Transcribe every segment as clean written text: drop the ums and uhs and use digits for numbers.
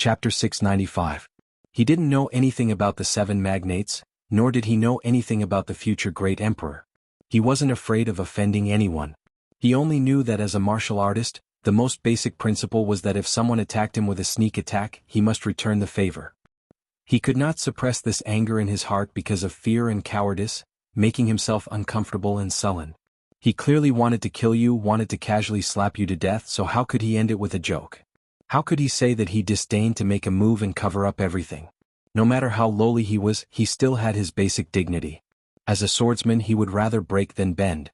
Chapter 695. He didn't know anything about the seven magnates, nor did he know anything about the future great emperor. He wasn't afraid of offending anyone. He only knew that as a martial artist, the most basic principle was that if someone attacked him with a sneak attack, he must return the favor. He could not suppress this anger in his heart because of fear and cowardice, making himself uncomfortable and sullen. He clearly wanted to kill you, wanted to casually slap you to death, so how could he end it with a joke? How could he say that he disdained to make a move and cover up everything? No matter how lowly he was, he still had his basic dignity. As a swordsman, he would rather break than bend.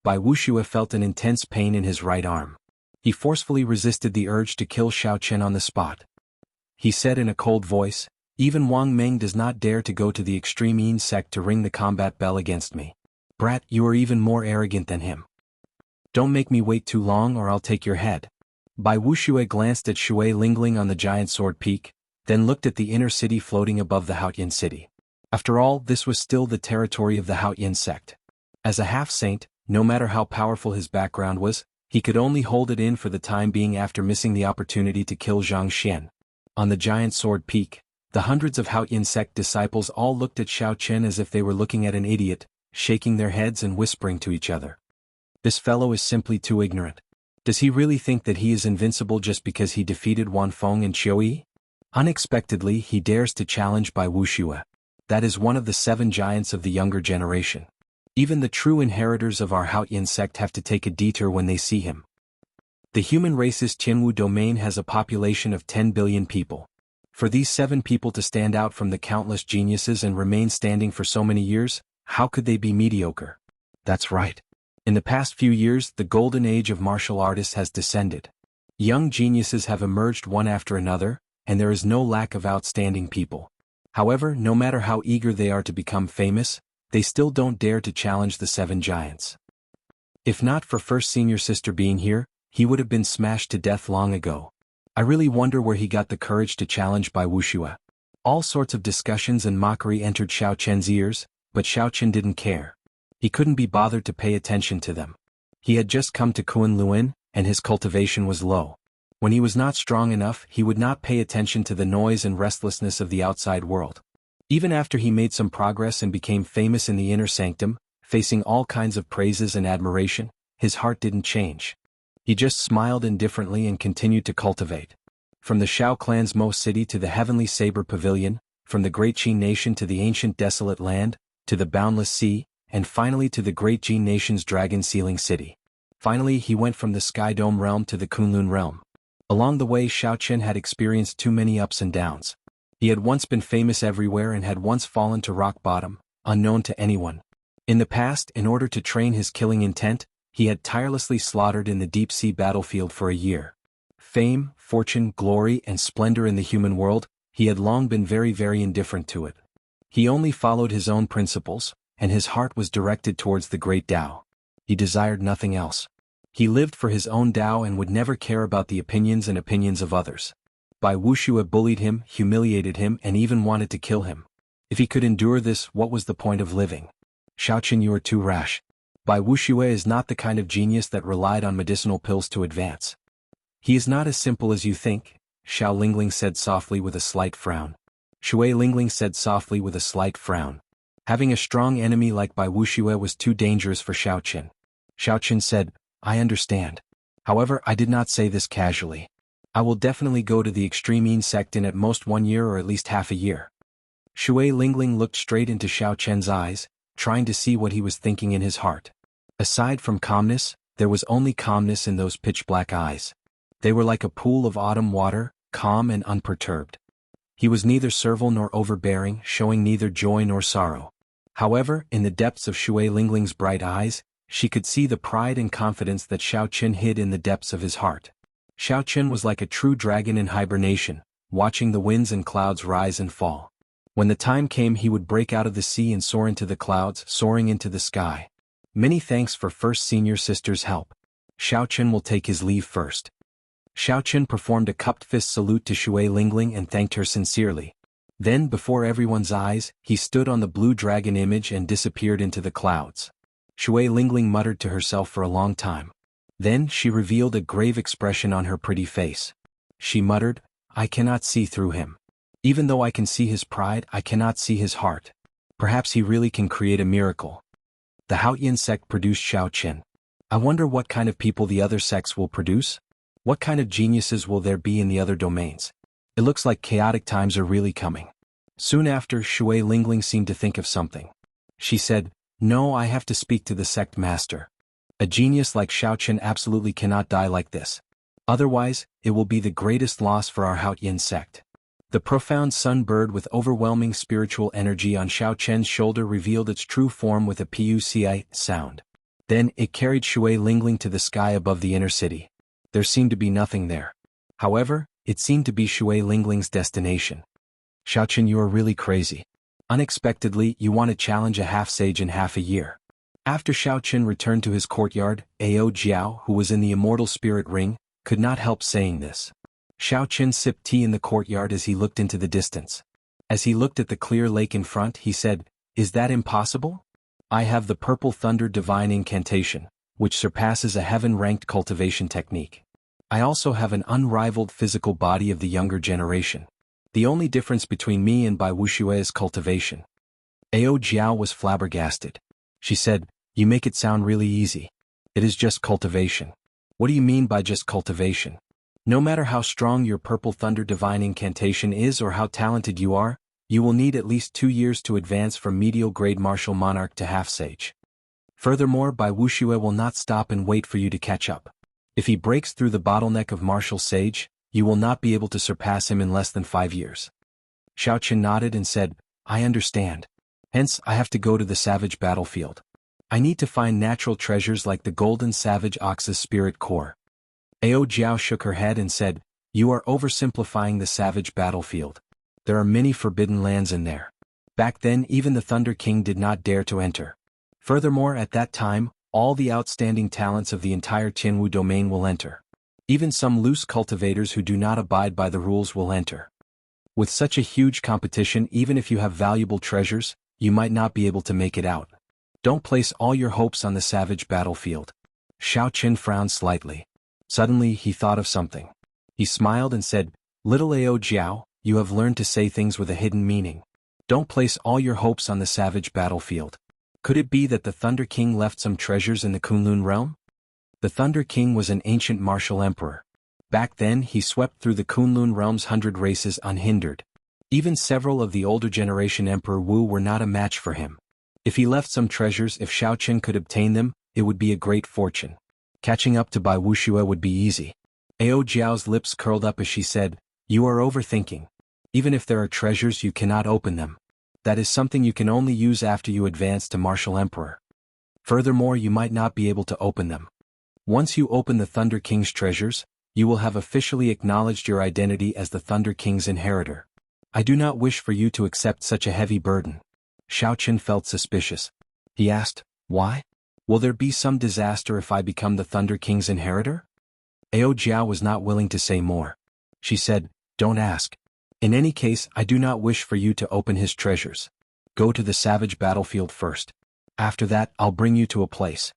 Wuxia felt an intense pain in his right arm. He forcefully resisted the urge to kill Xiao Chen on the spot. He said in a cold voice, "Even Wang Meng does not dare to go to the extreme Yin sect to ring the combat bell against me. Brat, you are even more arrogant than him. Don't make me wait too long or I'll take your head." Wuxia glanced at Shui Lingling on the giant sword peak, then looked at the inner city floating above the Haotian city. After all, this was still the territory of the Haotian sect. As a half-saint, no matter how powerful his background was, he could only hold it in for the time being after missing the opportunity to kill Zhang Xian. On the giant sword peak, the hundreds of Haotian sect disciples all looked at Xiao Chen as if they were looking at an idiot, shaking their heads and whispering to each other. This fellow is simply too ignorant. Does he really think that he is invincible just because he defeated Wan Feng and Qiu Yi? Unexpectedly, he dares to challenge Wuxia. That is one of the seven giants of the younger generation. Even the true inheritors of our Haotian sect have to take a detour when they see him. The human race's Jianghu domain has a population of 10 billion people. For these seven people to stand out from the countless geniuses and remain standing for so many years, how could they be mediocre? That's right. In the past few years, the golden age of martial artists has descended. Young geniuses have emerged one after another, and there is no lack of outstanding people. However, no matter how eager they are to become famous, they still don't dare to challenge the seven giants. If not for first senior sister being here, he would have been smashed to death long ago. I really wonder where he got the courage to challenge Wuxia. All sorts of discussions and mockery entered Xiao Chen's ears, but Xiao Chen didn't care. He couldn't be bothered to pay attention to them. He had just come to Kunlun, and his cultivation was low. When he was not strong enough, he would not pay attention to the noise and restlessness of the outside world. Even after he made some progress and became famous in the inner sanctum, facing all kinds of praises and admiration, his heart didn't change. He just smiled indifferently and continued to cultivate. From the Shao clan's Mo city to the heavenly saber pavilion, from the great Qin nation to the ancient desolate land, to the boundless sea, and finally to the great Jin nation's dragon sealing city. Finally he went from the Sky Dome realm to the Kunlun realm. Along the way Xiao Chen had experienced too many ups and downs. He had once been famous everywhere and had once fallen to rock bottom, unknown to anyone. In the past, in order to train his killing intent, he had tirelessly slaughtered in the deep-sea battlefield for a year. Fame, fortune, glory, and splendor in the human world, he had long been very indifferent to it. He only followed his own principles, and his heart was directed towards the great Tao. He desired nothing else. He lived for his own Tao and would never care about the opinions of others. Wuxia bullied him, humiliated him, and even wanted to kill him. If he could endure this, what was the point of living? Xiao Chen, you are too rash. Wuxia is not the kind of genius that relied on medicinal pills to advance. He is not as simple as you think, Xiao Lingling said softly with a slight frown. Shui Lingling said softly with a slight frown. Having a strong enemy like Wuxia was too dangerous for Xiao Chen. Xiao Chen said, "I understand. However, I did not say this casually. I will definitely go to the extreme Yin sect in at most 1 year or at least half a year." Shui Lingling looked straight into Xiao Chen's eyes, trying to see what he was thinking in his heart. Aside from calmness, there was only calmness in those pitch-black eyes. They were like a pool of autumn water, calm and unperturbed. He was neither servile nor overbearing, showing neither joy nor sorrow. However, in the depths of Shui Lingling's bright eyes, she could see the pride and confidence that Xiao Chen hid in the depths of his heart. Xiao Chen was like a true dragon in hibernation, watching the winds and clouds rise and fall. When the time came, he would break out of the sea and soar into the clouds, soaring into the sky. Many thanks for first senior sister's help. Xiao Chen will take his leave first. Xiao Chen performed a cupped fist salute to Shui Lingling and thanked her sincerely. Then, before everyone's eyes, he stood on the blue dragon image and disappeared into the clouds. Shui Lingling muttered to herself for a long time. Then she revealed a grave expression on her pretty face. She muttered, I cannot see through him. Even though I can see his pride, I cannot see his heart. Perhaps he really can create a miracle. The Haoyin sect produced Xiao Qin. I wonder what kind of people the other sects will produce? What kind of geniuses will there be in the other domains? It looks like chaotic times are really coming. Soon after, Shui Lingling seemed to think of something. She said, "No, I have to speak to the sect master. A genius like Xiao Qin absolutely cannot die like this. Otherwise, it will be the greatest loss for our Haoyin sect." The profound sun bird with overwhelming spiritual energy on Xiao Chen's shoulder revealed its true form with a puci sound. Then it carried Shui Lingling to the sky above the inner city. There seemed to be nothing there. However, it seemed to be Shui Lingling's destination. "Xiao Chen, you are really crazy. Unexpectedly, you want to challenge a half-sage in half a year." After Xiao Chen returned to his courtyard, Ao Jiao, who was in the immortal spirit ring, could not help saying this. Xiao Chen sipped tea in the courtyard as he looked into the distance. As he looked at the clear lake in front, he said, "Is that impossible? I have the Purple Thunder Divine Incantation, which surpasses a heaven-ranked cultivation technique. I also have an unrivaled physical body of the younger generation. The only difference between me and Bai Wuxia is cultivation." Ao Jiao was flabbergasted. She said, "You make it sound really easy. It is just cultivation." "What do you mean by just cultivation? No matter how strong your Purple Thunder Divine Incantation is or how talented you are, you will need at least 2 years to advance from medial grade martial monarch to half-sage. Furthermore, Bai Wuxia will not stop and wait for you to catch up. If he breaks through the bottleneck of martial sage, you will not be able to surpass him in less than 5 years. Xiao Qin nodded and said, "I understand. Hence, I have to go to the savage battlefield. I need to find natural treasures like the golden savage ox's spirit core." Ao Jiao shook her head and said, "You are oversimplifying the savage battlefield. There are many forbidden lands in there. Back then, even the Thunder King did not dare to enter. Furthermore, at that time, all the outstanding talents of the entire Jianghu domain will enter. Even some loose cultivators who do not abide by the rules will enter. With such a huge competition, even if you have valuable treasures, you might not be able to make it out. Don't place all your hopes on the savage battlefield." Xiao Qin frowned slightly. Suddenly, he thought of something. He smiled and said, "Little Ao Jiao, you have learned to say things with a hidden meaning. Don't place all your hopes on the savage battlefield. Could it be that the Thunder King left some treasures in the Kunlun realm?" The Thunder King was an ancient martial emperor. Back then, he swept through the Kunlun realm's 100 races unhindered. Even several of the older generation Emperor Wu were not a match for him. If he left some treasures, if Xiao Qin could obtain them, it would be a great fortune. Catching up to Bai Wuxia would be easy. Ao Jiao's lips curled up as she said, "You are overthinking. Even if there are treasures, you cannot open them. That is something you can only use after you advance to Martial Emperor. Furthermore, you might not be able to open them. Once you open the Thunder King's treasures, you will have officially acknowledged your identity as the Thunder King's inheritor. I do not wish for you to accept such a heavy burden." Xiao Qin felt suspicious. He asked, "Why? Will there be some disaster if I become the Thunder King's inheritor?" Ao Jiao was not willing to say more. She said, "Don't ask. In any case, I do not wish for you to open his treasures. Go to the savage battlefield first. After that, I'll bring you to a place."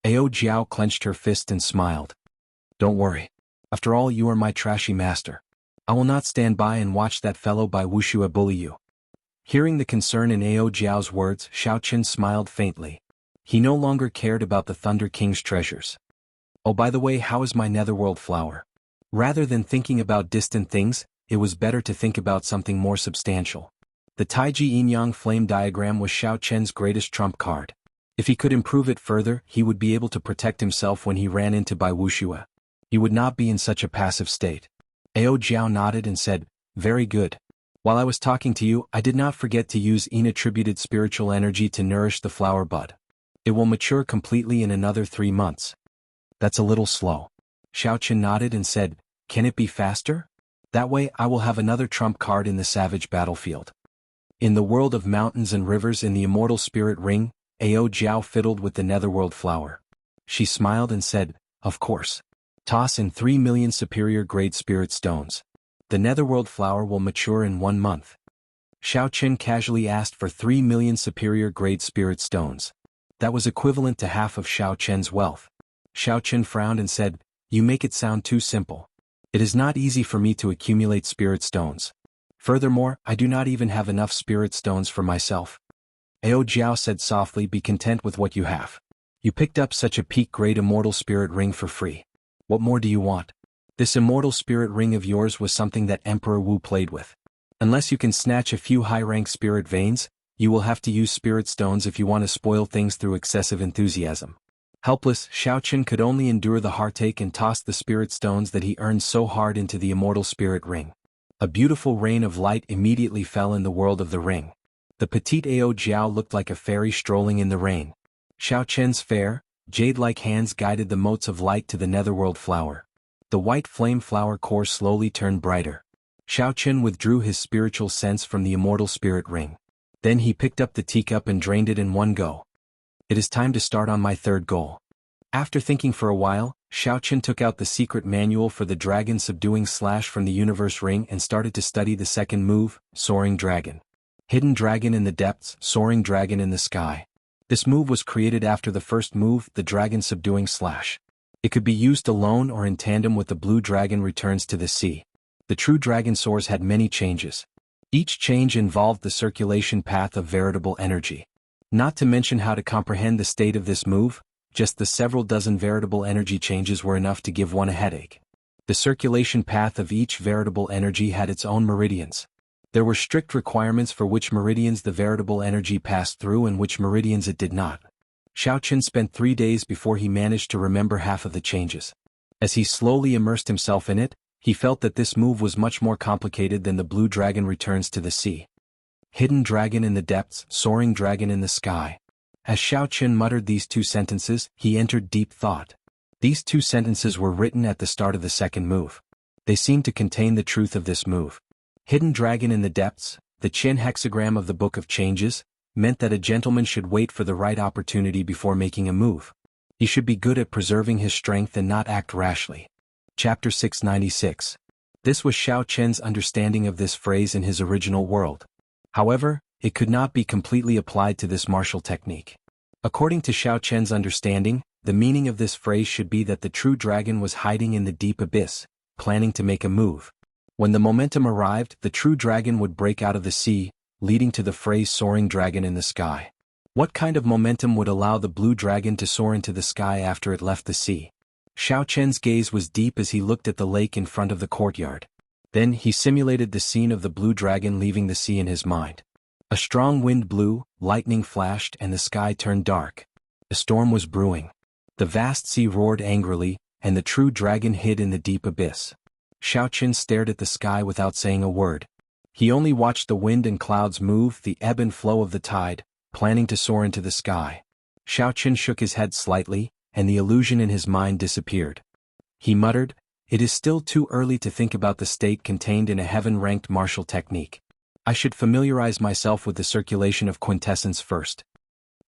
Ao Jiao clenched her fist and smiled. "Don't worry. After all, you are my trashy master. I will not stand by and watch that fellow Bai Wuxia bully you." Hearing the concern in Ao Jiao's words, Xiao Qin smiled faintly. He no longer cared about the Thunder King's treasures. "Oh, by the way, how is my netherworld flower?" Rather than thinking about distant things, it was better to think about something more substantial. The Taiji Yin-Yang flame diagram was Xiao Chen's greatest trump card. If he could improve it further, he would be able to protect himself when he ran into Bai Wuxia. He would not be in such a passive state. Ao Jiao nodded and said, "Very good. While I was talking to you, I did not forget to use Yin-attributed spiritual energy to nourish the flower bud. It will mature completely in another 3 months. That's a little slow." Xiao Qin nodded and said, "Can it be faster? That way I will have another trump card in the savage battlefield." In the world of mountains and rivers in the immortal spirit ring, Ao Jiao fiddled with the netherworld flower. She smiled and said, "Of course. Toss in 3 million superior grade spirit stones. The netherworld flower will mature in 1 month." Xiao Qin casually asked for 3 million superior grade spirit stones. That was equivalent to half of Xiao Chen's wealth. Xiao Qin frowned and said, "You make it sound too simple. It is not easy for me to accumulate spirit stones. Furthermore, I do not even have enough spirit stones for myself. Ao Jiao said softly, be content with what you have. You picked up such a peak-grade immortal spirit ring for free. What more do you want? This immortal spirit ring of yours was something that Emperor Wu played with. Unless you can snatch a few high-rank spirit veins, you will have to use spirit stones if you want to spoil things through excessive enthusiasm. Helpless, Xiaoqin could only endure the heartache and tossed the spirit stones that he earned so hard into the immortal spirit ring. A beautiful rain of light immediately fell in the world of the ring. The petite Ao Jiao looked like a fairy strolling in the rain. Xiaoqin's fair, jade-like hands guided the motes of light to the netherworld flower. The white flame flower core slowly turned brighter. Xiaoqin withdrew his spiritual sense from the immortal spirit ring. Then he picked up the teacup and drained it in one go. It is time to start on my third goal. After thinking for a while, Xiaoqin took out the secret manual for the dragon subduing slash from the universe ring and started to study the second move, Soaring Dragon. Hidden dragon in the depths, soaring dragon in the sky. This move was created after the first move, the dragon subduing slash. It could be used alone or in tandem with the blue dragon returns to the sea. The true dragon soars had many changes. Each change involved the circulation path of veritable energy. Not to mention how to comprehend the state of this move, just the several dozen veritable energy changes were enough to give one a headache. The circulation path of each veritable energy had its own meridians. There were strict requirements for which meridians the veritable energy passed through and which meridians it did not. Xiaoqin spent 3 days before he managed to remember half of the changes. As he slowly immersed himself in it, he felt that this move was much more complicated than the blue dragon returns to the sea. Hidden dragon in the depths, soaring dragon in the sky. As Xiaoqin muttered these 2 sentences, he entered deep thought. These 2 sentences were written at the start of the second move. They seemed to contain the truth of this move. Hidden dragon in the depths, the Qin hexagram of the Book of Changes, meant that a gentleman should wait for the right opportunity before making a move. He should be good at preserving his strength and not act rashly. Chapter 696. This was Xiaoqin's understanding of this phrase in his original world. However, it could not be completely applied to this martial technique. According to Xiaoqin's understanding, the meaning of this phrase should be that the true dragon was hiding in the deep abyss, planning to make a move. When the momentum arrived, the true dragon would break out of the sea, leading to the phrase soaring dragon in the sky. What kind of momentum would allow the blue dragon to soar into the sky after it left the sea? Xiaoqin's gaze was deep as he looked at the lake in front of the courtyard. Then he simulated the scene of the blue dragon leaving the sea in his mind. A strong wind blew, lightning flashed and the sky turned dark. A storm was brewing. The vast sea roared angrily, and the true dragon hid in the deep abyss. Xiaoqin stared at the sky without saying a word. He only watched the wind and clouds move, the ebb and flow of the tide, planning to soar into the sky. Xiaoqin shook his head slightly, and the illusion in his mind disappeared. He muttered, "It is still too early to think about the state contained in a heaven-ranked martial technique. I should familiarize myself with the circulation of quintessence first."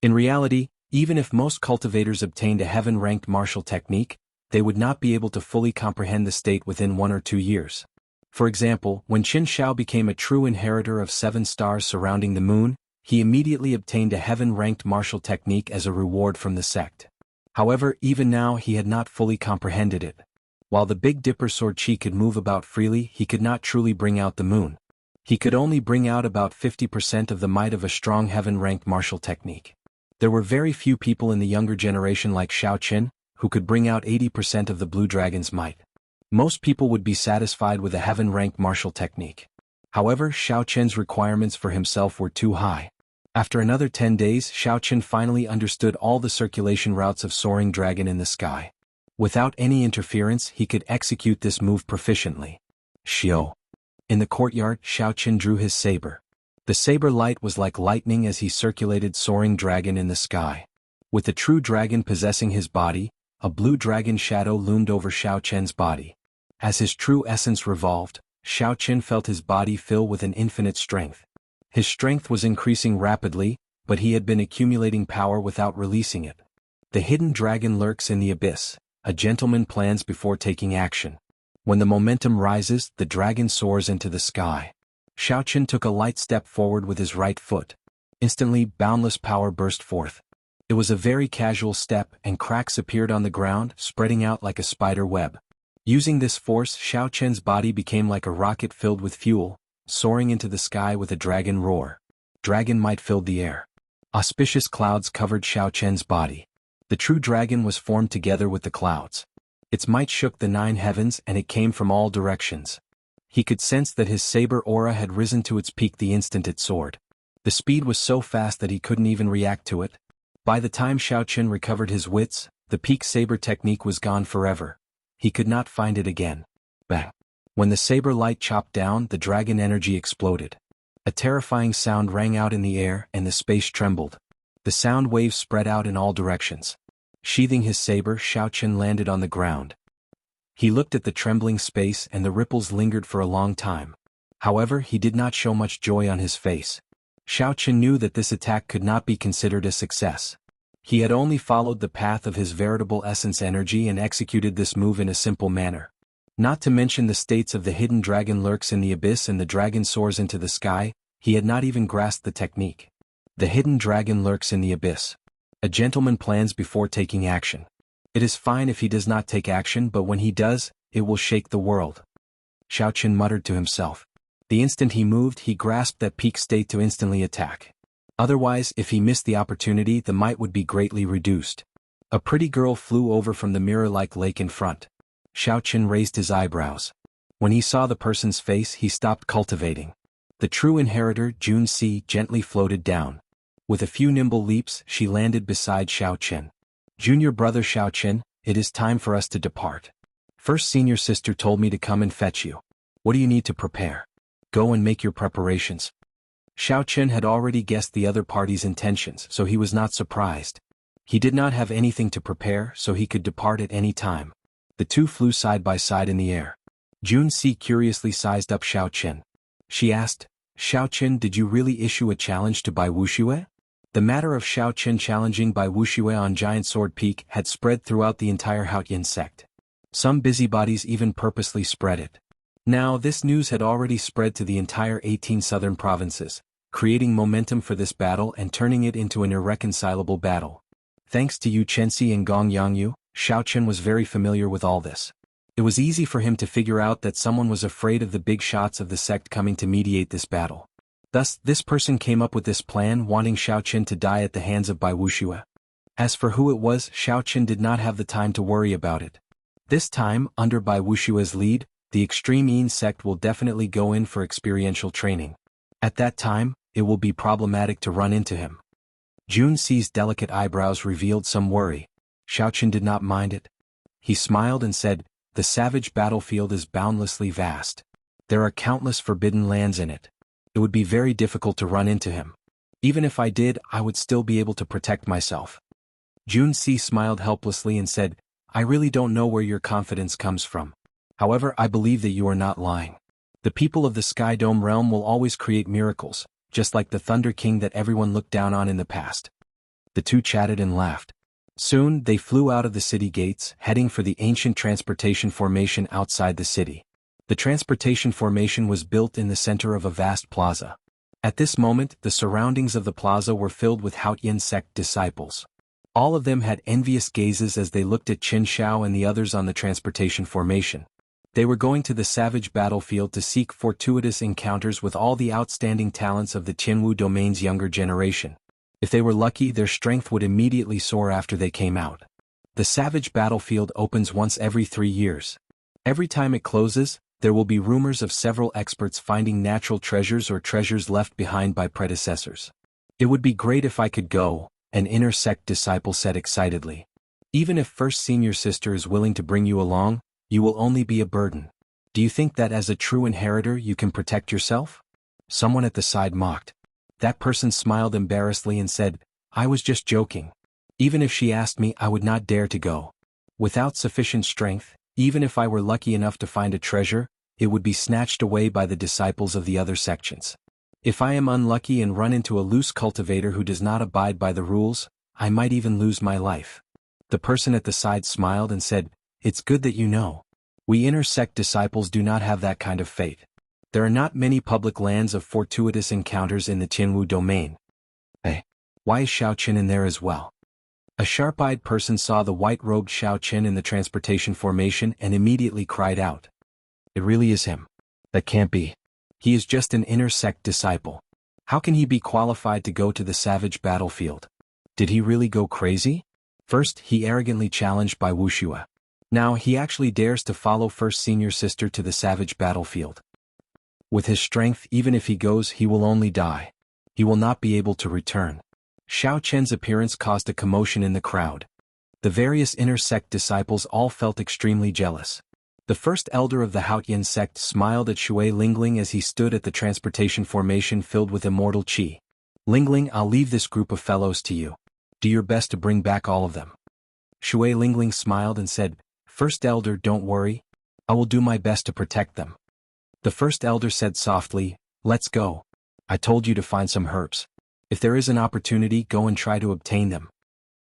In reality, even if most cultivators obtained a heaven-ranked martial technique, they would not be able to fully comprehend the state within 1 or 2 years. For example, when Qin Shao became a true inheritor of 7 stars surrounding the moon, he immediately obtained a heaven-ranked martial technique as a reward from the sect. However, even now he had not fully comprehended it. While the Big Dipper sword chi could move about freely, he could not truly bring out the moon. He could only bring out about 50% of the might of a strong heaven-ranked martial technique. There were very few people in the younger generation like Xiaoqin, who could bring out 80% of the blue dragon's might. Most people would be satisfied with a heaven-ranked martial technique. However, Xiaoqin's requirements for himself were too high. After another 10 days, Xiaoqin finally understood all the circulation routes of soaring dragon in the sky. Without any interference, he could execute this move proficiently. Xiao. In the courtyard, Xiaoqin drew his saber. The saber light was like lightning as he circulated soaring dragon in the sky. With the true dragon possessing his body, a blue dragon shadow loomed over Xiaoqin's body. As his true essence revolved, Xiaoqin felt his body fill with an infinite strength. His strength was increasing rapidly, but he had been accumulating power without releasing it. The hidden dragon lurks in the abyss. A gentleman plans before taking action. When the momentum rises, the dragon soars into the sky. Xiaoqin took a light step forward with his right foot. Instantly, boundless power burst forth. It was a very casual step, and cracks appeared on the ground, spreading out like a spider web. Using this force, Xiao Chen's body became like a rocket filled with fuel, soaring into the sky with a dragon roar. Dragon might filled the air. Auspicious clouds covered Xiao Chen's body. The true dragon was formed together with the clouds. Its might shook the 9 heavens and it came from all directions. He could sense that his saber aura had risen to its peak the instant it soared. The speed was so fast that he couldn't even react to it. By the time Xiao Chen recovered his wits, the peak saber technique was gone forever. He could not find it again. Bang! When the saber light chopped down, the dragon energy exploded. A terrifying sound rang out in the air and the space trembled. The sound waves spread out in all directions. Sheathing his saber, Xiao Chen landed on the ground. He looked at the trembling space and the ripples lingered for a long time. However, he did not show much joy on his face. Xiao Chen knew that this attack could not be considered a success. He had only followed the path of his veritable essence energy and executed this move in a simple manner. Not to mention the states of the hidden dragon lurks in the abyss and the dragon soars into the sky, he had not even grasped the technique. The hidden dragon lurks in the abyss. A gentleman plans before taking action. It is fine if he does not take action, but when he does, it will shake the world. Xiao Chen muttered to himself. The instant he moved, he grasped that peak state to instantly attack. Otherwise, if he missed the opportunity, the might would be greatly reduced. A pretty girl flew over from the mirror-like lake in front. Xiao Chen raised his eyebrows. When he saw the person's face, he stopped cultivating. The true inheritor, Junxi, gently floated down. With a few nimble leaps, she landed beside Xiao Chen. Junior brother Xiao Chen, it is time for us to depart. First senior sister told me to come and fetch you. What do you need to prepare? Go and make your preparations. Xiao Chen had already guessed the other party's intentions, so he was not surprised. He did not have anything to prepare, so he could depart at any time. The two flew side by side in the air. Junxi curiously sized up Xiao Chen. She asked, Xiao Chen, did you really issue a challenge to Bai Wuxia? The matter of Xiao Chen challenging Bai Wuxia on Giant Sword Peak had spread throughout the entire Haotian sect. Some busybodies even purposely spread it. Now this news had already spread to the entire 18 southern provinces, creating momentum for this battle and turning it into an irreconcilable battle. Thanks to Yu Chenxi and Gong Yangyu, Xiao Chen was very familiar with all this. It was easy for him to figure out that someone was afraid of the big shots of the sect coming to mediate this battle. Thus, this person came up with this plan, wanting Xiao Chen to die at the hands of Bai Wuxia. As for who it was, Xiao Chen did not have the time to worry about it. This time, under Bai Wuxia's lead, the Extreme Yin sect will definitely go in for experiential training. At that time, it will be problematic to run into him. Junxi's delicate eyebrows revealed some worry. Xiao Chen did not mind it. He smiled and said, the savage battlefield is boundlessly vast. There are countless forbidden lands in it. It would be very difficult to run into him. Even if I did, I would still be able to protect myself. Junxi smiled helplessly and said, I really don't know where your confidence comes from. However, I believe that you are not lying. The people of the Sky Dome realm will always create miracles, just like the Thunder King that everyone looked down on in the past. The two chatted and laughed. Soon, they flew out of the city gates, heading for the ancient transportation formation outside the city. The transportation formation was built in the center of a vast plaza. At this moment, the surroundings of the plaza were filled with Haotian sect disciples. All of them had envious gazes as they looked at Qin Shao and the others on the transportation formation. They were going to the savage battlefield to seek fortuitous encounters with all the outstanding talents of the Jianghu domain's younger generation. If they were lucky, their strength would immediately soar after they came out. The savage battlefield opens once every 3 years. Every time it closes, there will be rumors of several experts finding natural treasures or treasures left behind by predecessors. It would be great if I could go, an inner sect disciple said excitedly. Even if First Senior Sister is willing to bring you along, you will only be a burden. Do you think that as a true inheritor you can protect yourself? Someone at the side mocked. That person smiled embarrassedly and said, I was just joking. Even if she asked me, I would not dare to go. Without sufficient strength, even if I were lucky enough to find a treasure, it would be snatched away by the disciples of the other sections. If I am unlucky and run into a loose cultivator who does not abide by the rules, I might even lose my life. The person at the side smiled and said, It's good that you know. We inner sect disciples do not have that kind of fate. There are not many public lands of fortuitous encounters in the Jianghu domain. Hey, why is Xiao Chen in there as well? A sharp-eyed person saw the white-robed Xiao Qian in the transportation formation and immediately cried out. It really is him. That can't be. He is just an inner sect disciple. How can he be qualified to go to the savage battlefield? Did he really go crazy? First, he arrogantly challenged by Wuxia. Now he actually dares to follow first senior sister to the savage battlefield. With his strength, even if he goes, he will only die. He will not be able to return. Xiao Qian's appearance caused a commotion in the crowd. The various inner sect disciples all felt extremely jealous. The first elder of the Haotian sect smiled at Shui Lingling as he stood at the transportation formation filled with immortal qi. Lingling, I'll leave this group of fellows to you. Do your best to bring back all of them. Shui Lingling smiled and said, First elder, don't worry. I will do my best to protect them. The first elder said softly, Let's go. I told you to find some herbs. If there is an opportunity, go and try to obtain them.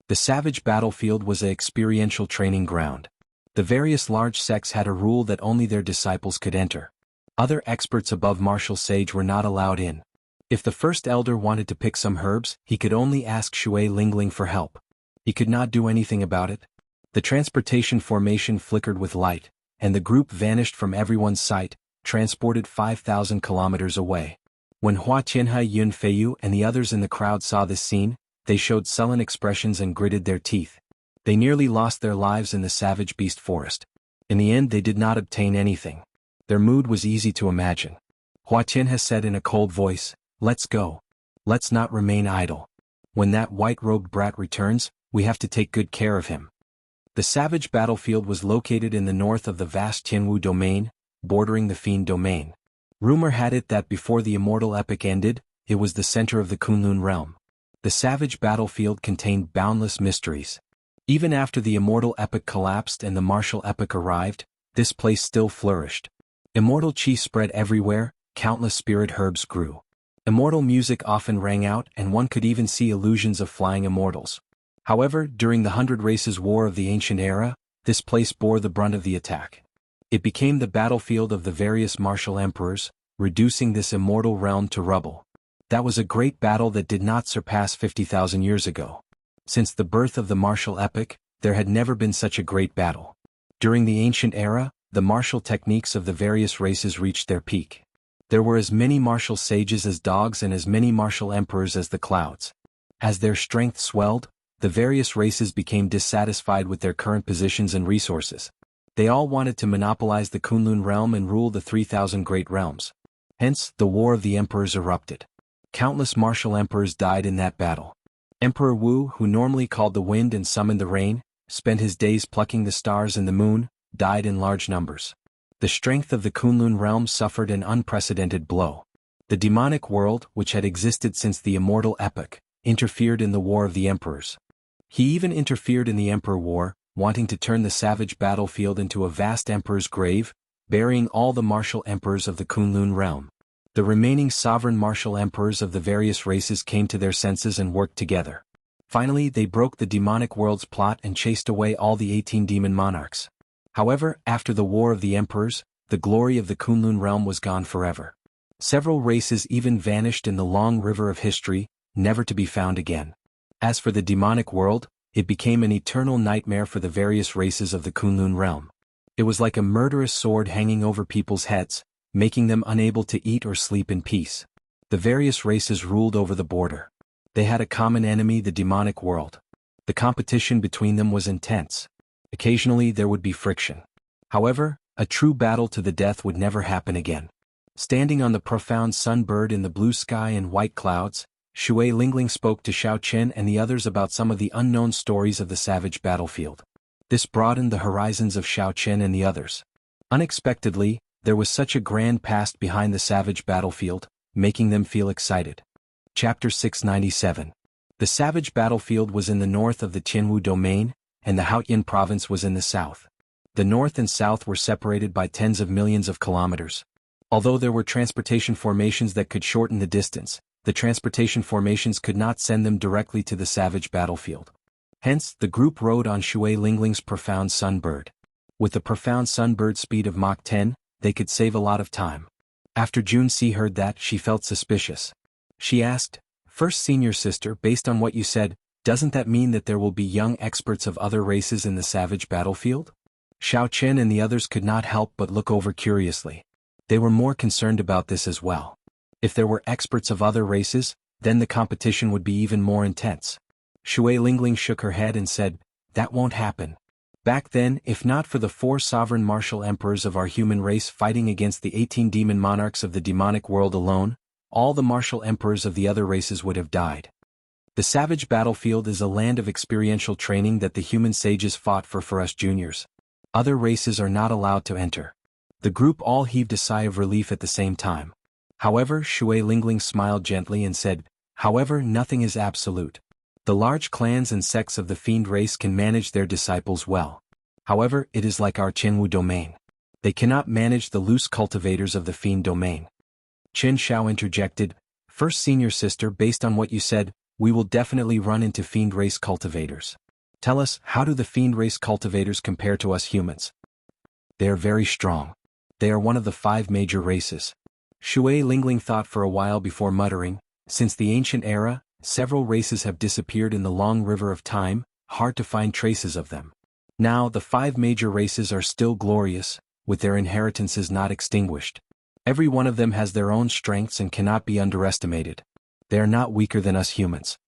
The savage battlefield was an experiential training ground. The various large sects had a rule that only their disciples could enter. Other experts above martial sage were not allowed in. If the first elder wanted to pick some herbs, he could only ask Shui Lingling for help. He could not do anything about it. The transportation formation flickered with light, and the group vanished from everyone's sight, transported 5,000 kilometers away. When Hua Tianhai, Yun Feiyu and the others in the crowd saw this scene, they showed sullen expressions and gritted their teeth. They nearly lost their lives in the savage beast forest. In the end, they did not obtain anything. Their mood was easy to imagine. Hua Tianhai said in a cold voice, Let's go. Let's not remain idle. When that white-robed brat returns, we have to take good care of him. The savage battlefield was located in the north of the vast Jianghu domain, bordering the Fiend domain. Rumor had it that before the immortal epic ended, it was the center of the Kunlun realm. The savage battlefield contained boundless mysteries. Even after the immortal epic collapsed and the martial epic arrived, this place still flourished. Immortal qi spread everywhere, countless spirit herbs grew. Immortal music often rang out and one could even see illusions of flying immortals. However, during the 100 Races War of the ancient era, this place bore the brunt of the attack. It became the battlefield of the various martial emperors, reducing this immortal realm to rubble. That was a great battle that did not surpass 50,000 years ago. Since the birth of the martial epic, there had never been such a great battle. During the ancient era, the martial techniques of the various races reached their peak. There were as many martial sages as dogs and as many martial emperors as the clouds. As their strength swelled, the various races became dissatisfied with their current positions and resources. They all wanted to monopolize the Kunlun realm and rule the 3,000 great realms. Hence, the War of the Emperors erupted. Countless martial emperors died in that battle. Emperor Wu, who normally called the wind and summoned the rain, spent his days plucking the stars and the moon, died in large numbers. The strength of the Kunlun realm suffered an unprecedented blow. The demonic world, which had existed since the immortal epoch, interfered in the War of the Emperors. He even interfered in the Emperor War, wanting to turn the savage battlefield into a vast emperor's grave, burying all the martial emperors of the Kunlun realm. The remaining sovereign martial emperors of the various races came to their senses and worked together. Finally, they broke the demonic world's plot and chased away all the 18 demon monarchs. However, after the War of the Emperors, the glory of the Kunlun realm was gone forever. Several races even vanished in the long river of history, never to be found again. As for the demonic world, it became an eternal nightmare for the various races of the Kunlun realm. It was like a murderous sword hanging over people's heads, making them unable to eat or sleep in peace. The various races ruled over the border. They had a common enemy, the demonic world. The competition between them was intense. Occasionally there would be friction. However, a true battle to the death would never happen again. Standing on the profound sunbird in the blue sky and white clouds, Shui Lingling spoke to Xiao Qian and the others about some of the unknown stories of the savage battlefield. This broadened the horizons of Xiao Qian and the others. Unexpectedly, there was such a grand past behind the savage battlefield, making them feel excited. Chapter 697. The savage battlefield was in the north of the Jianghu domain, and the Haotian province was in the south. The north and south were separated by tens of millions of kilometers. Although there were transportation formations that could shorten the distance, the transportation formations could not send them directly to the savage battlefield. Hence, the group rode on Shui Lingling's profound sunbird. With the profound sunbird speed of Mach 10, they could save a lot of time. After Junci heard that, she felt suspicious. She asked, First senior sister, based on what you said, Doesn't that mean that there will be young experts of other races in the savage battlefield? Xiao Chen and the others could not help but look over curiously. They were more concerned about this as well. If there were experts of other races, then the competition would be even more intense. Shui Lingling shook her head and said, "That won't happen. Back then, if not for the 4 sovereign martial emperors of our human race fighting against the 18 demon monarchs of the demonic world alone, all the martial emperors of the other races would have died. The savage battlefield is a land of experiential training that the human sages fought for us juniors. Other races are not allowed to enter." The group all heaved a sigh of relief at the same time. However, Shui Lingling smiled gently and said, "However, nothing is absolute. The large clans and sects of the fiend race can manage their disciples well. However, it is like our Jianghu domain. They cannot manage the loose cultivators of the fiend domain." Chen Xiao interjected, "First senior sister, based on what you said, we will definitely run into fiend race cultivators. Tell us, how do the fiend race cultivators compare to us humans?" "They are very strong. They are one of the 5 major races." Shui Lingling thought for a while before muttering, "Since the ancient era, several races have disappeared in the long river of time, hard to find traces of them. Now the 5 major races are still glorious, with their inheritances not extinguished. Every one of them has their own strengths and cannot be underestimated. They are not weaker than us humans.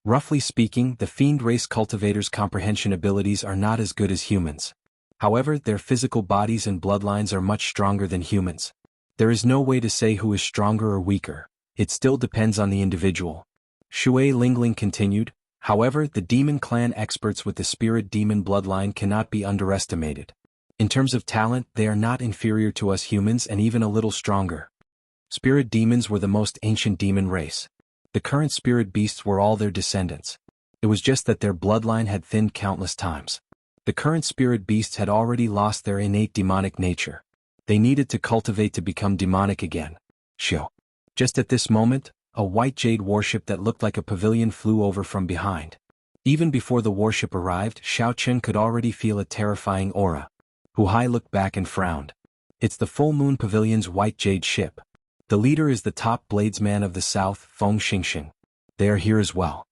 Roughly speaking, the fiend race cultivators' comprehension abilities are not as good as humans. However, their physical bodies and bloodlines are much stronger than humans. There is no way to say who is stronger or weaker. It still depends on the individual." Shui Lingling continued, "However, the demon clan experts with the spirit demon bloodline cannot be underestimated. In terms of talent, they are not inferior to us humans and even a little stronger. Spirit demons were the most ancient demon race. The current spirit beasts were all their descendants. It was just that their bloodline had thinned countless times. The current spirit beasts had already lost their innate demonic nature. They needed to cultivate to become demonic again." Shio. Just at this moment, a white jade warship that looked like a pavilion flew over from behind. Even before the warship arrived, Xiao Chen could already feel a terrifying aura. Hu Hai looked back and frowned. "It's the Full Moon Pavilion's white jade ship. The leader is the top bladesman of the south, Feng Xingxing. They are here as well."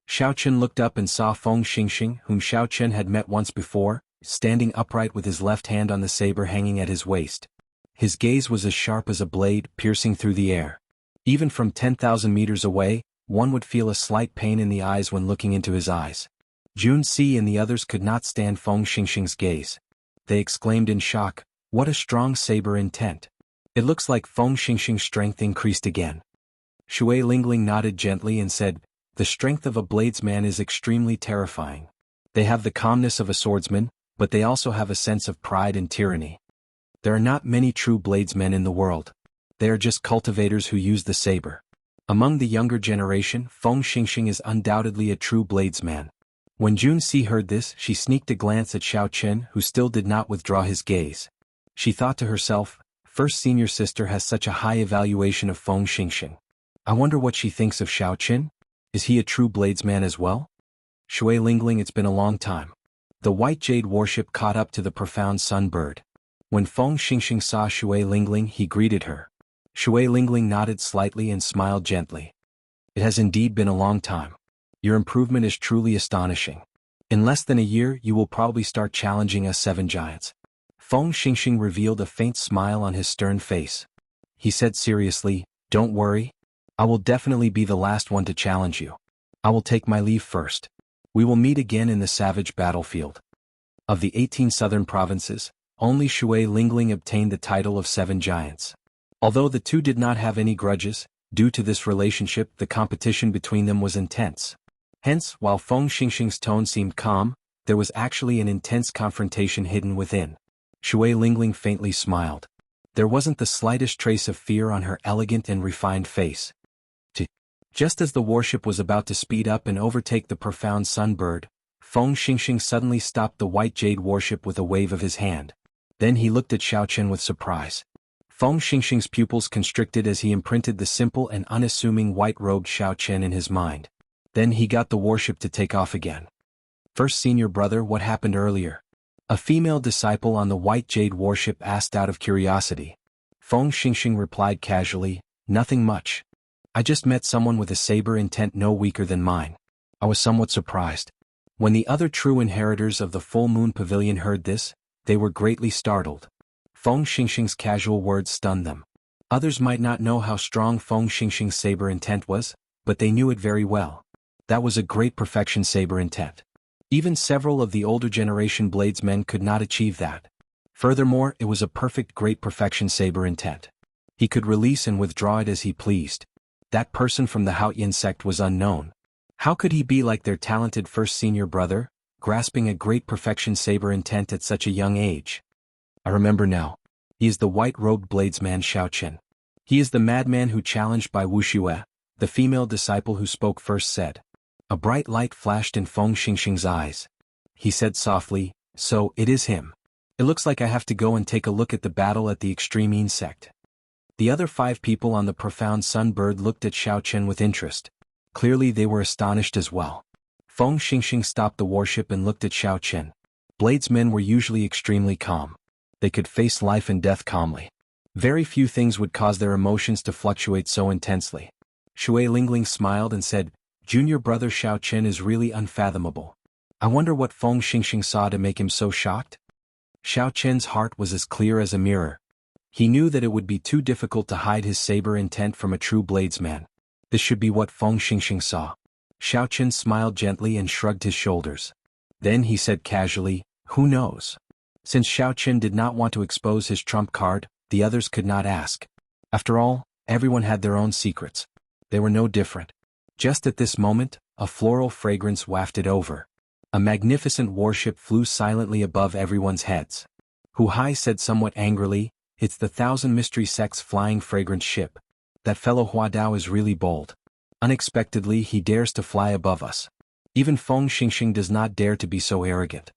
Xiao Chen looked up and saw Feng Xingxing, whom Xiao Chen had met once before, standing upright with his left hand on the saber hanging at his waist. His gaze was as sharp as a blade, piercing through the air. Even from 10,000 meters away, one would feel a slight pain in the eyes when looking into his eyes. Jun Si and the others could not stand Feng Xingxing's gaze. They exclaimed in shock, "What a strong saber intent. It looks like Feng Xingxing's strength increased again." Shui Lingling nodded gently and said, "The strength of a bladesman is extremely terrifying. They have the calmness of a swordsman, but they also have a sense of pride and tyranny. There are not many true bladesmen in the world. They are just cultivators who use the saber. Among the younger generation, Feng Xingxing is undoubtedly a true bladesman." When Jun Si heard this, she sneaked a glance at Xiao Chen, who still did not withdraw his gaze. She thought to herself, "First senior sister has such a high evaluation of Feng Xingxing. I wonder what she thinks of Xiao Chen? Is he a true bladesman as well?" Shui Lingling, it's been a long time. The white jade warship caught up to the profound sunbird. When Feng Xingxing saw Shui Lingling, he greeted her. Shui Lingling nodded slightly and smiled gently. "It has indeed been a long time. Your improvement is truly astonishing. In less than a year, you will probably start challenging us 7 giants." Feng Xingxing revealed a faint smile on his stern face. He said seriously, "Don't worry. I will definitely be the last one to challenge you. I will take my leave first. We will meet again in the savage battlefield." Of the 18 southern provinces, only Shui Lingling obtained the title of 7 giants. Although the two did not have any grudges, due to this relationship the competition between them was intense. Hence, while Feng Xingxing's tone seemed calm, there was actually an intense confrontation hidden within. Shui Lingling faintly smiled. There wasn't the slightest trace of fear on her elegant and refined face. Just as the warship was about to speed up and overtake the profound sunbird, Feng Xingxing suddenly stopped the white jade warship with a wave of his hand. Then he looked at Xiao Chen with surprise. Feng Xingxing's pupils constricted as he imprinted the simple and unassuming white-robed Xiao Chen in his mind. Then he got the warship to take off again. "First senior brother, what happened earlier?" A female disciple on the white jade warship asked out of curiosity. Feng Xingxing replied casually, "Nothing much. I just met someone with a saber intent no weaker than mine. I was somewhat surprised. When the other true inheritors of the Full Moon Pavilion heard this, they were greatly startled. Feng Xingxing's casual words stunned them. Others might not know how strong Feng Xingxing's saber intent was, but they knew it very well. That was a great perfection saber intent. Even several of the older generation bladesmen could not achieve that. Furthermore, it was a perfect great perfection saber intent. He could release and withdraw it as he pleased. That person from the Haoyin sect was unknown. How could he be like their talented first senior brother, grasping a great perfection saber intent at such a young age? I remember now. He is the white-robed bladesman Xiao Qin. He is the madman who challenged by Wuxia, the female disciple who spoke first said. A bright light flashed in Feng Xingxing's eyes. He said softly, so it is him. It looks like I have to go and take a look at the battle at the extreme Yin sect. The other 5 people on the profound sunbird looked at Xiao Qin with interest. Clearly they were astonished as well. Feng Xingxing stopped the warship and looked at Xiao Qin. Bladesmen were usually extremely calm. They could face life and death calmly. Very few things would cause their emotions to fluctuate so intensely. Shui Lingling smiled and said, Junior brother Xiao Qin is really unfathomable. I wonder what Feng Xingxing saw to make him so shocked? Xiao Qin's heart was as clear as a mirror. He knew that it would be too difficult to hide his saber intent from a true bladesman. This should be what Feng Xingxing saw. Xiao Qin smiled gently and shrugged his shoulders. Then he said casually, who knows? Since Xiao Qin did not want to expose his trump card, the others could not ask. After all, everyone had their own secrets. They were no different. Just at this moment, a floral fragrance wafted over. A magnificent warship flew silently above everyone's heads. Hu Hai said somewhat angrily, it's the Thousand Mystery Sect's flying fragrance ship. That fellow Hua Dao is really bold. Unexpectedly he dares to fly above us. Even Feng Xingxing does not dare to be so arrogant.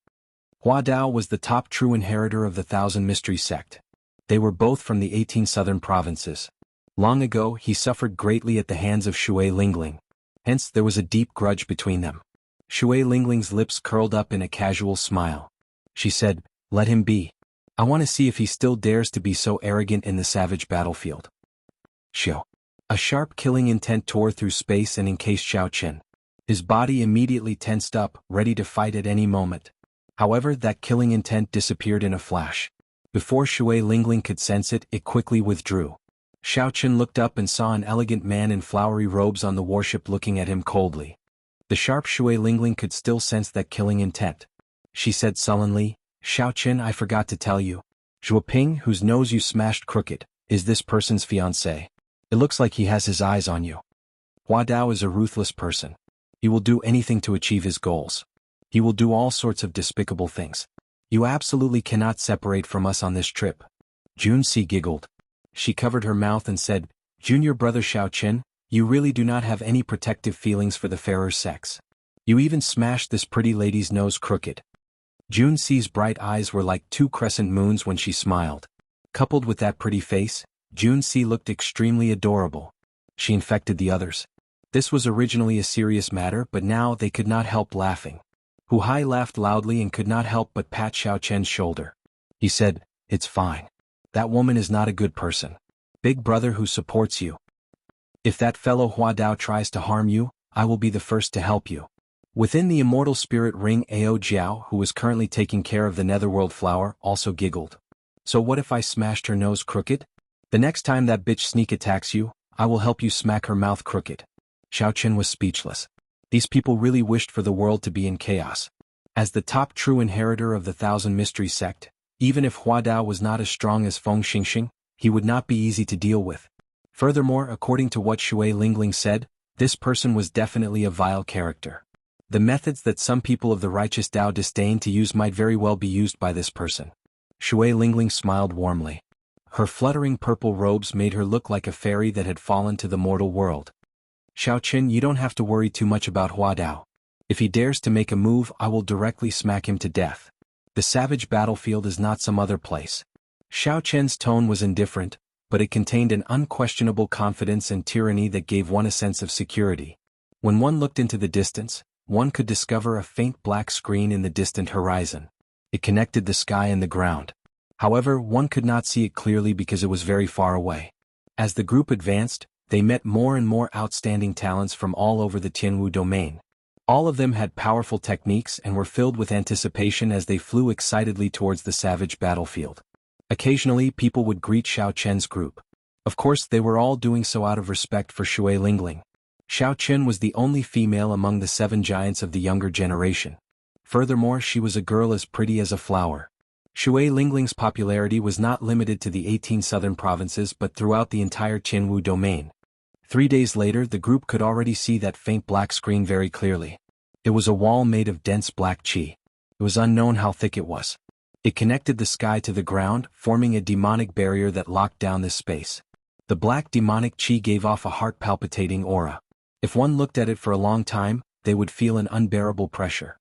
Hua Dao was the top true inheritor of the Thousand Mystery Sect. They were both from the 18 southern provinces. Long ago he suffered greatly at the hands of Shui Lingling. Hence there was a deep grudge between them. Shui Lingling's lips curled up in a casual smile. She said, let him be. I want to see if he still dares to be so arrogant in the savage battlefield. Xiao. A sharp killing intent tore through space and encased Xiao Qin. His body immediately tensed up, ready to fight at any moment. However, that killing intent disappeared in a flash. Before Shui Lingling could sense it, it quickly withdrew. Xiao Qin looked up and saw an elegant man in flowery robes on the warship looking at him coldly. The sharp Shui Lingling could still sense that killing intent. She said sullenly, Xiao Qin, I forgot to tell you. Zhuo Ping, whose nose you smashed crooked, is this person's fiancé. It looks like he has his eyes on you. Hua Dao is a ruthless person. He will do anything to achieve his goals. He will do all sorts of despicable things. You absolutely cannot separate from us on this trip. Junsi giggled. She covered her mouth and said, Junior brother Xiao Qin, you really do not have any protective feelings for the fairer sex. You even smashed this pretty lady's nose crooked. Junsi's bright eyes were like 2 crescent moons when she smiled. Coupled with that pretty face, Junsi looked extremely adorable. She infected the others. This was originally a serious matter, but now they could not help laughing. Hu Hai laughed loudly and could not help but pat Xiao Chen's shoulder. He said, it's fine. That woman is not a good person. Big brother who supports you. If that fellow Hua Dao tries to harm you, I will be the first to help you. Within the immortal spirit ring, Ao Jiao, who was currently taking care of the netherworld flower, also giggled. So what if I smashed her nose crooked? The next time that bitch sneak attacks you, I will help you smack her mouth crooked. Xiao Qin was speechless. These people really wished for the world to be in chaos. As the top true inheritor of the Thousand Mystery Sect, even if Hua Dao was not as strong as Feng Xingxing, he would not be easy to deal with. Furthermore, according to what Shui Lingling said, this person was definitely a vile character. The methods that some people of the righteous Dao disdain to use might very well be used by this person. Shui Lingling smiled warmly. Her fluttering purple robes made her look like a fairy that had fallen to the mortal world. Xiao Qin, you don't have to worry too much about Hua Dao. If he dares to make a move, I will directly smack him to death. The savage battlefield is not some other place. Xiao Qian's tone was indifferent, but it contained an unquestionable confidence and tyranny that gave one a sense of security. When one looked into the distance, one could discover a faint black screen in the distant horizon. It connected the sky and the ground. However, one could not see it clearly because it was very far away. As the group advanced, they met more and more outstanding talents from all over the Tianwu domain. All of them had powerful techniques and were filled with anticipation as they flew excitedly towards the savage battlefield. Occasionally people would greet Xiao Chen's group. Of course they were all doing so out of respect for Shui Lingling. Xiao Chen was the only female among the 7 giants of the younger generation. Furthermore, she was a girl as pretty as a flower. Shui Lingling's popularity was not limited to the 18 southern provinces but throughout the entire Jianghu domain. 3 days later the group could already see that faint black screen very clearly. It was a wall made of dense black qi. It was unknown how thick it was. It connected the sky to the ground, forming a demonic barrier that locked down this space. The black demonic qi gave off a heart-palpitating aura. If one looked at it for a long time, they would feel an unbearable pressure.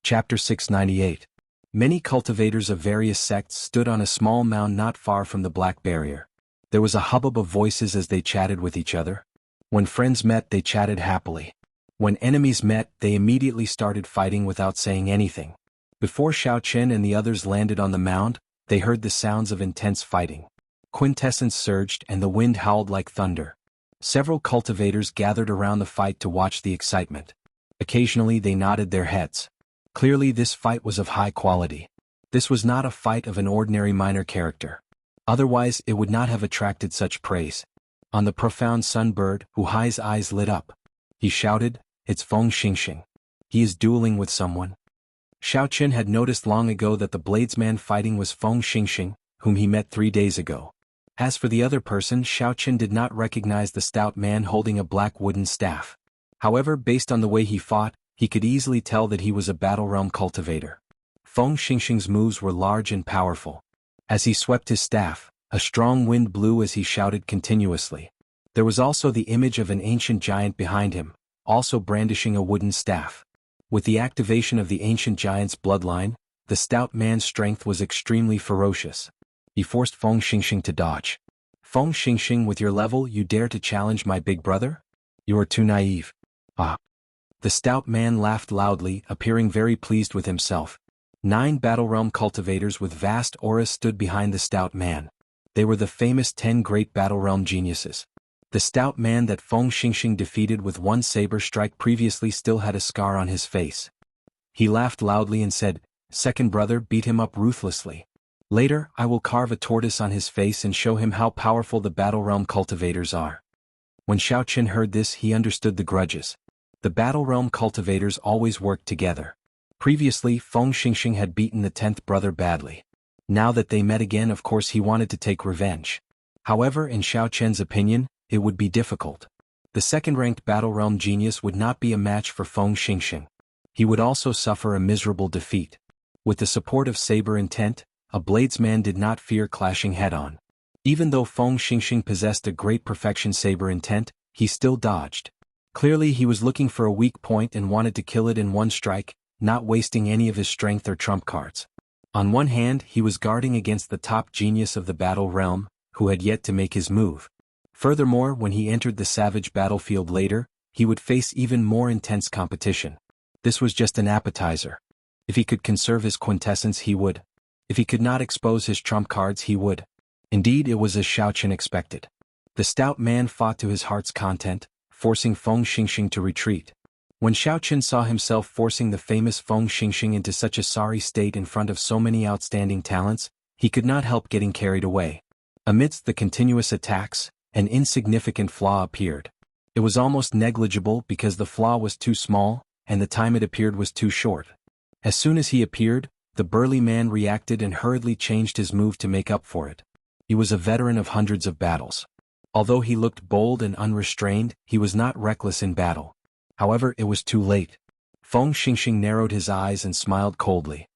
Chapter 698. Many cultivators of various sects stood on a small mound not far from the black barrier. There was a hubbub of voices as they chatted with each other. When friends met, they chatted happily. When enemies met, they immediately started fighting without saying anything. Before Xiao Chen and the others landed on the mound, they heard the sounds of intense fighting. Quintessence surged and the wind howled like thunder. Several cultivators gathered around the fight to watch the excitement. Occasionally they nodded their heads. Clearly this fight was of high quality. This was not a fight of an ordinary minor character. Otherwise it would not have attracted such praise. On the profound sunbird, Hu Hai's eyes lit up. He shouted, "It's Feng Xingxing. He is dueling with someone." Xiao Chen had noticed long ago that the bladesman fighting was Feng Xingxing, whom he met 3 days ago. As for the other person, Xiao Chen did not recognize the stout man holding a black wooden staff. However, based on the way he fought, he could easily tell that he was a battle realm cultivator. Feng Xingxing's moves were large and powerful. As he swept his staff, a strong wind blew as he shouted continuously. There was also the image of an ancient giant behind him, also brandishing a wooden staff. With the activation of the ancient giant's bloodline, the stout man's strength was extremely ferocious. He forced Feng Xingxing to dodge. "Feng Xingxing, with your level you dare to challenge my big brother? You are too naive." "Ah." The stout man laughed loudly, appearing very pleased with himself. 9 battle realm cultivators with vast auras stood behind the stout man. They were the famous 10 great battle realm geniuses. The stout man that Feng Xingxing defeated with one saber strike previously still had a scar on his face. He laughed loudly and said, "Second brother, beat him up ruthlessly. Later, I will carve a tortoise on his face and show him how powerful the battle realm cultivators are." When Xiao Chen heard this, he understood the grudges. The battle realm cultivators always worked together. Previously, Feng Xingxing had beaten the 10th brother badly. Now that they met again, of course he wanted to take revenge. However, in Xiao Chen's opinion, it would be difficult. The second-ranked battle realm genius would not be a match for Feng Xingxing. He would also suffer a miserable defeat. With the support of Saber Intent, a bladesman did not fear clashing head-on. Even though Feng Xingxing possessed a great perfection Saber Intent, he still dodged. Clearly he was looking for a weak point and wanted to kill it in one strike, not wasting any of his strength or trump cards. On one hand, he was guarding against the top genius of the battle realm, who had yet to make his move. Furthermore, when he entered the savage battlefield later, he would face even more intense competition. This was just an appetizer. If he could conserve his quintessence, he would. If he could not expose his trump cards, he would. Indeed, it was as Xiao Chen expected. The stout man fought to his heart's content, forcing Feng Xingxing to retreat. When Xiao Chen saw himself forcing the famous Feng Xingxing into such a sorry state in front of so many outstanding talents, he could not help getting carried away. Amidst the continuous attacks, an insignificant flaw appeared. It was almost negligible because the flaw was too small, and the time it appeared was too short. As soon as he appeared, the burly man reacted and hurriedly changed his move to make up for it. He was a veteran of hundreds of battles. Although he looked bold and unrestrained, he was not reckless in battle. However, it was too late. Feng Xingxing narrowed his eyes and smiled coldly.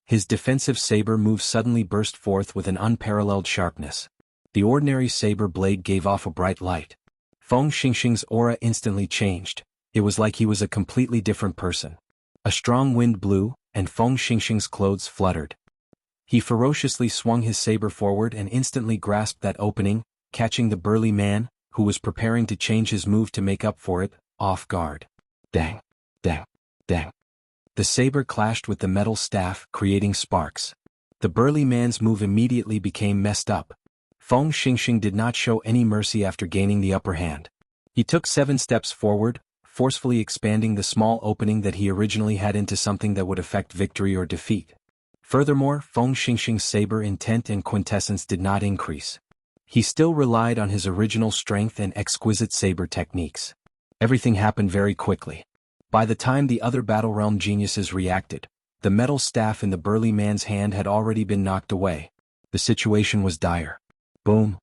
His defensive saber move suddenly burst forth with an unparalleled sharpness. The ordinary saber blade gave off a bright light. Feng Xingxing's aura instantly changed. It was like he was a completely different person. A strong wind blew, and Feng Xingxing's clothes fluttered. He ferociously swung his saber forward and instantly grasped that opening, catching the burly man, who was preparing to change his move to make up for it, off guard. Dang, dang, dang. The saber clashed with the metal staff, creating sparks. The burly man's move immediately became messed up. Feng Xingxing did not show any mercy after gaining the upper hand. He took 7 steps forward, forcefully expanding the small opening that he originally had into something that would affect victory or defeat. Furthermore, Feng Xingxing's saber intent and quintessence did not increase. He still relied on his original strength and exquisite saber techniques. Everything happened very quickly. By the time the other Battle Realm geniuses reacted, the metal staff in the burly man's hand had already been knocked away. The situation was dire. Boom!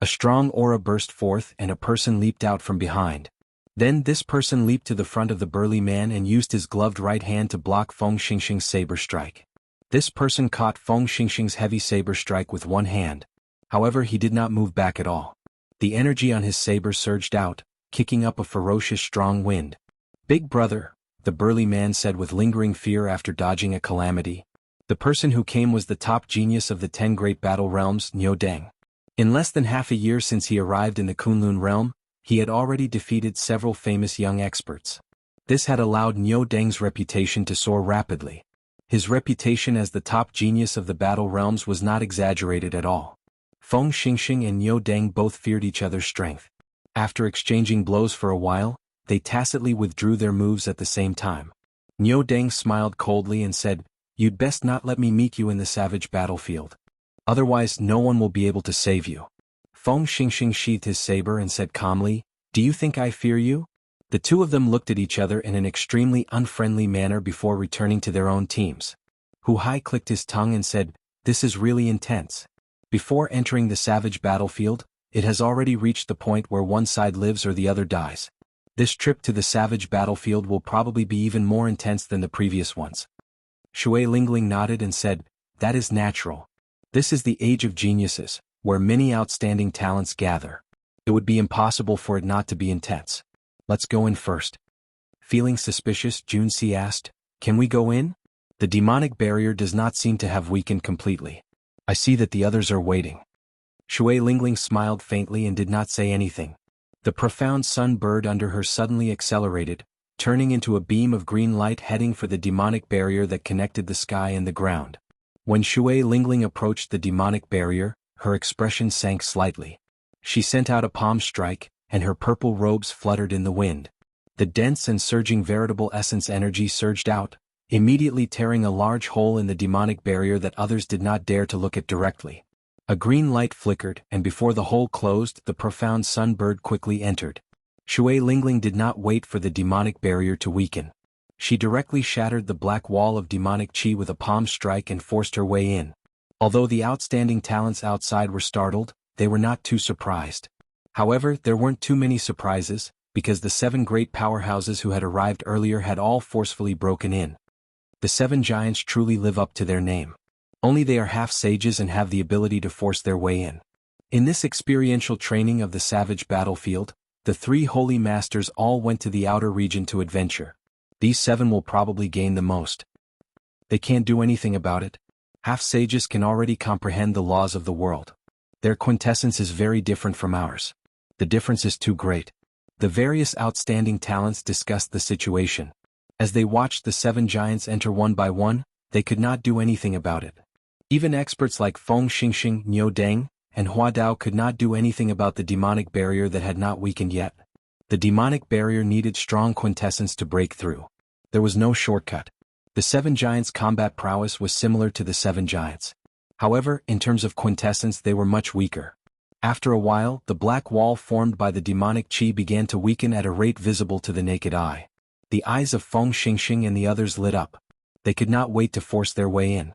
A strong aura burst forth and a person leaped out from behind. Then this person leaped to the front of the burly man and used his gloved right hand to block Feng Xingxing's saber strike. This person caught Feng Xingxing's heavy saber strike with one hand. However, he did not move back at all. The energy on his saber surged out, kicking up a ferocious strong wind. "Big brother," the burly man said with lingering fear after dodging a calamity. The person who came was the top genius of the 10 great battle realms, Niu Deng. In less than half a year since he arrived in the Kunlun realm, he had already defeated several famous young experts. This had allowed Niu Deng's reputation to soar rapidly. His reputation as the top genius of the battle realms was not exaggerated at all. Feng Xingxing and Niu Deng both feared each other's strength. After exchanging blows for a while, they tacitly withdrew their moves at the same time. Niu Deng smiled coldly and said, "You'd best not let me meet you in the savage battlefield. Otherwise no one will be able to save you." Feng Xingxing sheathed his saber and said calmly, "Do you think I fear you?" The two of them looked at each other in an extremely unfriendly manner before returning to their own teams. Hu Hai clicked his tongue and said, "This is really intense." Before entering the savage battlefield, it has already reached the point where one side lives or the other dies. This trip to the savage battlefield will probably be even more intense than the previous ones. Shui Lingling nodded and said, "That is natural. This is the age of geniuses, where many outstanding talents gather. It would be impossible for it not to be intense. Let's go in first." Feeling suspicious, Junsi asked, "Can we go in? The demonic barrier does not seem to have weakened completely. I see that the others are waiting." Shui Lingling smiled faintly and did not say anything. The profound sun bird under her suddenly accelerated, turning into a beam of green light heading for the demonic barrier that connected the sky and the ground. When Shui Lingling approached the demonic barrier, her expression sank slightly. She sent out a palm strike, and her purple robes fluttered in the wind. The dense and surging veritable essence energy surged out, immediately tearing a large hole in the demonic barrier that others did not dare to look at directly. A green light flickered, and before the hole closed, the profound sun bird quickly entered. Shui Lingling did not wait for the demonic barrier to weaken. She directly shattered the black wall of demonic chi with a palm strike and forced her way in. Although the outstanding talents outside were startled, they were not too surprised. However, there weren't too many surprises, because the 7 great powerhouses who had arrived earlier had all forcefully broken in. The 7 giants truly live up to their name. Only they are half sages and have the ability to force their way in. In this experiential training of the savage battlefield, the 3 holy masters all went to the outer region to adventure. These 7 will probably gain the most. They can't do anything about it. Half sages can already comprehend the laws of the world. Their quintessence is very different from ours. The difference is too great. The various outstanding talents discussed the situation. As they watched the 7 giants enter one by one, they could not do anything about it. Even experts like Feng Xingxing, Niu Deng, and Hua Dao could not do anything about the demonic barrier that had not weakened yet. The demonic barrier needed strong quintessence to break through. There was no shortcut. The 7 giants' combat prowess was similar to the 7 giants. However, in terms of quintessence they were much weaker. After a while, the black wall formed by the demonic chi began to weaken at a rate visible to the naked eye. The eyes of Feng Xingxing and the others lit up. They could not wait to force their way in.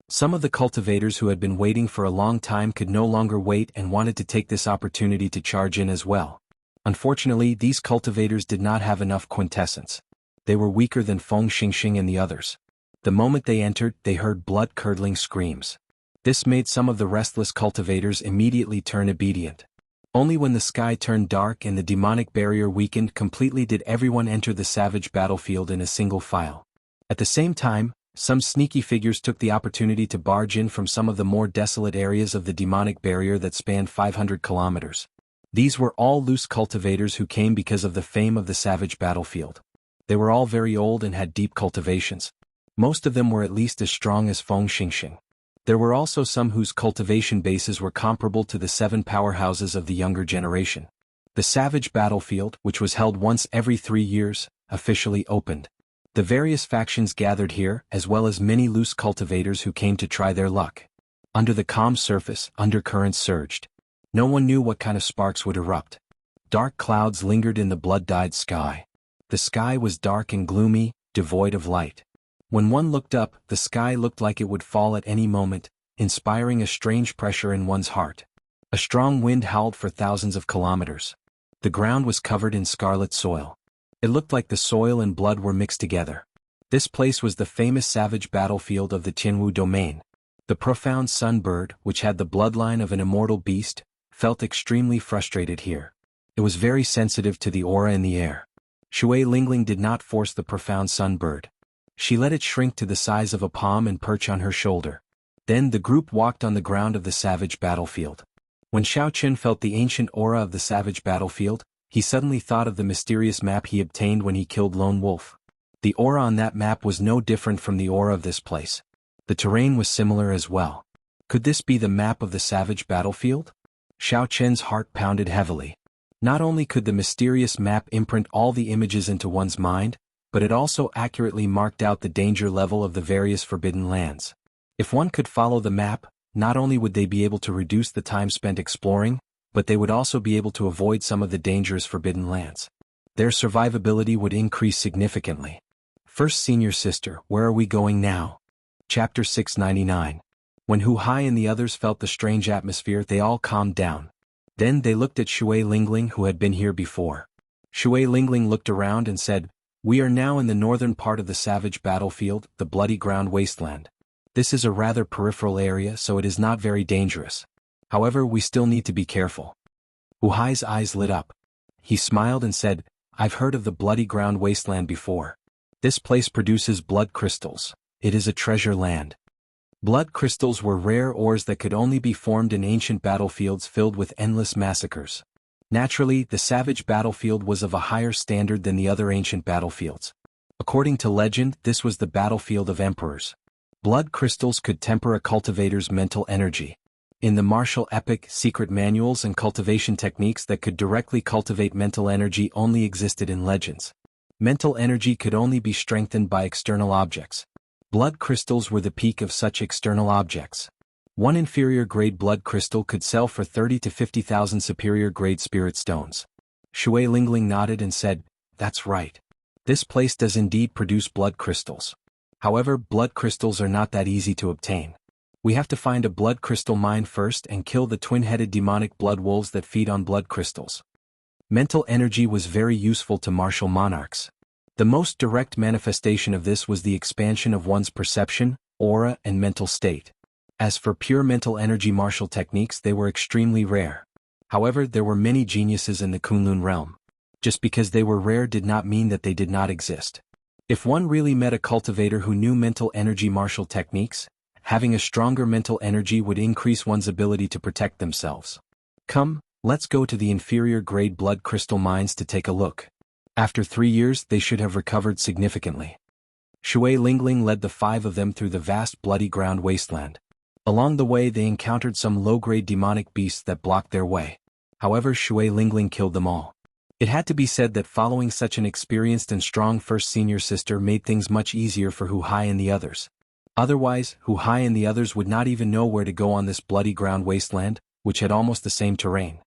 Some of the cultivators who had been waiting for a long time could no longer wait and wanted to take this opportunity to charge in as well. Unfortunately, these cultivators did not have enough quintessence. They were weaker than Feng Xingxing and the others. The moment they entered, they heard blood-curdling screams. This made some of the restless cultivators immediately turn obedient. Only when the sky turned dark and the demonic barrier weakened completely did everyone enter the savage battlefield in a single file. At the same time, some sneaky figures took the opportunity to barge in from some of the more desolate areas of the demonic barrier that spanned 500 kilometers. These were all loose cultivators who came because of the fame of the savage battlefield. They were all very old and had deep cultivations. Most of them were at least as strong as Feng Xingxing. There were also some whose cultivation bases were comparable to the 7 powerhouses of the younger generation. The Savage Battlefield, which was held once every 3 years, officially opened. The various factions gathered here, as well as many loose cultivators who came to try their luck. Under the calm surface, undercurrents surged. No one knew what kind of sparks would erupt. Dark clouds lingered in the blood-dyed sky. The sky was dark and gloomy, devoid of light. When one looked up, the sky looked like it would fall at any moment, inspiring a strange pressure in one's heart. A strong wind howled for thousands of kilometers. The ground was covered in scarlet soil. It looked like the soil and blood were mixed together. This place was the famous savage battlefield of the Jianghu domain. The profound sunbird, which had the bloodline of an immortal beast, felt extremely frustrated here. It was very sensitive to the aura in the air. Shui Lingling did not force the profound sunbird. She let it shrink to the size of a palm and perch on her shoulder. Then the group walked on the ground of the savage battlefield. When Xiao Chen felt the ancient aura of the savage battlefield, he suddenly thought of the mysterious map he obtained when he killed Lone Wolf. The aura on that map was no different from the aura of this place. The terrain was similar as well. Could this be the map of the savage battlefield? Xiao Chen's heart pounded heavily. Not only could the mysterious map imprint all the images into one's mind, but it also accurately marked out the danger level of the various forbidden lands. If one could follow the map, not only would they be able to reduce the time spent exploring, but they would also be able to avoid some of the dangerous forbidden lands. Their survivability would increase significantly. First Senior Sister, where are we going now? Chapter 699. When Hu Hai and the others felt the strange atmosphere, they all calmed down. Then they looked at Shui Lingling, who had been here before. Shui Lingling looked around and said, "We are now in the northern part of the savage battlefield, the bloody ground wasteland. This is a rather peripheral area, so it is not very dangerous. However, we still need to be careful." Hu Hai's eyes lit up. He smiled and said, "I've heard of the bloody ground wasteland before. This place produces blood crystals. It is a treasure land." Blood crystals were rare ores that could only be formed in ancient battlefields filled with endless massacres. Naturally, the savage battlefield was of a higher standard than the other ancient battlefields. According to legend, this was the battlefield of emperors. Blood crystals could temper a cultivator's mental energy. In the martial epic, secret manuals and cultivation techniques that could directly cultivate mental energy only existed in legends. Mental energy could only be strengthened by external objects. Blood crystals were the peak of such external objects. One inferior-grade blood crystal could sell for 30 to 50,000 superior-grade spirit stones. Shui Lingling nodded and said, "That's right. This place does indeed produce blood crystals. However, blood crystals are not that easy to obtain. We have to find a blood crystal mine first and kill the twin-headed demonic blood wolves that feed on blood crystals." Mental energy was very useful to martial monarchs. The most direct manifestation of this was the expansion of one's perception, aura, and mental state. As for pure mental energy martial techniques, they were extremely rare. However, there were many geniuses in the Kunlun realm. Just because they were rare did not mean that they did not exist. If one really met a cultivator who knew mental energy martial techniques, having a stronger mental energy would increase one's ability to protect themselves. Come, let's go to the inferior-grade blood crystal mines to take a look. After 3 years, they should have recovered significantly. Shui Lingling led the 5 of them through the vast bloody ground wasteland. Along the way they encountered some low-grade demonic beasts that blocked their way. However, Shui Lingling killed them all. It had to be said that following such an experienced and strong first senior sister made things much easier for Hu Hai and the others. Otherwise, Hu Hai and the others would not even know where to go on this bloody ground wasteland, which had almost the same terrain.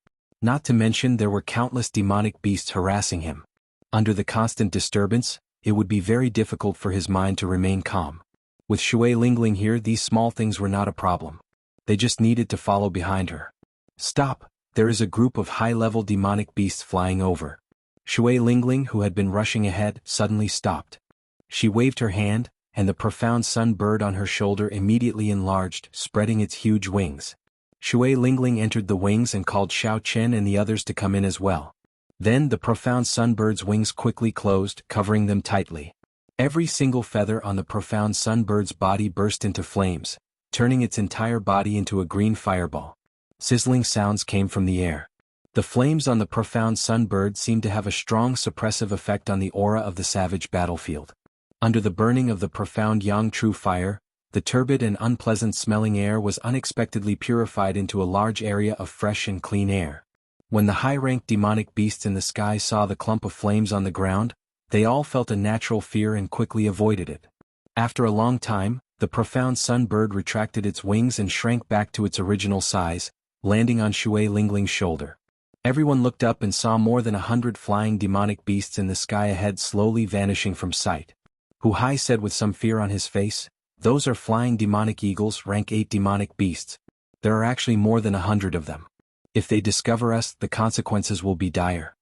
Not to mention there were countless demonic beasts harassing him. Under the constant disturbance, it would be very difficult for his mind to remain calm. With Shui Lingling here, these small things were not a problem. They just needed to follow behind her. "Stop, there is a group of high-level demonic beasts flying over." Shui Lingling, who had been rushing ahead, suddenly stopped. She waved her hand, and the profound sun bird on her shoulder immediately enlarged, spreading its huge wings. Shui Lingling entered the wings and called Xiao Chen and the others to come in as well. Then the profound sunbird's wings quickly closed, covering them tightly. Every single feather on the profound sunbird's body burst into flames, turning its entire body into a green fireball. Sizzling sounds came from the air. The flames on the profound sunbird seemed to have a strong suppressive effect on the aura of the savage battlefield. Under the burning of the profound yang true fire, the turbid and unpleasant smelling air was unexpectedly purified into a large area of fresh and clean air. When the high-ranked demonic beasts in the sky saw the clump of flames on the ground, they all felt a natural fear and quickly avoided it. After a long time, the profound sun bird retracted its wings and shrank back to its original size, landing on Shui Lingling's shoulder. Everyone looked up and saw more than 100 flying demonic beasts in the sky ahead slowly vanishing from sight. Hu Hai said with some fear on his face, "Those are flying demonic eagles, rank 8 demonic beasts. There are actually more than 100 of them. If they discover us, the consequences will be dire."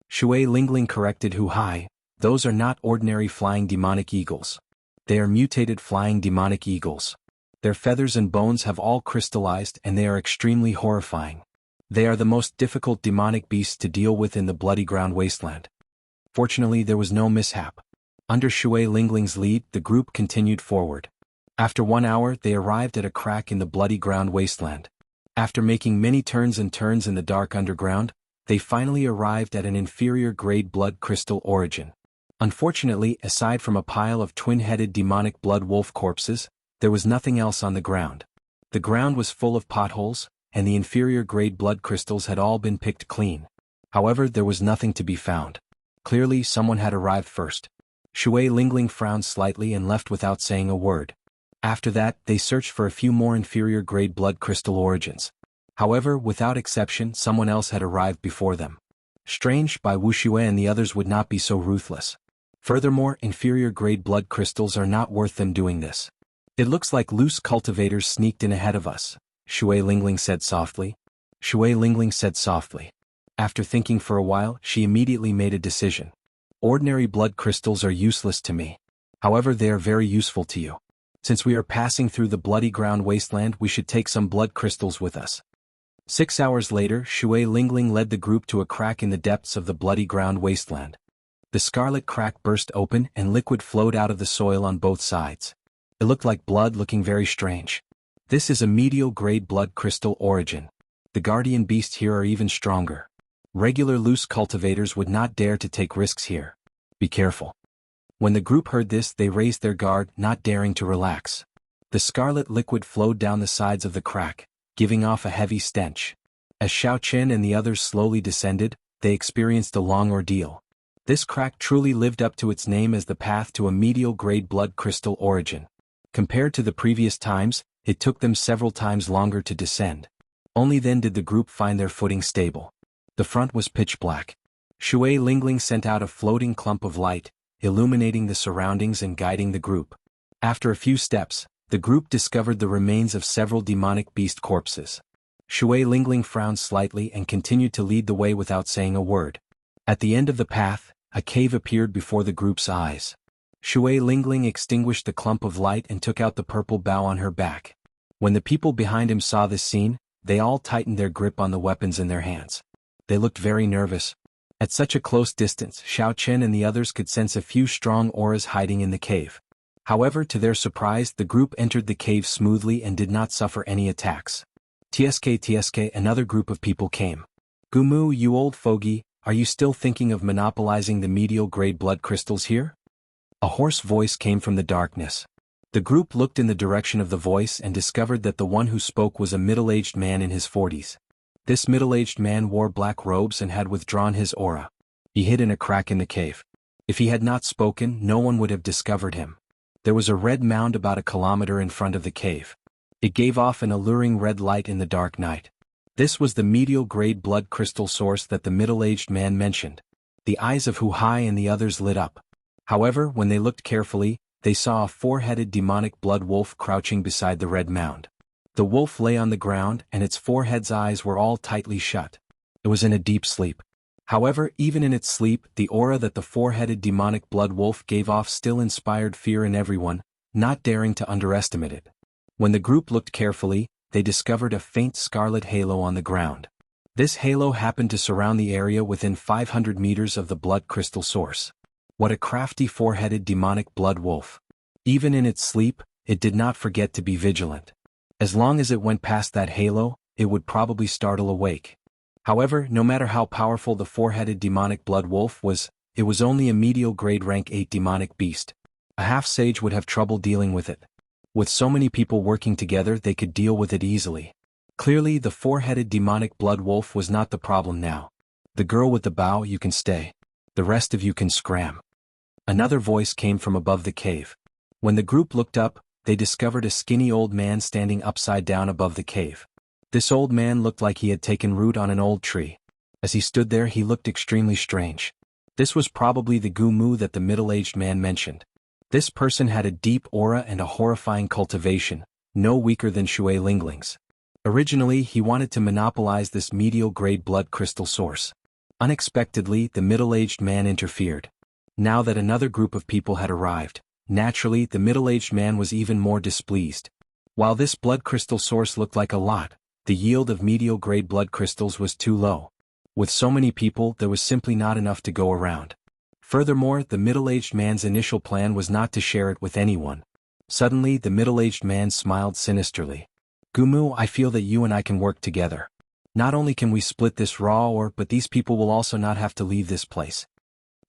Shui Lingling corrected Hu Hai, "Those are not ordinary flying demonic eagles. They are mutated flying demonic eagles. Their feathers and bones have all crystallized and they are extremely horrifying. They are the most difficult demonic beasts to deal with in the bloody ground wasteland." Fortunately, there was no mishap. Under Shui Lingling's lead, the group continued forward. After 1 hour, they arrived at a crack in the bloody ground wasteland. After making many turns in the dark underground, they finally arrived at an inferior-grade blood crystal origin. Unfortunately, aside from a pile of twin-headed demonic blood wolf corpses, there was nothing else on the ground. The ground was full of potholes, and the inferior-grade blood crystals had all been picked clean. However, there was nothing to be found. Clearly, someone had arrived first. Shui Lingling frowned slightly and left without saying a word. After that, they searched for a few more inferior-grade blood crystal origins. However, without exception, someone else had arrived before them. Strange, by Wuxia and the others would not be so ruthless. Furthermore, inferior-grade blood crystals are not worth them doing this. "It looks like loose cultivators sneaked in ahead of us," Shui Lingling said softly. After thinking for a while, she immediately made a decision. "Ordinary blood crystals are useless to me. However, they are very useful to you. Since we are passing through the bloody ground wasteland, we should take some blood crystals with us." 6 hours later, Shui Lingling led the group to a crack in the depths of the bloody ground wasteland. The scarlet crack burst open and liquid flowed out of the soil on both sides. It looked like blood, looking very strange. "This is a medial-grade blood crystal origin. The guardian beasts here are even stronger. Regular loose cultivators would not dare to take risks here. Be careful." When the group heard this, they raised their guard, not daring to relax. The scarlet liquid flowed down the sides of the crack, giving off a heavy stench. As Xiao Chen and the others slowly descended, they experienced a long ordeal. This crack truly lived up to its name as the path to a medial-grade blood crystal origin. Compared to the previous times, it took them several times longer to descend. Only then did the group find their footing stable. The front was pitch black. Shui Lingling sent out a floating clump of light, illuminating the surroundings and guiding the group. After a few steps, the group discovered the remains of several demonic beast corpses. Shui Lingling frowned slightly and continued to lead the way without saying a word. At the end of the path, a cave appeared before the group's eyes. Shui Lingling extinguished the clump of light and took out the purple bow on her back. When the people behind him saw this scene, they all tightened their grip on the weapons in their hands. They looked very nervous. At such a close distance, Xiao Chen and the others could sense a few strong auras hiding in the cave. However, to their surprise, the group entered the cave smoothly and did not suffer any attacks. TSK, another group of people came. "Gumu, you old fogey, are you still thinking of monopolizing the medial-grade blood crystals here?" A hoarse voice came from the darkness. The group looked in the direction of the voice and discovered that the one who spoke was a middle-aged man in his 40s. This middle-aged man wore black robes and had withdrawn his aura. He hid in a crack in the cave. If he had not spoken, no one would have discovered him. There was a red mound about a kilometer in front of the cave. It gave off an alluring red light in the dark night. This was the medial-grade blood crystal source that the middle-aged man mentioned. The eyes of Hu Hai and the others lit up. However, when they looked carefully, they saw a four-headed demonic blood wolf crouching beside the red mound. The wolf lay on the ground and its four heads' eyes were all tightly shut. It was in a deep sleep. However, even in its sleep, the aura that the four-headed demonic blood wolf gave off still inspired fear in everyone, not daring to underestimate it. When the group looked carefully, they discovered a faint scarlet halo on the ground. This halo happened to surround the area within 500 meters of the blood crystal source. What a crafty four-headed demonic blood wolf. Even in its sleep, it did not forget to be vigilant. As long as it went past that halo, it would probably startle awake. However, no matter how powerful the four-headed demonic blood wolf was, it was only a medial grade rank 8 demonic beast. A half-sage would have trouble dealing with it. With so many people working together, they could deal with it easily. Clearly, the four-headed demonic blood wolf was not the problem now. The girl with the bow, you can stay. The rest of you can scram. Another voice came from above the cave. When the group looked up, they discovered a skinny old man standing upside down above the cave. This old man looked like he had taken root on an old tree. As he stood there, he looked extremely strange. This was probably the Gumu that the middle-aged man mentioned. This person had a deep aura and a horrifying cultivation, no weaker than Shui Lingling's. Originally, he wanted to monopolize this medial-grade blood crystal source. Unexpectedly, the middle-aged man interfered. Now that another group of people had arrived, naturally, the middle-aged man was even more displeased. While this blood crystal source looked like a lot, the yield of medial-grade blood crystals was too low. With so many people, there was simply not enough to go around. Furthermore, the middle-aged man's initial plan was not to share it with anyone. Suddenly, the middle-aged man smiled sinisterly. Gumu, I feel that you and I can work together. Not only can we split this raw ore, but these people will also not have to leave this place.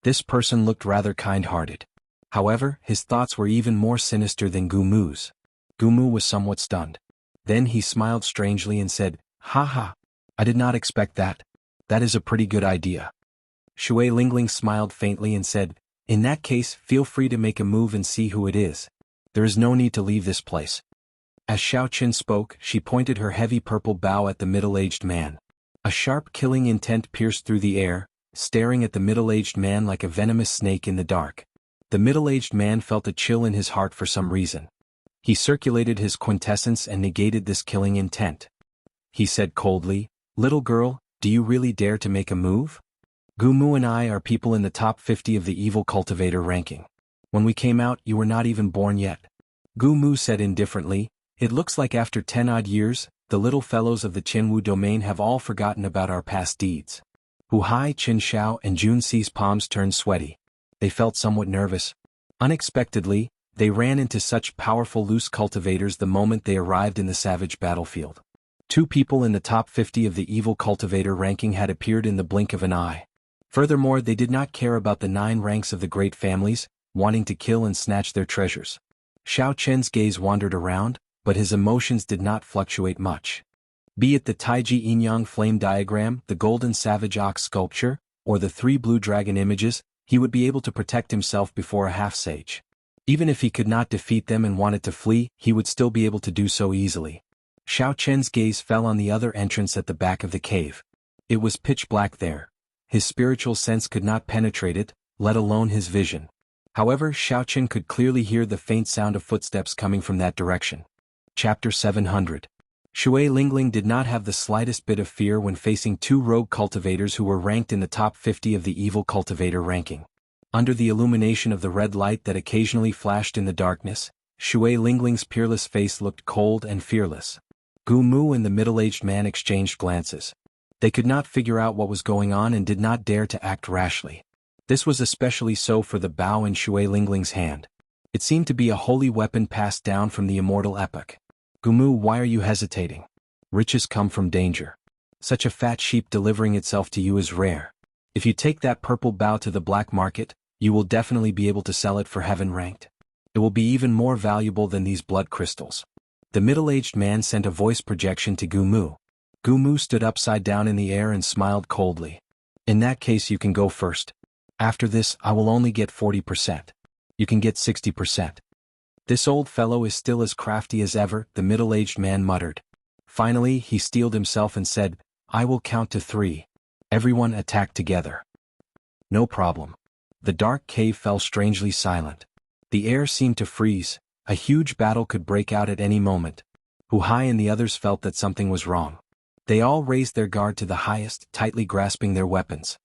This person looked rather kind-hearted. However, his thoughts were even more sinister than Gumu's. Gumu was somewhat stunned. Then he smiled strangely and said, "Haha, I did not expect that. That is a pretty good idea." Shui Lingling smiled faintly and said, "In that case, feel free to make a move and see who it is. There is no need to leave this place." As Xiao Qin spoke, she pointed her heavy purple bow at the middle-aged man. A sharp killing intent pierced through the air, staring at the middle-aged man like a venomous snake in the dark. The middle-aged man felt a chill in his heart for some reason. He circulated his quintessence and negated this killing intent. He said coldly, "Little girl, do you really dare to make a move? Gumu and I are people in the top 50 of the evil cultivator ranking. When we came out, you were not even born yet." Gumu said indifferently, "It looks like after 10-odd years, the little fellows of the Qinwu domain have all forgotten about our past deeds." Hu Hai, Qin Xiao and Jun Xi's palms turned sweaty. They felt somewhat nervous. Unexpectedly, they ran into such powerful loose cultivators the moment they arrived in the savage battlefield. Two people in the top 50 of the evil cultivator ranking had appeared in the blink of an eye. Furthermore, they did not care about the 9 ranks of the great families, wanting to kill and snatch their treasures. Xiao Chen's gaze wandered around, but his emotions did not fluctuate much. Be it the Taiji Yin-Yang flame diagram, the golden savage ox sculpture, or the 3 blue dragon images, he would be able to protect himself before a half-sage. Even if he could not defeat them and wanted to flee, he would still be able to do so easily. Xiao Chen's gaze fell on the other entrance at the back of the cave. It was pitch black there. His spiritual sense could not penetrate it, let alone his vision. However, Xiao Chen could clearly hear the faint sound of footsteps coming from that direction. Chapter 700. Shui Lingling did not have the slightest bit of fear when facing 2 rogue cultivators who were ranked in the top 50 of the evil cultivator ranking. Under the illumination of the red light that occasionally flashed in the darkness, Shui Lingling's peerless face looked cold and fearless. Gu Mu and the middle-aged man exchanged glances. They could not figure out what was going on and did not dare to act rashly. This was especially so for the bow in Shui Lingling's hand. It seemed to be a holy weapon passed down from the immortal epoch. Gumu, why are you hesitating? Riches come from danger. Such a fat sheep delivering itself to you is rare. If you take that purple bow to the black market, you will definitely be able to sell it for heaven ranked. It will be even more valuable than these blood crystals. The middle-aged man sent a voice projection to Gumu. Gumu stood upside down in the air and smiled coldly. In that case, you can go first. After this, I will only get 40%. You can get 60%. This old fellow is still as crafty as ever, the middle-aged man muttered. Finally, he steeled himself and said, I will count to 3. Everyone attack together. No problem. The dark cave fell strangely silent. The air seemed to freeze. A huge battle could break out at any moment. Hu Hai and the others felt that something was wrong. They all raised their guard to the highest, tightly grasping their weapons.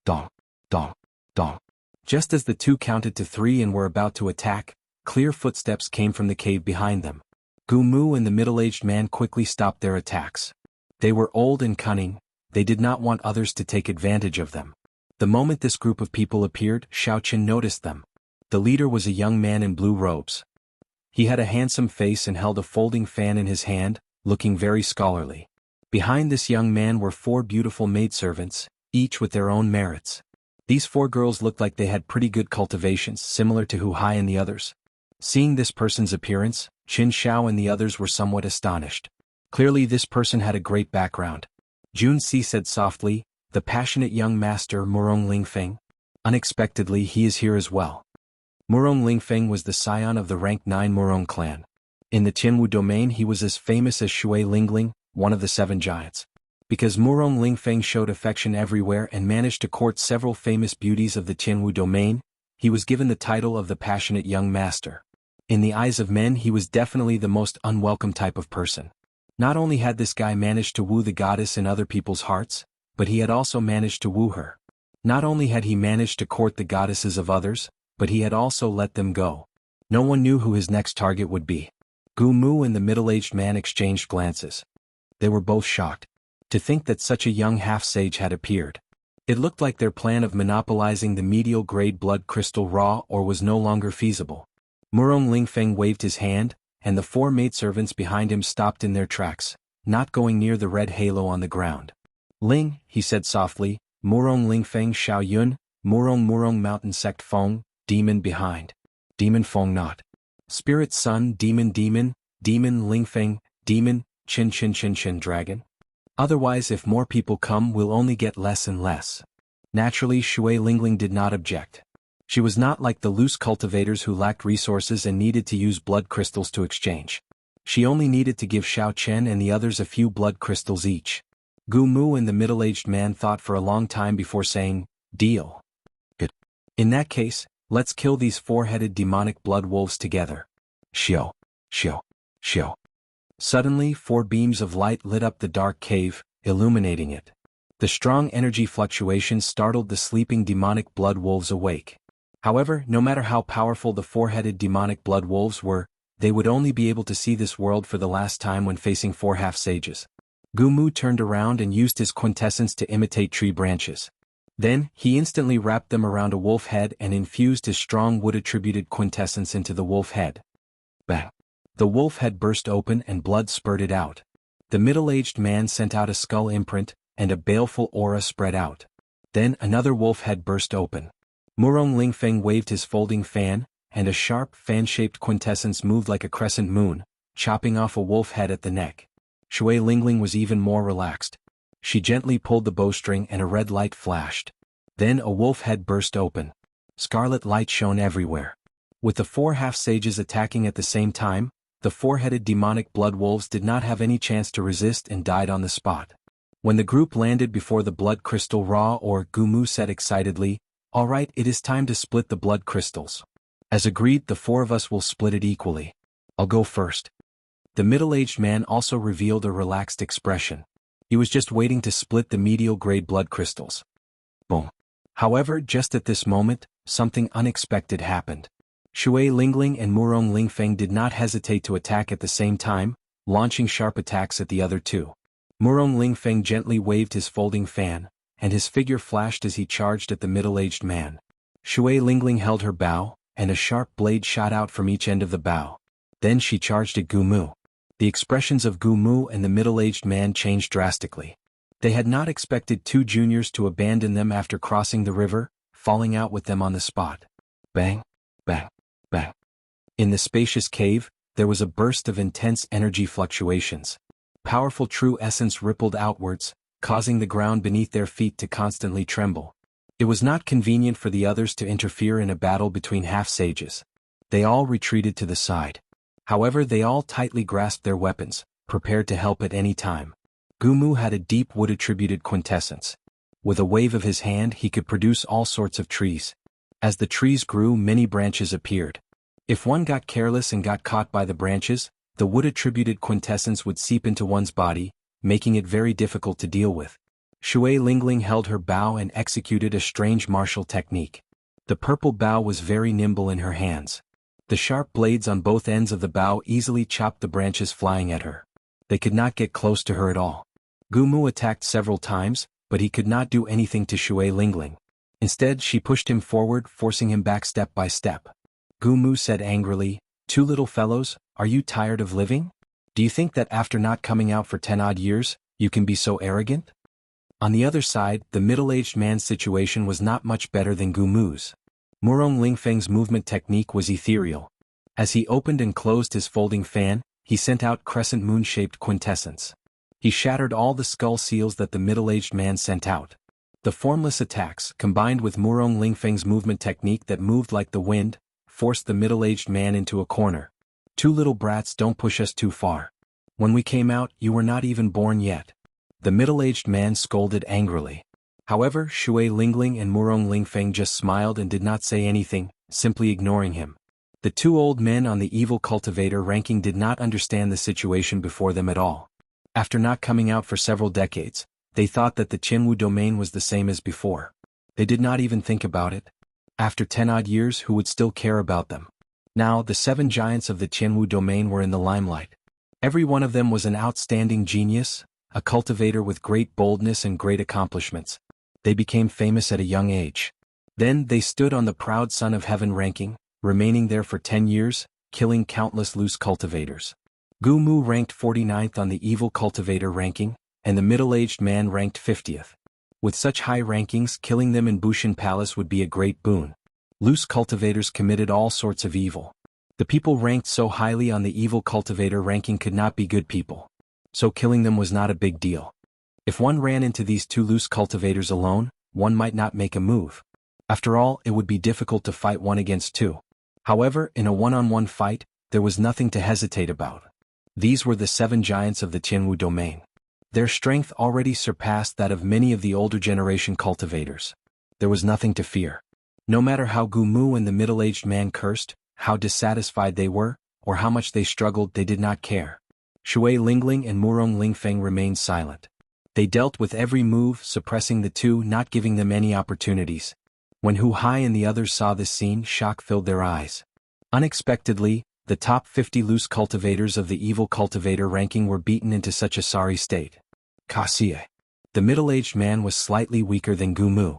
Dong, dong, dong. Just as the 2 counted to 3 and were about to attack, clear footsteps came from the cave behind them. Gu Mu and the middle-aged man quickly stopped their attacks. They were old and cunning. They did not want others to take advantage of them. The moment this group of people appeared, Xiao Qin noticed them. The leader was a young man in blue robes. He had a handsome face and held a folding fan in his hand, looking very scholarly. Behind this young man were 4 beautiful maidservants, each with their own merits. These 4 girls looked like they had pretty good cultivations, similar to Hu Hai and the others. Seeing this person's appearance, Qin Xiao and the others were somewhat astonished. Clearly this person had a great background. Jun Si said softly, the passionate young master Murong Lingfeng. Unexpectedly he is here as well. Murong Lingfeng was the scion of the rank 9 Murong clan. In the Jianghu domain he was as famous as Shui Lingling, one of the 7 giants. Because Murong Lingfeng showed affection everywhere and managed to court several famous beauties of the Jianghu domain, he was given the title of the passionate young master. In the eyes of men he was definitely the most unwelcome type of person. Not only had this guy managed to woo the goddess in other people's hearts, but he had also managed to woo her. Not only had he managed to court the goddesses of others, but he had also let them go. No one knew who his next target would be. Gu Mu and the middle-aged man exchanged glances. They were both shocked. To think that such a young half-sage had appeared. It looked like their plan of monopolizing the medial-grade blood crystal raw or was no longer feasible. Murong Lingfeng waved his hand, and the 4 maidservants behind him stopped in their tracks, not going near the red halo on the ground. Ling, he said softly, Murong Lingfeng Xiao Yun, Murong Mountain Sect Feng, demon behind. Demon Feng not. Spirit Sun Demon Lingfeng, demon, Chin dragon. Otherwise if more people come we'll only get less and less. Naturally Shui Lingling did not object. She was not like the loose cultivators who lacked resources and needed to use blood crystals to exchange. She only needed to give Xiao Chen and the others a few blood crystals each. Gu Mu and the middle-aged man thought for a long time before saying, deal. Good. In that case, let's kill these 4-headed demonic blood wolves together. Xiao. Suddenly 4 beams of light lit up the dark cave, illuminating it. The strong energy fluctuations startled the sleeping demonic blood wolves awake. However, no matter how powerful the 4-headed demonic blood wolves were, they would only be able to see this world for the last time when facing 4 half-sages. Gu Mu turned around and used his quintessence to imitate tree branches. Then, he instantly wrapped them around a wolf head and infused his strong wood-attributed quintessence into the wolf head. Bang! The wolf head burst open and blood spurted out. The middle-aged man sent out a skull imprint, and a baleful aura spread out. Then another wolf head burst open. Murong Lingfeng waved his folding fan, and a sharp fan-shaped quintessence moved like a crescent moon, chopping off a wolf head at the neck. Shui Lingling was even more relaxed. She gently pulled the bowstring and a red light flashed. Then a wolf head burst open. Scarlet light shone everywhere. With the 4 half-sages attacking at the same time, the 4-headed demonic blood wolves did not have any chance to resist and died on the spot. When the group landed before the blood crystal raw or Gu Mu said excitedly, all right, it is time to split the blood crystals. As agreed, the 4 of us will split it equally. I'll go first. The middle-aged man also revealed a relaxed expression. He was just waiting to split the medial-grade blood crystals. Boom. However, just at this moment, something unexpected happened. Shui Lingling and Murong Lingfeng did not hesitate to attack at the same time, launching sharp attacks at the other 2. Murong Lingfeng gently waved his folding fan, and his figure flashed as he charged at the middle-aged man. Shui Lingling held her bow, and a sharp blade shot out from each end of the bow. Then she charged at Gu Mu. The expressions of Gu Mu and the middle-aged man changed drastically. They had not expected 2 juniors to abandon them after crossing the river, falling out with them on the spot. Bang, bang, bang. In the spacious cave, there was a burst of intense energy fluctuations. Powerful true essence rippled outwards, causing the ground beneath their feet to constantly tremble. It was not convenient for the others to interfere in a battle between half-sages. They all retreated to the side. However, they all tightly grasped their weapons, prepared to help at any time. Gu Mu had a deep wood-attributed quintessence. With a wave of his hand he could produce all sorts of trees. As the trees grew, many branches appeared. If one got careless and got caught by the branches, the wood-attributed quintessence would seep into one's body, making it very difficult to deal with. Shui Lingling held her bow and executed a strange martial technique. The purple bow was very nimble in her hands. The sharp blades on both ends of the bow easily chopped the branches flying at her. They could not get close to her at all. Gu Mu attacked several times, but he could not do anything to Shui Lingling. Instead, she pushed him forward, forcing him back step by step. Gu Mu said angrily, 2 little fellows, are you tired of living? Do you think that after not coming out for 10-odd years, you can be so arrogant? On the other side, the middle-aged man's situation was not much better than Gu Mu's. Murong Lingfeng's movement technique was ethereal. As he opened and closed his folding fan, he sent out crescent moon-shaped quintessence. He shattered all the skull seals that the middle-aged man sent out. The formless attacks, combined with Murong Lingfeng's movement technique that moved like the wind, forced the middle-aged man into a corner. "Two little brats, don't push us too far. When we came out, you were not even born yet." The middle-aged man scolded angrily. However, Shui Lingling and Murong Lingfeng just smiled and did not say anything, simply ignoring him. The two old men on the evil cultivator ranking did not understand the situation before them at all. After not coming out for several decades, they thought that the Jianghu domain was the same as before. They did not even think about it. After 10-odd years, who would still care about them? Now, the 7 giants of the Jianghu domain were in the limelight. Every one of them was an outstanding genius, a cultivator with great boldness and great accomplishments. They became famous at a young age. Then they stood on the proud Son of Heaven ranking, remaining there for 10 years, killing countless loose cultivators. Gu Mu ranked 49th on the evil cultivator ranking, and the middle-aged man ranked 50th. With such high rankings, killing them in Bushin Palace would be a great boon. Loose cultivators committed all sorts of evil. The people ranked so highly on the evil cultivator ranking could not be good people. So killing them was not a big deal. If one ran into these 2 loose cultivators alone, one might not make a move. After all, it would be difficult to fight 1 against 2. However, in a one-on-one fight, there was nothing to hesitate about. These were the 7 giants of the Jianghu domain. Their strength already surpassed that of many of the older generation cultivators. There was nothing to fear. No matter how Gu Mu and the middle-aged man cursed, how dissatisfied they were, or how much they struggled, they did not care. Shui Lingling and Murong Lingfeng remained silent. They dealt with every move, suppressing the 2, not giving them any opportunities. When Hu Hai and the others saw this scene, shock filled their eyes. Unexpectedly, the top 50 loose cultivators of the evil cultivator ranking were beaten into such a sorry state. Kasie. The middle-aged man was slightly weaker than Gu Mu.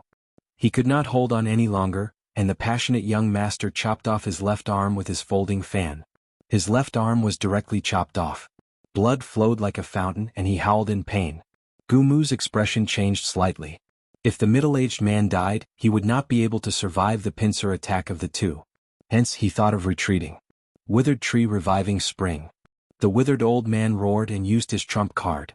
He could not hold on any longer, and the passionate young master chopped off his left arm with his folding fan. His left arm was directly chopped off. Blood flowed like a fountain and he howled in pain. Gu Mu's expression changed slightly. If the middle-aged man died, he would not be able to survive the pincer attack of the 2. Hence he thought of retreating. Withered tree reviving spring. The withered old man roared and used his trump card.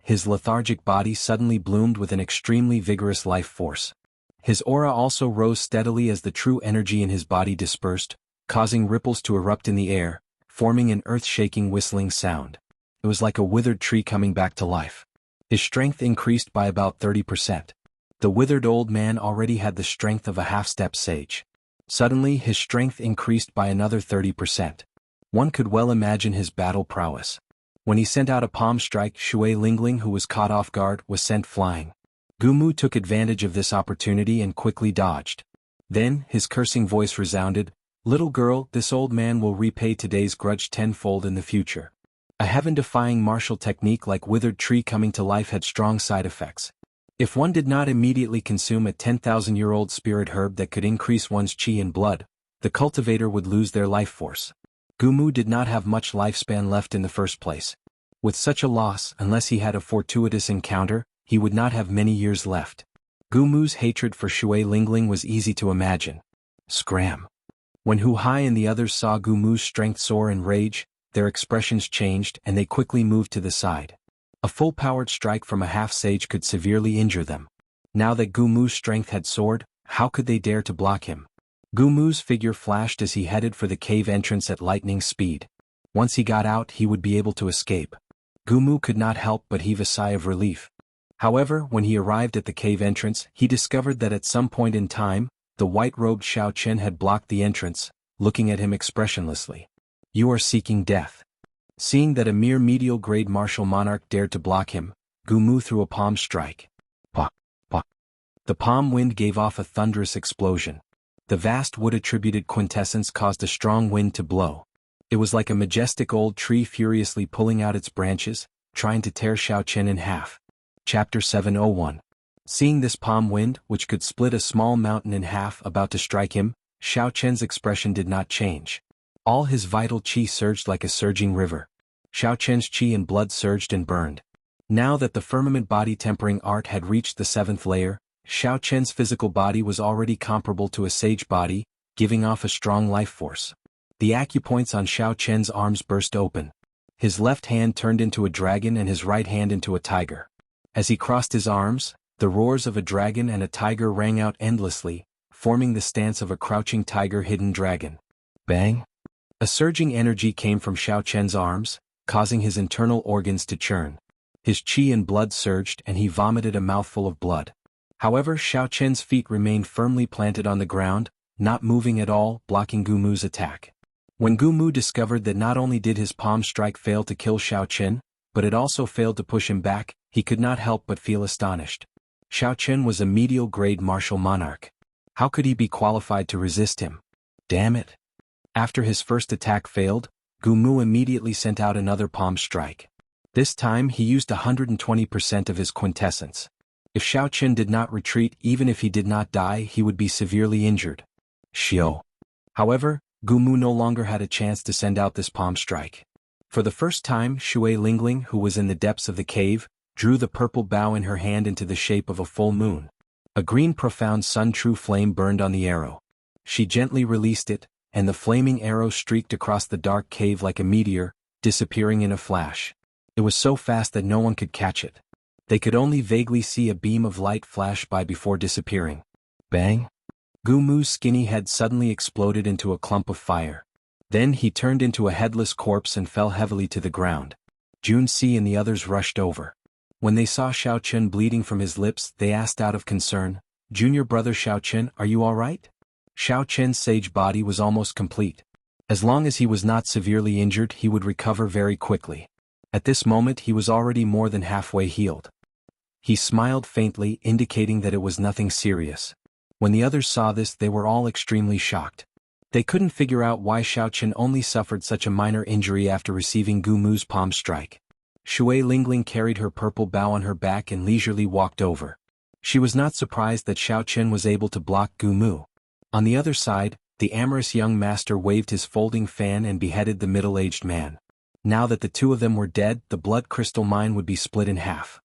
His lethargic body suddenly bloomed with an extremely vigorous life force. His aura also rose steadily as the true energy in his body dispersed, causing ripples to erupt in the air, forming an earth-shaking whistling sound. It was like a withered tree coming back to life. His strength increased by about 30%. The withered old man already had the strength of a half-step sage. Suddenly his strength increased by another 30%. One could well imagine his battle prowess. When he sent out a palm strike, Shui Lingling, who was caught off guard, was sent flying. Gu Mu took advantage of this opportunity and quickly dodged. Then, his cursing voice resounded, "Little girl, this old man will repay today's grudge tenfold in the future." A heaven-defying martial technique like withered tree coming to life had strong side effects. If one did not immediately consume a 10,000-year-old spirit herb that could increase one's qi and blood, the cultivator would lose their life force. Gu Mu did not have much lifespan left in the first place. With such a loss, unless he had a fortuitous encounter, he would not have many years left. Gu Mu's hatred for Shui Lingling was easy to imagine. Scram. When Hu Hai and the others saw Gu Mu's strength soar in rage, their expressions changed and they quickly moved to the side. A full-powered strike from a half-sage could severely injure them. Now that Gu Mu's strength had soared, how could they dare to block him? Gu Mu's figure flashed as he headed for the cave entrance at lightning speed. Once he got out, he would be able to escape. Gu Mu could not help but heave a sigh of relief. However, when he arrived at the cave entrance, he discovered that at some point in time, the white-robed Xiao Chen had blocked the entrance, looking at him expressionlessly. "You are seeking death." Seeing that a mere medial-grade martial monarch dared to block him, Gu Mu threw a palm strike. Pah! Pah! The palm wind gave off a thunderous explosion. The vast wood-attributed quintessence caused a strong wind to blow. It was like a majestic old tree furiously pulling out its branches, trying to tear Xiao Chen in half. Chapter 701. Seeing this palm wind, which could split a small mountain in half, about to strike him, Xiao Chen's expression did not change. All his vital qi surged like a surging river. Xiao Chen's qi and blood surged and burned. Now that the firmament body tempering art had reached the 7th layer, Xiao Chen's physical body was already comparable to a sage body, giving off a strong life force. The acupoints on Xiao Chen's arms burst open. His left hand turned into a dragon and his right hand into a tiger. As he crossed his arms, the roars of a dragon and a tiger rang out endlessly, forming the stance of a crouching tiger-hidden dragon. Bang! A surging energy came from Xiao Chen's arms, causing his internal organs to churn. His qi and blood surged and he vomited a mouthful of blood. However, Xiao Chen's feet remained firmly planted on the ground, not moving at all, blocking Gu Mu's attack. When Gu Mu discovered that not only did his palm strike fail to kill Xiao Chen, but it also failed to push him back, he could not help but feel astonished. Xiao Chen was a medial-grade martial monarch. How could he be qualified to resist him? Damn it! After his first attack failed, Gu Mu immediately sent out another palm strike. This time he used 120% of his quintessence. If Xiao Chen did not retreat, even if he did not die, he would be severely injured. Xiao. However, Gu Mu no longer had a chance to send out this palm strike. For the first time, Shui Lingling, who was in the depths of the cave, drew the purple bow in her hand into the shape of a full moon. A green profound sun true flame burned on the arrow. She gently released it, and the flaming arrow streaked across the dark cave like a meteor, disappearing in a flash. It was so fast that no one could catch it. They could only vaguely see a beam of light flash by before disappearing. Bang! Gu Mu's skinny head suddenly exploded into a clump of fire. Then he turned into a headless corpse and fell heavily to the ground. Junci and the others rushed over. When they saw Xiao Chen bleeding from his lips, they asked out of concern, "Junior brother Xiao Chen, are you all right?" Xiao Chen's sage body was almost complete. As long as he was not severely injured, he would recover very quickly. At this moment he was already more than halfway healed. He smiled faintly, indicating that it was nothing serious. When the others saw this, they were all extremely shocked. They couldn't figure out why Xiao Chen only suffered such a minor injury after receiving Gu Mu's palm strike. Shui Lingling carried her purple bow on her back and leisurely walked over. She was not surprised that Xiao Chen was able to block Gu Mu. On the other side, the amorous young master waved his folding fan and beheaded the middle-aged man. Now that the two of them were dead, the blood crystal mine would be split in half.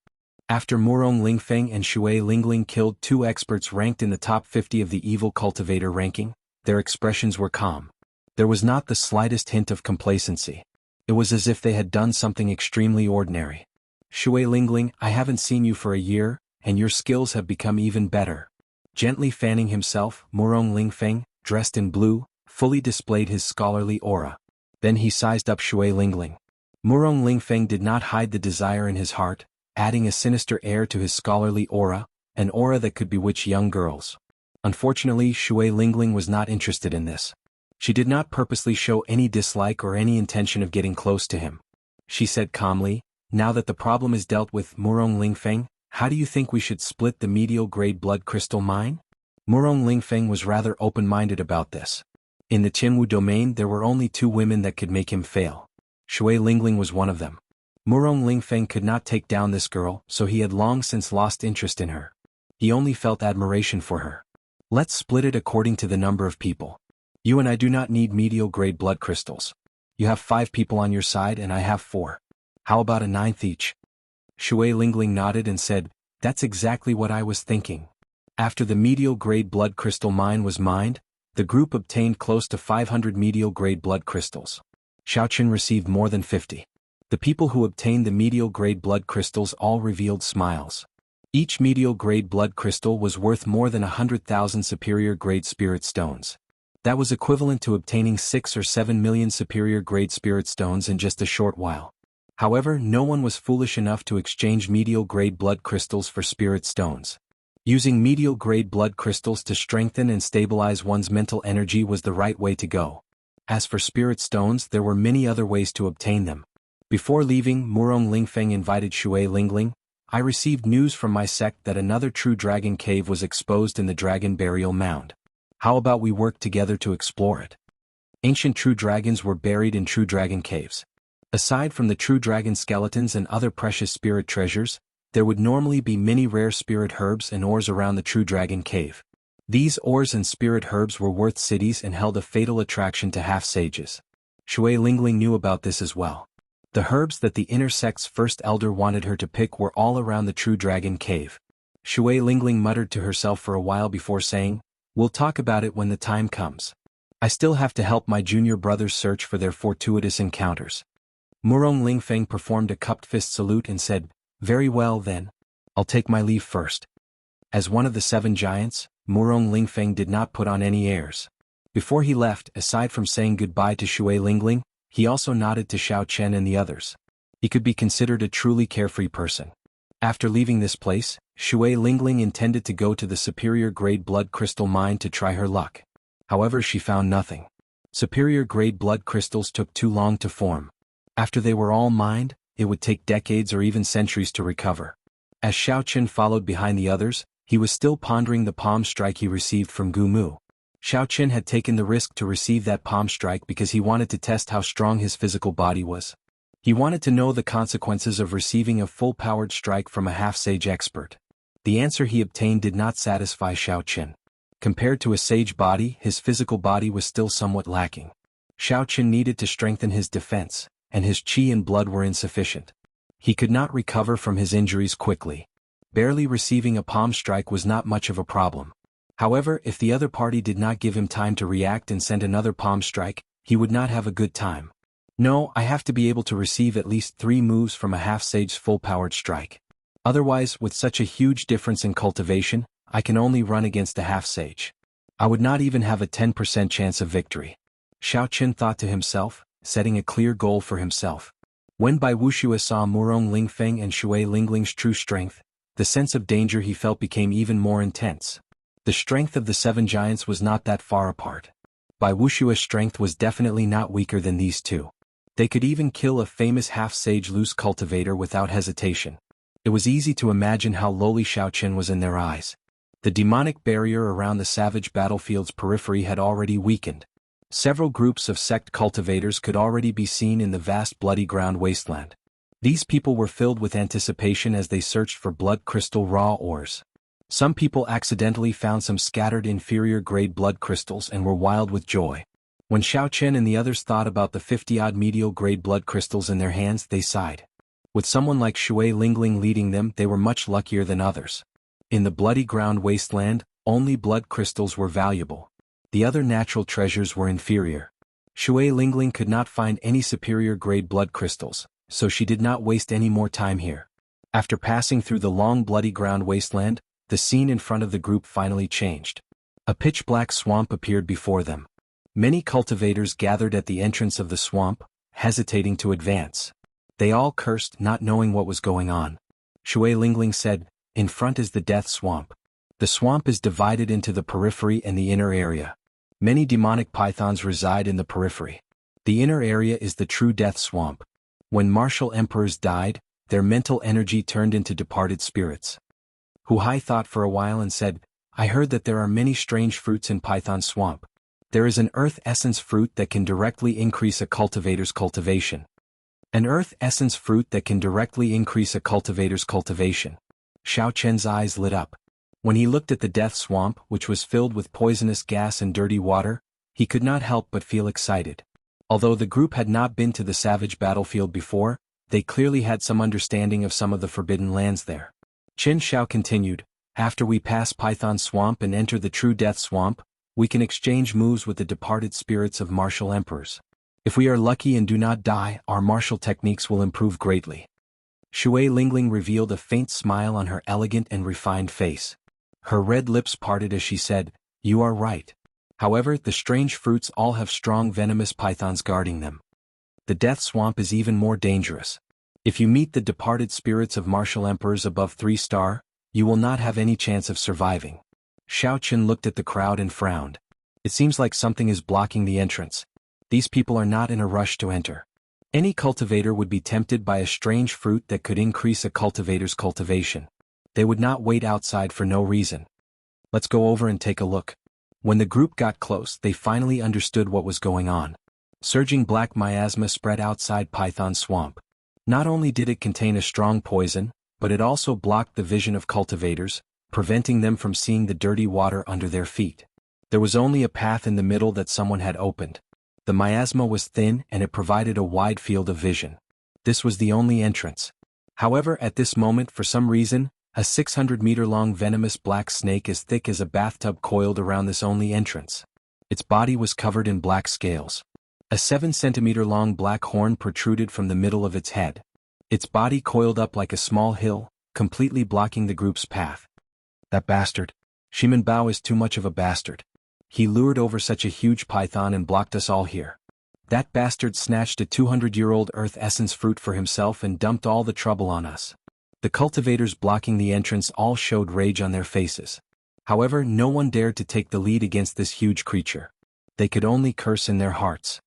After Murong Lingfeng and Shui Lingling killed two experts ranked in the top 50 of the evil cultivator ranking, their expressions were calm. There was not the slightest hint of complacency. It was as if they had done something extremely ordinary. "Shui Lingling, I haven't seen you for a year, and your skills have become even better." Gently fanning himself, Murong Lingfeng, dressed in blue, fully displayed his scholarly aura. Then he sized up Shui Lingling. Murong Lingfeng did not hide the desire in his heart, adding a sinister air to his scholarly aura, an aura that could bewitch young girls. Unfortunately, Shui Lingling was not interested in this. She did not purposely show any dislike or any intention of getting close to him. She said calmly, "Now that the problem is dealt with, Murong Lingfeng, how do you think we should split the medial-grade blood crystal mine?" Murong Lingfeng was rather open-minded about this. In the Jianghu domain there were only two women that could make him fail. Shui Lingling was one of them. Murong Lingfeng could not take down this girl, so he had long since lost interest in her. He only felt admiration for her. "Let's split it according to the number of people. You and I do not need medial-grade blood crystals. You have 5 people on your side and I have 4. How about a 9th each?" Shui Lingling nodded and said, "That's exactly what I was thinking." After the medial-grade blood crystal mine was mined, the group obtained close to 500 medial-grade blood crystals. Xiao Chen received more than 50. The people who obtained the medial-grade blood crystals all revealed smiles. Each medial-grade blood crystal was worth more than 100,000 superior-grade spirit stones. That was equivalent to obtaining 6 or 7 million superior-grade spirit stones in just a short while. However, no one was foolish enough to exchange medial-grade blood crystals for spirit stones. Using medial-grade blood crystals to strengthen and stabilize one's mental energy was the right way to go. As for spirit stones, there were many other ways to obtain them. Before leaving, Murong Lingfeng invited Shui Lingling, "I received news from my sect that another true dragon cave was exposed in the dragon burial mound. How about we work together to explore it?" Ancient true dragons were buried in true dragon caves. Aside from the true dragon skeletons and other precious spirit treasures, there would normally be many rare spirit herbs and ores around the true dragon cave. These ores and spirit herbs were worth cities and held a fatal attraction to half-sages. Shui Lingling knew about this as well. The herbs that the inner sect's first elder wanted her to pick were all around the true dragon cave. Shui Lingling muttered to herself for a while before saying, "We'll talk about it when the time comes. I still have to help my junior brothers search for their fortuitous encounters." Murong Lingfeng performed a cupped fist salute and said, "Very well then. I'll take my leave first." As one of the 7 giants, Murong Lingfeng did not put on any airs. Before he left, aside from saying goodbye to Shui Lingling, he also nodded to Xiao Chen and the others. He could be considered a truly carefree person. After leaving this place, Shui Lingling intended to go to the superior-grade blood crystal mine to try her luck. However, she found nothing. Superior-grade blood crystals took too long to form. After they were all mined, it would take decades or even centuries to recover. As Xiao Chen followed behind the others, he was still pondering the palm strike he received from Gu Mu. Xiao Chen had taken the risk to receive that palm strike because he wanted to test how strong his physical body was. He wanted to know the consequences of receiving a full-powered strike from a half-sage expert. The answer he obtained did not satisfy Xiao Chen. Compared to a sage body, his physical body was still somewhat lacking. Xiao Chen needed to strengthen his defense, and his qi and blood were insufficient. He could not recover from his injuries quickly. Barely receiving a palm strike was not much of a problem. However, if the other party did not give him time to react and send another palm strike, he would not have a good time. No, I have to be able to receive at least 3 moves from a half-sage's full-powered strike. Otherwise, with such a huge difference in cultivation, I can only run against a half-sage. I would not even have a 10% chance of victory. Xiao Chen thought to himself, setting a clear goal for himself. When Bai Wuxia saw Murong Lingfeng and Shui Lingling's true strength, the sense of danger he felt became even more intense. The strength of the 7 giants was not that far apart. Bai Wuxia's strength was definitely not weaker than these 2. They could even kill a famous half-sage loose cultivator without hesitation. It was easy to imagine how lowly Xiao Chen was in their eyes. The demonic barrier around the savage battlefield's periphery had already weakened. Several groups of sect cultivators could already be seen in the vast bloody ground wasteland. These people were filled with anticipation as they searched for blood crystal raw ores. Some people accidentally found some scattered inferior-grade blood crystals and were wild with joy. When Xiao Chen and the others thought about the 50-odd medial-grade blood crystals in their hands, they sighed. With someone like Shui Lingling leading them, they were much luckier than others. In the bloody ground wasteland, only blood crystals were valuable. The other natural treasures were inferior. Shui Lingling could not find any superior-grade blood crystals, so she did not waste any more time here. After passing through the long bloody ground wasteland, the scene in front of the group finally changed. A pitch-black swamp appeared before them. Many cultivators gathered at the entrance of the swamp, hesitating to advance. They all cursed, not knowing what was going on. Shui Lingling said, "In front is the death swamp. The swamp is divided into the periphery and the inner area. Many demonic pythons reside in the periphery. The inner area is the true death swamp. When martial emperors died, their mental energy turned into departed spirits." Hu Hai thought for a while and said, "I heard that there are many strange fruits in Python Swamp. There is an earth essence fruit that can directly increase a cultivator's cultivation. An earth essence fruit that can directly increase a cultivator's cultivation." Xiao Chen's eyes lit up. When he looked at the death swamp, which was filled with poisonous gas and dirty water, he could not help but feel excited. Although the group had not been to the savage battlefield before, they clearly had some understanding of some of the forbidden lands there. Chen Xiao continued, "After we pass Python Swamp and enter the true death swamp, we can exchange moves with the departed spirits of martial emperors. If we are lucky and do not die, our martial techniques will improve greatly." Shui Lingling revealed a faint smile on her elegant and refined face. Her red lips parted as she said, "You are right. However, the strange fruits all have strong venomous pythons guarding them. The death swamp is even more dangerous. If you meet the departed spirits of martial emperors above 3-star, you will not have any chance of surviving." Xiao Chen looked at the crowd and frowned. It seems like something is blocking the entrance. These people are not in a rush to enter. Any cultivator would be tempted by a strange fruit that could increase a cultivator's cultivation. They would not wait outside for no reason. "Let's go over and take a look." When the group got close, they finally understood what was going on. Surging black miasma spread outside Python Swamp. Not only did it contain a strong poison, but it also blocked the vision of cultivators, preventing them from seeing the dirty water under their feet. There was only a path in the middle that someone had opened. The miasma was thin and it provided a wide field of vision. This was the only entrance. However, at this moment, for some reason, a 600-meter-long venomous black snake as thick as a bathtub coiled around this only entrance. Its body was covered in black scales. A 7-centimeter-long black horn protruded from the middle of its head. Its body coiled up like a small hill, completely blocking the group's path. That bastard. Shimin Bao is too much of a bastard. He lured over such a huge python and blocked us all here. That bastard snatched a 200-year-old earth essence fruit for himself and dumped all the trouble on us. The cultivators blocking the entrance all showed rage on their faces. However, no one dared to take the lead against this huge creature. They could only curse in their hearts.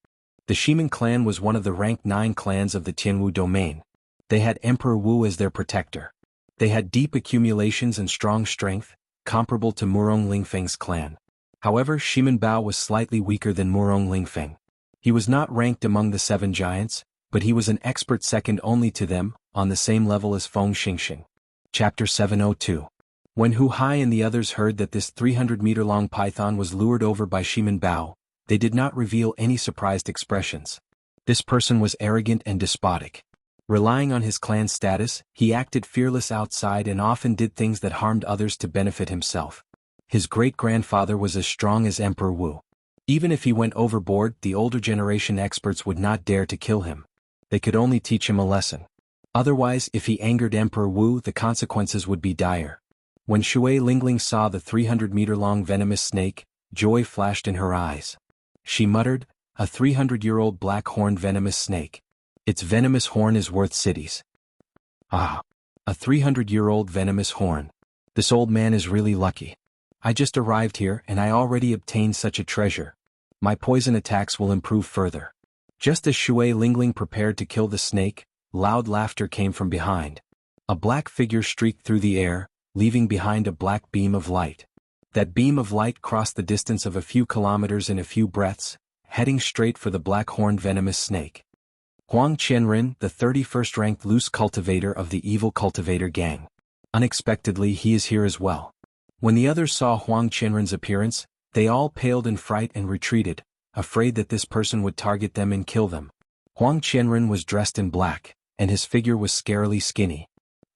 The Shimin clan was one of the rank 9 clans of the Jianghu domain. They had Emperor Wu as their protector. They had deep accumulations and strong strength, comparable to Murong Lingfeng's clan. However, Shimin Bao was slightly weaker than Murong Lingfeng. He was not ranked among the 7 giants, but he was an expert second only to them, on the same level as Feng Xingxing. Chapter 702. When Hu Hai and the others heard that this 300-meter-long python was lured over by Shimin Bao, they did not reveal any surprised expressions. This person was arrogant and despotic. Relying on his clan's status, he acted fearless outside and often did things that harmed others to benefit himself. His great-grandfather was as strong as Emperor Wu. Even if he went overboard, the older generation experts would not dare to kill him. They could only teach him a lesson. Otherwise, if he angered Emperor Wu, the consequences would be dire. When Shui Lingling saw the 300-meter-long venomous snake, joy flashed in her eyes. She muttered, "A 300-year-old black-horned venomous snake. Its venomous horn is worth cities." Ah! A 300-year-old venomous horn. This old man is really lucky. I just arrived here and I already obtained such a treasure. My poison attacks will improve further. Just as Shui Lingling prepared to kill the snake, loud laughter came from behind. A black figure streaked through the air, leaving behind a black beam of light. That beam of light crossed the distance of a few kilometers in a few breaths, heading straight for the black-horned venomous snake. Huang Qianren, the 31st ranked loose cultivator of the evil cultivator gang. Unexpectedly, he is here as well. When the others saw Huang Qianren's appearance, they all paled in fright and retreated, afraid that this person would target them and kill them. Huang Qianren was dressed in black, and his figure was scarily skinny.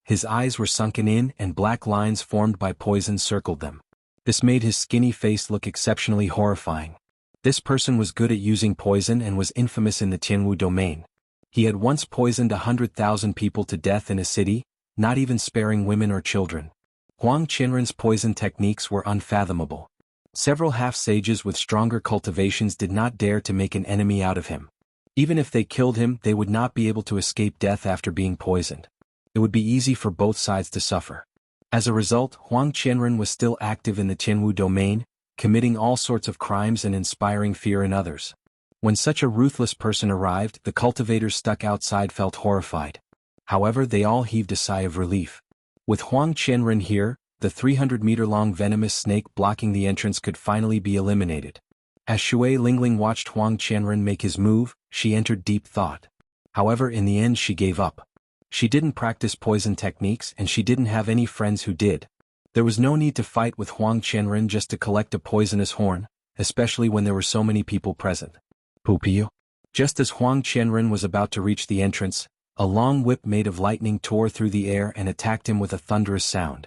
His eyes were sunken in and black lines formed by poison circled them. This made his skinny face look exceptionally horrifying. This person was good at using poison and was infamous in the Jianghu domain. He had once poisoned 100,000 people to death in a city, not even sparing women or children. Huang Qianren's poison techniques were unfathomable. Several half-sages with stronger cultivations did not dare to make an enemy out of him. Even if they killed him, they would not be able to escape death after being poisoned. It would be easy for both sides to suffer. As a result, Huang Qianren was still active in the Jianghu domain, committing all sorts of crimes and inspiring fear in others. When such a ruthless person arrived, the cultivators stuck outside felt horrified. However, they all heaved a sigh of relief. With Huang Qianren here, the 300-meter-long venomous snake blocking the entrance could finally be eliminated. As Shui Lingling watched Huang Qianren make his move, she entered deep thought. However, in the end she gave up. She didn't practice poison techniques and she didn't have any friends who did. There was no need to fight with Huang Qianren just to collect a poisonous horn, especially when there were so many people present. Pupiu. Just as Huang Qianren was about to reach the entrance, a long whip made of lightning tore through the air and attacked him with a thunderous sound.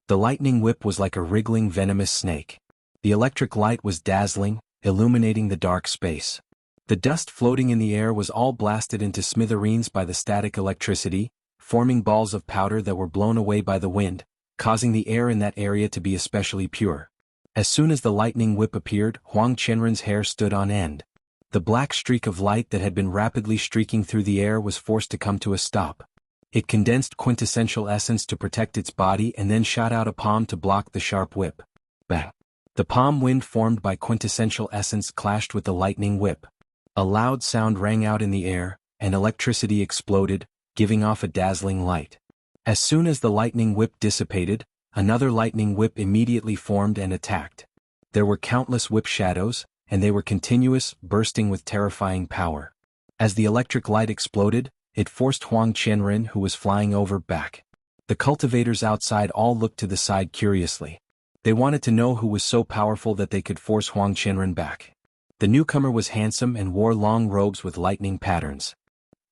The lightning whip was like a wriggling venomous snake. The electric light was dazzling, illuminating the dark space. The dust floating in the air was all blasted into smithereens by the static electricity, forming balls of powder that were blown away by the wind, causing the air in that area to be especially pure. As soon as the lightning whip appeared, Huang Qianren's hair stood on end. The black streak of light that had been rapidly streaking through the air was forced to come to a stop. It condensed quintessential essence to protect its body and then shot out a palm to block the sharp whip. Bang! The palm wind formed by quintessential essence clashed with the lightning whip. A loud sound rang out in the air, and electricity exploded, giving off a dazzling light. As soon as the lightning whip dissipated, another lightning whip immediately formed and attacked. There were countless whip shadows, and they were continuous, bursting with terrifying power. As the electric light exploded, it forced Huang Qianren, who was flying over, back. The cultivators outside all looked to the side curiously. They wanted to know who was so powerful that they could force Huang Qianren back. The newcomer was handsome and wore long robes with lightning patterns.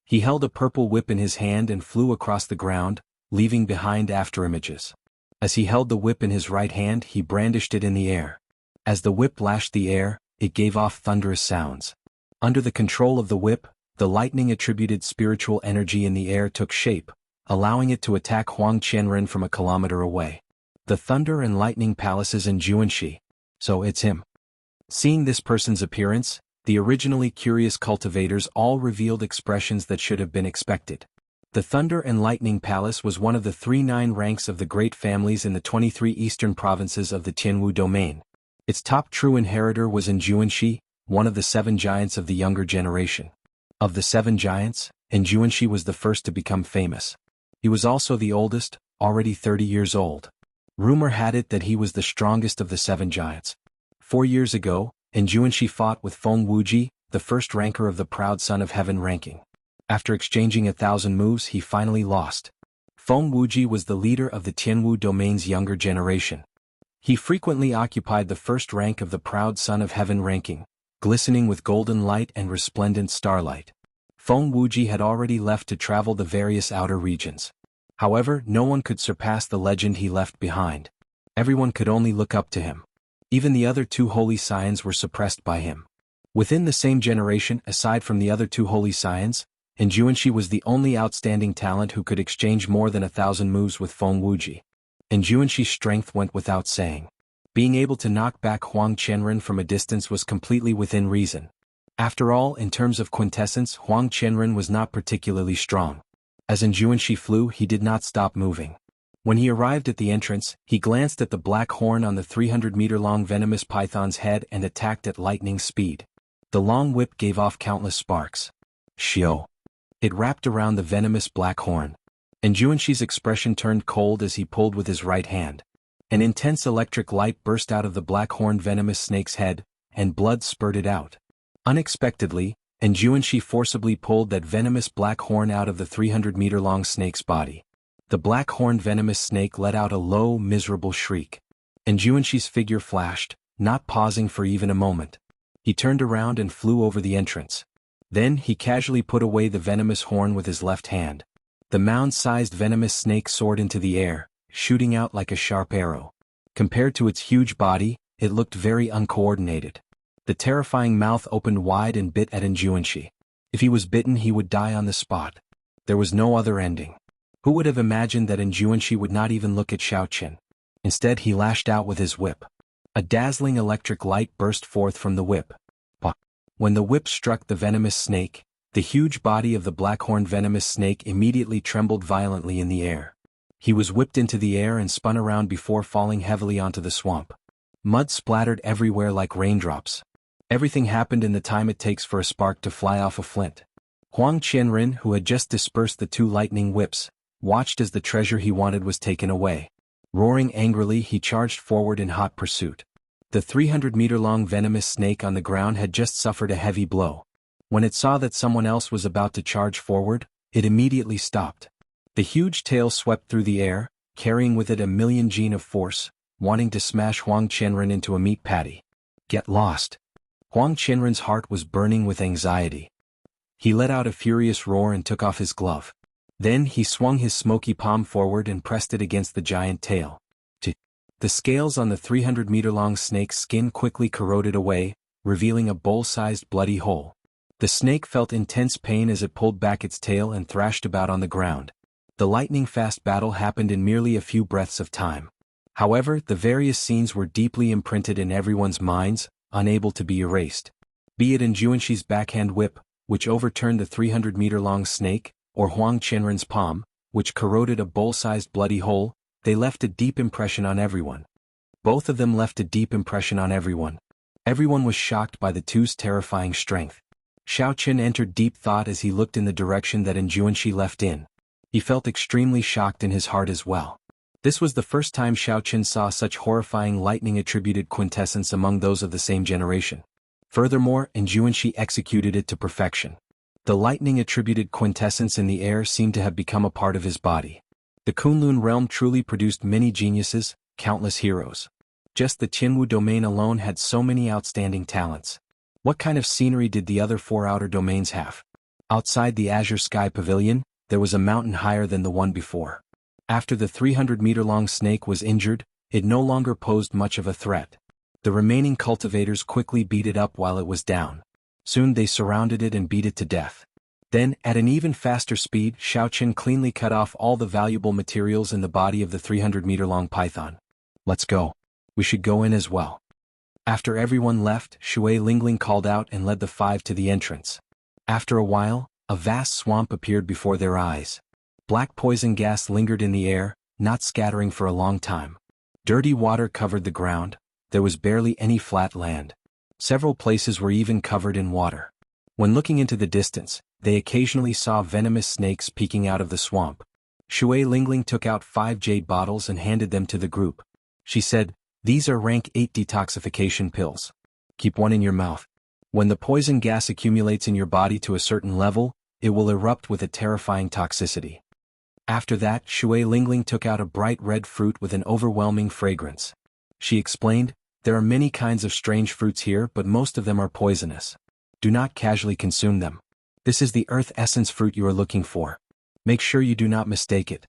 He held a purple whip in his hand and flew across the ground, leaving behind afterimages. As he held the whip in his right hand, he brandished it in the air. As the whip lashed the air, it gave off thunderous sounds. Under the control of the whip, the lightning-attributed spiritual energy in the air took shape, allowing it to attack Huang Qianren from a kilometer away. The thunder and lightning palaces in Jianghu. So it's him. Seeing this person's appearance, the originally curious cultivators all revealed expressions that should have been expected. The Thunder and Lightning Palace was one of the 39 ranks of the great families in the 23 eastern provinces of the Jianghu domain. Its top true inheritor was Jianghu, one of the 7 giants of the younger generation. Of the 7 giants, Jianghu was the first to become famous. He was also the oldest, already 30 years old. Rumor had it that he was the strongest of the 7 giants. 4 years ago, Jianghu fought with Feng Wuji, the first ranker of the Proud Son of Heaven ranking. After exchanging 1,000 moves, he finally lost. Feng Wuji was the leader of the Jianghu domain's younger generation. He frequently occupied the first rank of the Proud Son of Heaven ranking, glistening with golden light and resplendent starlight. Feng Wuji had already left to travel the various outer regions. However, no one could surpass the legend he left behind. Everyone could only look up to him. Even the other 2 holy scions were suppressed by him. Within the same generation, aside from the other 2 holy scions, Jianghu was the only outstanding talent who could exchange more than 1,000 moves with Feng Wuji. Jianghu's strength went without saying. Being able to knock back Huang Qianren from a distance was completely within reason. After all, in terms of quintessence, Huang Qianren was not particularly strong. As Jianghu flew, he did not stop moving. When he arrived at the entrance, he glanced at the black horn on the 300-meter-long venomous python's head and attacked at lightning speed. The long whip gave off countless sparks. Xiao. It wrapped around the venomous black horn. Jianghu's expression turned cold as he pulled with his right hand. An intense electric light burst out of the black-horned venomous snake's head, and blood spurted out. Unexpectedly, Jianghu forcibly pulled that venomous black horn out of the 300-meter-long snake's body. The black-horned venomous snake let out a low, miserable shriek. Jianghu's figure flashed, not pausing for even a moment. He turned around and flew over the entrance. Then he casually put away the venomous horn with his left hand. The mound-sized venomous snake soared into the air, shooting out like a sharp arrow. Compared to its huge body, it looked very uncoordinated. The terrifying mouth opened wide and bit at Jianghu. If he was bitten, he would die on the spot. There was no other ending. Who would have imagined that Jianghu would not even look at Xiaoqin? Instead, he lashed out with his whip. A dazzling electric light burst forth from the whip. When the whip struck the venomous snake, the huge body of the black-horned venomous snake immediately trembled violently in the air. He was whipped into the air and spun around before falling heavily onto the swamp. Mud splattered everywhere like raindrops. Everything happened in the time it takes for a spark to fly off a flint. Huang Qianren, who had just dispersed the 2 lightning whips, watched as the treasure he wanted was taken away. Roaring angrily, he charged forward in hot pursuit. The 300-meter-long venomous snake on the ground had just suffered a heavy blow. When it saw that someone else was about to charge forward, it immediately stopped. The huge tail swept through the air, carrying with it a million gene of force, wanting to smash Huang Qianren into a meat patty. Get lost. Huang Qianren's heart was burning with anxiety. He let out a furious roar and took off his glove. Then he swung his smoky palm forward and pressed it against the giant tail. The scales on the 300-meter-long snake's skin quickly corroded away, revealing a bowl-sized bloody hole. The snake felt intense pain as it pulled back its tail and thrashed about on the ground. The lightning-fast battle happened in merely a few breaths of time. However, the various scenes were deeply imprinted in everyone's minds, unable to be erased. Be it Jianghu's backhand whip, which overturned the 300-meter-long snake, or Huang Qianren's palm, which corroded a bowl-sized bloody hole, they left a deep impression on everyone. Both of them left a deep impression on everyone. Everyone was shocked by the 2's terrifying strength. Xiaoqin entered deep thought as he looked in the direction that Jianghu left in. He felt extremely shocked in his heart as well. This was the first time Xiaoqin saw such horrifying lightning-attributed quintessence among those of the same generation. Furthermore, Jianghu executed it to perfection. The lightning-attributed quintessence in the air seemed to have become a part of his body. The Kunlun realm truly produced many geniuses, countless heroes. Just the Jianghu domain alone had so many outstanding talents. What kind of scenery did the other 4 outer domains have? Outside the Azure Sky Pavilion, there was a mountain higher than the one before. After the 300-meter-long snake was injured, it no longer posed much of a threat. The remaining cultivators quickly beat it up while it was down. Soon they surrounded it and beat it to death. Then, at an even faster speed, Xiaoqin cleanly cut off all the valuable materials in the body of the 300-meter-long python. "Let's go. We should go in as well." After everyone left, Shui Lingling called out and led the 5 to the entrance. After a while, a vast swamp appeared before their eyes. Black poison gas lingered in the air, not scattering for a long time. Dirty water covered the ground. There was barely any flat land. Several places were even covered in water. When looking into the distance, they occasionally saw venomous snakes peeking out of the swamp. Shui Lingling took out 5 jade bottles and handed them to the group. She said, "These are rank 8 detoxification pills. Keep one in your mouth. When the poison gas accumulates in your body to a certain level, it will erupt with a terrifying toxicity." After that, Shui Lingling took out a bright red fruit with an overwhelming fragrance. She explained, "There are many kinds of strange fruits here, but most of them are poisonous. Do not casually consume them. This is the earth essence fruit you are looking for. Make sure you do not mistake it."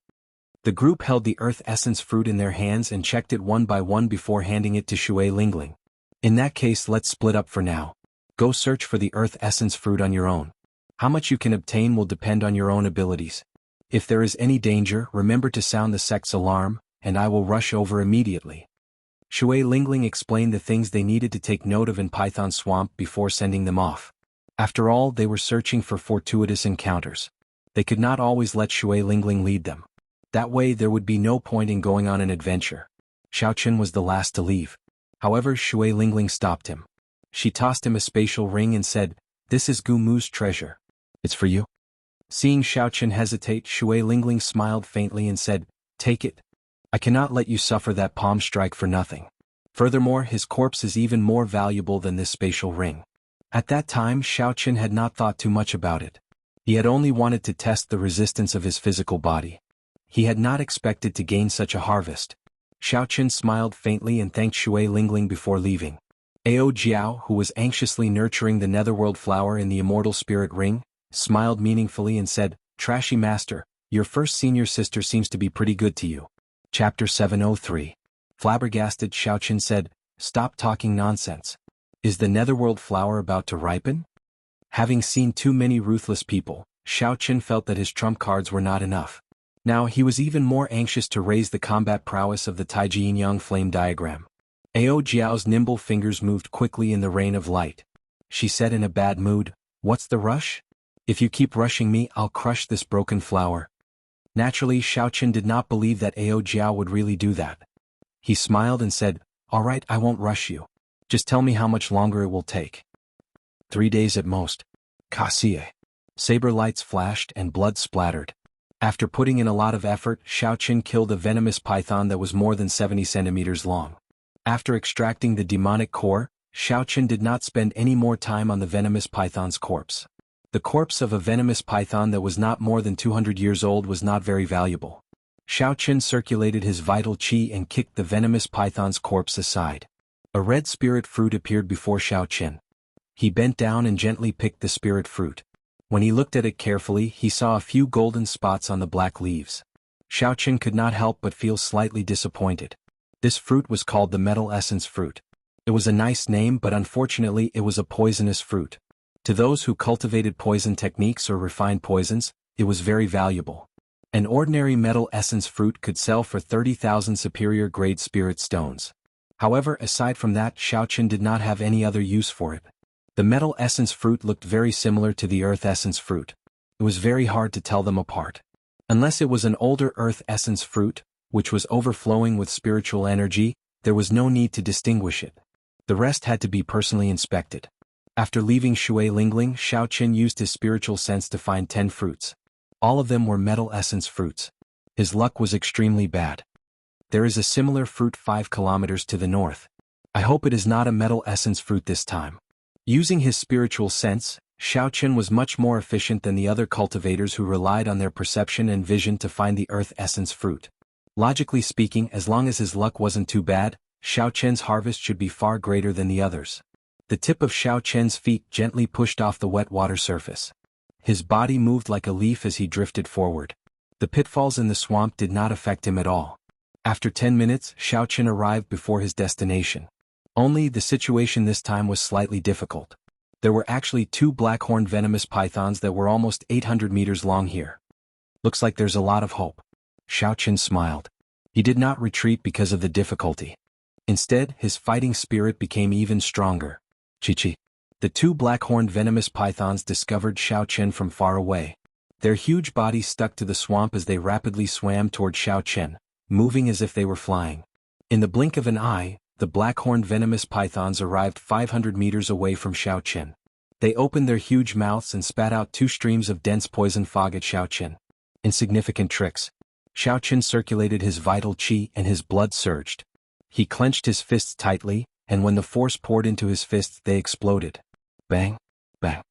The group held the earth essence fruit in their hands and checked it one by one before handing it to Shui Lingling. "In that case, let's split up for now. Go search for the earth essence fruit on your own. How much you can obtain will depend on your own abilities. If there is any danger, remember to sound the sect's alarm, and I will rush over immediately." Shui Lingling explained the things they needed to take note of in Python Swamp before sending them off. After all, they were searching for fortuitous encounters. They could not always let Shui Lingling lead them. That way there would be no point in going on an adventure. Xiaoqin was the last to leave. However, Shui Lingling stopped him. She tossed him a spatial ring and said, "This is Gu Mu's treasure. It's for you." Seeing Xiaoqin hesitate, Shui Lingling smiled faintly and said, "Take it. I cannot let you suffer that palm strike for nothing. Furthermore, his corpse is even more valuable than this spatial ring." At that time, Xiaoqin had not thought too much about it. He had only wanted to test the resistance of his physical body. He had not expected to gain such a harvest. Xiaoqin smiled faintly and thanked Shui Lingling before leaving. Ao Jiao, who was anxiously nurturing the netherworld flower in the immortal spirit ring, smiled meaningfully and said, "Trashy master, your first senior sister seems to be pretty good to you." Chapter 703. Flabbergasted, Xiaoqin said, "Stop talking nonsense. Is the netherworld flower about to ripen?" Having seen too many ruthless people, Xiaoqin felt that his trump cards were not enough. Now he was even more anxious to raise the combat prowess of the Taiji Yin-Yang flame diagram. Ao Jiao's nimble fingers moved quickly in the rain of light. She said in a bad mood, "What's the rush? If you keep rushing me, I'll crush this broken flower." Naturally, Xiaoqin did not believe that Ao Jiao would really do that. He smiled and said, "All right, I won't rush you. Just tell me how much longer it will take." 3 days at most. Kasie. Saber lights flashed and blood splattered. After putting in a lot of effort, Xiaoqin killed a venomous python that was more than 70 centimeters long. After extracting the demonic core, Xiaoqin did not spend any more time on the venomous python's corpse. The corpse of a venomous python that was not more than 200 years old was not very valuable. Xiaoqin circulated his vital qi and kicked the venomous python's corpse aside. A red spirit fruit appeared before Xiaoqin. He bent down and gently picked the spirit fruit. When he looked at it carefully, he saw a few golden spots on the black leaves. Xiaoqin could not help but feel slightly disappointed. This fruit was called the metal essence fruit. It was a nice name, but unfortunately it was a poisonous fruit. To those who cultivated poison techniques or refined poisons, it was very valuable. An ordinary metal essence fruit could sell for 30,000 superior grade spirit stones. However, aside from that, Xiaoqin did not have any other use for it. The metal essence fruit looked very similar to the earth essence fruit. It was very hard to tell them apart. Unless it was an older earth essence fruit, which was overflowing with spiritual energy, there was no need to distinguish it. The rest had to be personally inspected. After leaving Shui Lingling, Xiaoqin used his spiritual sense to find 10 fruits. All of them were metal essence fruits. His luck was extremely bad. There is a similar fruit 5 kilometers to the north. I hope it is not a metal essence fruit this time. Using his spiritual sense, Xiaoqin was much more efficient than the other cultivators who relied on their perception and vision to find the earth essence fruit. Logically speaking, as long as his luck wasn't too bad, Xiaoqin's harvest should be far greater than the others. The tip of Xiaoqin's feet gently pushed off the wet water surface. His body moved like a leaf as he drifted forward. The pitfalls in the swamp did not affect him at all. After 10 minutes, Xiaoqin arrived before his destination. Only the situation this time was slightly difficult. There were actually 2 black-horned venomous pythons that were almost 800 meters long here. Looks like there's a lot of hope. Xiaoqin smiled. He did not retreat because of the difficulty. Instead, his fighting spirit became even stronger. Chi-chi. The 2 black-horned venomous pythons discovered Xiaoqin from far away. Their huge bodies stuck to the swamp as they rapidly swam toward Xiaoqin, moving as if they were flying. In the blink of an eye, the black-horned venomous pythons arrived 500 meters away from Xiaoqin. They opened their huge mouths and spat out 2 streams of dense poison fog at Xiaoqin. Insignificant tricks. Xiaoqin circulated his vital qi and his blood surged. He clenched his fists tightly, and when the force poured into his fists they exploded. Bang! Bang!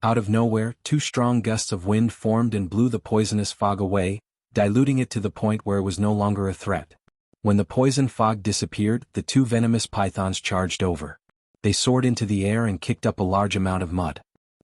Out of nowhere, 2 strong gusts of wind formed and blew the poisonous fog away, diluting it to the point where it was no longer a threat. When the poison fog disappeared, the 2 venomous pythons charged over. They soared into the air and kicked up a large amount of mud.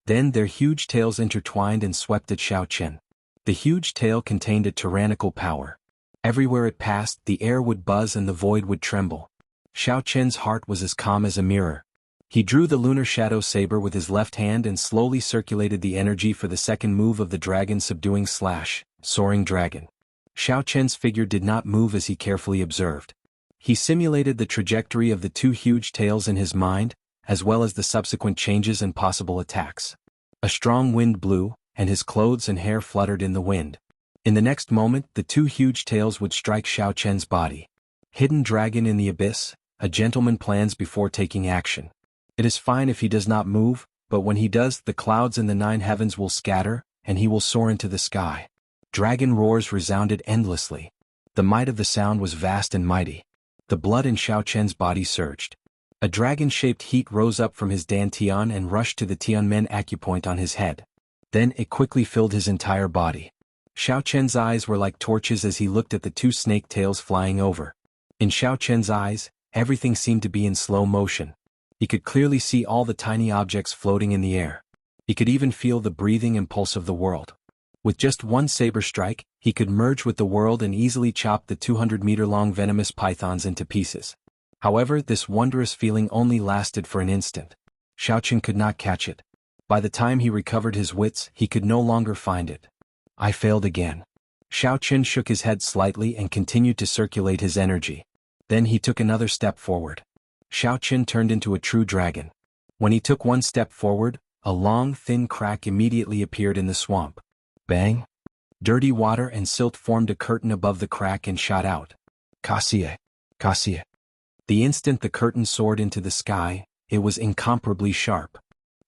Then their huge tails intertwined and swept at Xiaoqin. The huge tail contained a tyrannical power. Everywhere it passed, the air would buzz and the void would tremble. Xiaoqin's heart was as calm as a mirror. He drew the lunar shadow saber with his left hand and slowly circulated the energy for the second move of the dragon subduing slash, soaring dragon. Xiaoqin's figure did not move as he carefully observed. He simulated the trajectory of the 2 huge tails in his mind, as well as the subsequent changes and possible attacks. A strong wind blew, and his clothes and hair fluttered in the wind. In the next moment, the 2 huge tails would strike Xiaoqin's body. Hidden dragon in the abyss, a gentleman plans before taking action. It is fine if he does not move, but when he does, the clouds in the 9 heavens will scatter, and he will soar into the sky. Dragon roars resounded endlessly. The might of the sound was vast and mighty. The blood in Xiaoqin's body surged. A dragon-shaped heat rose up from his dantian and rushed to the Tianmen acupoint on his head. Then it quickly filled his entire body. Xiaoqin's eyes were like torches as he looked at the 2 snake tails flying over. In Xiaoqin's eyes, everything seemed to be in slow motion. He could clearly see all the tiny objects floating in the air. He could even feel the breathing and pulse of the world. With just 1 saber strike, he could merge with the world and easily chop the 200-meter-long venomous pythons into pieces. However, this wondrous feeling only lasted for an instant. Xiaoqin could not catch it. By the time he recovered his wits, he could no longer find it. I failed again. Xiaoqin shook his head slightly and continued to circulate his energy. Then he took another step forward. Xiaoqin turned into a true dragon. When he took 1 step forward, a long, thin crack immediately appeared in the swamp. Bang! Dirty water and silt formed a curtain above the crack and shot out. Cassie! Cassie! The instant the curtain soared into the sky, it was incomparably sharp.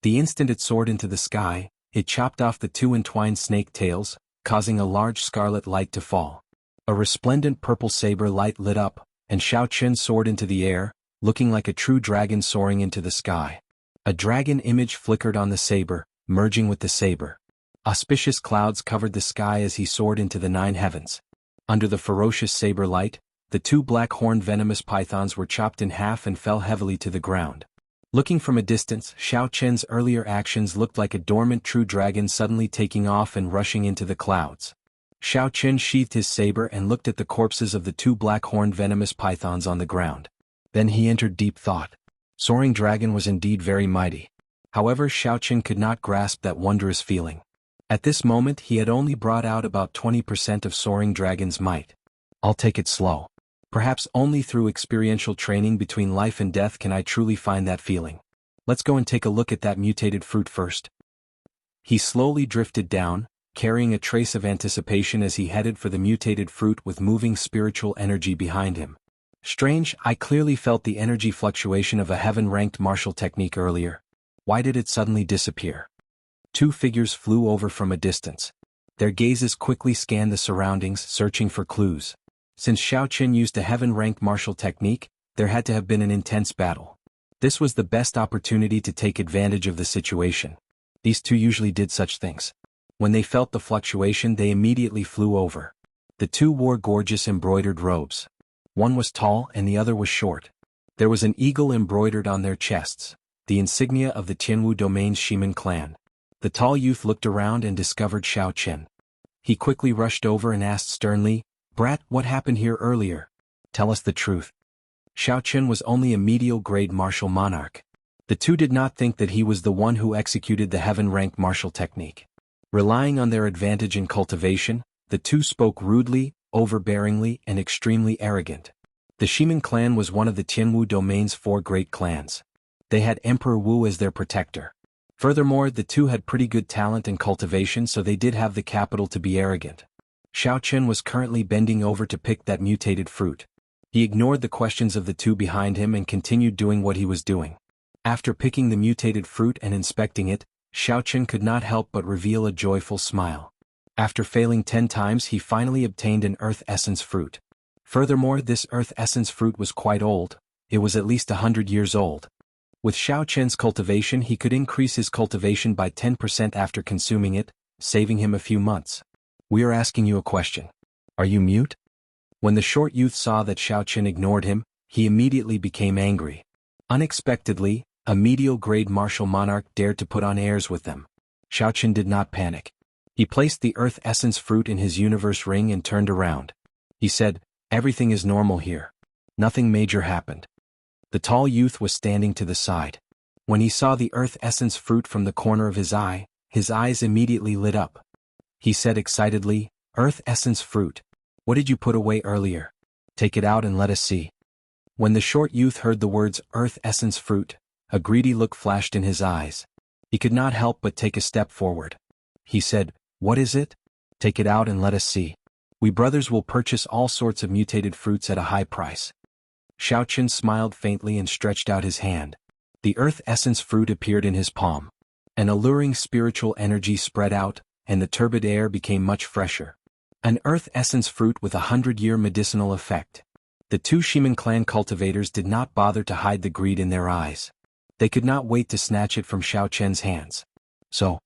The instant it soared into the sky, it chopped off the 2 entwined snake tails, causing a large scarlet light to fall. A resplendent purple saber light lit up, and Xiaoqin soared into the air, looking like a true dragon soaring into the sky. A dragon image flickered on the saber, merging with the saber. Auspicious clouds covered the sky as he soared into the 9 heavens. Under the ferocious saber light, the 2 black-horned venomous pythons were chopped in half and fell heavily to the ground. Looking from a distance, Xiaoqin's earlier actions looked like a dormant true dragon suddenly taking off and rushing into the clouds. Xiaoqin sheathed his saber and looked at the corpses of the 2 black-horned venomous pythons on the ground. Then he entered deep thought. Soaring dragon was indeed very mighty. However, Xiaoqin could not grasp that wondrous feeling. At this moment he had only brought out about 20% of soaring dragon's might. I'll take it slow. Perhaps only through experiential training between life and death can I truly find that feeling. Let's go and take a look at that mutated fruit first. He slowly drifted down, carrying a trace of anticipation as he headed for the mutated fruit with moving spiritual energy behind him. Strange, I clearly felt the energy fluctuation of a heaven-ranked martial technique earlier. Why did it suddenly disappear? 2 figures flew over from a distance. Their gazes quickly scanned the surroundings, searching for clues. Since Xiaoqin used a heaven-ranked martial technique, there had to have been an intense battle. This was the best opportunity to take advantage of the situation. These 2 usually did such things. When they felt the fluctuation, they immediately flew over. The 2 wore gorgeous embroidered robes. One was tall and the other was short. There was an eagle embroidered on their chests, the insignia of the Jianghu domain's Shiman clan. The tall youth looked around and discovered Xiaoqin. He quickly rushed over and asked sternly, "Brat, what happened here earlier? Tell us the truth." Xiaoqin was only a medial-grade martial monarch. The two did not think that he was the one who executed the heaven-ranked martial technique. Relying on their advantage in cultivation, the two spoke rudely, overbearingly, and extremely arrogant. The Shimin clan was one of the Jianghu domain's 4 great clans. They had Emperor Wu as their protector. Furthermore, the two had pretty good talent in cultivation, so they did have the capital to be arrogant. Xiao Chen was currently bending over to pick that mutated fruit. He ignored the questions of the two behind him and continued doing what he was doing. After picking the mutated fruit and inspecting it, Xiao Chen could not help but reveal a joyful smile. After failing 10 times, he finally obtained an earth essence fruit. Furthermore, this earth essence fruit was quite old. It was at least 100 years old. With Xiao Chen's cultivation, he could increase his cultivation by 10% after consuming it, saving him a few months. We are asking you a question. Are you mute? When the short youth saw that Xiao Chen ignored him, he immediately became angry. Unexpectedly, a medial-grade martial monarch dared to put on airs with them. Xiao Chen did not panic. He placed the earth essence fruit in his universe ring and turned around. He said, "Everything is normal here. Nothing major happened." The tall youth was standing to the side. When he saw the earth essence fruit from the corner of his eyes immediately lit up. He said excitedly, "Earth essence fruit. What did you put away earlier? Take it out and let us see." When the short youth heard the words earth essence fruit, a greedy look flashed in his eyes. He could not help but take a step forward. He said, "What is it? Take it out and let us see. We brothers will purchase all sorts of mutated fruits at a high price." Xiao Chen smiled faintly and stretched out his hand. The earth essence fruit appeared in his palm. An alluring spiritual energy spread out, and the turbid air became much fresher. An earth essence fruit with 100-year medicinal effect. The two Shimin clan cultivators did not bother to hide the greed in their eyes. They could not wait to snatch it from Xiao Chen's hands. So.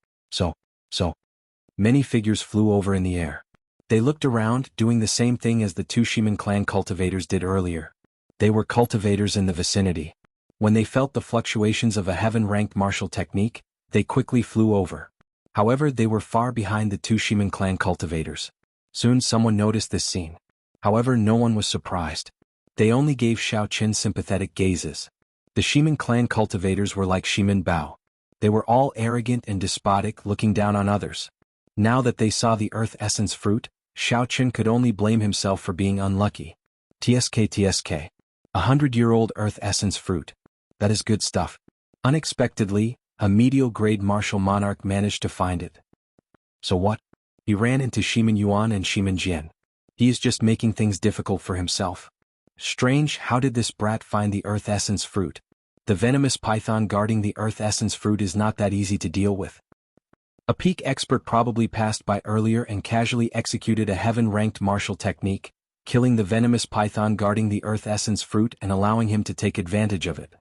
Many figures flew over in the air. They looked around, doing the same thing as the two Shimin clan cultivators did earlier. They were cultivators in the vicinity. When they felt the fluctuations of a heaven-ranked martial technique, they quickly flew over. However, they were far behind the two Shimin clan cultivators. Soon someone noticed this scene. However, no one was surprised. They only gave Xiao Chen sympathetic gazes. The Shimin clan cultivators were like Shimin Bao. They were all arrogant and despotic, looking down on others. Now that they saw the earth essence fruit, Xiao Chen could only blame himself for being unlucky. TSK. 100-year-old earth essence fruit. That is good stuff. Unexpectedly, a medial-grade martial monarch managed to find it. So what? He ran into Shimin Yuan and Shimin Jian. He is just making things difficult for himself. Strange, how did this brat find the earth essence fruit? The venomous python guarding the earth essence fruit is not that easy to deal with. A peak expert probably passed by earlier and casually executed a heaven-ranked martial technique, killing the venomous python guarding the earth essence fruit and allowing him to take advantage of it.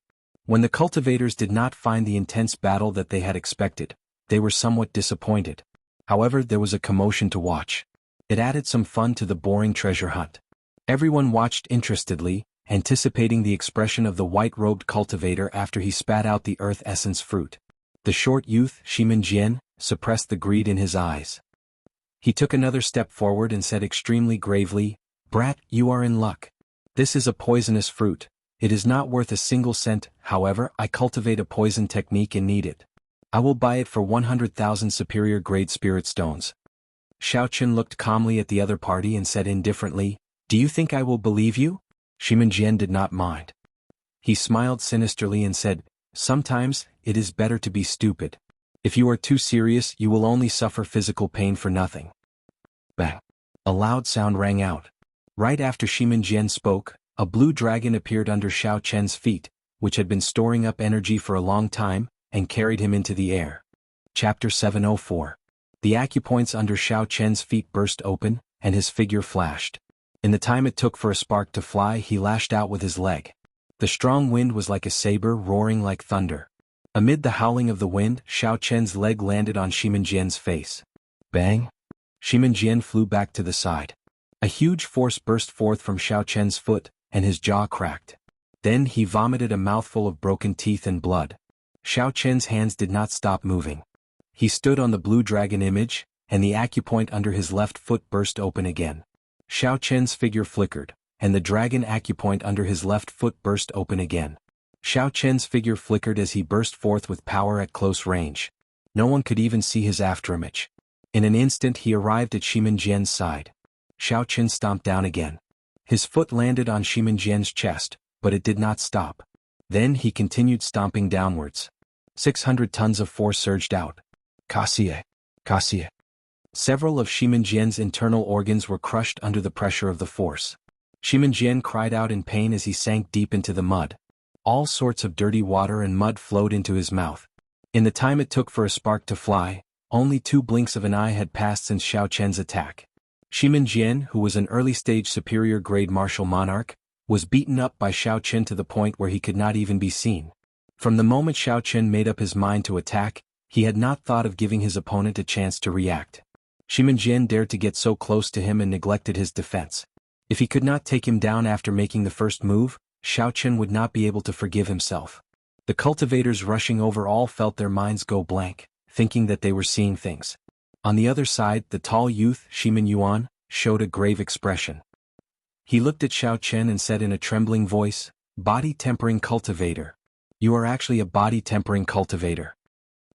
When the cultivators did not find the intense battle that they had expected, they were somewhat disappointed. However, there was a commotion to watch. It added some fun to the boring treasure hunt. Everyone watched interestedly, anticipating the expression of the white-robed cultivator after he spat out the earth essence fruit. The short youth, Shimin Jian, suppressed the greed in his eyes. He took another step forward and said extremely gravely, "Brat, you are in luck. This is a poisonous fruit. It is not worth a single cent, however, I cultivate a poison technique and need it. I will buy it for 100,000 superior-grade spirit stones." Xiao Chen looked calmly at the other party and said indifferently, "Do you think I will believe you?" Shimin Jian did not mind. He smiled sinisterly and said, "Sometimes, it is better to be stupid. If you are too serious, you will only suffer physical pain for nothing." Bang! A loud sound rang out. Right after Shimin Jian spoke, a blue dragon appeared under Xiao Chen's feet, which had been storing up energy for a long time, and carried him into the air. Chapter 704. The acupoints under Xiao Chen's feet burst open, and his figure flashed. In the time it took for a spark to fly, he lashed out with his leg. The strong wind was like a saber roaring like thunder. Amid the howling of the wind, Xiao Chen's leg landed on Shimin Jian's face. Bang! Shimin Jian flew back to the side. A huge force burst forth from Xiao Chen's foot, and his jaw cracked. Then he vomited a mouthful of broken teeth and blood. Xiao Chen's hands did not stop moving. He stood on the blue dragon image, and the acupoint under his left foot burst open again. Xiao Chen's figure flickered, and the dragon acupoint under his left foot burst open again. Xiao Chen's figure flickered as he burst forth with power at close range. No one could even see his afterimage. In an instant he arrived at Shimin Jian's side. Xiao Chen stomped down again. His foot landed on Shimin Jian's chest, but it did not stop. Then he continued stomping downwards. 600 tons of force surged out. Kaxie. Kaxie. Several of Shimin Jian's internal organs were crushed under the pressure of the force. Shimin Jian cried out in pain as he sank deep into the mud. All sorts of dirty water and mud flowed into his mouth. In the time it took for a spark to fly, only 2 blinks of an eye had passed since Xiao Chen's attack. Shimin Jian, who was an early-stage superior-grade martial monarch, was beaten up by Xiao Chen to the point where he could not even be seen. From the moment Xiao Chen made up his mind to attack, he had not thought of giving his opponent a chance to react. Shimin Jian dared to get so close to him and neglected his defense. If he could not take him down after making the first move, Xiao Chen would not be able to forgive himself. The cultivators rushing over all felt their minds go blank, thinking that they were seeing things. On the other side, the tall youth, Shimin Yuan, showed a grave expression. He looked at Xiao Chen and said in a trembling voice, "Body-tempering cultivator. You are actually a body-tempering cultivator."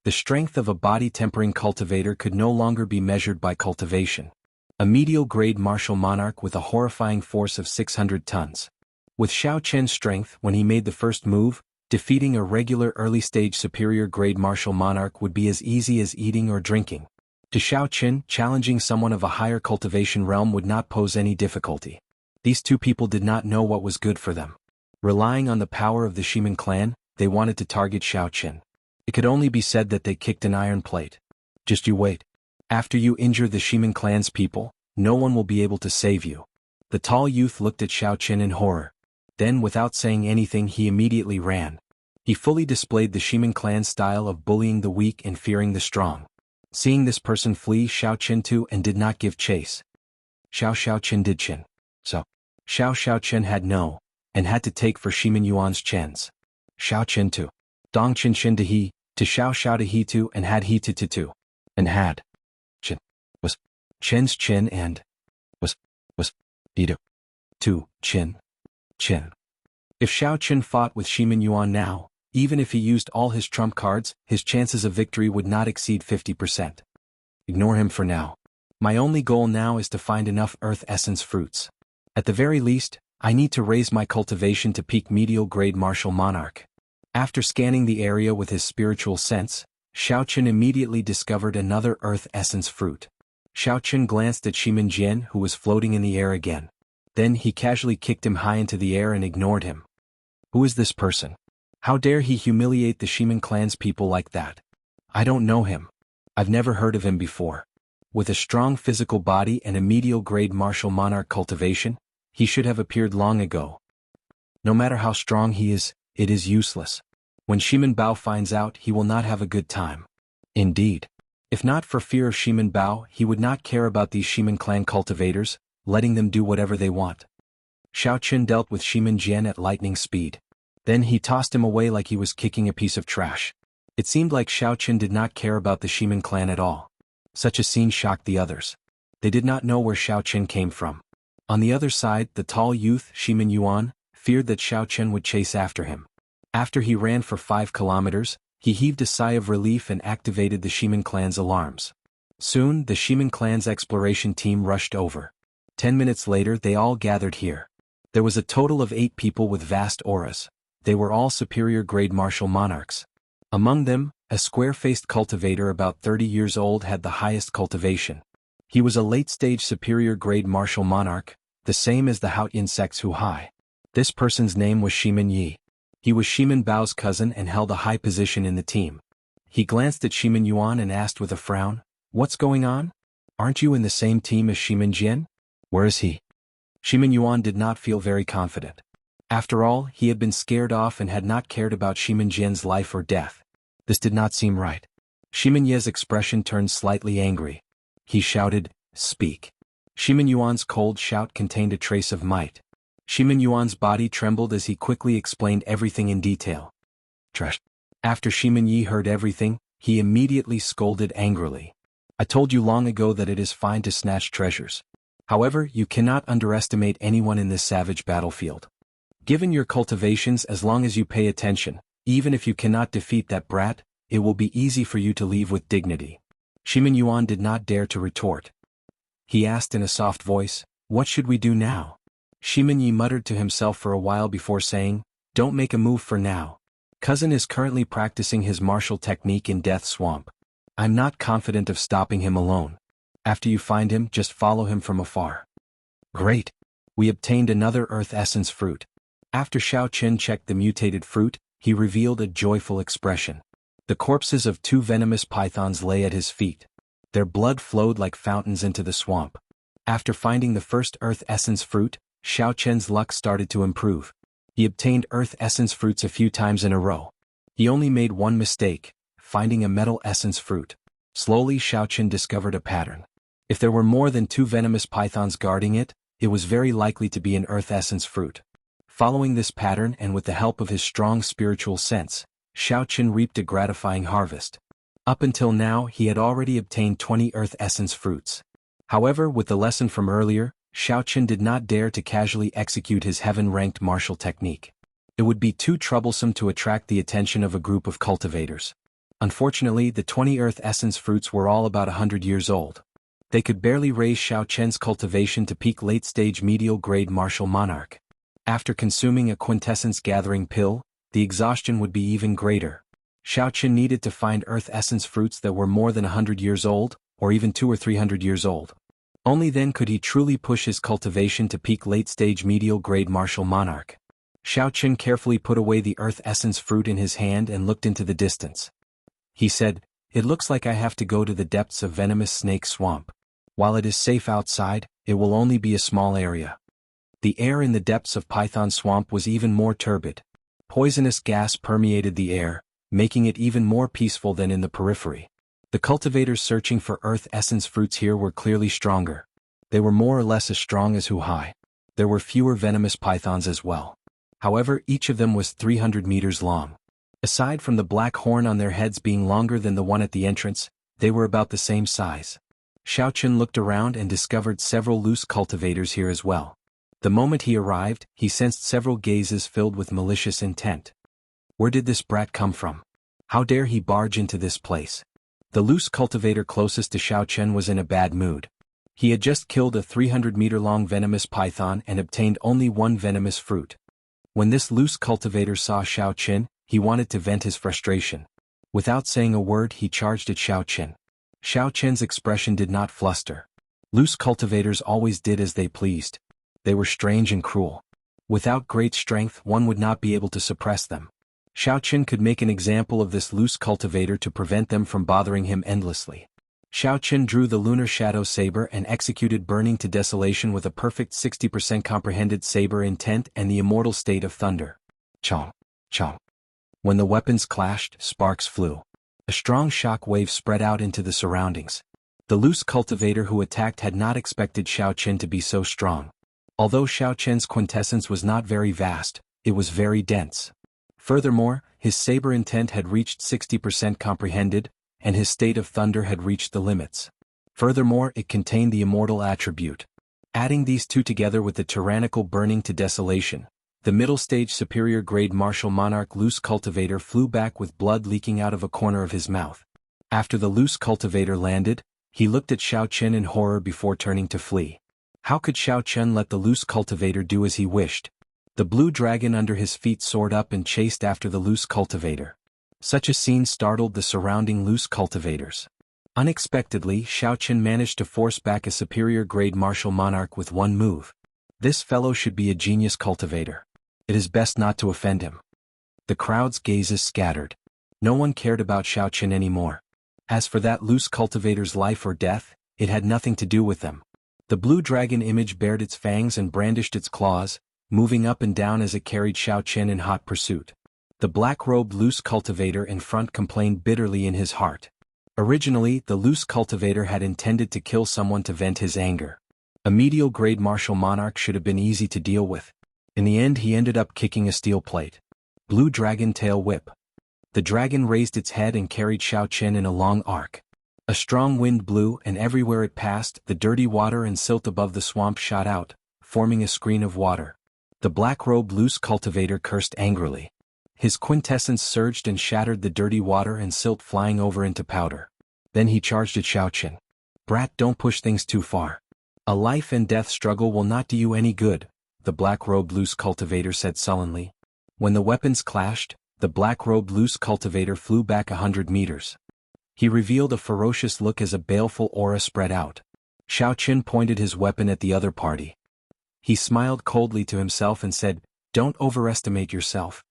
The strength of a body-tempering cultivator could no longer be measured by cultivation. A medial-grade martial monarch with a horrifying force of 600 tons. With Xiao Chen's strength, when he made the first move, defeating a regular early-stage superior-grade martial monarch would be as easy as eating or drinking. To Xiao Chen, challenging someone of a higher cultivation realm would not pose any difficulty. These two people did not know what was good for them. Relying on the power of the Shimin clan, they wanted to target Xiao Chen. It could only be said that they kicked an iron plate. Just you wait. After you injure the Shimin clan's people, no one will be able to save you. The tall youth looked at Xiao Chen in horror. Then, without saying anything, he immediately ran. He fully displayed the Shimin clan's style of bullying the weak and fearing the strong. Seeing this person flee, Xiao Chen too and did not give chase. Xiao Chen did Chen. So, Xiao Chen had no, and had to take for Shimin Yuan's Chens. Xiao Chen too. Dong Chen to he, to Xiao to he too and had he to, and had. Chen. Was. Chen's Chen and. Was. He to. Chen. If Xiao Chen fought with Shimin Yuan now, even if he used all his trump cards, his chances of victory would not exceed 50%. Ignore him for now. My only goal now is to find enough earth essence fruits. At the very least, I need to raise my cultivation to peak medial grade martial monarch. After scanning the area with his spiritual sense, Xiao Chen immediately discovered another earth essence fruit. Xiao Chen glanced at Shimin Jian, who was floating in the air again. Then he casually kicked him high into the air and ignored him. Who is this person? How dare he humiliate the Shimin clan's people like that? I don't know him. I've never heard of him before. With a strong physical body and a medial grade martial monarch cultivation, he should have appeared long ago. No matter how strong he is, it is useless. When Shimin Bao finds out, he will not have a good time. Indeed. If not for fear of Shimin Bao, he would not care about these Shimin clan cultivators, letting them do whatever they want. Xiao Chen dealt with Shimin Jian at lightning speed. Then he tossed him away like he was kicking a piece of trash. It seemed like Xiao Chen did not care about the Shimin clan at all. Such a scene shocked the others. They did not know where Xiao Chen came from. On the other side, the tall youth, Shimin Yuan, feared that Xiao Chen would chase after him. After he ran for 5 kilometers, he heaved a sigh of relief and activated the Shimin clan's alarms. Soon, the Shimin clan's exploration team rushed over. 10 minutes later, they all gathered here. There was a total of 8 people with vast auras. They were all superior-grade martial monarchs. Among them, a square-faced cultivator about 30 years old had the highest cultivation. He was a late-stage superior-grade martial monarch, the same as the Haotian sect's Hu Hai. This person's name was Shimin Yi. He was Shimin Bao's cousin and held a high position in the team. He glanced at Shimin Yuan and asked with a frown, "What's going on? Aren't you in the same team as Shimin Jian? Where is he?" Shimin Yuan did not feel very confident. After all, he had been scared off and had not cared about Shimin Jian's life or death. This did not seem right. Shimin Ye's expression turned slightly angry. He shouted, "Speak." Shimin Yuan's cold shout contained a trace of might. Shimin Yuan's body trembled as he quickly explained everything in detail. Trash. After Shimin Yi heard everything, he immediately scolded angrily. "I told you long ago that it is fine to snatch treasures. However, you cannot underestimate anyone in this savage battlefield. Given your cultivations, as long as you pay attention, even if you cannot defeat that brat, it will be easy for you to leave with dignity. Shimin Yuan did not dare to retort. He asked in a soft voice, "What should we do now?" Shimin Yi muttered to himself for a while before saying, "Don't make a move for now. Cousin is currently practicing his martial technique in Death Swamp. I'm not confident of stopping him alone. After you find him, just follow him from afar." Great! We obtained another Earth Essence fruit. After Xiao Qin checked the mutated fruit, he revealed a joyful expression. The corpses of 2 venomous pythons lay at his feet. Their blood flowed like fountains into the swamp. After finding the first Earth Essence fruit, Xiao Qian's luck started to improve. He obtained Earth Essence fruits a few times in a row. He only made one mistake, finding a Metal Essence fruit. Slowly Xiao Qian discovered a pattern. If there were more than 2 venomous pythons guarding it, it was very likely to be an Earth Essence fruit. Following this pattern and with the help of his strong spiritual sense, Xiao Qian reaped a gratifying harvest. Up until now he had already obtained 20 Earth Essence fruits. However, with the lesson from earlier, Xiao Qian did not dare to casually execute his heaven-ranked martial technique. It would be too troublesome to attract the attention of a group of cultivators. Unfortunately, the 20 Earth Essence fruits were all about 100 years old. They could barely raise Xiao Qian's cultivation to peak late-stage medial-grade martial monarch. After consuming a quintessence gathering pill, the exhaustion would be even greater. Xiao Qian needed to find Earth Essence fruits that were more than 100 years old, or even 200 or 300 years old. Only then could he truly push his cultivation to peak late-stage medial-grade martial monarch. Xiao Qian carefully put away the Earth Essence fruit in his hand and looked into the distance. He said, "It looks like I have to go to the depths of Venomous Snake Swamp. While it is safe outside, it will only be a small area." The air in the depths of Python Swamp was even more turbid. Poisonous gas permeated the air, making it even more peaceful than in the periphery. The cultivators searching for Earth Essence fruits here were clearly stronger. They were more or less as strong as Huhai. There were fewer venomous pythons as well. However, each of them was 300 meters long. Aside from the black horn on their heads being longer than the one at the entrance, they were about the same size. Xiao Qian looked around and discovered several loose cultivators here as well. The moment he arrived, he sensed several gazes filled with malicious intent. Where did this brat come from? How dare he barge into this place? The loose cultivator closest to Xiao Qian was in a bad mood. He had just killed a 300-meter-long venomous python and obtained only one venomous fruit. When this loose cultivator saw Xiao Qian, he wanted to vent his frustration. Without saying a word, he charged at Xiao Qian. Xiao Qian's expression did not fluster. Loose cultivators always did as they pleased. They were strange and cruel. Without great strength, one would not be able to suppress them. Xiao Qian could make an example of this loose cultivator to prevent them from bothering him endlessly. Xiao Qian drew the lunar shadow saber and executed burning to desolation with a perfect 60% comprehended saber intent and the immortal state of thunder. Chong, chong. When the weapons clashed, sparks flew. A strong shock wave spread out into the surroundings. The loose cultivator who attacked had not expected Xiao Qian to be so strong. Although Xiao Qian's quintessence was not very vast, it was very dense. Furthermore, his saber intent had reached 60% comprehended, and his state of thunder had reached the limits. Furthermore, it contained the immortal attribute. Adding these two together with the tyrannical burning to desolation, the middle-stage superior-grade martial monarch loose cultivator flew back with blood leaking out of a corner of his mouth. After the loose cultivator landed, he looked at Xiao Qian in horror before turning to flee. How could Xiao Qian let the loose cultivator do as he wished? The blue dragon under his feet soared up and chased after the loose cultivator. Such a scene startled the surrounding loose cultivators. Unexpectedly, Xiao Qian managed to force back a superior-grade martial monarch with one move. This fellow should be a genius cultivator. It is best not to offend him. The crowd's gazes scattered. No one cared about Xiao Qian anymore. As for that loose cultivator's life or death, it had nothing to do with them. The blue dragon image bared its fangs and brandished its claws, moving up and down as it carried Xiao Qian in hot pursuit. The black-robed loose cultivator in front complained bitterly in his heart. Originally, the loose cultivator had intended to kill someone to vent his anger. A medial-grade martial monarch should have been easy to deal with. In the end, he ended up kicking a steel plate. Blue dragon tail whip. The dragon raised its head and carried Xiao Qian in a long arc. A strong wind blew, and everywhere it passed, the dirty water and silt above the swamp shot out, forming a screen of water. The black-robed loose cultivator cursed angrily. His quintessence surged and shattered the dirty water and silt flying over into powder. Then he charged at Xiaoqin. "Brat, don't push things too far. A life and death struggle will not do you any good," the black-robed loose cultivator said sullenly. When the weapons clashed, the black-robed loose cultivator flew back 100 meters. He revealed a ferocious look as a baleful aura spread out. Xiaoqin pointed his weapon at the other party. He smiled coldly to himself and said, "Don't overestimate yourself.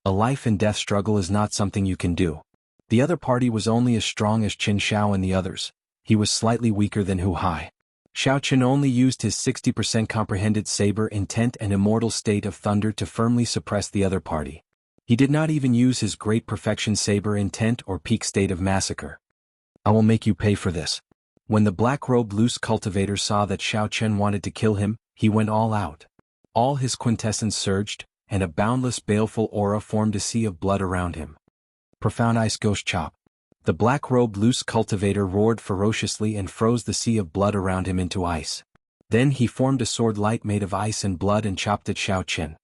A life and death struggle is not something you can do." The other party was only as strong as Qin Xiao and the others. He was slightly weaker than Hu Hai. Xiaoqin only used his 60% comprehended saber intent and immortal state of thunder to firmly suppress the other party. He did not even use his great perfection saber intent or peak state of massacre. "I will make you pay for this." When the black-robed loose cultivator saw that Xiaoqin wanted to kill him, he went all out. All his quintessence surged, and a boundless baleful aura formed a sea of blood around him. Profound ice ghost chop. The black-robed loose cultivator roared ferociously and froze the sea of blood around him into ice. Then he formed a sword light made of ice and blood and chopped at Xiaoqin.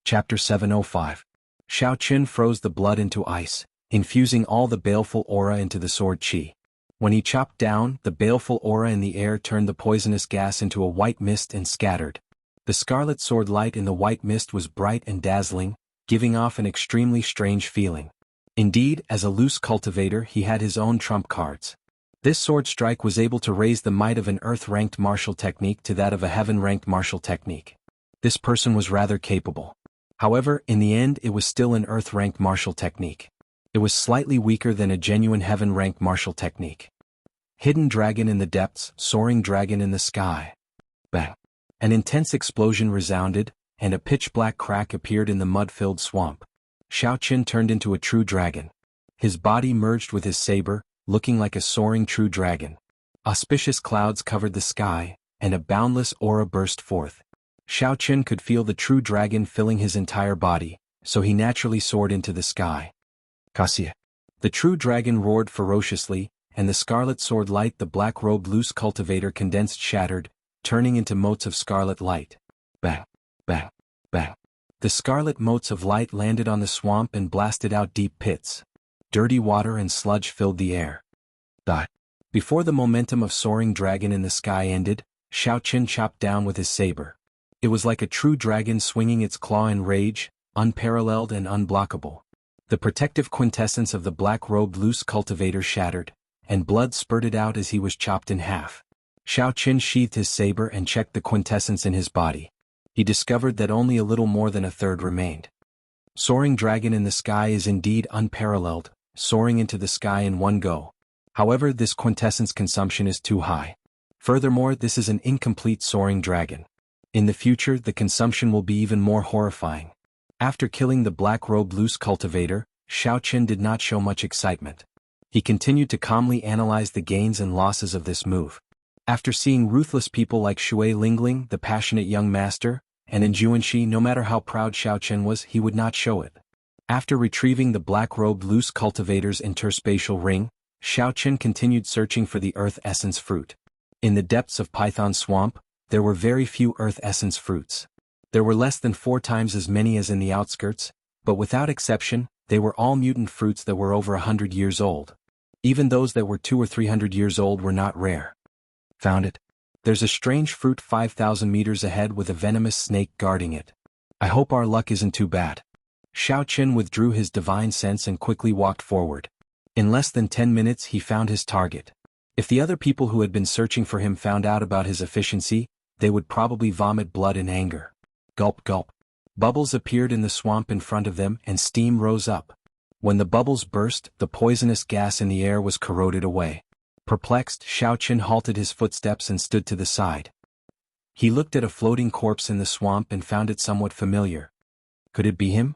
Chapter 705. Xiaoqin froze the blood into ice, infusing all the baleful aura into the sword qi. When he chopped down, the baleful aura in the air turned the poisonous gas into a white mist and scattered. The scarlet sword light in the white mist was bright and dazzling, giving off an extremely strange feeling. Indeed, as a loose cultivator he had his own trump cards. This sword strike was able to raise the might of an earth-ranked martial technique to that of a heaven-ranked martial technique. This person was rather capable. However, in the end it was still an earth-ranked martial technique. It was slightly weaker than a genuine heaven-ranked martial technique. Hidden dragon in the depths, soaring dragon in the sky. Bang! An intense explosion resounded, and a pitch-black crack appeared in the mud-filled swamp. Xiaoqin turned into a true dragon. His body merged with his saber, looking like a soaring true dragon. Auspicious clouds covered the sky, and a boundless aura burst forth. Xiaoqin could feel the true dragon filling his entire body, so he naturally soared into the sky. Cassia. The true dragon roared ferociously, and the scarlet sword light the black-robed loose cultivator condensed shattered, turning into motes of scarlet light. Bang! Bang! Bang! The scarlet motes of light landed on the swamp and blasted out deep pits. Dirty water and sludge filled the air. Before the momentum of soaring dragon in the sky ended, Xiaoqin chopped down with his saber. It was like a true dragon swinging its claw in rage, unparalleled and unblockable. The protective quintessence of the black-robed loose cultivator shattered, and blood spurted out as he was chopped in half. Xiaoqin sheathed his saber and checked the quintessence in his body. He discovered that only a little more than a third remained. Soaring dragon in the sky is indeed unparalleled, soaring into the sky in one go. However, this quintessence consumption is too high. Furthermore, this is an incomplete soaring dragon. In the future, the consumption will be even more horrifying. After killing the black-robed loose cultivator, Xiaoqin did not show much excitement. He continued to calmly analyze the gains and losses of this move. After seeing ruthless people like Shui Lingling, the passionate young master, and in Juanxi, no matter how proud Xiaoqin was, he would not show it. After retrieving the black-robed loose cultivator's interspatial ring, Xiaoqin continued searching for the earth essence fruit. In the depths of Python Swamp, there were very few earth essence fruits. There were less than 4 times as many as in the outskirts, but without exception, they were all mutant fruits that were over 100 years old. Even those that were 200 or 300 years old were not rare. Found it. There's a strange fruit 5,000 meters ahead with a venomous snake guarding it. I hope our luck isn't too bad. Xiaoqin withdrew his divine sense and quickly walked forward. In less than 10 minutes he found his target. If the other people who had been searching for him found out about his efficiency, they would probably vomit blood in anger. Gulp gulp. Bubbles appeared in the swamp in front of them and steam rose up. When the bubbles burst, the poisonous gas in the air was corroded away. Perplexed, Xiaoqin halted his footsteps and stood to the side. He looked at a floating corpse in the swamp and found it somewhat familiar. Could it be him?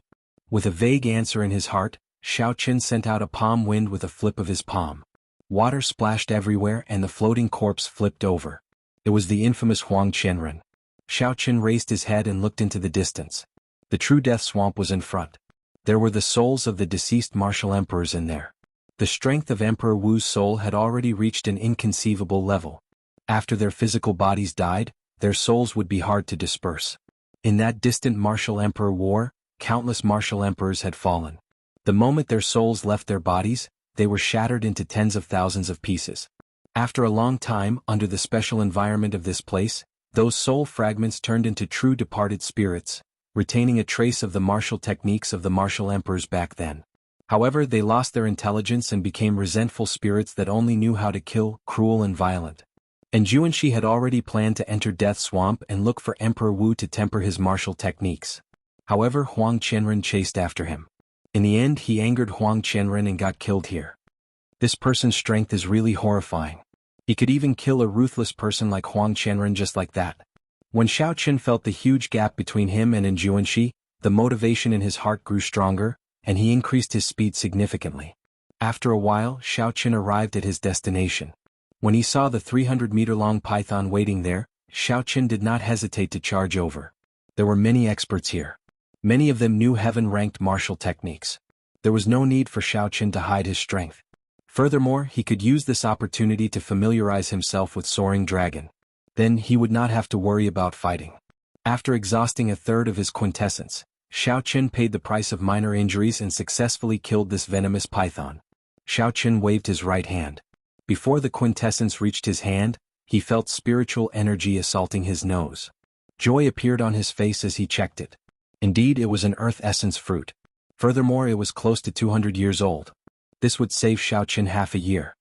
With a vague answer in his heart, Xiaoqin sent out a palm wind with a flip of his palm. Water splashed everywhere and the floating corpse flipped over. It was the infamous Huang Qianren. Xiaoqin raised his head and looked into the distance. The true death swamp was in front. There were the souls of the deceased martial emperors in there. The strength of Emperor Wu's soul had already reached an inconceivable level. After their physical bodies died, their souls would be hard to disperse. In that distant martial emperor war, countless martial emperors had fallen. The moment their souls left their bodies, they were shattered into tens of thousands of pieces. After a long time, under the special environment of this place, those soul fragments turned into true departed spirits, retaining a trace of the martial techniques of the martial emperors back then. However, they lost their intelligence and became resentful spirits that only knew how to kill, cruel and violent. And Jianghu had already planned to enter Death Swamp and look for Emperor Wu to temper his martial techniques. However, Huang Qianren chased after him. In the end, he angered Huang Qianren and got killed here. This person's strength is really horrifying. He could even kill a ruthless person like Huang Qianren just like that. When Xiao Qin felt the huge gap between him and Jianghu, the motivation in his heart grew stronger, and he increased his speed significantly. After a while, Xiao Qin arrived at his destination. When he saw the 300-meter-long python waiting there, Xiao Qin did not hesitate to charge over. There were many experts here. Many of them knew heaven-ranked martial techniques. There was no need for Xiao Qin to hide his strength. Furthermore, he could use this opportunity to familiarize himself with Soaring Dragon. Then he would not have to worry about fighting. After exhausting a third of his quintessence, Xiao Qin paid the price of minor injuries and successfully killed this venomous python. Xiao Qin waved his right hand. Before the quintessence reached his hand, he felt spiritual energy assaulting his nose. Joy appeared on his face as he checked it. Indeed, it was an earth essence fruit. Furthermore, it was close to 200 years old. This would save Xiao Qin half a year.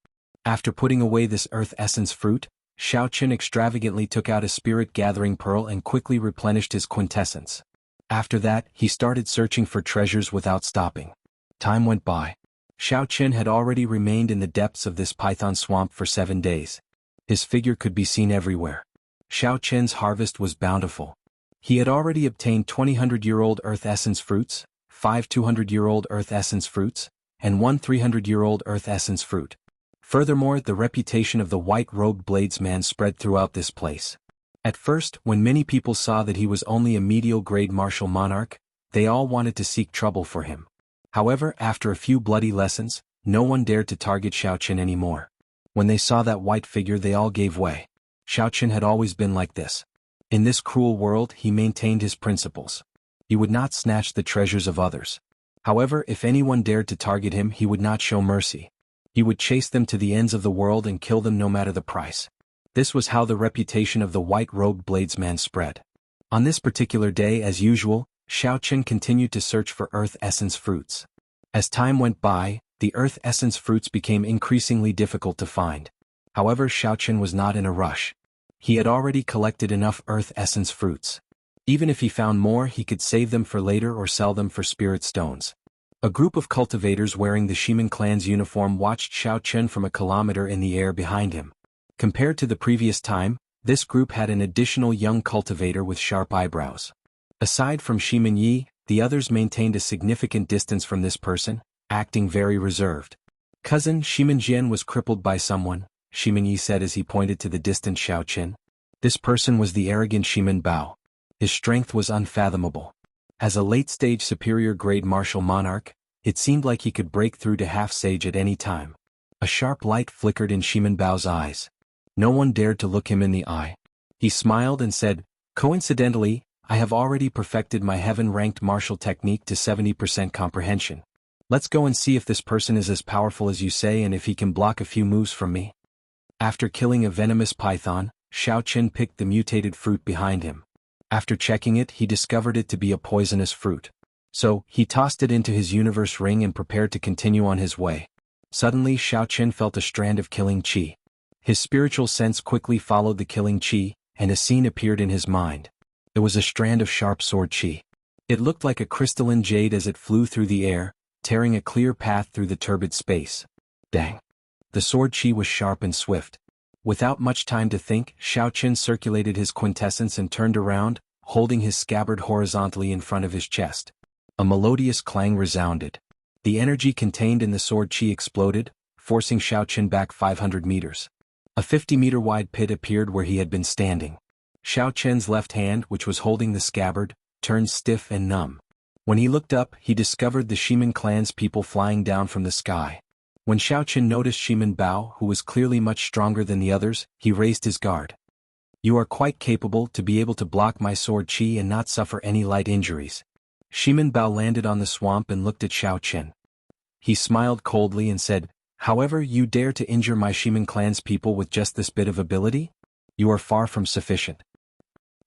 After putting away this earth essence fruit, Xiao Qin extravagantly took out a spirit-gathering pearl and quickly replenished his quintessence. After that, he started searching for treasures without stopping. Time went by. Xiao Qin had already remained in the depths of this python swamp for 7 days. His figure could be seen everywhere. Xiao Qin's harvest was bountiful. He had already obtained 200-year-old earth essence fruits, 5 200-year-old earth essence fruits, and 1 300-year-old earth essence fruit. Furthermore, the reputation of the white-robed bladesman spread throughout this place. At first, when many people saw that he was only a medial-grade martial monarch, they all wanted to seek trouble for him. However, after a few bloody lessons, no one dared to target Xiao Qin anymore. When they saw that white figure, they all gave way. Xiao Qin had always been like this. In this cruel world, he maintained his principles. He would not snatch the treasures of others. However, if anyone dared to target him, he would not show mercy. He would chase them to the ends of the world and kill them no matter the price. This was how the reputation of the white-robed bladesman spread. On this particular day, as usual, Xiao Qin continued to search for earth essence fruits. As time went by, the earth essence fruits became increasingly difficult to find. However, Xiao Qin was not in a rush. He had already collected enough earth essence fruits. Even if he found more, he could save them for later or sell them for spirit stones. A group of cultivators wearing the Shiman clan's uniform watched Xiao Qin from a kilometer in the air behind him. Compared to the previous time, this group had an additional young cultivator with sharp eyebrows. Aside from Shiman Yi, the others maintained a significant distance from this person, acting very reserved. Cousin Shiman Jian was crippled by someone, Shiman Yi said as he pointed to the distant Xiao Qin. This person was the arrogant Shiman Bao. His strength was unfathomable. As a late-stage superior-grade martial monarch, it seemed like he could break through to half-sage at any time. A sharp light flickered in Shiman Bao's eyes. No one dared to look him in the eye. He smiled and said, "Coincidentally, I have already perfected my heaven-ranked martial technique to 70% comprehension. Let's go and see if this person is as powerful as you say and if he can block a few moves from me." After killing a venomous python, Xiao Qin picked the mutated fruit behind him. After checking it, he discovered it to be a poisonous fruit. So, he tossed it into his universe ring and prepared to continue on his way. Suddenly, Xiao Qin felt a strand of killing qi. His spiritual sense quickly followed the killing qi, and a scene appeared in his mind. It was a strand of sharp sword qi. It looked like a crystalline jade as it flew through the air, tearing a clear path through the turbid space. Dang! The sword qi was sharp and swift. Without much time to think, Xiao Qin circulated his quintessence and turned around, holding his scabbard horizontally in front of his chest. A melodious clang resounded. The energy contained in the sword qi exploded, forcing Xiao Qin back 500 meters. A 50-meter-wide pit appeared where he had been standing. Xiao Qin's left hand, which was holding the scabbard, turned stiff and numb. When he looked up, he discovered the Shiman clan's people flying down from the sky. When Xiao Qin noticed Shiman Bao, who was clearly much stronger than the others, he raised his guard. You are quite capable to be able to block my sword qi and not suffer any light injuries. Shimin Bao landed on the swamp and looked at Xiao Chen. He smiled coldly and said, however, you dare to injure my Shimin clan's people with just this bit of ability? You are far from sufficient.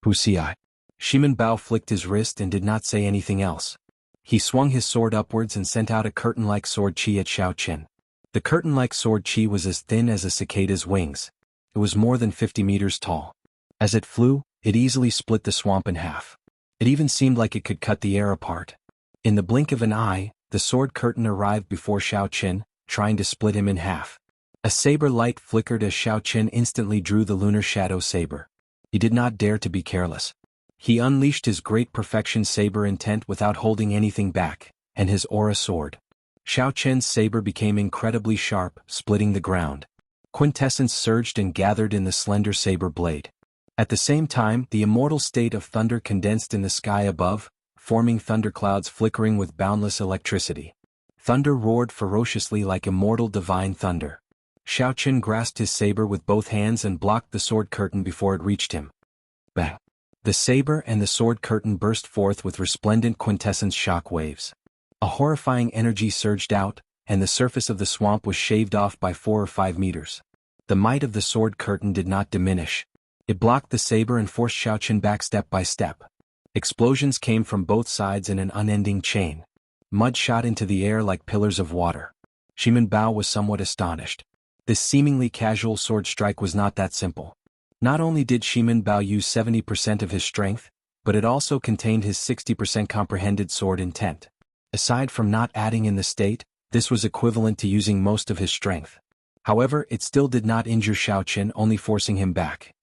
Wuxia. Shimin Bao flicked his wrist and did not say anything else. He swung his sword upwards and sent out a curtain-like sword qi at Xiao Chen. The curtain-like sword qi was as thin as a cicada's wings. It was more than 50 meters tall. As it flew, it easily split the swamp in half. It even seemed like it could cut the air apart. In the blink of an eye, the sword curtain arrived before Xiao Chen, trying to split him in half. A saber light flickered as Xiao Chen instantly drew the lunar shadow saber. He did not dare to be careless. He unleashed his great perfection saber intent without holding anything back, and his aura soared. Xiao Chen's saber became incredibly sharp, splitting the ground. Quintessence surged and gathered in the slender saber blade. At the same time, the immortal state of thunder condensed in the sky above, forming thunderclouds flickering with boundless electricity. Thunder roared ferociously like immortal divine thunder. Xiao Chen grasped his saber with both hands and blocked the sword curtain before it reached him. Bang! The saber and the sword curtain burst forth with resplendent quintessence shock waves. A horrifying energy surged out, and the surface of the swamp was shaved off by 4 or 5 meters. The might of the sword curtain did not diminish. It blocked the saber and forced Xiao Chen back step by step. Explosions came from both sides in an unending chain. Mud shot into the air like pillars of water. Shimin Bao was somewhat astonished. This seemingly casual sword strike was not that simple. Not only did Shimin Bao use 70% of his strength, but it also contained his 60% comprehended sword intent. Aside from not adding in the state, this was equivalent to using most of his strength. However, it still did not injure Xiao Chen, only forcing him back.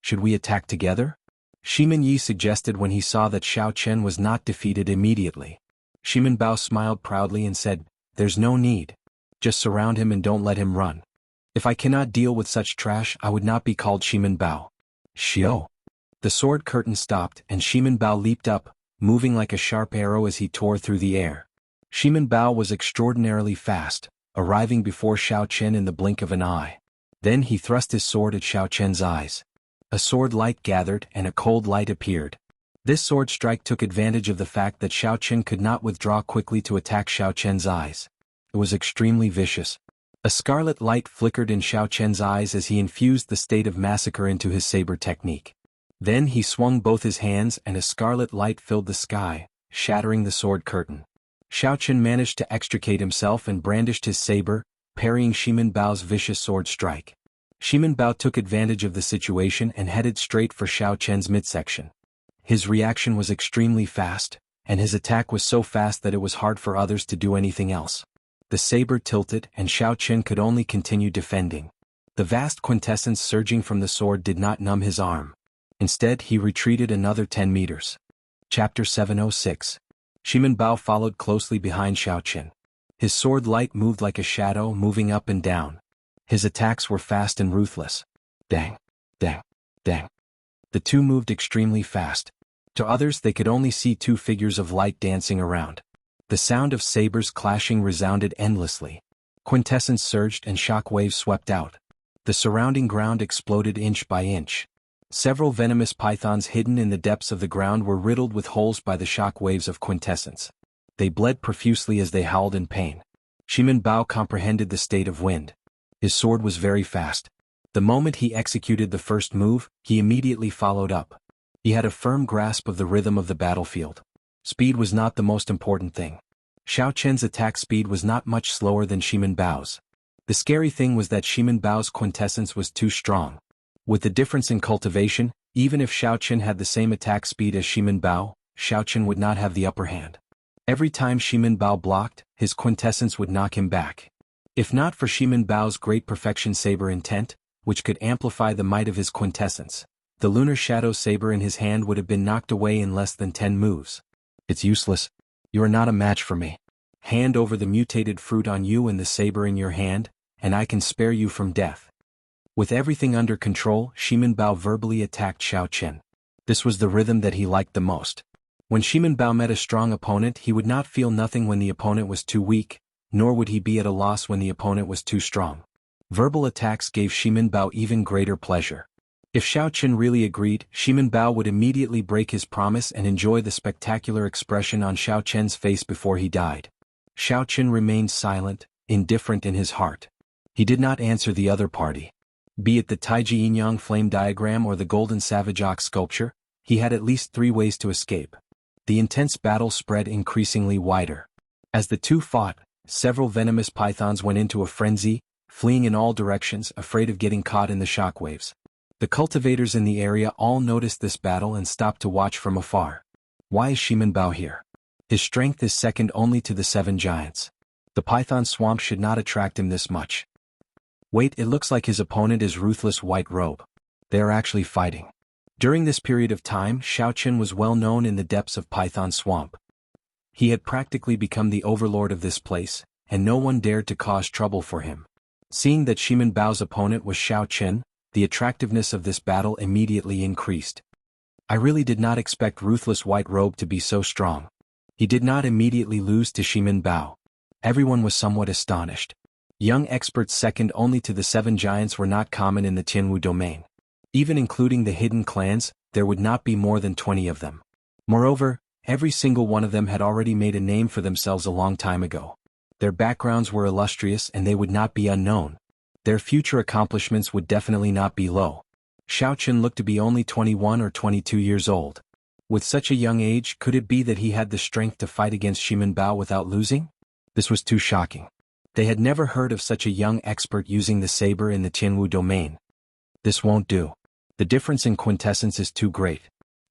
Should we attack together? Shimin Yi suggested when he saw that Xiao Chen was not defeated immediately. Shimin Bao smiled proudly and said, there's no need. Just surround him and don't let him run. If I cannot deal with such trash, I would not be called Shimin Bao. Xiao. The sword curtain stopped and Shimin Bao leaped up, moving like a sharp arrow as he tore through the air. Shimin Bao was extraordinarily fast, arriving before Xiao Chen in the blink of an eye. Then he thrust his sword at Xiao Chen's eyes. A sword light gathered and a cold light appeared. This sword strike took advantage of the fact that Xiao Chen could not withdraw quickly to attack Xiao Chen's eyes. It was extremely vicious. A scarlet light flickered in Xiao Chen's eyes as he infused the state of massacre into his saber technique. Then he swung both his hands and a scarlet light filled the sky, shattering the sword curtain. Xiao Chen managed to extricate himself and brandished his saber, parrying Shimin Bao's vicious sword strike. Shimin Bao took advantage of the situation and headed straight for Xiao Chen's midsection. His reaction was extremely fast, and his attack was so fast that it was hard for others to do anything else. The saber tilted and Xiao Chen could only continue defending. The vast quintessence surging from the sword did not numb his arm. Instead, he retreated another 10 meters. Chapter 706. Shimin Bao followed closely behind Xiao Chen. His sword light moved like a shadow, moving up and down. His attacks were fast and ruthless. Dang, dang, dang. The two moved extremely fast. To others, they could only see two figures of light dancing around. The sound of sabers clashing resounded endlessly. Quintessence surged and shock waves swept out. The surrounding ground exploded inch by inch. Several venomous pythons hidden in the depths of the ground were riddled with holes by the shock waves of quintessence. They bled profusely as they howled in pain. Shimin Bao comprehended the state of wind. His sword was very fast. The moment he executed the first move, he immediately followed up. He had a firm grasp of the rhythm of the battlefield. Speed was not the most important thing. Xiao Chen's attack speed was not much slower than Shimin Bao's. The scary thing was that Shimin Bao's quintessence was too strong. With the difference in cultivation, even if Xiao Chen had the same attack speed as Shimin Bao, Xiao Chen would not have the upper hand. Every time Shimin Bao blocked, his quintessence would knock him back. If not for Shimin Bao's great perfection saber intent, which could amplify the might of his quintessence, the lunar shadow saber in his hand would have been knocked away in less than 10 moves. It's useless. You are not a match for me. Hand over the mutated fruit on you and the saber in your hand, and I can spare you from death. With everything under control, Shimin Bao verbally attacked Xiao Chen. This was the rhythm that he liked the most. When Shimin Bao met a strong opponent, he would not feel nothing when the opponent was too weak, nor would he be at a loss when the opponent was too strong. Verbal attacks gave Shimin Bao even greater pleasure. If Xiao Qin really agreed, Shimin Bao would immediately break his promise and enjoy the spectacular expression on Xiao Qian's face before he died. Xiao Qin remained silent, indifferent in his heart. He did not answer the other party. Be it the Taiji Yinyang flame diagram or the golden savage ox sculpture, he had at least 3 ways to escape. The intense battle spread increasingly wider. As the two fought, several venomous pythons went into a frenzy, fleeing in all directions, afraid of getting caught in the shockwaves. The cultivators in the area all noticed this battle and stopped to watch from afar. Why is Shimin Bao here? His strength is second only to the 7 giants. The python swamp should not attract him this much. Wait, it looks like his opponent is Ruthless White Robe. They are actually fighting. During this period of time, Xiao Qin was well known in the depths of Python Swamp. He had practically become the overlord of this place, and no one dared to cause trouble for him. Seeing that Shimin Bao's opponent was Xiao Qin, the attractiveness of this battle immediately increased. I really did not expect Ruthless White Robe to be so strong. He did not immediately lose to Shimin Bao. Everyone was somewhat astonished. Young experts second only to the 7 giants were not common in the Jianghu domain. Even including the hidden clans, there would not be more than 20 of them. Moreover, every single one of them had already made a name for themselves a long time ago. Their backgrounds were illustrious and they would not be unknown. Their future accomplishments would definitely not be low. Xiao Qin looked to be only 21 or 22 years old. With such a young age, could it be that he had the strength to fight against Shimin Bao without losing? This was too shocking. They had never heard of such a young expert using the saber in the Jianghu domain. This won't do. The difference in quintessence is too great.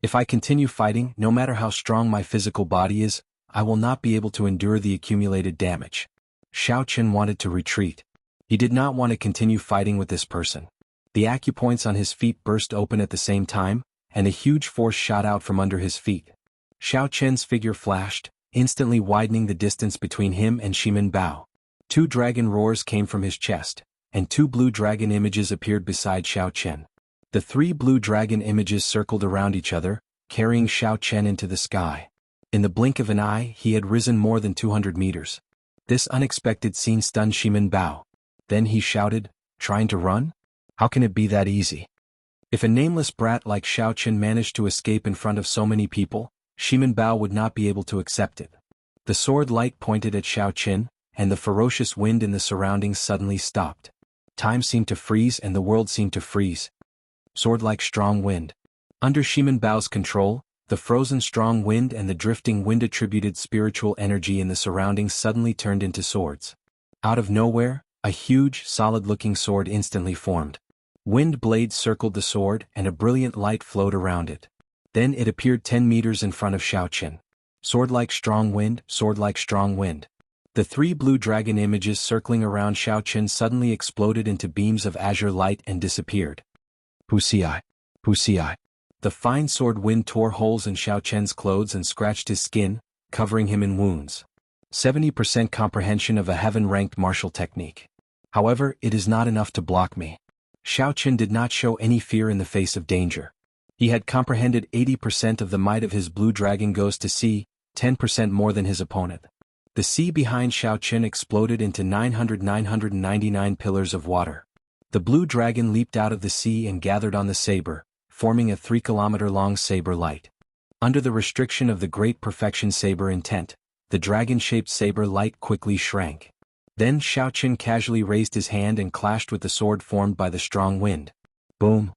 If I continue fighting, no matter how strong my physical body is, I will not be able to endure the accumulated damage. Xiao Qin wanted to retreat. He did not want to continue fighting with this person. The acupoints on his feet burst open at the same time, and a huge force shot out from under his feet. Xiao Qin's figure flashed, instantly widening the distance between him and Shimin Bao. 2 dragon roars came from his chest, and 2 blue dragon images appeared beside Xiao Qin. The 3 blue dragon images circled around each other, carrying Xiao Qin into the sky. In the blink of an eye, he had risen more than 200 meters. This unexpected scene stunned Shimin Bao. Then he shouted, "Trying to run? How can it be that easy?" If a nameless brat like Xiao Qin managed to escape in front of so many people, Shimin Bao would not be able to accept it. The sword light pointed at Xiao Qin, and the ferocious wind in the surroundings suddenly stopped. Time seemed to freeze and the world seemed to freeze. Sword-like strong wind. Under Shimin Bao's control, the frozen strong wind and the drifting wind-attributed spiritual energy in the surroundings suddenly turned into swords. Out of nowhere, a huge, solid-looking sword instantly formed. Wind blades circled the sword and a brilliant light flowed around it. Then it appeared 10 meters in front of Xiao Qin. Sword-like strong wind, sword-like strong wind. The 3 blue dragon images circling around Xiao Qin suddenly exploded into beams of azure light and disappeared. Wuxia. Wuxia. The fine sword wind tore holes in Xiao Qin's clothes and scratched his skin, covering him in wounds. 70% comprehension of a heaven-ranked martial technique. However, it is not enough to block me. Xiao Qin did not show any fear in the face of danger. He had comprehended 80% of the might of his blue dragon goes to sea, 10% more than his opponent. The sea behind Xiao Qin exploded into 999 pillars of water. The blue dragon leaped out of the sea and gathered on the saber, forming a 3-kilometer-long saber light. Under the restriction of the Great Perfection Saber intent, the dragon-shaped saber light quickly shrank. Then Xiao Qin casually raised his hand and clashed with the sword formed by the strong wind. Boom!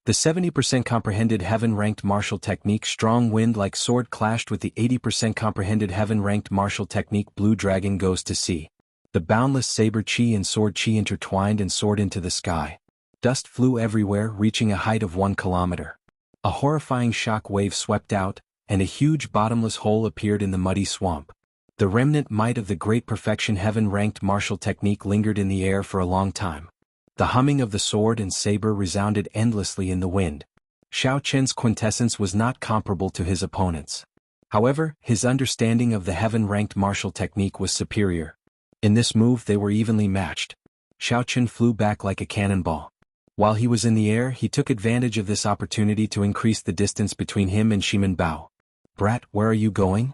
The 70% comprehended heaven-ranked martial technique strong wind-like sword clashed with the 80% comprehended heaven-ranked martial technique blue dragon goes to sea. The boundless saber chi and sword chi intertwined and soared into the sky. Dust flew everywhere, reaching a height of 1 kilometer. A horrifying shock wave swept out, and a huge bottomless hole appeared in the muddy swamp. The remnant might of the Great Perfection heaven-ranked martial technique lingered in the air for a long time. The humming of the sword and saber resounded endlessly in the wind. Xiao Qin's quintessence was not comparable to his opponent's. However, his understanding of the heaven-ranked martial technique was superior. In this move they were evenly matched. Xiao Qin flew back like a cannonball. While he was in the air, he took advantage of this opportunity to increase the distance between him and Shimin Bao. "Brat, where are you going?"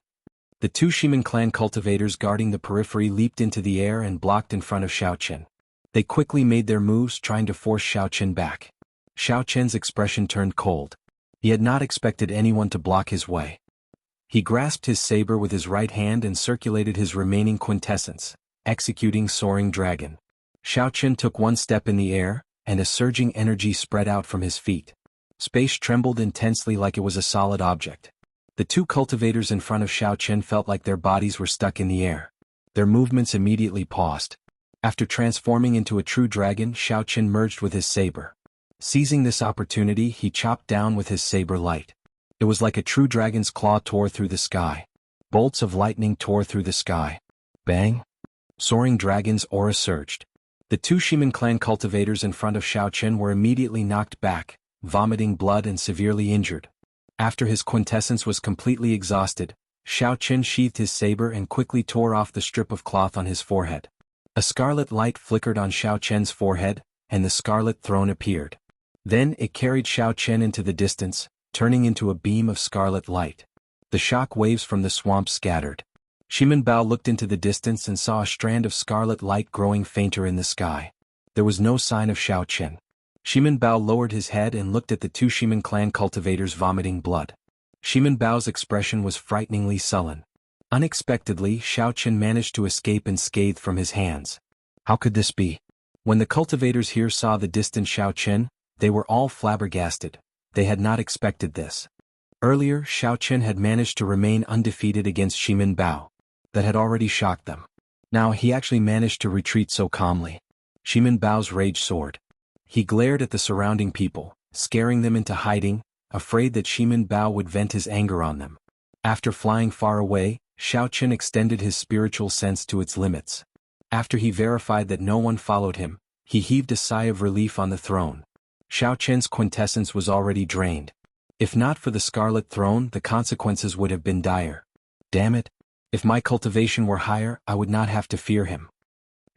The 2 Shimin clan cultivators guarding the periphery leaped into the air and blocked in front of Xiao Qin. They quickly made their moves trying to force Xiao Qin back. Xiao Chen's expression turned cold. He had not expected anyone to block his way. He grasped his saber with his right hand and circulated his remaining quintessence, executing Soaring Dragon. Xiao Chen took one step in the air, and a surging energy spread out from his feet. Space trembled intensely like it was a solid object. The two cultivators in front of Xiao Chen felt like their bodies were stuck in the air. Their movements immediately paused. After transforming into a true dragon, Xiao Chen merged with his saber. Seizing this opportunity, he chopped down with his saber light. It was like a true dragon's claw tore through the sky. Bolts of lightning tore through the sky. Bang! Soaring Dragon's aura surged. The two Shiman clan cultivators in front of Xiao Chen were immediately knocked back, vomiting blood and severely injured. After his quintessence was completely exhausted, Xiao Chen sheathed his saber and quickly tore off the strip of cloth on his forehead. A scarlet light flickered on Xiao Chen's forehead, and the scarlet throne appeared. Then it carried Xiao Chen into the distance, turning into a beam of scarlet light. The shock waves from the swamp scattered. Shiman Bao looked into the distance and saw a strand of scarlet light growing fainter in the sky. There was no sign of Xiao Chen. Shiman Bao lowered his head and looked at the two Shiman clan cultivators vomiting blood. Shiman Bao's expression was frighteningly sullen. Unexpectedly, Xiao Chen managed to escape unscathed from his hands. How could this be? When the cultivators here saw the distant Xiao Chen, they were all flabbergasted. They had not expected this. Earlier, Xiao Chen had managed to remain undefeated against Shiman Bao. That had already shocked them. Now he actually managed to retreat so calmly. Shiman Bao's rage soared. He glared at the surrounding people, scaring them into hiding, afraid that Shiman Bao would vent his anger on them. After flying far away, Xiao Chen extended his spiritual sense to its limits. After he verified that no one followed him, he heaved a sigh of relief on the throne. Xiao Chen's quintessence was already drained. If not for the Scarlet Throne, the consequences would have been dire. Damn it! If my cultivation were higher, I would not have to fear him.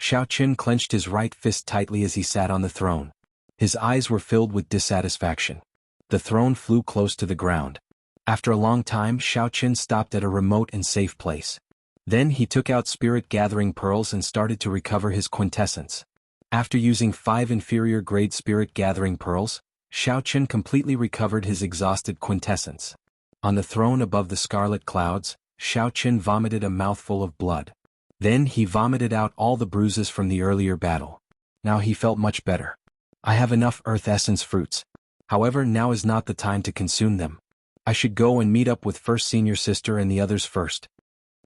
Xiao Chen clenched his right fist tightly as he sat on the throne. His eyes were filled with dissatisfaction. The throne flew close to the ground. After a long time, Xiao Chen stopped at a remote and safe place. Then he took out spirit-gathering pearls and started to recover his quintessence. After using 5 inferior-grade spirit-gathering pearls, Xiao Chen completely recovered his exhausted quintessence. On the throne above the scarlet clouds, Xiao Chen vomited a mouthful of blood. Then he vomited out all the bruises from the earlier battle. Now he felt much better. I have enough earth essence fruits. However, now is not the time to consume them. I should go and meet up with first senior sister and the others first.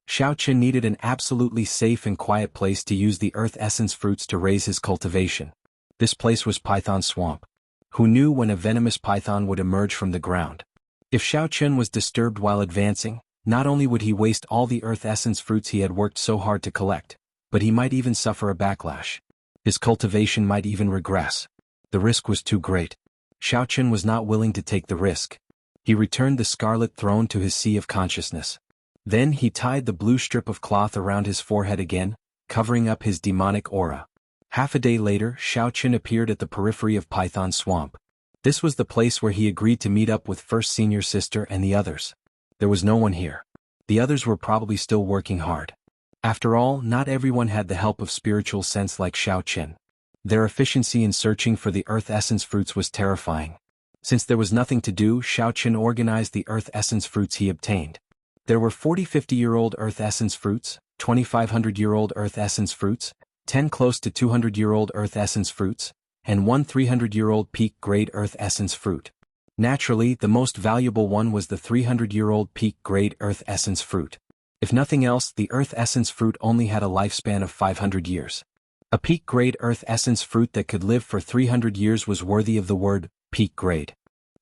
Xiao Chen needed an absolutely safe and quiet place to use the earth essence fruits to raise his cultivation. This place was Python Swamp. Who knew when a venomous python would emerge from the ground? If Xiao Chen was disturbed while advancing, not only would he waste all the earth essence fruits he had worked so hard to collect, but he might even suffer a backlash. His cultivation might even regress. The risk was too great. Xiao Chen was not willing to take the risk. He returned the scarlet throne to his sea of consciousness. Then he tied the blue strip of cloth around his forehead again, covering up his demonic aura. Half a day later, Xiao Chen appeared at the periphery of Python Swamp. This was the place where he agreed to meet up with first senior sister and the others. There was no one here. The others were probably still working hard. After all, not everyone had the help of spiritual sense like Xiao Chen. Their efficiency in searching for the earth essence fruits was terrifying. Since there was nothing to do, Xiao Chen organized the earth essence fruits he obtained. There were 40-50-year-old earth essence fruits, 2,500-year-old earth essence fruits, 10 close to 200-year-old earth essence fruits, and 1 300-year-old peak-grade earth essence fruit. Naturally, the most valuable one was the 300-year-old peak-grade earth essence fruit. If nothing else, the earth essence fruit only had a lifespan of 500 years. A peak-grade earth essence fruit that could live for 300 years was worthy of the word peak-grade.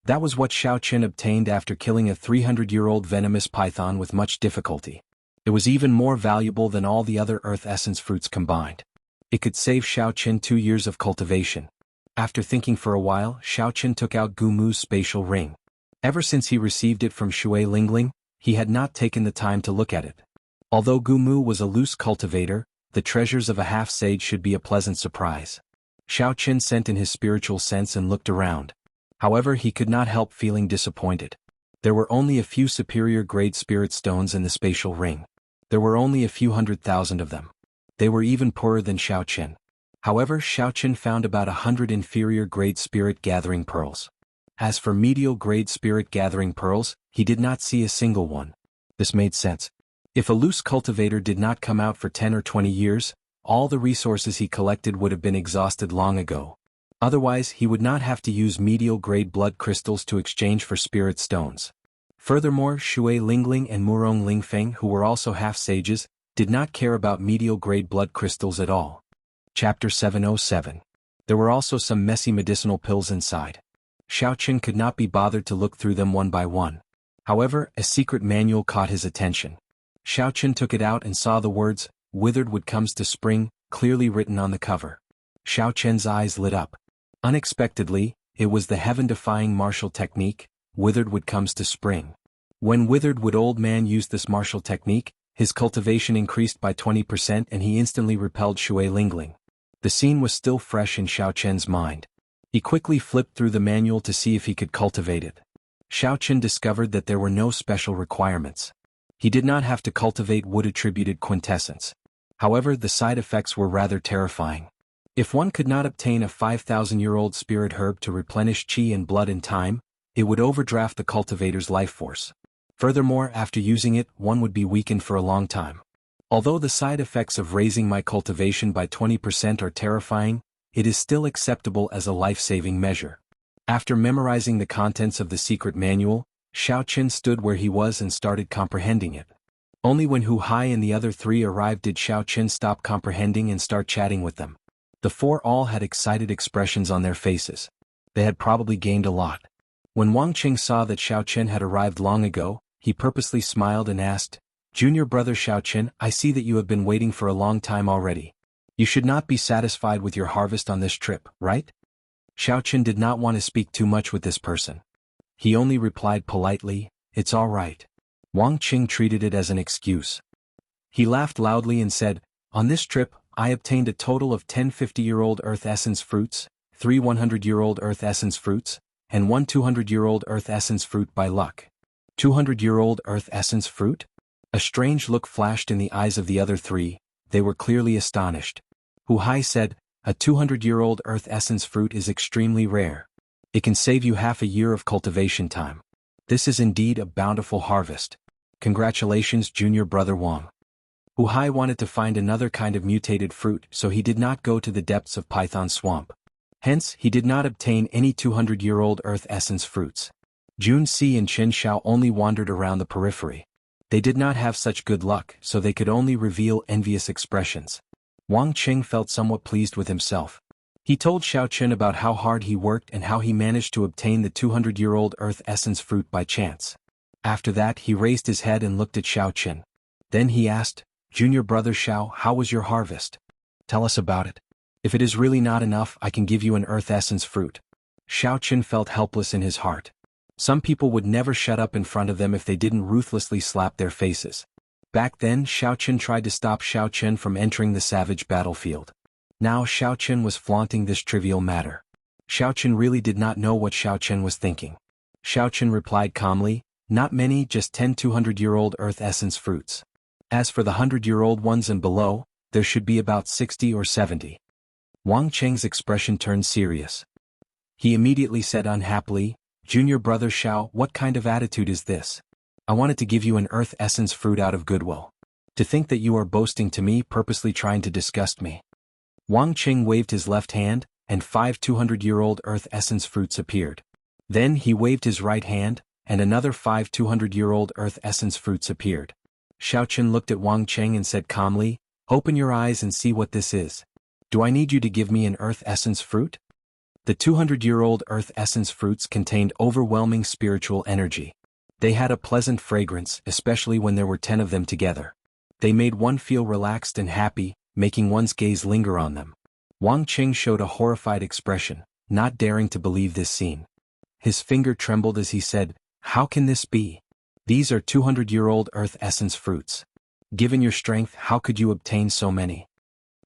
That was what Xiao Chen obtained after killing a 300-year-old venomous python with much difficulty. It was even more valuable than all the other earth essence fruits combined. It could save Xiao Chen 2 years of cultivation. After thinking for a while, Xiao Chen took out Gu Mu's spatial ring. Ever since he received it from Shui Lingling, he had not taken the time to look at it. Although Gu Mu was a loose cultivator, the treasures of a half-sage should be a pleasant surprise. Xiao Chen sent in his spiritual sense and looked around. However, he could not help feeling disappointed. There were only a few superior-grade spirit stones in the spatial ring. There were only a few 100,000 of them. They were even poorer than Xiao Chen. However, Xiaoqin found about 100 inferior-grade spirit-gathering pearls. As for medial-grade spirit-gathering pearls, he did not see a single one. This made sense. If a loose cultivator did not come out for 10 or 20 years, all the resources he collected would have been exhausted long ago. Otherwise, he would not have to use medial-grade blood crystals to exchange for spirit stones. Furthermore, Shui Lingling and Murong Lingfeng, who were also half-sages, did not care about medial-grade blood crystals at all. Chapter 707. There were also some messy medicinal pills inside. Xiaoqin could not be bothered to look through them one by one. However, a secret manual caught his attention. Xiaoqin took it out and saw the words, "Withered Wood comes to spring," clearly written on the cover. Xiaoqin's eyes lit up. Unexpectedly, it was the heaven-defying martial technique, Withered Wood comes to spring. When Withered Wood Old Man used this martial technique, his cultivation increased by 20% and he instantly repelled Shui Lingling. The scene was still fresh in Xiaoqin's mind. He quickly flipped through the manual to see if he could cultivate it. Xiaoqin discovered that there were no special requirements. He did not have to cultivate wood-attributed quintessence. However, the side effects were rather terrifying. If one could not obtain a 5,000-year-old spirit herb to replenish qi and blood in time, it would overdraft the cultivator's life force. Furthermore, after using it, one would be weakened for a long time. Although the side effects of raising my cultivation by 20% are terrifying, it is still acceptable as a life-saving measure. After memorizing the contents of the secret manual, Xiaoqin stood where he was and started comprehending it. Only when Hu Hai and the other three arrived did Xiaoqin stop comprehending and start chatting with them. The four all had excited expressions on their faces. They had probably gained a lot. When Wang Qing saw that Xiaoqin had arrived long ago, he purposely smiled and asked, "Junior brother Xiaoqin, I see that you have been waiting for a long time already. You should not be satisfied with your harvest on this trip, right?" Xiaoqin did not want to speak too much with this person. He only replied politely, "It's all right." Wang Qing treated it as an excuse. He laughed loudly and said, "On this trip, I obtained a total of 10 50-year-old Earth Essence fruits, 3 100-year-old Earth Essence fruits, and 1 200-year-old Earth Essence fruit by luck." 200-year-old Earth Essence fruit? A strange look flashed in the eyes of the other three. They were clearly astonished. Hu Hai said, "A 200-year-old Earth Essence fruit is extremely rare. It can save you half a year of cultivation time. This is indeed a bountiful harvest. Congratulations, junior brother Wang." Hu Hai wanted to find another kind of mutated fruit, so he did not go to the depths of Python Swamp. Hence, he did not obtain any 200-year-old Earth Essence fruits. Jun Si and Chen Xiao only wandered around the periphery. They did not have such good luck, so they could only reveal envious expressions. Wang Qing felt somewhat pleased with himself. He told Xiaoqin about how hard he worked and how he managed to obtain the 200-year-old Earth Essence fruit by chance. After that, he raised his head and looked at Xiaoqin. Then he asked, "Junior brother Xiao, how was your harvest? Tell us about it. If it is really not enough, I can give you an Earth Essence fruit." Xiaoqin felt helpless in his heart. Some people would never shut up in front of them if they didn't ruthlessly slap their faces. Back then, Xiaoqin tried to stop Xiaoqin from entering the savage battlefield. Now Xiaoqin was flaunting this trivial matter. Xiaoqin really did not know what Xiaoqin was thinking. Xiaoqin replied calmly, "Not many, just 10 200-year-old Earth Essence fruits. As for the 100-year-old ones and below, there should be about 60 or 70. Wang Qing's expression turned serious. He immediately said unhappily, "Junior brother Xiao, what kind of attitude is this? I wanted to give you an Earth Essence fruit out of goodwill. To think that you are boasting to me, purposely trying to disgust me." Wang Qing waved his left hand, and 5 200-year-old Earth Essence fruits appeared. Then he waved his right hand, and another 5 200-year-old Earth Essence fruits appeared. Xiaoqin looked at Wang Qing and said calmly, "Open your eyes and see what this is. Do I need you to give me an Earth Essence fruit?" The 200-year-old Earth Essence fruits contained overwhelming spiritual energy. They had a pleasant fragrance, especially when there were 10 of them together. They made one feel relaxed and happy, making one's gaze linger on them. Wang Qing showed a horrified expression, not daring to believe this scene. His finger trembled as he said, "How can this be? These are 200-year-old Earth Essence fruits. Given your strength, how could you obtain so many?"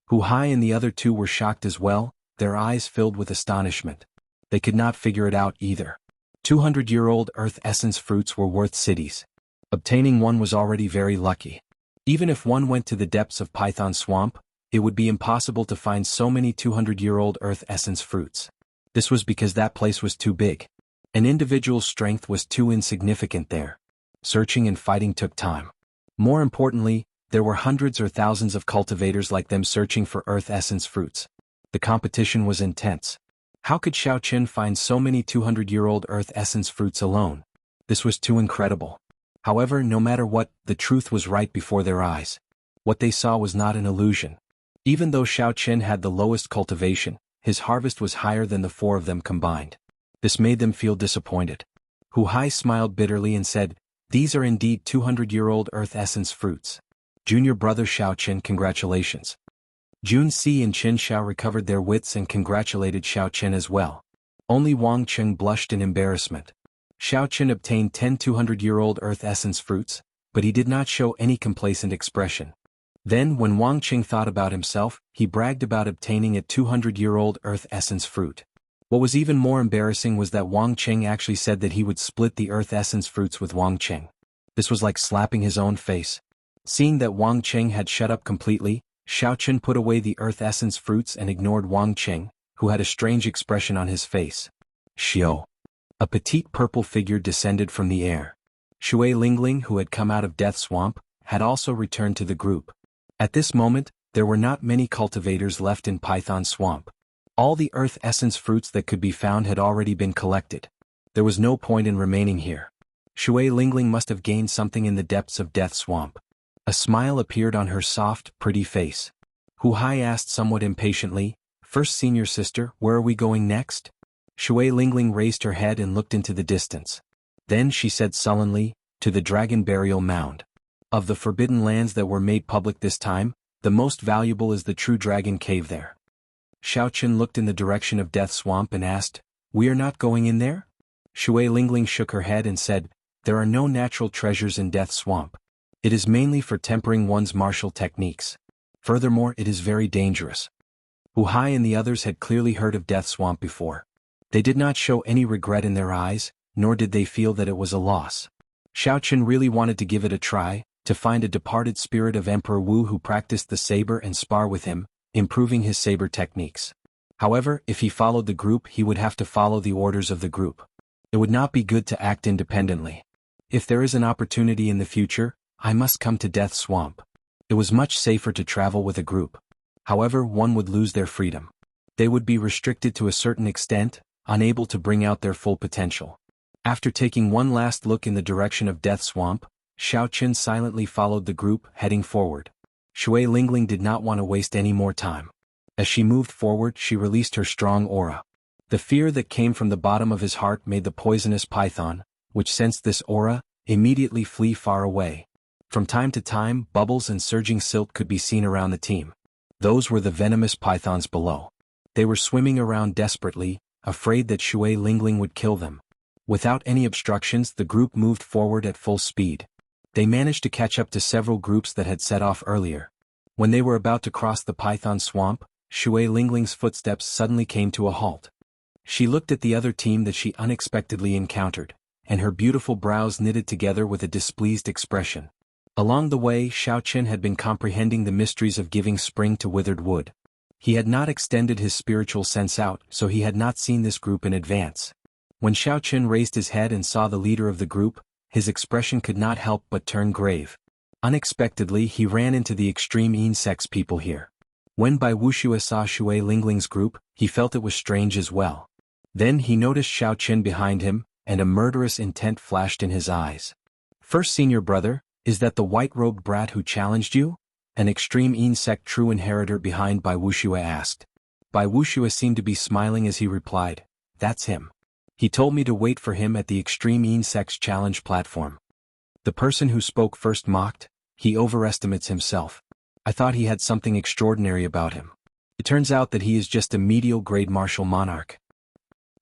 Hu Hai and the other two were shocked as well, their eyes filled with astonishment. They could not figure it out either. 200-year-old Earth Essence fruits were worth cities. Obtaining one was already very lucky. Even if one went to the depths of Python Swamp, it would be impossible to find so many 200-year-old earth essence fruits. This was because that place was too big. An individual's strength was too insignificant there. Searching and fighting took time. More importantly, there were hundreds or thousands of cultivators like them searching for earth essence fruits. The competition was intense. How could Xiao Qin find so many 200-year-old earth essence fruits alone? This was too incredible. However, no matter what, the truth was right before their eyes. What they saw was not an illusion. Even though Xiao Qin had the lowest cultivation, his harvest was higher than the four of them combined. This made them feel disappointed. Hu Hai smiled bitterly and said, "These are indeed 200-year-old earth essence fruits. Junior brother Xiao Qin, congratulations." Jun Si and Qin Xiao recovered their wits and congratulated Xiao Qin as well. Only Wang Cheng blushed in embarrassment. Xiao Qin obtained 10 200-year-old earth essence fruits, but he did not show any complacent expression. Then, when Wang Qing thought about himself, he bragged about obtaining a 200-year-old earth essence fruit. What was even more embarrassing was that Wang Qing actually said that he would split the earth essence fruits with Wang Qing. This was like slapping his own face. Seeing that Wang Qing had shut up completely, Xiao Qin put away the earth essence fruits and ignored Wang Qing, who had a strange expression on his face. Xiao. A petite purple figure descended from the air. Shui Lingling, who had come out of Death Swamp, had also returned to the group. At this moment, there were not many cultivators left in Python Swamp. All the earth essence fruits that could be found had already been collected. There was no point in remaining here. Shui Lingling must have gained something in the depths of Death Swamp. A smile appeared on her soft, pretty face. Hu Hai asked somewhat impatiently, "First senior sister, where are we going next?" Shui Lingling raised her head and looked into the distance. Then she said sullenly, "To the Dragon Burial Mound. Of the forbidden lands that were made public this time, the most valuable is the true dragon cave there." Xiao Qin looked in the direction of Death Swamp and asked, "We are not going in there?" Shui Lingling shook her head and said, "There are no natural treasures in Death Swamp. It is mainly for tempering one's martial techniques. Furthermore, it is very dangerous." Hu Hai and the others had clearly heard of Death Swamp before. They did not show any regret in their eyes, nor did they feel that it was a loss. Xiao Qin really wanted to give it a try, to find a departed spirit of Emperor Wu who practiced the saber and spar with him, improving his saber techniques. However, if he followed the group, he would have to follow the orders of the group. It would not be good to act independently. If there is an opportunity in the future, I must come to Death Swamp. It was much safer to travel with a group. However, one would lose their freedom. They would be restricted to a certain extent, unable to bring out their full potential. After taking one last look in the direction of Death Swamp, Xiao Qin silently followed the group, heading forward. Shui Lingling did not want to waste any more time. As she moved forward, she released her strong aura. The fear that came from the bottom of his heart made the poisonous python, which sensed this aura, immediately flee far away. From time to time, bubbles and surging silt could be seen around the team. Those were the venomous pythons below. They were swimming around desperately, afraid that Shui Lingling would kill them. Without any obstructions, the group moved forward at full speed. They managed to catch up to several groups that had set off earlier. When they were about to cross the Python Swamp, Shui Lingling's footsteps suddenly came to a halt. She looked at the other team that she unexpectedly encountered, and her beautiful brows knitted together with a displeased expression. Along the way, Xiao Qin had been comprehending the mysteries of giving spring to withered wood. He had not extended his spiritual sense out, so he had not seen this group in advance. When Xiao Qin raised his head and saw the leader of the group, his expression could not help but turn grave. Unexpectedly, he ran into the extreme insects people here. When Bai Wuxia saw Shui Lingling's group, he felt it was strange as well. Then he noticed Xiao Qin behind him, and a murderous intent flashed in his eyes. "First senior brother, is that the white-robed brat who challenged you?" An extreme insect true inheritor behind Bai Wuxia asked. Bai Wuxia seemed to be smiling as he replied, "That's him. He told me to wait for him at the Extreme Insects Challenge platform." The person who spoke first mocked, "He overestimates himself. I thought he had something extraordinary about him. It turns out that he is just a medial grade martial monarch.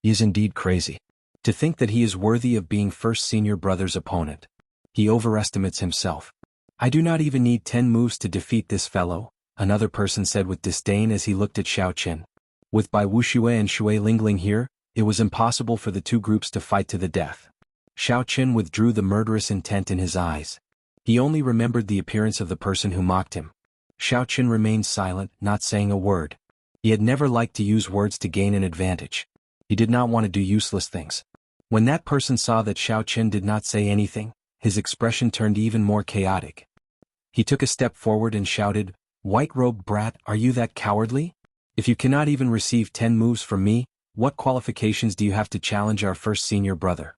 He is indeed crazy. To think that he is worthy of being first senior brother's opponent. He overestimates himself. I do not even need 10 moves to defeat this fellow," another person said with disdain as he looked at Xiao Qin. With Bai Wuxia and Shui Lingling here, it was impossible for the two groups to fight to the death. Xiao Qin withdrew the murderous intent in his eyes. He only remembered the appearance of the person who mocked him. Xiao Qin remained silent, not saying a word. He had never liked to use words to gain an advantage. He did not want to do useless things. When that person saw that Xiao Qin did not say anything, his expression turned even more chaotic. He took a step forward and shouted, "White-robed brat, are you that cowardly? If you cannot even receive 10 moves from me, what qualifications do you have to challenge our first senior brother?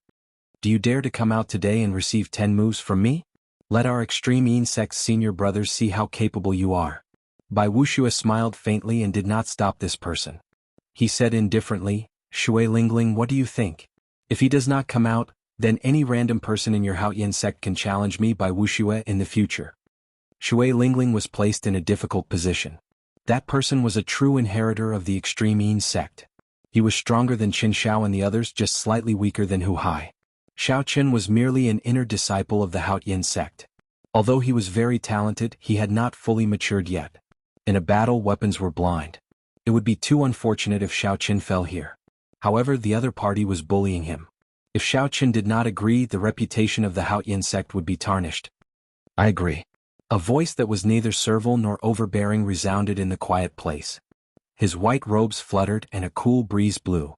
Do you dare to come out today and receive 10 moves from me? Let our extreme insect senior brothers see how capable you are." Bai Wuxia smiled faintly and did not stop this person. He said indifferently, "Shui Lingling, what do you think? If he does not come out, then any random person in your Haoyan sect can challenge me Bai Wuxia in the future." Shui Lingling was placed in a difficult position. That person was a true inheritor of the extreme Yin sect. He was stronger than Qin Xiao and the others, just slightly weaker than Hu Hai. Xiao Qin was merely an inner disciple of the Haoyan sect. Although he was very talented, he had not fully matured yet. In a battle, weapons were blind. It would be too unfortunate if Xiao Qin fell here. However, the other party was bullying him. If Xiao Qin did not agree, the reputation of the Haoyan sect would be tarnished. "I agree." A voice that was neither servile nor overbearing resounded in the quiet place. His white robes fluttered and a cool breeze blew.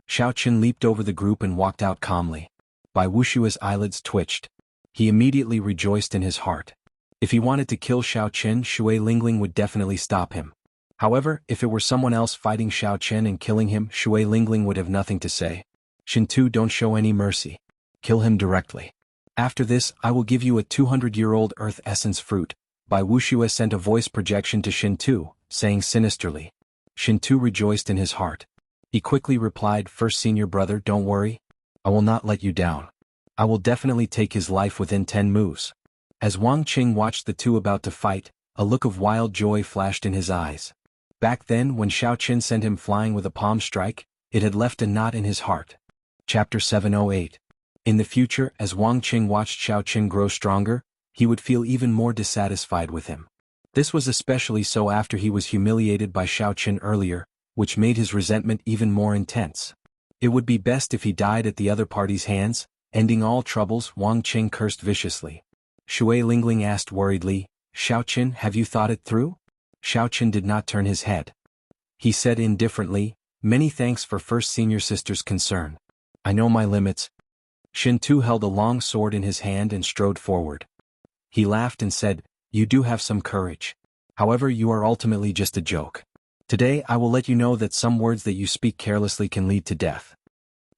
Xiao Qin leaped over the group and walked out calmly. Bai Wuxia's eyelids twitched. He immediately rejoiced in his heart. If he wanted to kill Xiao Qin, Shui Lingling would definitely stop him. However, if it were someone else fighting Xiao Qin and killing him, Shui Lingling would have nothing to say. "Shintu, don't show any mercy. Kill him directly. After this, I will give you a 200-year-old earth essence fruit." Bai Wuxia sent a voice projection to Shintu, saying sinisterly. Shintu rejoiced in his heart. He quickly replied, "First senior brother, don't worry. I will not let you down. I will definitely take his life within 10 moves." As Wang Qing watched the two about to fight, a look of wild joy flashed in his eyes. Back then, when Xiao Qin sent him flying with a palm strike, it had left a knot in his heart. Chapter 708. In the future, as Wang Qing watched Xiao Qin grow stronger, he would feel even more dissatisfied with him. This was especially so after he was humiliated by Xiao Qin earlier, which made his resentment even more intense. It would be best if he died at the other party's hands, ending all troubles. Wang Qing cursed viciously. Shui Lingling asked worriedly, "Xiao Qin, have you thought it through?" Xiao Qin did not turn his head. He said indifferently, "Many thanks for first senior sister's concern. I know my limits." Shintu held a long sword in his hand and strode forward. He laughed and said, "You do have some courage. However, you are ultimately just a joke. Today I will let you know that some words that you speak carelessly can lead to death."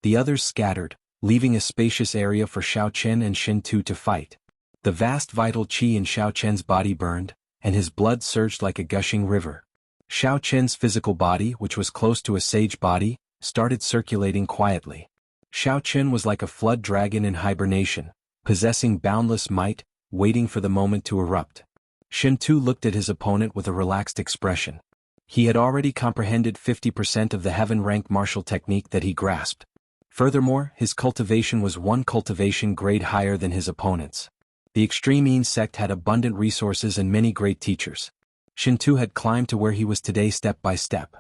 The others scattered, leaving a spacious area for Xiao Qin and Shintu to fight. The vast vital qi in Xiao Qin's body burned, and his blood surged like a gushing river. Xiao Qin's physical body, which was close to a sage body, started circulating quietly. Xiao Qin was like a flood dragon in hibernation, possessing boundless might, waiting for the moment to erupt. Shintu looked at his opponent with a relaxed expression. He had already comprehended 50% of the heaven-rank martial technique that he grasped. Furthermore, his cultivation was one cultivation grade higher than his opponent's. The extreme Yin sect had abundant resources and many great teachers. Shintu had climbed to where he was today step by step.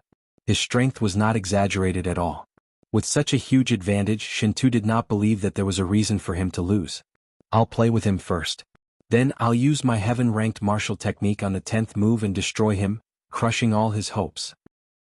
His strength was not exaggerated at all. With such a huge advantage, Shintu did not believe that there was a reason for him to lose. "I'll play with him first. Then I'll use my heaven-ranked martial technique on the 10th move and destroy him, crushing all his hopes."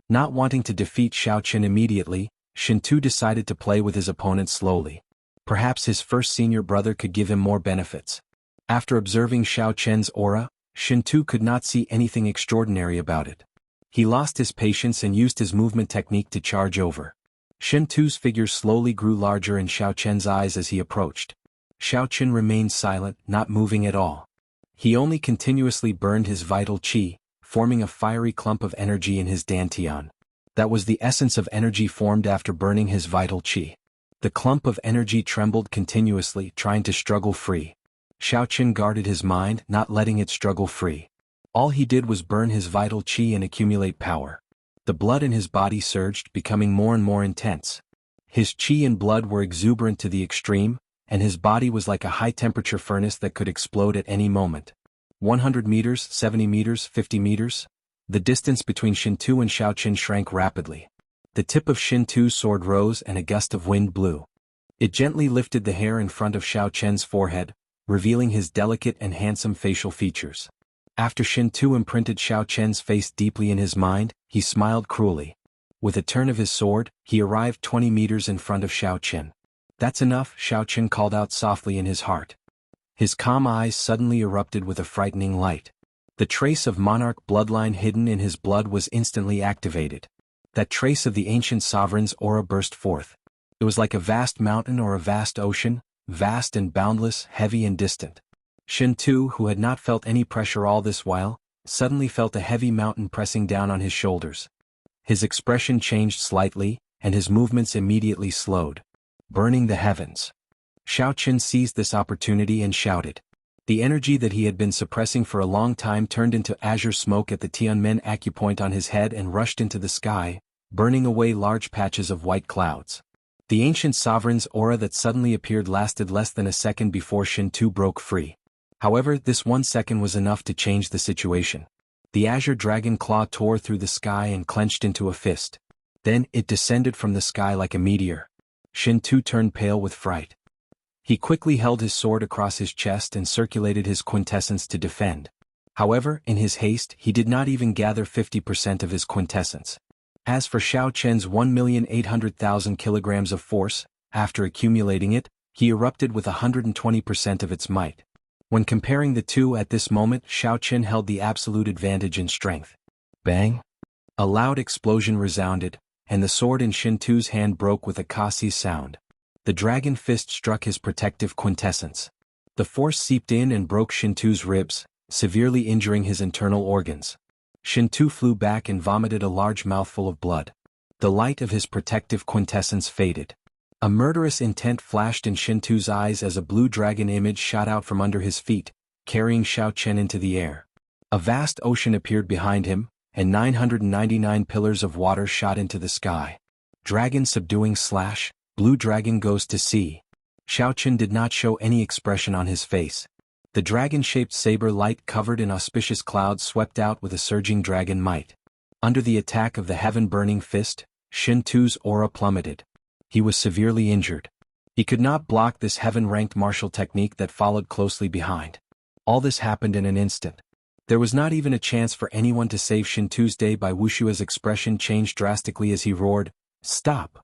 Not wanting to defeat Xiao Qin immediately, Shintu decided to play with his opponent slowly. Perhaps his first senior brother could give him more benefits. After observing Xiao Qin's aura, Shintu could not see anything extraordinary about it. He lost his patience and used his movement technique to charge over. Shintu's figure slowly grew larger in Xiao Qin's eyes as he approached. Xiao Qin remained silent, not moving at all. He only continuously burned his vital qi, forming a fiery clump of energy in his dantian. That was the essence of energy formed after burning his vital qi. The clump of energy trembled continuously, trying to struggle free. Xiao Qin guarded his mind, not letting it struggle free. All he did was burn his vital qi and accumulate power. The blood in his body surged, becoming more and more intense. His qi and blood were exuberant to the extreme, and his body was like a high-temperature furnace that could explode at any moment. 100 meters, 70 meters, 50 meters? The distance between Shintu and Xiao Qin shrank rapidly. The tip of Shintu's sword rose and a gust of wind blew. It gently lifted the hair in front of Xiao Qin's forehead, revealing his delicate and handsome facial features. After Shin Tu imprinted Xiao Chen's face deeply in his mind, he smiled cruelly. With a turn of his sword, he arrived 20 meters in front of Xiao Chen. That's enough, Xiao Chen called out softly in his heart. His calm eyes suddenly erupted with a frightening light. The trace of monarch bloodline hidden in his blood was instantly activated. That trace of the ancient sovereign's aura burst forth. It was like a vast mountain or a vast ocean, vast and boundless, heavy and distant. Shin Tu, who had not felt any pressure all this while, suddenly felt a heavy mountain pressing down on his shoulders. His expression changed slightly, and his movements immediately slowed. Burning the heavens. Xiao Chen seized this opportunity and shouted. The energy that he had been suppressing for a long time turned into azure smoke at the Tianmen acupoint on his head and rushed into the sky, burning away large patches of white clouds. The ancient sovereign's aura that suddenly appeared lasted less than a second before Shin Tu broke free. However, this 1 second was enough to change the situation. The azure dragon claw tore through the sky and clenched into a fist. Then, it descended from the sky like a meteor. Shin Tu turned pale with fright. He quickly held his sword across his chest and circulated his quintessence to defend. However, in his haste, he did not even gather 50% of his quintessence. As for Xiao Chen's 1,800,000 kilograms of force, after accumulating it, he erupted with 120% of its might. When comparing the two at this moment, Xiao Chen held the absolute advantage in strength. Bang! A loud explosion resounded, and the sword in Shin Tu's hand broke with a kasi sound. The dragon fist struck his protective quintessence. The force seeped in and broke Shin Tu's ribs, severely injuring his internal organs. Shin Tu flew back and vomited a large mouthful of blood. The light of his protective quintessence faded. A murderous intent flashed in Shin Tu's eyes as a blue dragon image shot out from under his feet, carrying Xiao Chen into the air. A vast ocean appeared behind him, and 999 pillars of water shot into the sky. Dragon subduing slash, blue dragon goes to sea. Xiao Chen did not show any expression on his face. The dragon-shaped saber light covered in auspicious clouds swept out with a surging dragon might. Under the attack of the heaven-burning fist, Shin Tu's aura plummeted. He was severely injured. He could not block this heaven-ranked martial technique that followed closely behind. All this happened in an instant. There was not even a chance for anyone to save Shin Tu's day. Bai Wuxia's expression changed drastically as he roared, "Stop!"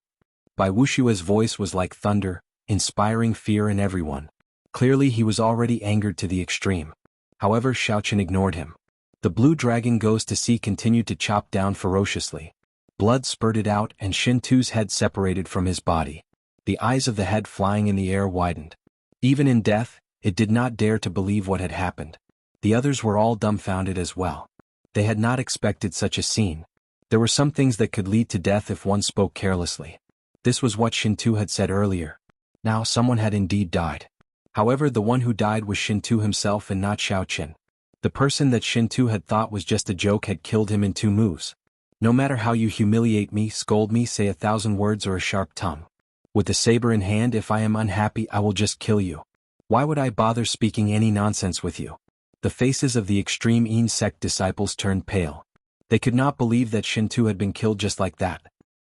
Bai Wuxia's voice was like thunder, inspiring fear in everyone. Clearly he was already angered to the extreme. However, Xiao Chen ignored him. The blue dragon goes to sea continued to chop down ferociously. Blood spurted out and Shin Tu's head separated from his body. The eyes of the head flying in the air widened. Even in death, it did not dare to believe what had happened. The others were all dumbfounded as well. They had not expected such a scene. There were some things that could lead to death if one spoke carelessly. This was what Shin Tu had said earlier. Now someone had indeed died. However, the one who died was Shin Tu himself and not Xiao Chen. The person that Shin Tu had thought was just a joke had killed him in 2 moves. No matter how you humiliate me, scold me, say 1,000 words or a sharp tongue. With the saber in hand, if I am unhappy, I will just kill you. Why would I bother speaking any nonsense with you? The faces of the extreme Yin sect disciples turned pale. They could not believe that Shin Tu had been killed just like that.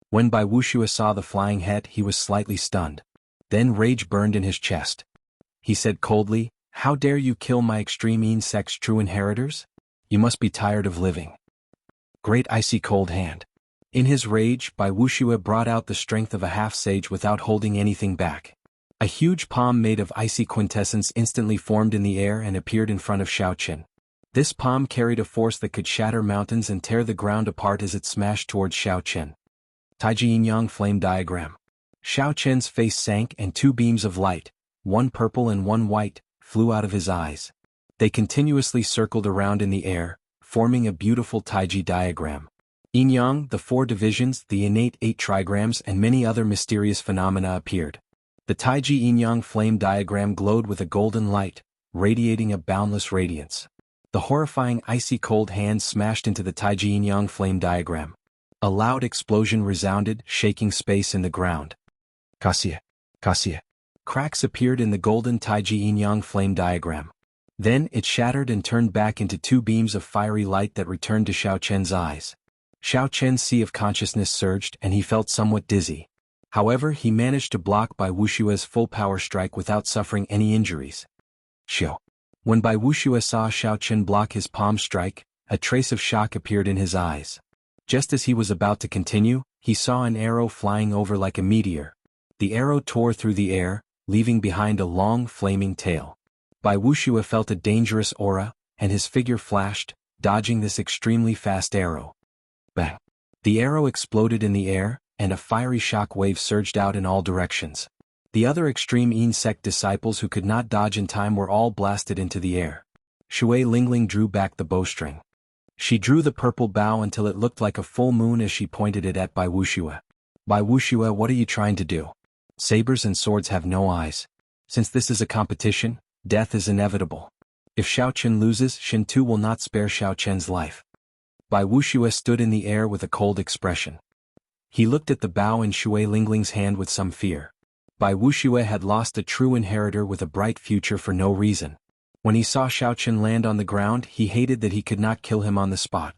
When Bai Wuxia saw the flying head, he was slightly stunned. Then rage burned in his chest. He said coldly, "How dare you kill my extreme Yin sect's true inheritors? You must be tired of living." Great icy cold hand. In his rage, Bai Wuxia brought out the strength of a half-sage without holding anything back. A huge palm made of icy quintessence instantly formed in the air and appeared in front of Xiao Chen. This palm carried a force that could shatter mountains and tear the ground apart as it smashed towards Xiao Chen. Taiji Yin-Yang Flame Diagram. Xiao Chen's face sank and 2 beams of light, one purple and one white, flew out of his eyes. They continuously circled around in the air, forming a beautiful Taiji diagram. Yin-Yang, the 4 divisions, the innate 8 trigrams and many other mysterious phenomena appeared. The Taiji Yin-Yang flame diagram glowed with a golden light, radiating a boundless radiance. The horrifying icy cold hand smashed into the Taiji Yin-Yang flame diagram. A loud explosion resounded, shaking space in the ground. Kasia. Kasia. Cracks appeared in the golden Taiji Yin-Yang flame diagram. Then it shattered and turned back into 2 beams of fiery light that returned to Xiao Chen's eyes. Xiao Chen's sea of consciousness surged and he felt somewhat dizzy. However, he managed to block Bai Wuxia's full power strike without suffering any injuries. Xiao. When Bai Wuxia saw Xiao Chen block his palm strike, a trace of shock appeared in his eyes. Just as he was about to continue, he saw an arrow flying over like a meteor. The arrow tore through the air, leaving behind a long, flaming tail. Bai Wuxia felt a dangerous aura, and his figure flashed, dodging this extremely fast arrow. Bang! The arrow exploded in the air, and a fiery shock wave surged out in all directions. The other extreme Yin sect disciples who could not dodge in time were all blasted into the air. Shui Lingling drew back the bowstring. She drew the purple bow until it looked like a full moon as she pointed it at Bai Wuxia. Bai Wuxia, what are you trying to do? Sabers and swords have no eyes. Since this is a competition, death is inevitable. If Xiao Chen loses, Shin Tu will not spare Xiao Chen's life. Bai Wuxia stood in the air with a cold expression. He looked at the bow in Shui Lingling's hand with some fear. Bai Wuxia had lost a true inheritor with a bright future for no reason. When he saw Xiao Chen land on the ground, he hated that he could not kill him on the spot.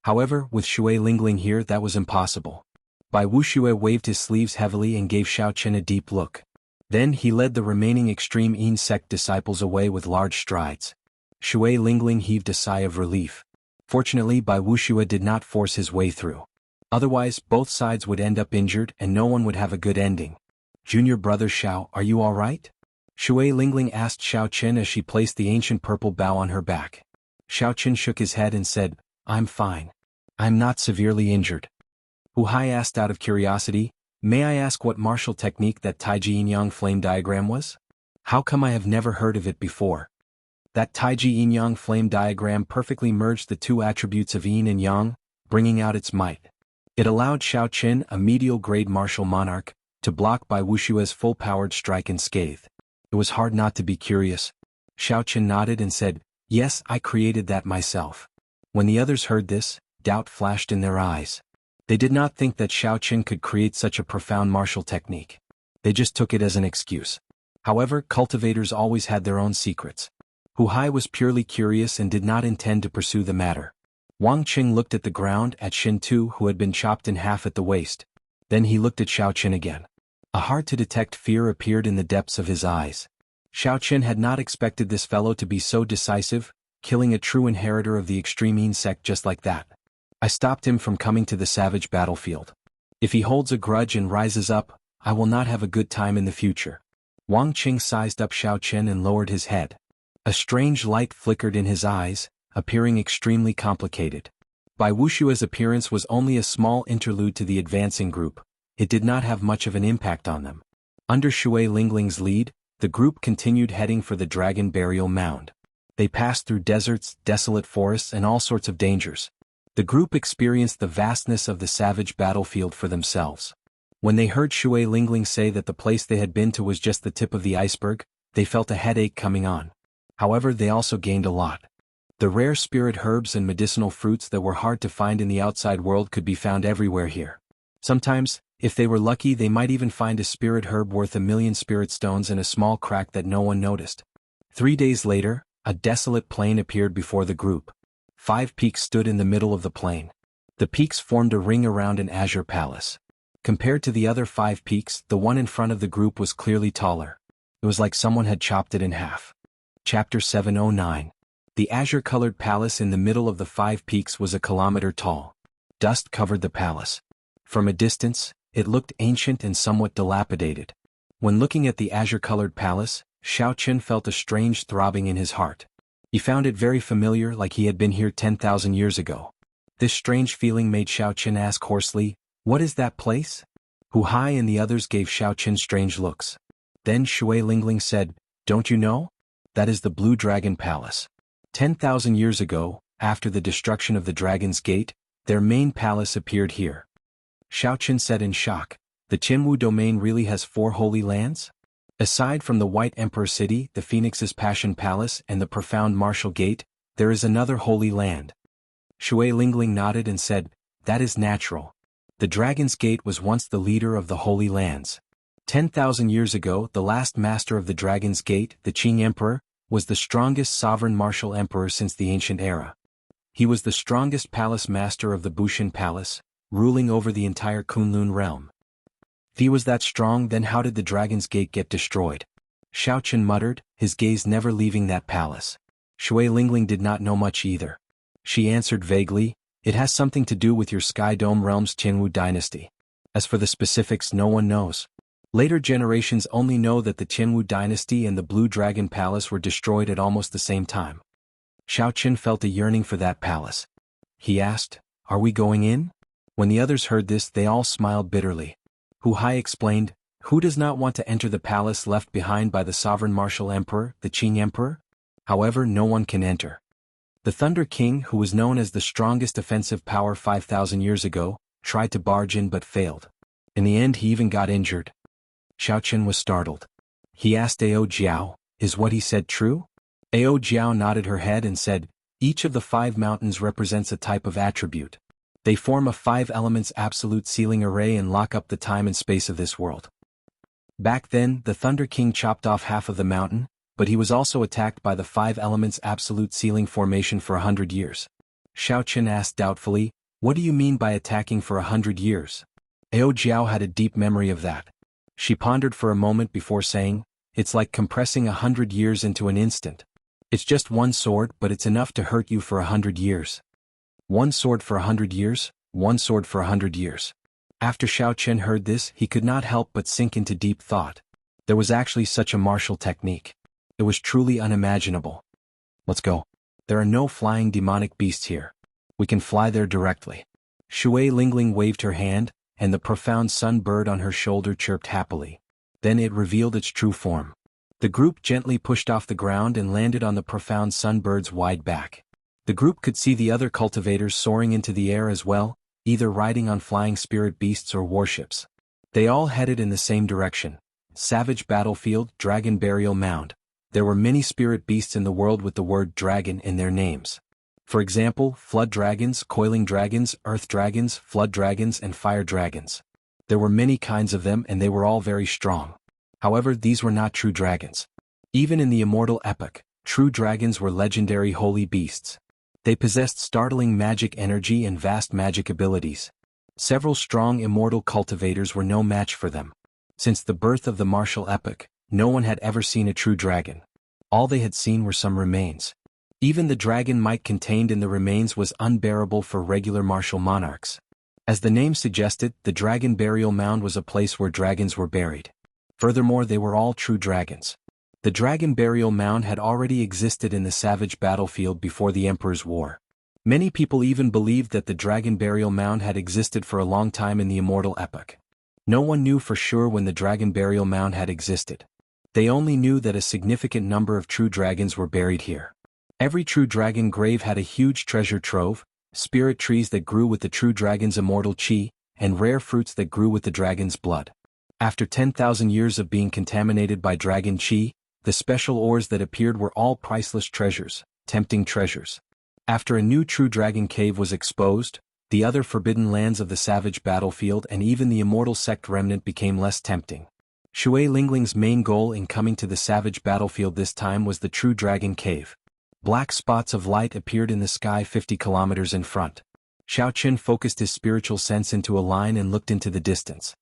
However, with Shui Lingling here, that was impossible. Bai Wuxia waved his sleeves heavily and gave Xiao Chen a deep look. Then he led the remaining extreme Yin sect disciples away with large strides. Shui Lingling heaved a sigh of relief. Fortunately, Bai Wuxia did not force his way through. Otherwise, both sides would end up injured and no one would have a good ending. Junior brother Xiao, are you all right? Shui Lingling asked Xiao Chen as she placed the ancient purple bow on her back. Xiao Chen shook his head and said, I'm fine. I'm not severely injured. Hu Hai asked out of curiosity, may I ask what martial technique that Taiji Yin-Yang flame diagram was? How come I have never heard of it before? That Taiji Yin-Yang flame diagram perfectly merged the two attributes of Yin and Yang, bringing out its might. It allowed Xiao Chen, a medial-grade martial monarch, to block Bai Wuxia's full-powered strike unscathed. It was hard not to be curious. Xiao Chen nodded and said, yes, I created that myself. When the others heard this, doubt flashed in their eyes. They did not think that Xiao Chen could create such a profound martial technique. They just took it as an excuse. However, cultivators always had their own secrets. Hu Hai was purely curious and did not intend to pursue the matter. Wang Qing looked at the ground at Shin Tu, who had been chopped in half at the waist. Then he looked at Xiao Chen again. A hard-to-detect fear appeared in the depths of his eyes. Xiao Chen had not expected this fellow to be so decisive, killing a true inheritor of the extreme Yin sect just like that. I stopped him from coming to the savage battlefield. If he holds a grudge and rises up, I will not have a good time in the future. Wang Qing sized up Xiao Chen and lowered his head. A strange light flickered in his eyes, appearing extremely complicated. Bai Wuxia's appearance was only a small interlude to the advancing group. It did not have much of an impact on them. Under Shui Lingling's lead, the group continued heading for the dragon burial mound. They passed through deserts, desolate forests, and all sorts of dangers. The group experienced the vastness of the savage battlefield for themselves. When they heard Shui Lingling say that the place they had been to was just the tip of the iceberg, they felt a headache coming on. However, they also gained a lot. The rare spirit herbs and medicinal fruits that were hard to find in the outside world could be found everywhere here. Sometimes, if they were lucky, they might even find a spirit herb worth 1,000,000 spirit stones in a small crack that no one noticed. 3 days later, a desolate plain appeared before the group. 5 peaks stood in the middle of the plain. The peaks formed a ring around an azure palace. Compared to the other 5 peaks, the one in front of the group was clearly taller. It was like someone had chopped it in half. Chapter 709. The azure-colored palace in the middle of the 5 peaks was a kilometer tall. Dust covered the palace. From a distance, it looked ancient and somewhat dilapidated. When looking at the azure-colored palace, Xiao Chen felt a strange throbbing in his heart. He found it very familiar, like he had been here 10,000 years ago. This strange feeling made Xiao Chen ask hoarsely, "What is that place?" Hu Hai and the others gave Xiao Chen strange looks. Then Shui Lingling said, "Don't you know? That is the Blue Dragon Palace. 10,000 years ago, after the destruction of the Dragon's Gate, their main palace appeared here." Xiao Chen said in shock, "The Qinwu domain really has 4 holy lands? Aside from the White Emperor City, the Phoenix's Passion Palace, and the profound Martial Gate, there is another holy land." Shui Lingling nodded and said, "That is natural. The Dragon's Gate was once the leader of the Holy Lands. 10,000 years ago, the last master of the Dragon's Gate, the Qing Emperor, was the strongest sovereign martial emperor since the ancient era. He was the strongest palace master of the Bushin Palace, ruling over the entire Kunlun realm. If he was that strong, then how did the Dragon's Gate get destroyed?" Xiao Chen muttered, his gaze never leaving that palace. Shui Lingling did not know much either. She answered vaguely, "It has something to do with your Sky Dome Realm's Jianghu dynasty. As for the specifics, no one knows. Later generations only know that the Jianghu dynasty and the Blue Dragon Palace were destroyed at almost the same time." Xiao Qin felt a yearning for that palace. He asked, "Are we going in?" When the others heard this, they all smiled bitterly. Hu Hai explained, "Who does not want to enter the palace left behind by the sovereign martial emperor, the Qing emperor? However, no one can enter." The Thunder King, who was known as the strongest offensive power 5,000 years ago, tried to barge in but failed. In the end, he even got injured. Xiao Qin was startled. He asked Ao Jiao, "Is what he said true?" Ao Jiao nodded her head and said, "Each of the 5 mountains represents a type of attribute. They form a 5 elements absolute ceiling array and lock up the time and space of this world." Back then, the Thunder King chopped off half of the mountain, but he was also attacked by the 5 elements absolute ceiling formation for 100 years. Xiao Qin asked doubtfully, "What do you mean by attacking for 100 years? Ao Jiao had a deep memory of that. She pondered for a moment before saying, "It's like compressing 100 years into an instant. It's just one sword, but it's enough to hurt you for 100 years. One sword for 100 years, one sword for 100 years. After Xiao Qin heard this, he could not help but sink into deep thought. There was actually such a martial technique. It was truly unimaginable. "Let's go. There are no flying demonic beasts here. We can fly there directly." Shui Lingling waved her hand, and the profound sun bird on her shoulder chirped happily. Then it revealed its true form. The group gently pushed off the ground and landed on the profound sun bird's wide back. The group could see the other cultivators soaring into the air as well, either riding on flying spirit beasts or warships. They all headed in the same direction. Savage Battlefield, Dragon Burial Mound. There were many spirit beasts in the world with the word dragon in their names. For example, flood dragons, coiling dragons, earth dragons, flood dragons, and fire dragons. There were many kinds of them and they were all very strong. However, these were not true dragons. Even in the immortal epoch, true dragons were legendary holy beasts. They possessed startling magic energy and vast magic abilities. Several strong immortal cultivators were no match for them. Since the birth of the martial epoch, no one had ever seen a true dragon. All they had seen were some remains. Even the dragon might contained in the remains was unbearable for regular martial monarchs. As the name suggested, the Dragon Burial Mound was a place where dragons were buried. Furthermore, they were all true dragons. The Dragon Burial Mound had already existed in the savage battlefield before the Emperor's War. Many people even believed that the Dragon Burial Mound had existed for a long time in the immortal epoch. No one knew for sure when the Dragon Burial Mound had existed. They only knew that a significant number of true dragons were buried here. Every true dragon grave had a huge treasure trove, spirit trees that grew with the true dragon's immortal chi, and rare fruits that grew with the dragon's blood. After 10,000 years of being contaminated by dragon chi, the special ores that appeared were all priceless treasures, tempting treasures. After a new true dragon cave was exposed, the other forbidden lands of the savage battlefield and even the immortal sect remnant became less tempting. Shui Lingling's main goal in coming to the savage battlefield this time was the true dragon cave. Black spots of light appeared in the sky 50 kilometers in front. Xiao Qin focused his spiritual sense into a line and looked into the distance.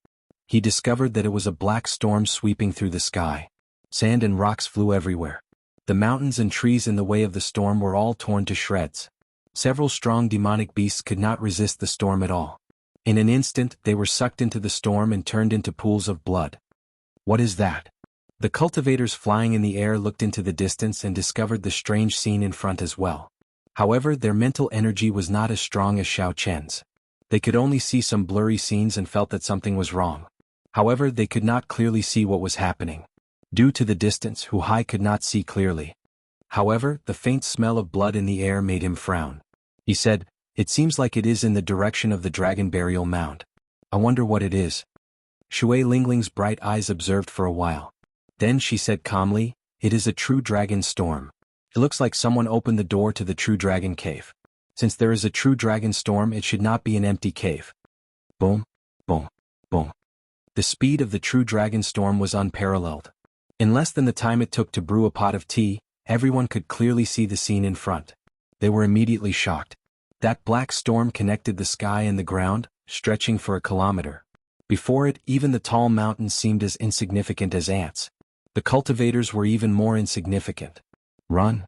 He discovered that it was a black storm sweeping through the sky. Sand and rocks flew everywhere. The mountains and trees in the way of the storm were all torn to shreds. Several strong demonic beasts could not resist the storm at all. In an instant, they were sucked into the storm and turned into pools of blood. What is that? The cultivators flying in the air looked into the distance and discovered the strange scene in front as well. However, their mental energy was not as strong as Xiao Qian's. They could only see some blurry scenes and felt that something was wrong. However, they could not clearly see what was happening. Due to the distance, Hu Hai could not see clearly. However, the faint smell of blood in the air made him frown. He said, "It seems like it is in the direction of the Dragon Burial Mound. I wonder what it is." Shui Lingling's bright eyes observed for a while. Then she said calmly, "It is a true dragon storm. It looks like someone opened the door to the true dragon cave. Since there is a true dragon storm, it should not be an empty cave." Boom, boom, boom. The speed of the true dragon storm was unparalleled. In less than the time it took to brew a pot of tea, everyone could clearly see the scene in front. They were immediately shocked. That black storm connected the sky and the ground, stretching for a kilometer. Before it, even the tall mountains seemed as insignificant as ants. The cultivators were even more insignificant. "Run."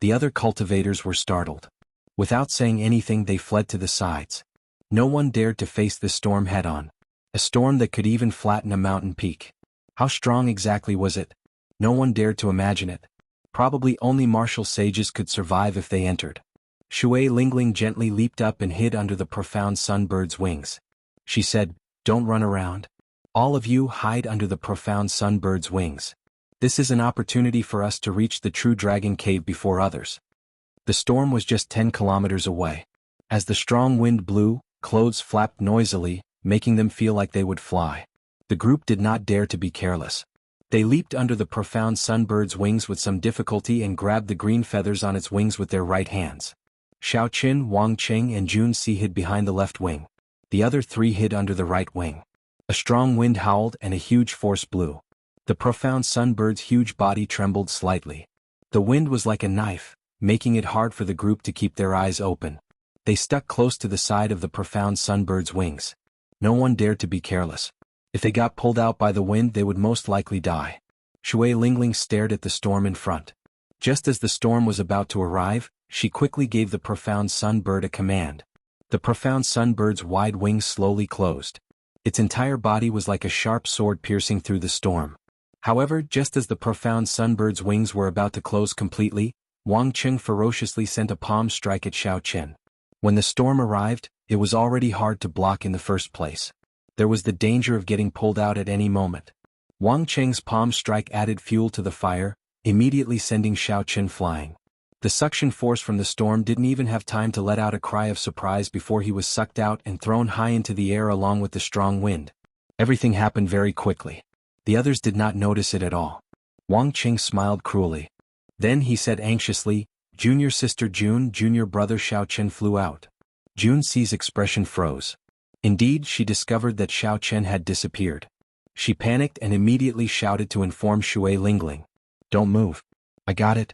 The other cultivators were startled. Without saying anything, they fled to the sides. No one dared to face the storm head-on. A storm that could even flatten a mountain peak. How strong exactly was it? No one dared to imagine it. Probably only martial sages could survive if they entered. Shui Lingling gently leaped up and hid under the profound sunbird's wings. She said, "Don't run around. All of you hide under the profound sunbird's wings. This is an opportunity for us to reach the true dragon cave before others." The storm was just 10 kilometers away. As the strong wind blew, clothes flapped noisily, making them feel like they would fly. The group did not dare to be careless. They leaped under the profound sunbird's wings with some difficulty and grabbed the green feathers on its wings with their right hands. Xiao Qin, Wang Qing and Jun Si hid behind the left wing. The other three hid under the right wing. A strong wind howled and a huge force blew. The profound sunbird's huge body trembled slightly. The wind was like a knife, making it hard for the group to keep their eyes open. They stuck close to the side of the profound sunbird's wings. No one dared to be careless. If they got pulled out by the wind, they would most likely die. Shui Lingling stared at the storm in front. Just as the storm was about to arrive, she quickly gave the profound sunbird a command. The profound sunbird's wide wings slowly closed. Its entire body was like a sharp sword piercing through the storm. However, just as the profound sunbird's wings were about to close completely, Wang Qing ferociously sent a palm strike at Xiao Qin. When the storm arrived, it was already hard to block in the first place. There was the danger of getting pulled out at any moment. Wang Qing's palm strike added fuel to the fire, immediately sending Xiao Qin flying. The suction force from the storm didn't even have time to let out a cry of surprise before he was sucked out and thrown high into the air along with the strong wind. Everything happened very quickly. The others did not notice it at all. Wang Qing smiled cruelly. Then he said anxiously, "Junior sister Jun, junior brother Xiao Qin flew out." Jun Si's expression froze. Indeed, she discovered that Xiao Qin had disappeared. She panicked and immediately shouted to inform Shui Lingling. "Don't move. I got it."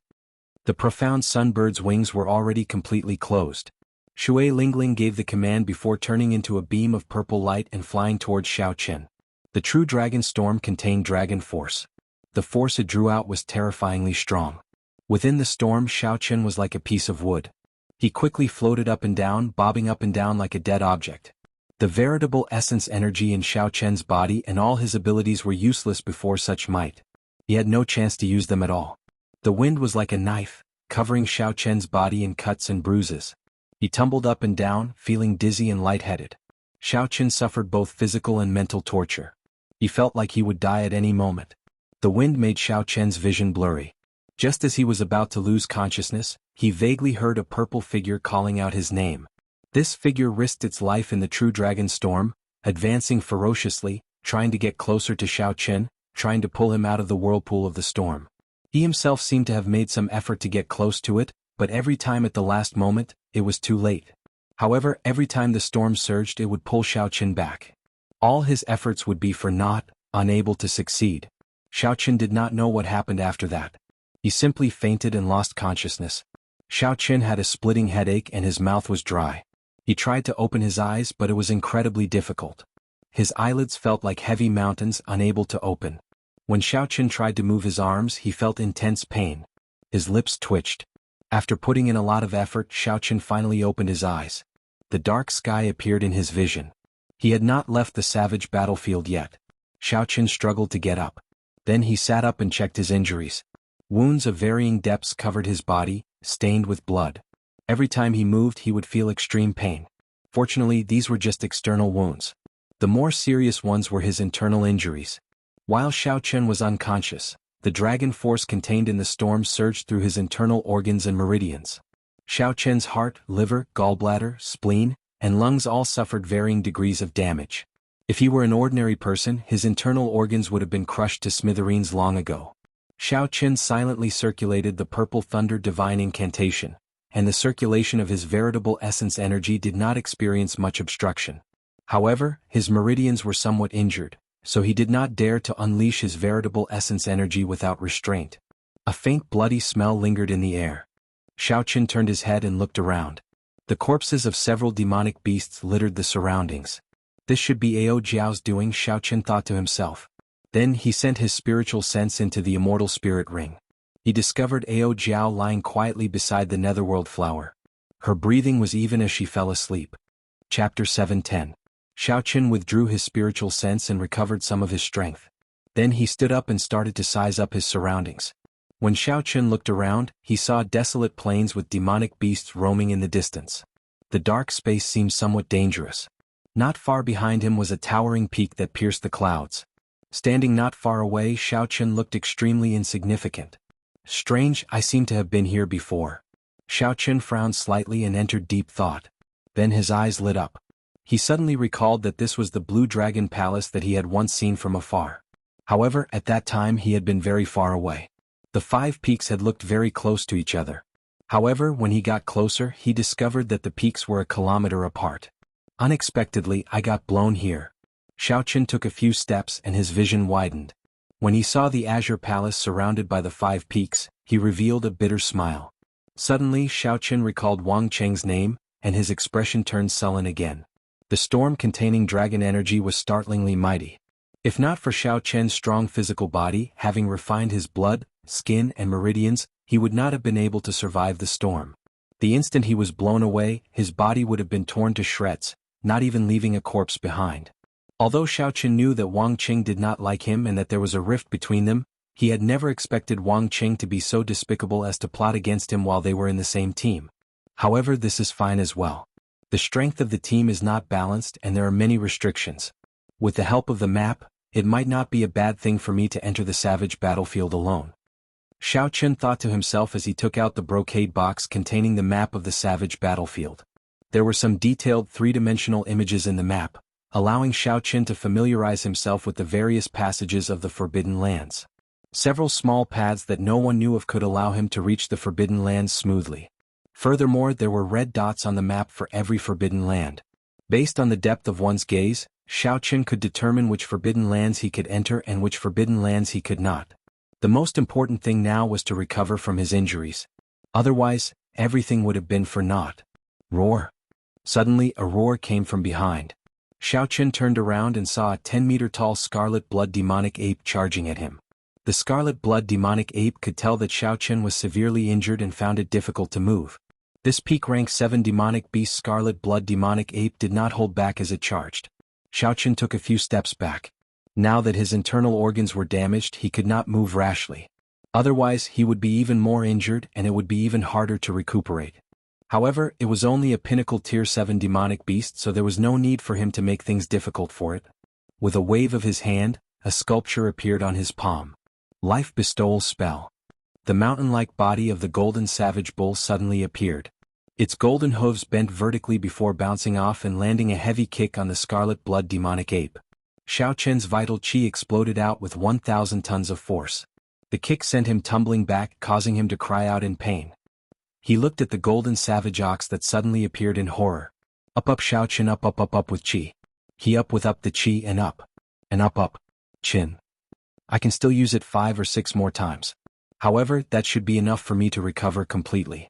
The profound sunbird's wings were already completely closed. Shui Lingling gave the command before turning into a beam of purple light and flying towards Xiao Qin. The true dragon storm contained dragon force. The force it drew out was terrifyingly strong. Within the storm, Xiao Qin was like a piece of wood. He quickly floated up and down, bobbing up and down like a dead object. The veritable essence energy in Xiao Qin's body and all his abilities were useless before such might. He had no chance to use them at all. The wind was like a knife, covering Xiao Qin's body in cuts and bruises. He tumbled up and down, feeling dizzy and lightheaded. Xiao Qin suffered both physical and mental torture. He felt like he would die at any moment. The wind made Xiao Qin's vision blurry. Just as he was about to lose consciousness, he vaguely heard a purple figure calling out his name. This figure risked its life in the true dragon storm, advancing ferociously, trying to get closer to Xiao Qin, trying to pull him out of the whirlpool of the storm. He himself seemed to have made some effort to get close to it, but every time at the last moment, it was too late. However, every time the storm surged, it would pull Xiao Qin back. All his efforts would be for naught, unable to succeed. Xiao Qin did not know what happened after that. He simply fainted and lost consciousness. Xiao Qin had a splitting headache and his mouth was dry. He tried to open his eyes, but it was incredibly difficult. His eyelids felt like heavy mountains, unable to open. When Xiao Qin tried to move his arms, he felt intense pain. His lips twitched. After putting in a lot of effort, Xiao Qin finally opened his eyes. The dark sky appeared in his vision. He had not left the savage battlefield yet. Xiao Qin struggled to get up. Then he sat up and checked his injuries. Wounds of varying depths covered his body, stained with blood. Every time he moved, he would feel extreme pain. Fortunately, these were just external wounds. The more serious ones were his internal injuries. While Xiao Qin was unconscious, the dragon force contained in the storm surged through his internal organs and meridians. Xiao Qin's heart, liver, gallbladder, spleen, and lungs all suffered varying degrees of damage. If he were an ordinary person, his internal organs would have been crushed to smithereens long ago. Xiao Qin silently circulated the purple thunder divine incantation, and the circulation of his veritable essence energy did not experience much obstruction. However, his meridians were somewhat injured, so he did not dare to unleash his veritable essence energy without restraint. A faint bloody smell lingered in the air. Xiao Qin turned his head and looked around. The corpses of several demonic beasts littered the surroundings. This should be Ao Jiao's doing, Xiao Qin thought to himself. Then he sent his spiritual sense into the immortal spirit ring. He discovered Ao Jiao lying quietly beside the netherworld flower. Her breathing was even as she fell asleep. Chapter 7:10. Xiaoqin withdrew his spiritual sense and recovered some of his strength. Then he stood up and started to size up his surroundings. When Xiaoqin looked around, he saw desolate plains with demonic beasts roaming in the distance. The dark space seemed somewhat dangerous. Not far behind him was a towering peak that pierced the clouds. Standing not far away, Xiaoqin looked extremely insignificant. Strange, I seem to have been here before. Xiaoqin frowned slightly and entered deep thought. Then his eyes lit up. He suddenly recalled that this was the Blue Dragon Palace that he had once seen from afar. However, at that time he had been very far away. The 5 peaks had looked very close to each other. However, when he got closer, he discovered that the peaks were a kilometer apart. Unexpectedly, I got blown here. Xiaoqin took a few steps and his vision widened. When he saw the Azure Palace surrounded by the 5 peaks, he revealed a bitter smile. Suddenly, Xiaoqin recalled Wang Cheng's name, and his expression turned sullen again. The storm containing dragon energy was startlingly mighty. If not for Xiaoqian's strong physical body, having refined his blood, skin and meridians, he would not have been able to survive the storm. The instant he was blown away, his body would have been torn to shreds, not even leaving a corpse behind. Although Xiaoqin knew that Wang Qing did not like him and that there was a rift between them, he had never expected Wang Qing to be so despicable as to plot against him while they were in the same team. However, this is fine as well. The strength of the team is not balanced and there are many restrictions. With the help of the map, it might not be a bad thing for me to enter the savage battlefield alone. Xiaoqin thought to himself as he took out the brocade box containing the map of the savage battlefield. There were some detailed 3-dimensional images in the map, allowing Xiaoqin to familiarize himself with the various passages of the Forbidden Lands. Several small paths that no one knew of could allow him to reach the Forbidden Lands smoothly. Furthermore, there were red dots on the map for every Forbidden Land. Based on the depth of one's gaze, Xiaoqin could determine which Forbidden Lands he could enter and which Forbidden Lands he could not. The most important thing now was to recover from his injuries. Otherwise, everything would have been for naught. Roar! Suddenly, a roar came from behind. Xiaoqin turned around and saw a 10-meter-tall scarlet blood demonic ape charging at him. The scarlet blood demonic ape could tell that Xiaoqin was severely injured and found it difficult to move. This peak rank 7 demonic beast scarlet blood demonic ape did not hold back as it charged. Xiaoqin took a few steps back. Now that his internal organs were damaged, he could not move rashly. Otherwise, he would be even more injured and it would be even harder to recuperate. However, it was only a pinnacle tier 7 demonic beast, so there was no need for him to make things difficult for it. With a wave of his hand, a sculpture appeared on his palm. Life Bestowal Spell. The mountain-like body of the golden savage bull suddenly appeared. Its golden hooves bent vertically before bouncing off and landing a heavy kick on the scarlet blood demonic ape. Xiaoqin's vital qi exploded out with 1,000 tons of force. The kick sent him tumbling back, causing him to cry out in pain. He looked at the golden savage ox that suddenly appeared in horror. Up Xiaoqin up with qi. He up with the qi and up. And up, Qin. I can still use it 5 or 6 more times. However, that should be enough for me to recover completely.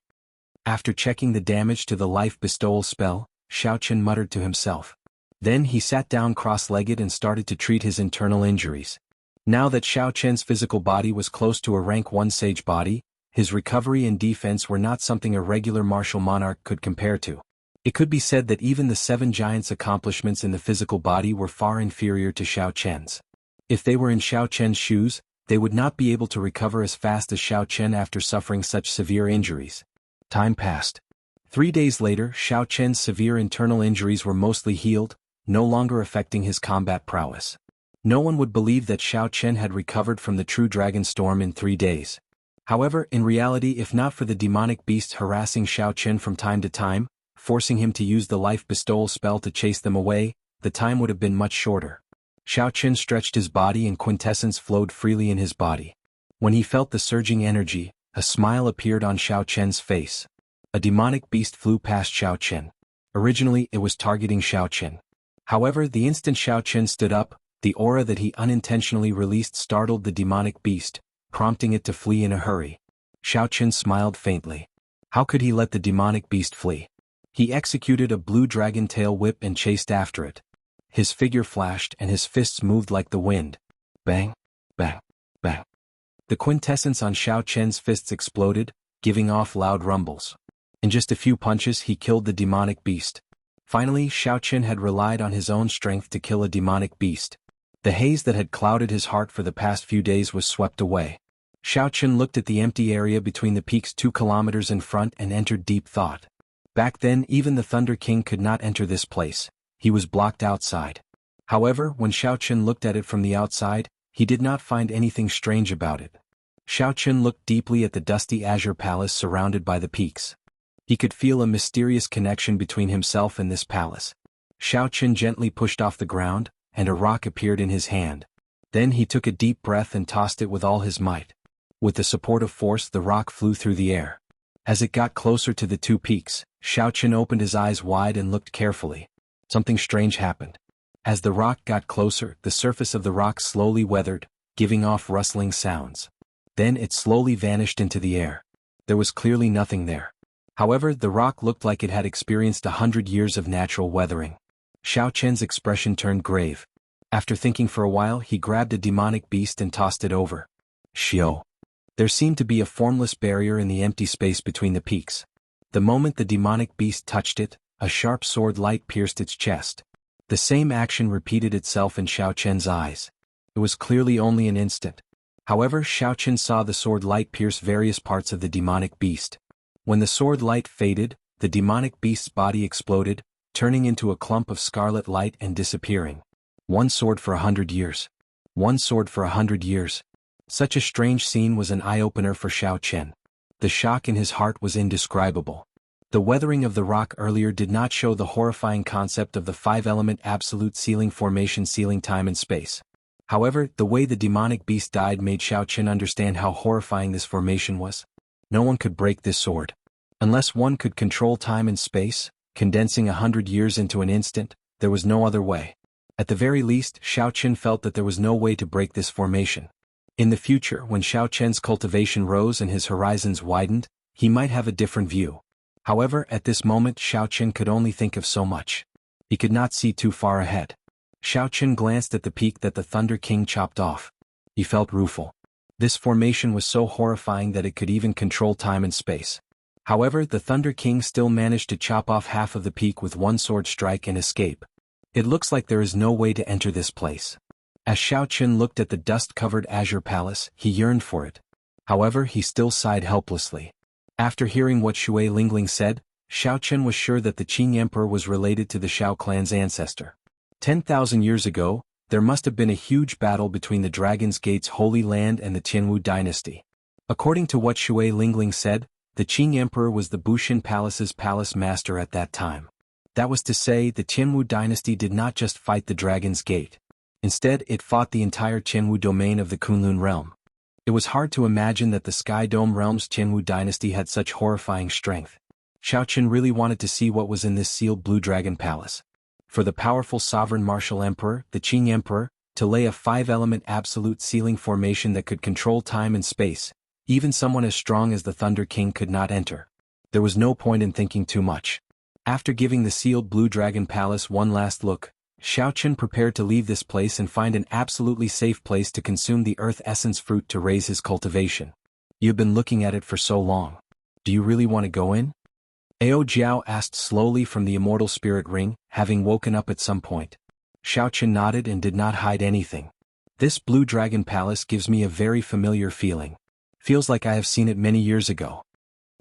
After checking the damage to the life bestowal spell, Xiaoqin muttered to himself. Then he sat down cross-legged and started to treat his internal injuries. Now that Xiaoqin's physical body was close to a rank 1 sage body, his recovery and defense were not something a regular martial monarch could compare to. It could be said that even the 7 giants' accomplishments in the physical body were far inferior to Xiaoqin's. If they were in Xiaoqin's shoes, they would not be able to recover as fast as Xiaoqin after suffering such severe injuries. Time passed. 3 days later, Xiaoqin's severe internal injuries were mostly healed, no longer affecting his combat prowess. No one would believe that Xiaoqin had recovered from the true dragon storm in 3 days. However, in reality, if not for the demonic beasts harassing Xiaoqin from time to time, forcing him to use the life bestowal spell to chase them away, the time would have been much shorter. Xiaoqin stretched his body and quintessence flowed freely in his body. When he felt the surging energy, a smile appeared on Xiaoqin's face. A demonic beast flew past Xiaoqin. Originally, it was targeting Xiaoqin. However, the instant Xiaoqin stood up, the aura that he unintentionally released startled the demonic beast, prompting it to flee in a hurry. Xiaoqin smiled faintly. How could he let the demonic beast flee? He executed a blue dragon tail whip and chased after it. His figure flashed and his fists moved like the wind. Bang, bang, bang. The quintessence on Xiao Chen's fists exploded, giving off loud rumbles. In just a few punches he killed the demonic beast. Finally, Xiao Chen had relied on his own strength to kill a demonic beast. The haze that had clouded his heart for the past few days was swept away. Xiao Chen looked at the empty area between the peaks 2 kilometers in front and entered deep thought. Back then even the Thunder King could not enter this place. He was blocked outside. However, when Xiao Chen looked at it from the outside, he did not find anything strange about it. Xiao Chen looked deeply at the dusty azure palace surrounded by the peaks. He could feel a mysterious connection between himself and this palace. Xiao Chen gently pushed off the ground, and a rock appeared in his hand. Then he took a deep breath and tossed it with all his might. With the support of force, the rock flew through the air. As it got closer to the 2 peaks, Xiao Chen opened his eyes wide and looked carefully. Something strange happened. As the rock got closer, the surface of the rock slowly weathered, giving off rustling sounds. Then it slowly vanished into the air. There was clearly nothing there. However, the rock looked like it had experienced 100 years of natural weathering. Xiao Chen's expression turned grave. After thinking for a while, he grabbed a demonic beast and tossed it over. Shio. There seemed to be a formless barrier in the empty space between the peaks. The moment the demonic beast touched it, a sharp sword light pierced its chest. The same action repeated itself in Xiao Chen's eyes. It was clearly only an instant. However, Xiao Chen saw the sword light pierce various parts of the demonic beast. When the sword light faded, the demonic beast's body exploded, turning into a clump of scarlet light and disappearing. 1 sword for 100 years. 1 sword for 100 years. Such a strange scene was an eye-opener for Xiao Chen. The shock in his heart was indescribable. The weathering of the rock earlier did not show the horrifying concept of the 5-element absolute sealing formation sealing time and space. However, the way the demonic beast died made Xiao Chen understand how horrifying this formation was. No one could break this sword. Unless one could control time and space, condensing 100 years into an instant, there was no other way. At the very least, Xiao Chen felt that there was no way to break this formation. In the future, when Xiao Chen's cultivation rose and his horizons widened, he might have a different view. However, at this moment Xiao Chen could only think of so much. He could not see too far ahead. Xiao Chen glanced at the peak that the Thunder King chopped off. He felt rueful. This formation was so horrifying that it could even control time and space. However, the Thunder King still managed to chop off half of the peak with 1 sword strike and escape. It looks like there is no way to enter this place. As Xiao Chen looked at the dust-covered azure palace, he yearned for it. However, he still sighed helplessly. After hearing what Shui Lingling said, Xiao Chen was sure that the Qing Emperor was related to the Xiao clan's ancestor. 10,000 years ago, there must have been a huge battle between the Dragon's Gate's Holy Land and the Jianghu dynasty. According to what Shui Lingling said, the Qing Emperor was the Bushin Palace's palace master at that time. That was to say, the Jianghu dynasty did not just fight the Dragon's Gate. Instead, it fought the entire Jianghu domain of the Kunlun realm. It was hard to imagine that the Sky Dome realm's Jianghu dynasty had such horrifying strength. Xiao Chen really wanted to see what was in this sealed Blue Dragon Palace. For the powerful sovereign martial emperor, the Qing Emperor, to lay a 5-element absolute sealing formation that could control time and space, even someone as strong as the Thunder King could not enter. There was no point in thinking too much. After giving the sealed Blue Dragon Palace one last look, Xiao Chen prepared to leave this place and find an absolutely safe place to consume the Earth Essence fruit to raise his cultivation. You've been looking at it for so long. Do you really want to go in? Ao Jiao asked slowly from the immortal spirit ring, having woken up at some point. Xiao Chen nodded and did not hide anything. This Blue Dragon Palace gives me a very familiar feeling. Feels like I have seen it many years ago.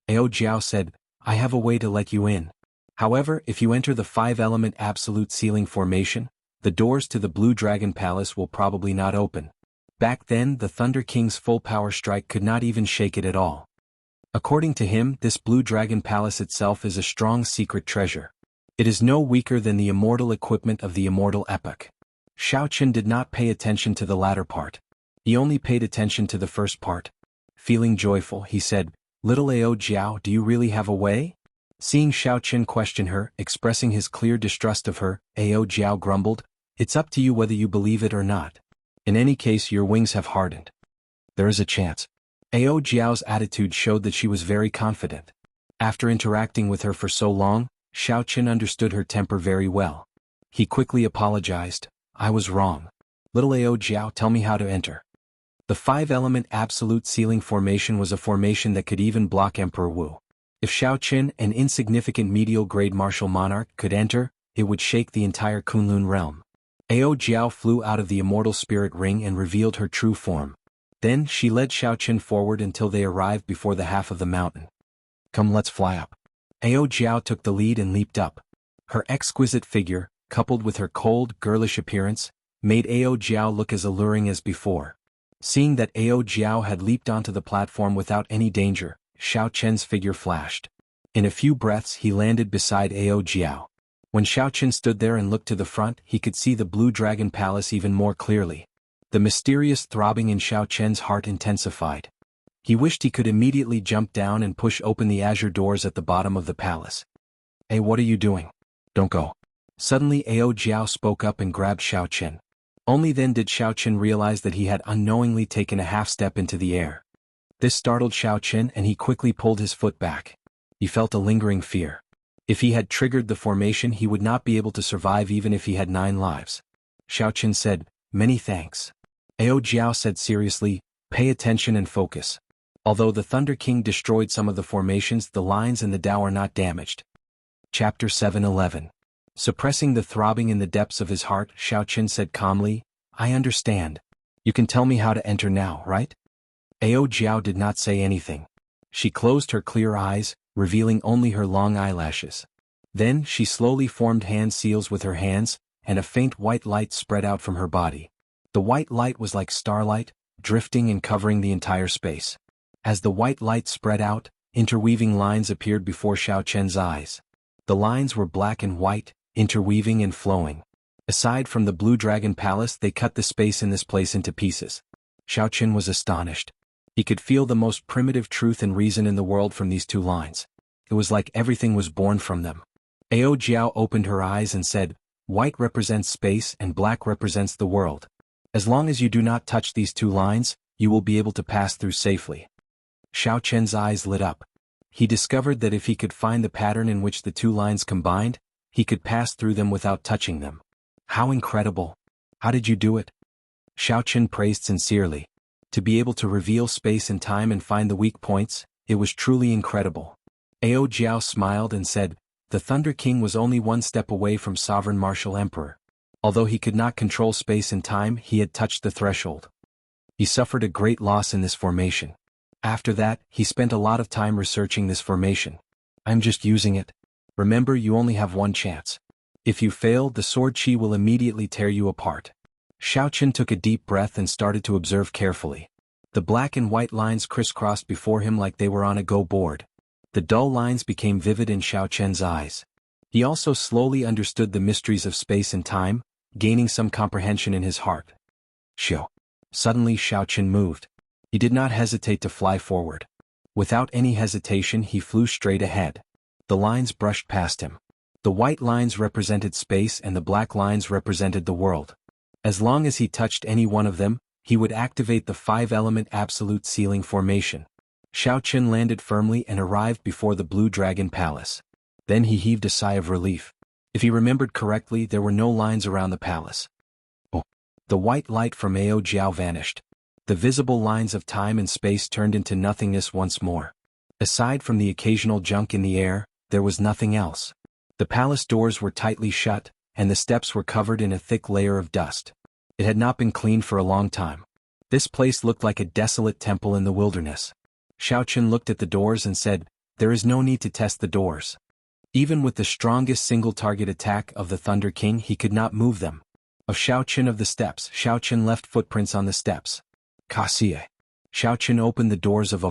Ao Jiao said, I have a way to let you in. However, if you enter the 5-element absolute sealing formation, the doors to the Blue Dragon Palace will probably not open. Back then, the Thunder King's full power strike could not even shake it at all. According to him, this Blue Dragon Palace itself is a strong secret treasure. It is no weaker than the immortal equipment of the immortal epoch. Xiao Chen did not pay attention to the latter part. He only paid attention to the first part. Feeling joyful, he said, Little Ao Jiao, do you really have a way? Seeing Xiao Chen question her, expressing his clear distrust of her, Ao Jiao grumbled, It's up to you whether you believe it or not. In any case, your wings have hardened. There is a chance. Ao Jiao's attitude showed that she was very confident. After interacting with her for so long, Xiao Chen understood her temper very well. He quickly apologized, I was wrong. Little Ao Jiao, tell me how to enter. The five-element absolute ceiling formation was a formation that could even block Emperor Wu. If Shaoqin, an insignificant medial-grade martial monarch, could enter, it would shake the entire Kunlun realm. Ao Jiao flew out of the immortal spirit ring and revealed her true form. Then she led Shaoqin forward until they arrived before the half of the mountain. "Come, let's fly up." Ao Jiao took the lead and leaped up. Her exquisite figure, coupled with her cold, girlish appearance, made Ao Jiao look as alluring as before. Seeing that Ao Jiao had leaped onto the platform without any danger, Shaoqin's figure flashed. In a few breaths he landed beside Ao Jiao. When Shaoqin stood there and looked to the front, he could see the Blue Dragon Palace even more clearly. The mysterious throbbing in Shaoqin's heart intensified. He wished he could immediately jump down and push open the azure doors at the bottom of the palace. "Hey, what are you doing? Don't go." Suddenly Ao Jiao spoke up and grabbed Shaoqin. Only then did Shaoqin realize that he had unknowingly taken a half-step into the air. This startled Shaoqin and he quickly pulled his foot back. He felt a lingering fear. If he had triggered the formation, he would not be able to survive even if he had 9 lives. Shaoqin said, "Many thanks." Ao Jiao said seriously, "Pay attention and focus. Although the Thunder King destroyed some of the formations, the lines and the Dao are not damaged." Chapter 7:11. Suppressing the throbbing in the depths of his heart, Shaoqin said calmly, "I understand. You can tell me how to enter now, right?" Ao Jiao did not say anything. She closed her clear eyes, revealing only her long eyelashes. Then she slowly formed hand seals with her hands, and a faint white light spread out from her body. The white light was like starlight, drifting and covering the entire space. As the white light spread out, interweaving lines appeared before Shaoqin's eyes. The lines were black and white, interweaving and flowing. Aside from the Blue Dragon Palace, they cut the space in this place into pieces. Shaoqin was astonished. He could feel the most primitive truth and reason in the world from these 2 lines. It was like everything was born from them. Ao Jiao opened her eyes and said, "White represents space and black represents the world. As long as you do not touch these 2 lines, you will be able to pass through safely." Shaoqin's eyes lit up. He discovered that if he could find the pattern in which the 2 lines combined, he could pass through them without touching them. How incredible! How did you do it? Shaoqin praised sincerely. To be able to reveal space and time and find the weak points, it was truly incredible. Ao Jiao smiled and said, "The Thunder King was only 1 step away from Sovereign Martial Emperor. Although he could not control space and time, he had touched the threshold. He suffered a great loss in this formation. After that, he spent a lot of time researching this formation. I'm just using it. Remember, you only have 1 chance. If you fail, the sword chi will immediately tear you apart." Shaoqin took a deep breath and started to observe carefully. The black and white lines crisscrossed before him like they were on a Go board. The dull lines became vivid in Shaoqin's eyes. He also slowly understood the mysteries of space and time, gaining some comprehension in his heart. Shio. Suddenly Shaoqin moved. He did not hesitate to fly forward. Without any hesitation he flew straight ahead. The lines brushed past him. The white lines represented space and the black lines represented the world. As long as he touched any one of them, he would activate the 5-element absolute ceiling formation. Shaoqin landed firmly and arrived before the Blue Dragon Palace. Then he heaved a sigh of relief. If he remembered correctly, there were no lines around the palace. Oh! The white light from Ao Jiao vanished. The visible lines of time and space turned into nothingness once more. Aside from the occasional junk in the air, there was nothing else. The palace doors were tightly shut, and the steps were covered in a thick layer of dust. It had not been cleaned for a long time. This place looked like a desolate temple in the wilderness. Shaoqin looked at the doors and said, "There is no need to test the doors." Even with the strongest single-target attack of the Thunder King, he could not move them. Of Shaoqin of the steps, Shaoqin left footprints on the steps. Kasie. Shaoqin opened the doors of.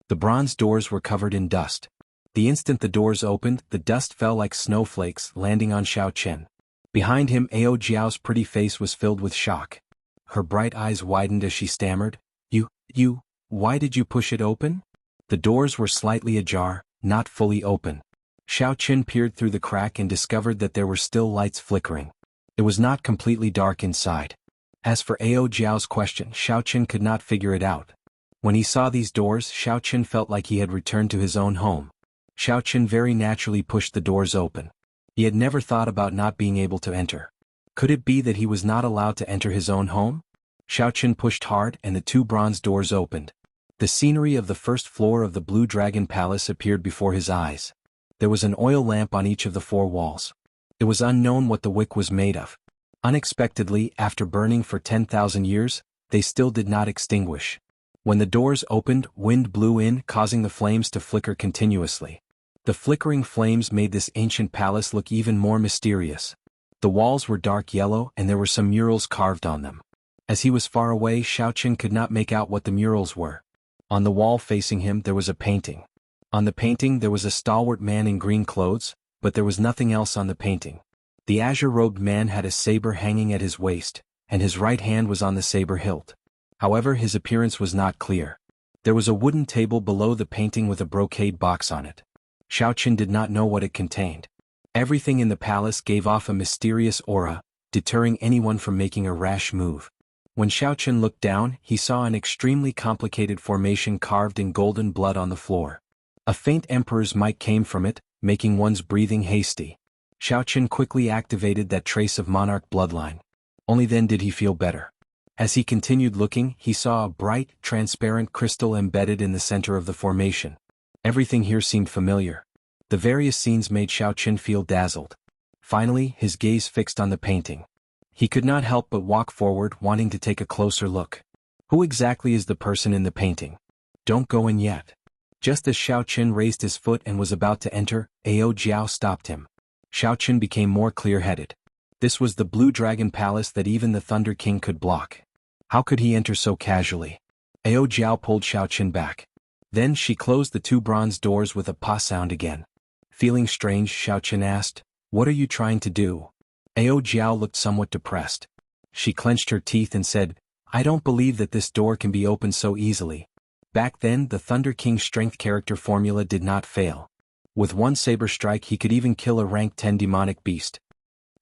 The bronze doors were covered in dust. The instant the doors opened, the dust fell like snowflakes, landing on Shaoqin. Behind him, Ao Jiao's pretty face was filled with shock. Her bright eyes widened as she stammered, You, why did you push it open?" The doors were slightly ajar, not fully open. Shaoqin peered through the crack and discovered that there were still lights flickering. It was not completely dark inside. As for Ao Jiao's question, Shaoqin could not figure it out. When he saw these doors, Shaoqin felt like he had returned to his own home. Shaoqin very naturally pushed the doors open. He had never thought about not being able to enter. Could it be that he was not allowed to enter his own home? Xiaoqun pushed hard and the two bronze doors opened. The scenery of the first floor of the Blue Dragon Palace appeared before his eyes. There was an oil lamp on each of the four walls. It was unknown what the wick was made of. Unexpectedly, after burning for 10,000 years, they still did not extinguish. When the doors opened, wind blew in, causing the flames to flicker continuously. The flickering flames made this ancient palace look even more mysterious. The walls were dark yellow and there were some murals carved on them. As he was far away, Xiaoqun could not make out what the murals were. On the wall facing him there was a painting. On the painting there was a stalwart man in green clothes, but there was nothing else on the painting. The azure-robed man had a saber hanging at his waist, and his right hand was on the saber hilt. However, his appearance was not clear. There was a wooden table below the painting with a brocade box on it. Xiaoqun did not know what it contained. Everything in the palace gave off a mysterious aura, deterring anyone from making a rash move. When Xiaoqun looked down, he saw an extremely complicated formation carved in golden blood on the floor. A faint emperor's mic came from it, making one's breathing hasty. Xiaoqun quickly activated that trace of monarch bloodline. Only then did he feel better. As he continued looking, he saw a bright, transparent crystal embedded in the center of the formation. Everything here seemed familiar. The various scenes made Xiaoqun feel dazzled. Finally, his gaze fixed on the painting. He could not help but walk forward, wanting to take a closer look. Who exactly is the person in the painting? Don't go in yet. Just as Xiaoqun raised his foot and was about to enter, Ao Jiao stopped him. Xiaoqun became more clear-headed. This was the Blue Dragon Palace that even the Thunder King could block. How could he enter so casually? Ao Jiao pulled Xiaoqun back. Then she closed the two bronze doors with a pa sound again. Feeling strange, Xiaoqun asked, "What are you trying to do?" Ao Jiao looked somewhat depressed. She clenched her teeth and said, "I don't believe that this door can be opened so easily." Back then, the Thunder King's strength character formula did not fail. With one saber strike he could even kill a rank 10 demonic beast.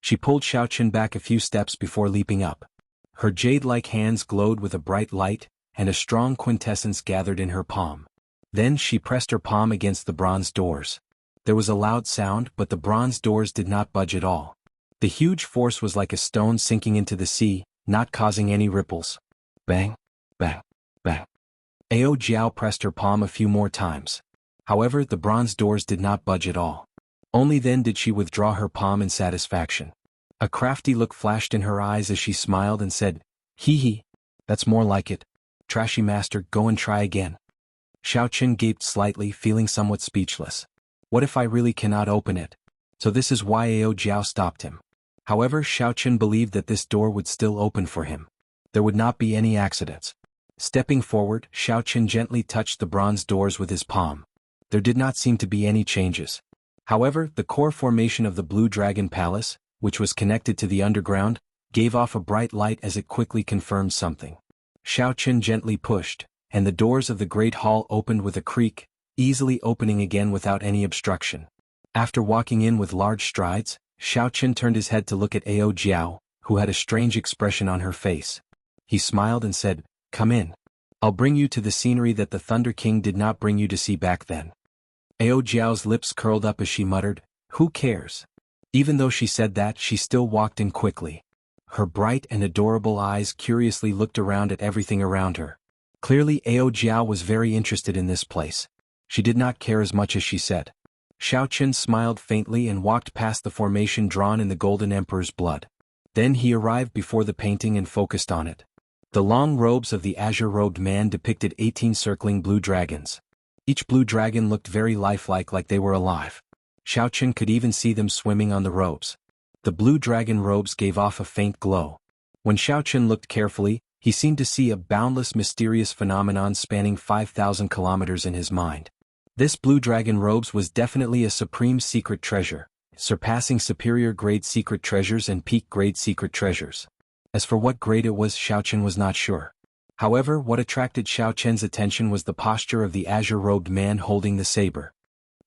She pulled Xiaoqun back a few steps before leaping up. Her jade-like hands glowed with a bright light, and a strong quintessence gathered in her palm. Then she pressed her palm against the bronze doors. There was a loud sound, but the bronze doors did not budge at all. The huge force was like a stone sinking into the sea, not causing any ripples. Bang, bang, bang. Ao Jiao pressed her palm a few more times. However, the bronze doors did not budge at all. Only then did she withdraw her palm in satisfaction. A crafty look flashed in her eyes as she smiled and said, "Hee hee, that's more like it. Trashy master, go and try again." Xiaoqun gaped slightly, feeling somewhat speechless. What if I really cannot open it? So this is why Ao Jiao stopped him. However, Xiaoqun believed that this door would still open for him. There would not be any accidents. Stepping forward, Xiaoqun gently touched the bronze doors with his palm. There did not seem to be any changes. However, the core formation of the Blue Dragon Palace, which was connected to the underground, gave off a bright light as it quickly confirmed something. Xiaoqun gently pushed, and the doors of the Great Hall opened with a creak, easily opening again without any obstruction. After walking in with large strides, Xiaoqun turned his head to look at Ao Jiao, who had a strange expression on her face. He smiled and said, "Come in. I'll bring you to the scenery that the Thunder King did not bring you to see back then." Ao Jiao's lips curled up as she muttered, "Who cares?" Even though she said that, she still walked in quickly. Her bright and adorable eyes curiously looked around at everything around her. Clearly Ao Jiao was very interested in this place. She did not care as much as she said. Xiaoqun smiled faintly and walked past the formation drawn in the Golden Emperor's blood. Then he arrived before the painting and focused on it. The long robes of the azure-robed man depicted 18 circling blue dragons. Each blue dragon looked very lifelike, like they were alive. Xiaoqun could even see them swimming on the robes. The blue dragon robes gave off a faint glow. When Xiaoqun looked carefully, he seemed to see a boundless mysterious phenomenon spanning 5,000 kilometers in his mind. This blue dragon robes was definitely a supreme secret treasure, surpassing superior grade secret treasures and peak grade secret treasures. As for what grade it was, Xiaoqun was not sure. However, what attracted Xiaoqun's attention was the posture of the azure-robed man holding the saber.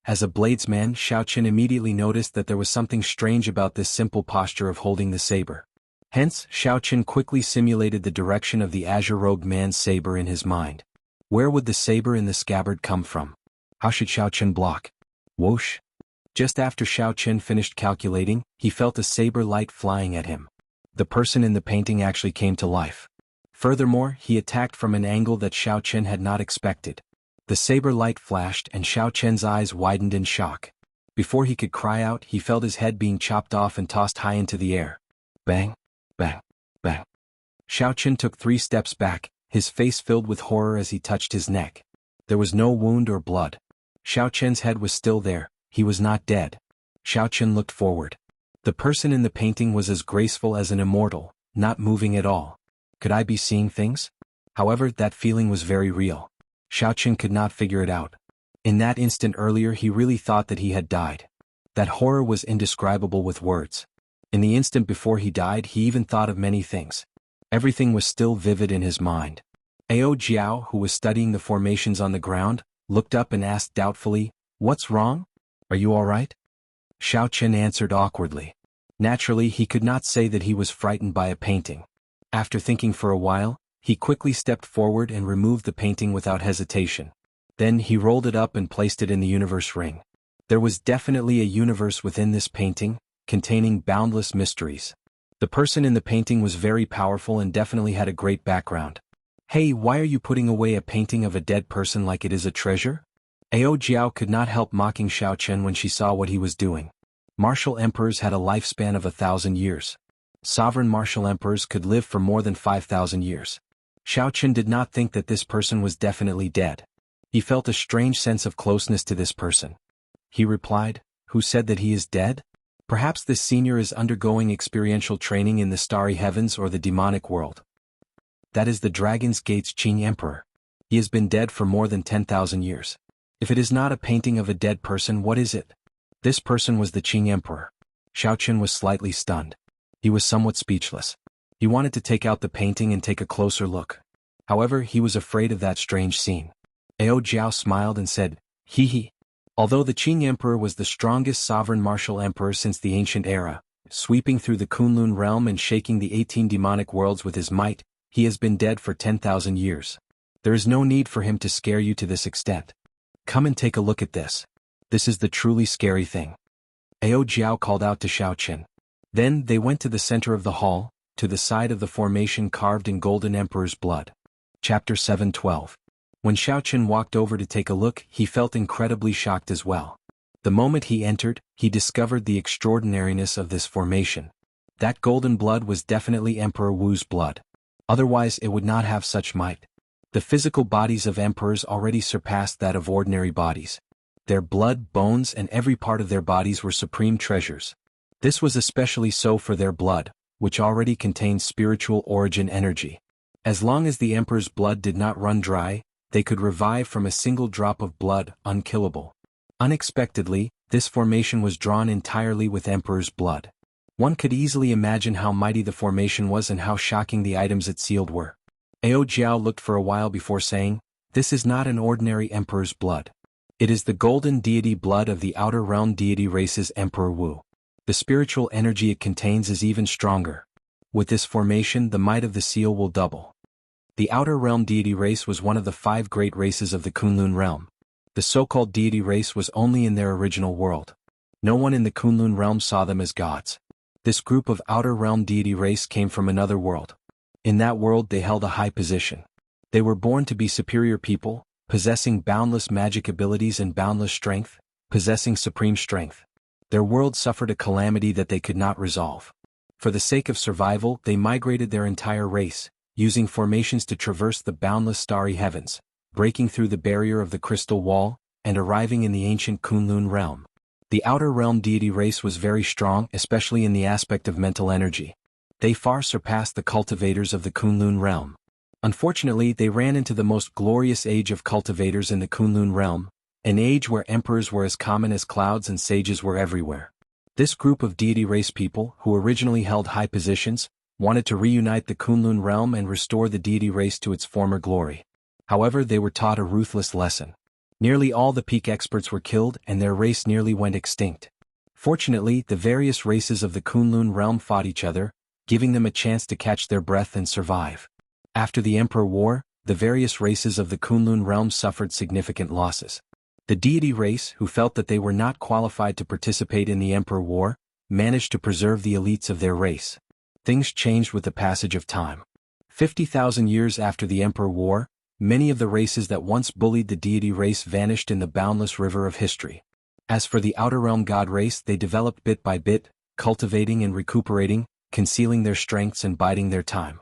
As a bladesman, Xiaoqun immediately noticed that there was something strange about this simple posture of holding the saber. Hence, Xiaoqun quickly simulated the direction of the azure-robed man's saber in his mind. Where would the saber in the scabbard come from? How should Xiaoqun block? Whoosh! Just after Xiaoqun finished calculating, he felt a saber light flying at him. The person in the painting actually came to life. Furthermore, he attacked from an angle that Xiao Chen had not expected. The saber light flashed and Xiao Chen's eyes widened in shock. Before he could cry out, he felt his head being chopped off and tossed high into the air. Bang, bang, bang. Xiao Chen took 3 steps back, his face filled with horror as he touched his neck. There was no wound or blood. Xiao Chen's head was still there, he was not dead. Xiao Chen looked forward. The person in the painting was as graceful as an immortal, not moving at all. Could I be seeing things? However, that feeling was very real. Xiao Chen could not figure it out. In that instant earlier he really thought that he had died. That horror was indescribable with words. In the instant before he died he even thought of many things. Everything was still vivid in his mind. Ao Jiao, who was studying the formations on the ground, looked up and asked doubtfully, "What's wrong? Are you all right?" Xiao Chen answered awkwardly. Naturally, he could not say that he was frightened by a painting. After thinking for a while, he quickly stepped forward and removed the painting without hesitation. Then he rolled it up and placed it in the universe ring. There was definitely a universe within this painting, containing boundless mysteries. The person in the painting was very powerful and definitely had a great background. "Hey, why are you putting away a painting of a dead person like it is a treasure?" Ao Jiao could not help mocking Xiao Chen when she saw what he was doing. Martial emperors had a lifespan of 1,000 years. Sovereign martial emperors could live for more than 5,000 years. Xiao Chen did not think that this person was definitely dead. He felt a strange sense of closeness to this person. He replied, "Who said that he is dead? Perhaps this senior is undergoing experiential training in the starry heavens or the demonic world." "That is the Dragon's Gate's Qing Emperor. He has been dead for more than 10,000 years. If it is not a painting of a dead person, what is it?" This person was the Qing Emperor. Xiao Chen was slightly stunned. He was somewhat speechless. He wanted to take out the painting and take a closer look. However, he was afraid of that strange scene. Ao Jiao smiled and said, "Hee hee." Although the Qing Emperor was the strongest sovereign martial emperor since the ancient era, sweeping through the Kunlun realm and shaking the 18 demonic worlds with his might, he has been dead for 10,000 years. There is no need for him to scare you to this extent. Come and take a look at this. This is the truly scary thing. Ao Jiao called out to Xiao Chen. Then they went to the center of the hall, to the side of the formation carved in Golden Emperor's blood. Chapter 7:12. When Xiao Chen walked over to take a look, he felt incredibly shocked as well. The moment he entered, he discovered the extraordinariness of this formation. That golden blood was definitely Emperor Wu's blood. Otherwise it would not have such might. The physical bodies of emperors already surpassed that of ordinary bodies. Their blood, bones, and every part of their bodies were supreme treasures. This was especially so for their blood, which already contained spiritual origin energy. As long as the emperor's blood did not run dry, they could revive from a single drop of blood, unkillable. Unexpectedly, this formation was drawn entirely with emperor's blood. One could easily imagine how mighty the formation was and how shocking the items it sealed were. Ao Jiao looked for a while before saying, "This is not an ordinary emperor's blood. It is the golden deity blood of the outer realm deity race's Emperor Wu. The spiritual energy it contains is even stronger. With this formation, the might of the seal will double." The outer realm deity race was one of the 5 great races of the Kunlun realm. The so-called deity race was only in their original world. No one in the Kunlun realm saw them as gods. This group of outer realm deity race came from another world. In that world they held a high position. They were born to be superior people, possessing boundless magic abilities and boundless strength, possessing supreme strength. Their world suffered a calamity that they could not resolve. For the sake of survival, they migrated their entire race, using formations to traverse the boundless starry heavens, breaking through the barrier of the crystal wall, and arriving in the ancient Kunlun realm. The outer realm deity race was very strong, especially in the aspect of mental energy. They far surpassed the cultivators of the Kunlun realm. Unfortunately, they ran into the most glorious age of cultivators in the Kunlun realm, an age where emperors were as common as clouds and sages were everywhere. This group of deity race people, who originally held high positions, wanted to reunite the Kunlun realm and restore the deity race to its former glory. However, they were taught a ruthless lesson. Nearly all the peak experts were killed and their race nearly went extinct. Fortunately, the various races of the Kunlun realm fought each other, giving them a chance to catch their breath and survive. After the Emperor War, the various races of the Kunlun realm suffered significant losses. The deity race, who felt that they were not qualified to participate in the Emperor War, managed to preserve the elites of their race. Things changed with the passage of time. 50,000 years after the Emperor War, many of the races that once bullied the deity race vanished in the boundless river of history. As for the Outer Realm God race, they developed bit by bit, cultivating and recuperating, concealing their strengths and biding their time.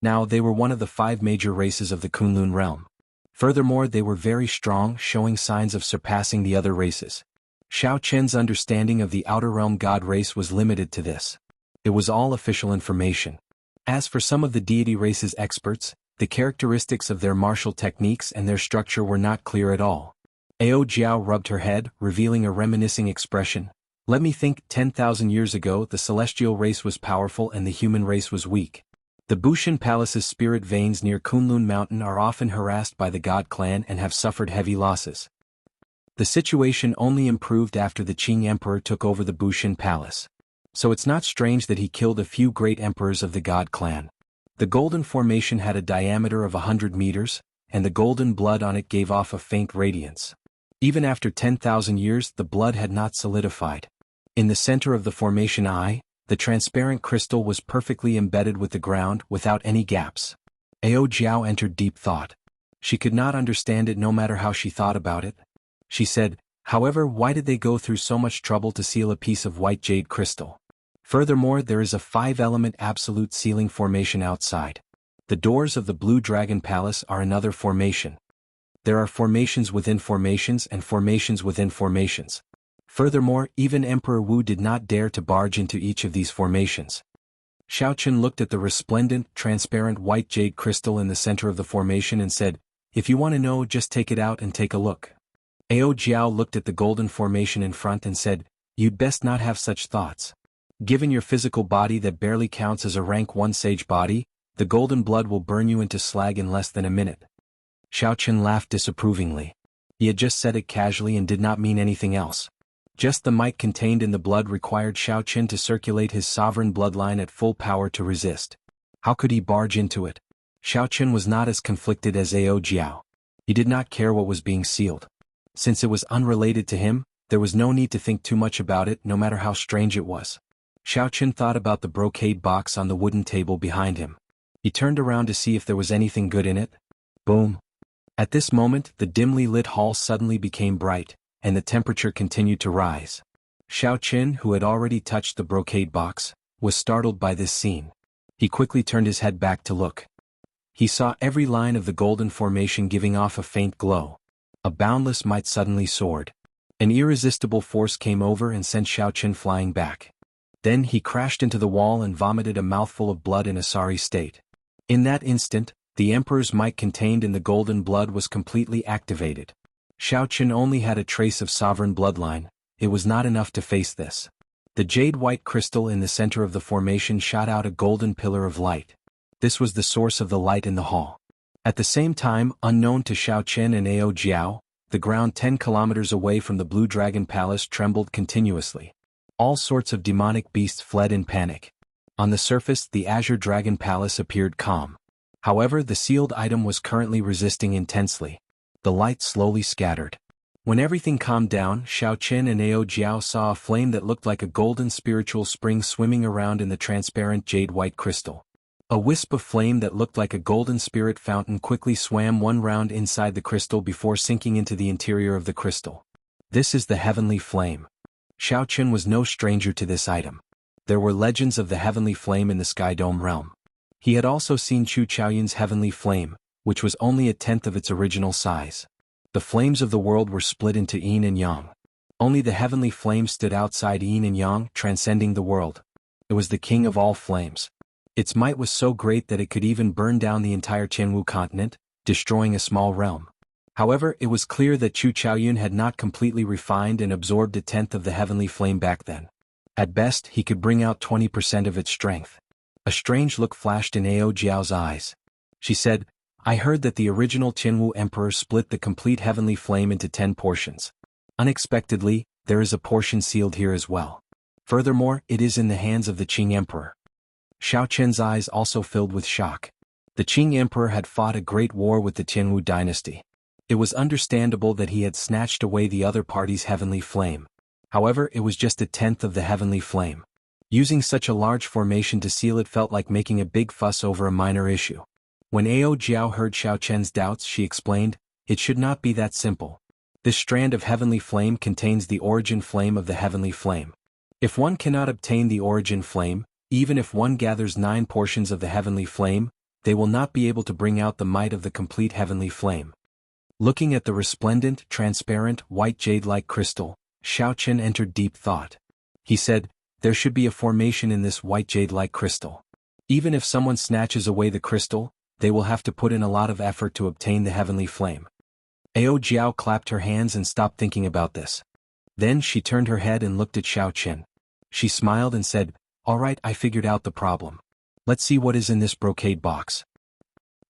Now they were one of the 5 major races of the Kunlun realm. Furthermore, they were very strong, showing signs of surpassing the other races. Xiao Qian's understanding of the Outer Realm God race was limited to this. It was all official information. As for some of the deity race's experts, the characteristics of their martial techniques and their structure were not clear at all. Ao Jiao rubbed her head, revealing a reminiscing expression. Let me think, 10,000 years ago the celestial race was powerful and the human race was weak. The Bushan Palace's spirit veins near Kunlun Mountain are often harassed by the God clan and have suffered heavy losses. The situation only improved after the Qing Emperor took over the Bushan Palace. So it's not strange that he killed a few great emperors of the God clan. The golden formation had a diameter of 100 meters, and the golden blood on it gave off a faint radiance. Even after 10,000 years the blood had not solidified. In the center of the formation eye, the transparent crystal was perfectly embedded with the ground without any gaps. Ao Jiao entered deep thought. She could not understand it no matter how she thought about it. She said, however, why did they go through so much trouble to seal a piece of white jade crystal? Furthermore, there is a 5-element absolute sealing formation outside. The doors of the Blue Dragon Palace are another formation. There are formations within formations and formations within formations. Furthermore, even Emperor Wu did not dare to barge into each of these formations. Xiao Qian looked at the resplendent, transparent white jade crystal in the center of the formation and said, if you want to know, just take it out and take a look. Ao Jiao looked at the golden formation in front and said, you'd best not have such thoughts. Given your physical body that barely counts as a rank 1 sage body, the golden blood will burn you into slag in less than a minute. Xiao Qian laughed disapprovingly. He had just said it casually and did not mean anything else. Just the might contained in the blood required Xiao Qian to circulate his sovereign bloodline at full power to resist. How could he barge into it? Xiao Qian was not as conflicted as Ao Jiao. He did not care what was being sealed. Since it was unrelated to him, there was no need to think too much about it, no matter how strange it was. Xiao Qian thought about the brocade box on the wooden table behind him. He turned around to see if there was anything good in it. Boom. At this moment, the dimly lit hall suddenly became bright, and the temperature continued to rise. Xiao Qian, who had already touched the brocade box, was startled by this scene. He quickly turned his head back to look. He saw every line of the golden formation giving off a faint glow. A boundless might suddenly soared. An irresistible force came over and sent Xiao Qian flying back. Then he crashed into the wall and vomited a mouthful of blood in a sorry state. In that instant, the Emperor's might contained in the golden blood was completely activated. Xiao Qian only had a trace of sovereign bloodline. It was not enough to face this. The jade-white crystal in the center of the formation shot out a golden pillar of light. This was the source of the light in the hall. At the same time, unknown to Xiao Qian and Ao Jiao, the ground 10 kilometers away from the Blue Dragon Palace trembled continuously. All sorts of demonic beasts fled in panic. On the surface, the Azure Dragon Palace appeared calm. However, the sealed item was currently resisting intensely. The light slowly scattered. When everything calmed down, Xiao Qian and Ao Jiao saw a flame that looked like a golden spiritual spring swimming around in the transparent jade-white crystal. A wisp of flame that looked like a golden spirit fountain quickly swam one round inside the crystal before sinking into the interior of the crystal. This is the heavenly flame. Xiao Qian was no stranger to this item. There were legends of the heavenly flame in the Sky Dome realm. He had also seen Chu Chaoyun's heavenly flame, which was only a tenth of its original size. The flames of the world were split into yin and yang. Only the heavenly flame stood outside yin and yang, transcending the world. It was the king of all flames. Its might was so great that it could even burn down the entire Jianghu continent, destroying a small realm. However, it was clear that Chu Chaoyun had not completely refined and absorbed a tenth of the heavenly flame back then. At best, he could bring out 20% of its strength. A strange look flashed in Ao Jiao's eyes. She said, I heard that the original Jianghu emperor split the complete heavenly flame into 10 portions. Unexpectedly, there is a portion sealed here as well. Furthermore, it is in the hands of the Qing emperor. Xiao Qian's eyes also filled with shock. The Qing emperor had fought a great war with the Jianghu dynasty. It was understandable that he had snatched away the other party's heavenly flame. However, it was just a tenth of the heavenly flame. Using such a large formation to seal it felt like making a big fuss over a minor issue. When Ao Jiao heard Xiao Chen's doubts, she explained, "It should not be that simple. This strand of heavenly flame contains the origin flame of the heavenly flame. If one cannot obtain the origin flame, even if one gathers 9 portions of the heavenly flame, they will not be able to bring out the might of the complete heavenly flame." Looking at the resplendent, transparent, white jade-like crystal, Xiao Chen entered deep thought. He said, "There should be a formation in this white jade-like crystal. Even if someone snatches away the crystal, they will have to put in a lot of effort to obtain the heavenly flame." Ao Jiao clapped her hands and stopped thinking about this. Then she turned her head and looked at Xiao Chen. She smiled and said, "All right, I figured out the problem. Let's see what is in this brocade box.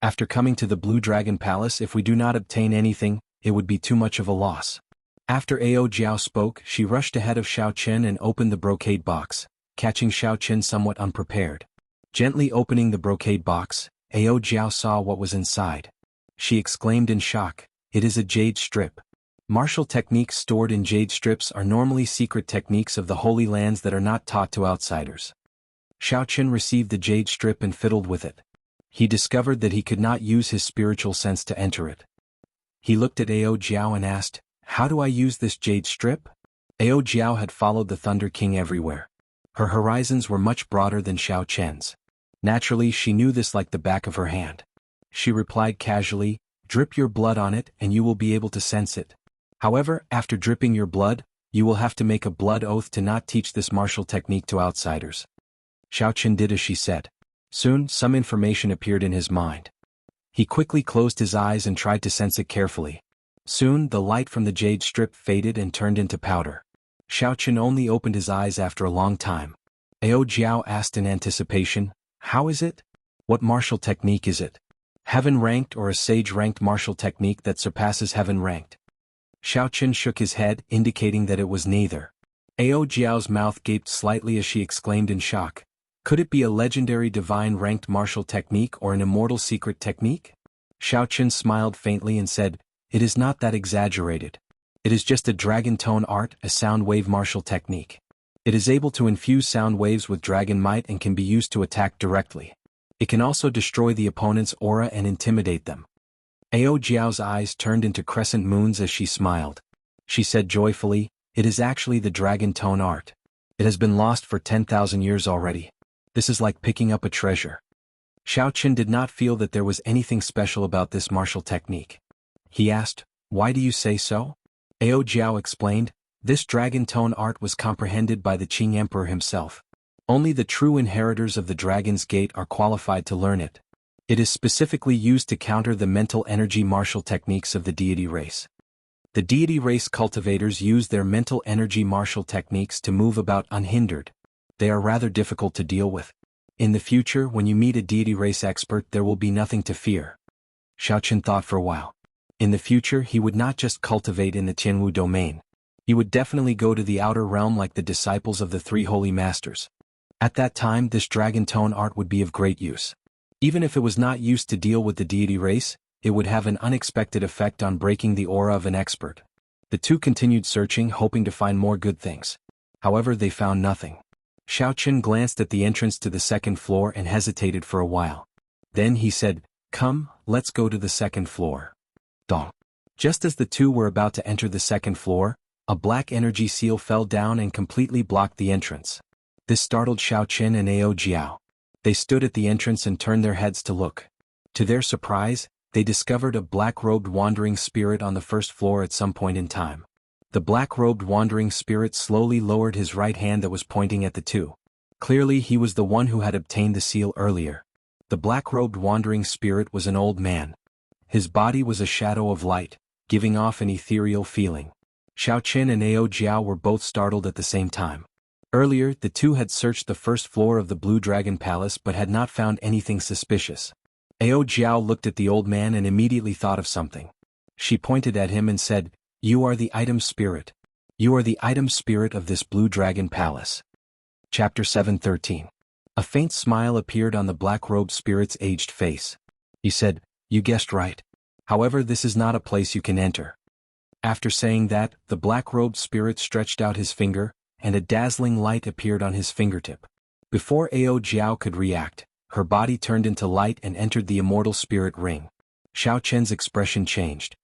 After coming to the Blue Dragon Palace, if we do not obtain anything, it would be too much of a loss." After Ao Jiao spoke, she rushed ahead of Xiao Chen and opened the brocade box, catching Xiao Chen somewhat unprepared. Gently opening the brocade box, Ao Jiao saw what was inside. She exclaimed in shock, "It is a jade strip." Martial techniques stored in jade strips are normally secret techniques of the Holy Lands that are not taught to outsiders. Xiao Chen received the jade strip and fiddled with it. He discovered that he could not use his spiritual sense to enter it. He looked at Ao Jiao and asked, "How do I use this jade strip?" Ao Jiao had followed the Thunder King everywhere. Her horizons were much broader than Xiao Chen's. Naturally, she knew this like the back of her hand. She replied casually, "Drip your blood on it and you will be able to sense it. However, after dripping your blood, you will have to make a blood oath to not teach this martial technique to outsiders." Xiao Chen did as she said. Soon, some information appeared in his mind. He quickly closed his eyes and tried to sense it carefully. Soon, the light from the jade strip faded and turned into powder. Xiao Chen only opened his eyes after a long time. Ao Jiao asked in anticipation, "How is it? What martial technique is it? Heaven-ranked or a sage-ranked martial technique that surpasses heaven-ranked?" Xiao Chen shook his head, indicating that it was neither. Ao Jiao's mouth gaped slightly as she exclaimed in shock, "Could it be a legendary divine-ranked martial technique or an immortal secret technique?" Xiao Chen smiled faintly and said, "It is not that exaggerated. It is just a dragon tone art, a sound wave martial technique. It is able to infuse sound waves with dragon might and can be used to attack directly. It can also destroy the opponent's aura and intimidate them." Ao Jiao's eyes turned into crescent moons as she smiled. She said joyfully, "It is actually the dragon tone art. It has been lost for 10,000 years already. This is like picking up a treasure." Xiao Chen did not feel that there was anything special about this martial technique. He asked, "Why do you say so?" Ao Jiao explained, "This dragon tone art was comprehended by the Qing Emperor himself. Only the true inheritors of the Dragon's Gate are qualified to learn it. It is specifically used to counter the mental energy martial techniques of the deity race. The deity race cultivators use their mental energy martial techniques to move about unhindered. They are rather difficult to deal with. In the future, when you meet a deity race expert, there will be nothing to fear." Xiao Chen thought for a while. In the future, he would not just cultivate in the Jianghu domain. He would definitely go to the outer realm like the disciples of the 3 holy masters. At that time, this dragon tone art would be of great use. Even if it was not used to deal with the deity race, it would have an unexpected effect on breaking the aura of an expert. The two continued searching, hoping to find more good things. However, they found nothing. Xiao Chen glanced at the entrance to the 2nd floor and hesitated for a while. Then he said, "Come, let's go to the 2nd floor." Dong. Just as the two were about to enter the 2nd floor, a black energy seal fell down and completely blocked the entrance. This startled Xiao Chen and Ao Jiao. They stood at the entrance and turned their heads to look. To their surprise, they discovered a black-robed wandering spirit on the 1st floor at some point in time. The black-robed wandering spirit slowly lowered his right hand that was pointing at the two. Clearly, he was the one who had obtained the seal earlier. The black-robed wandering spirit was an old man. His body was a shadow of light, giving off an ethereal feeling. Xiao Chen and Ao Jiao were both startled at the same time. Earlier, the two had searched the 1st floor of the Blue Dragon Palace but had not found anything suspicious. Ao Jiao looked at the old man and immediately thought of something. She pointed at him and said, "You are the item spirit. You are the item spirit of this Blue Dragon Palace." Chapter 7:13. A faint smile appeared on the black-robed spirit's aged face. He said, "You guessed right. However, this is not a place you can enter." After saying that, the black-robed spirit stretched out his finger, and a dazzling light appeared on his fingertip. Before Ao Jiao could react, her body turned into light and entered the immortal spirit ring. Xiao Chen's expression changed.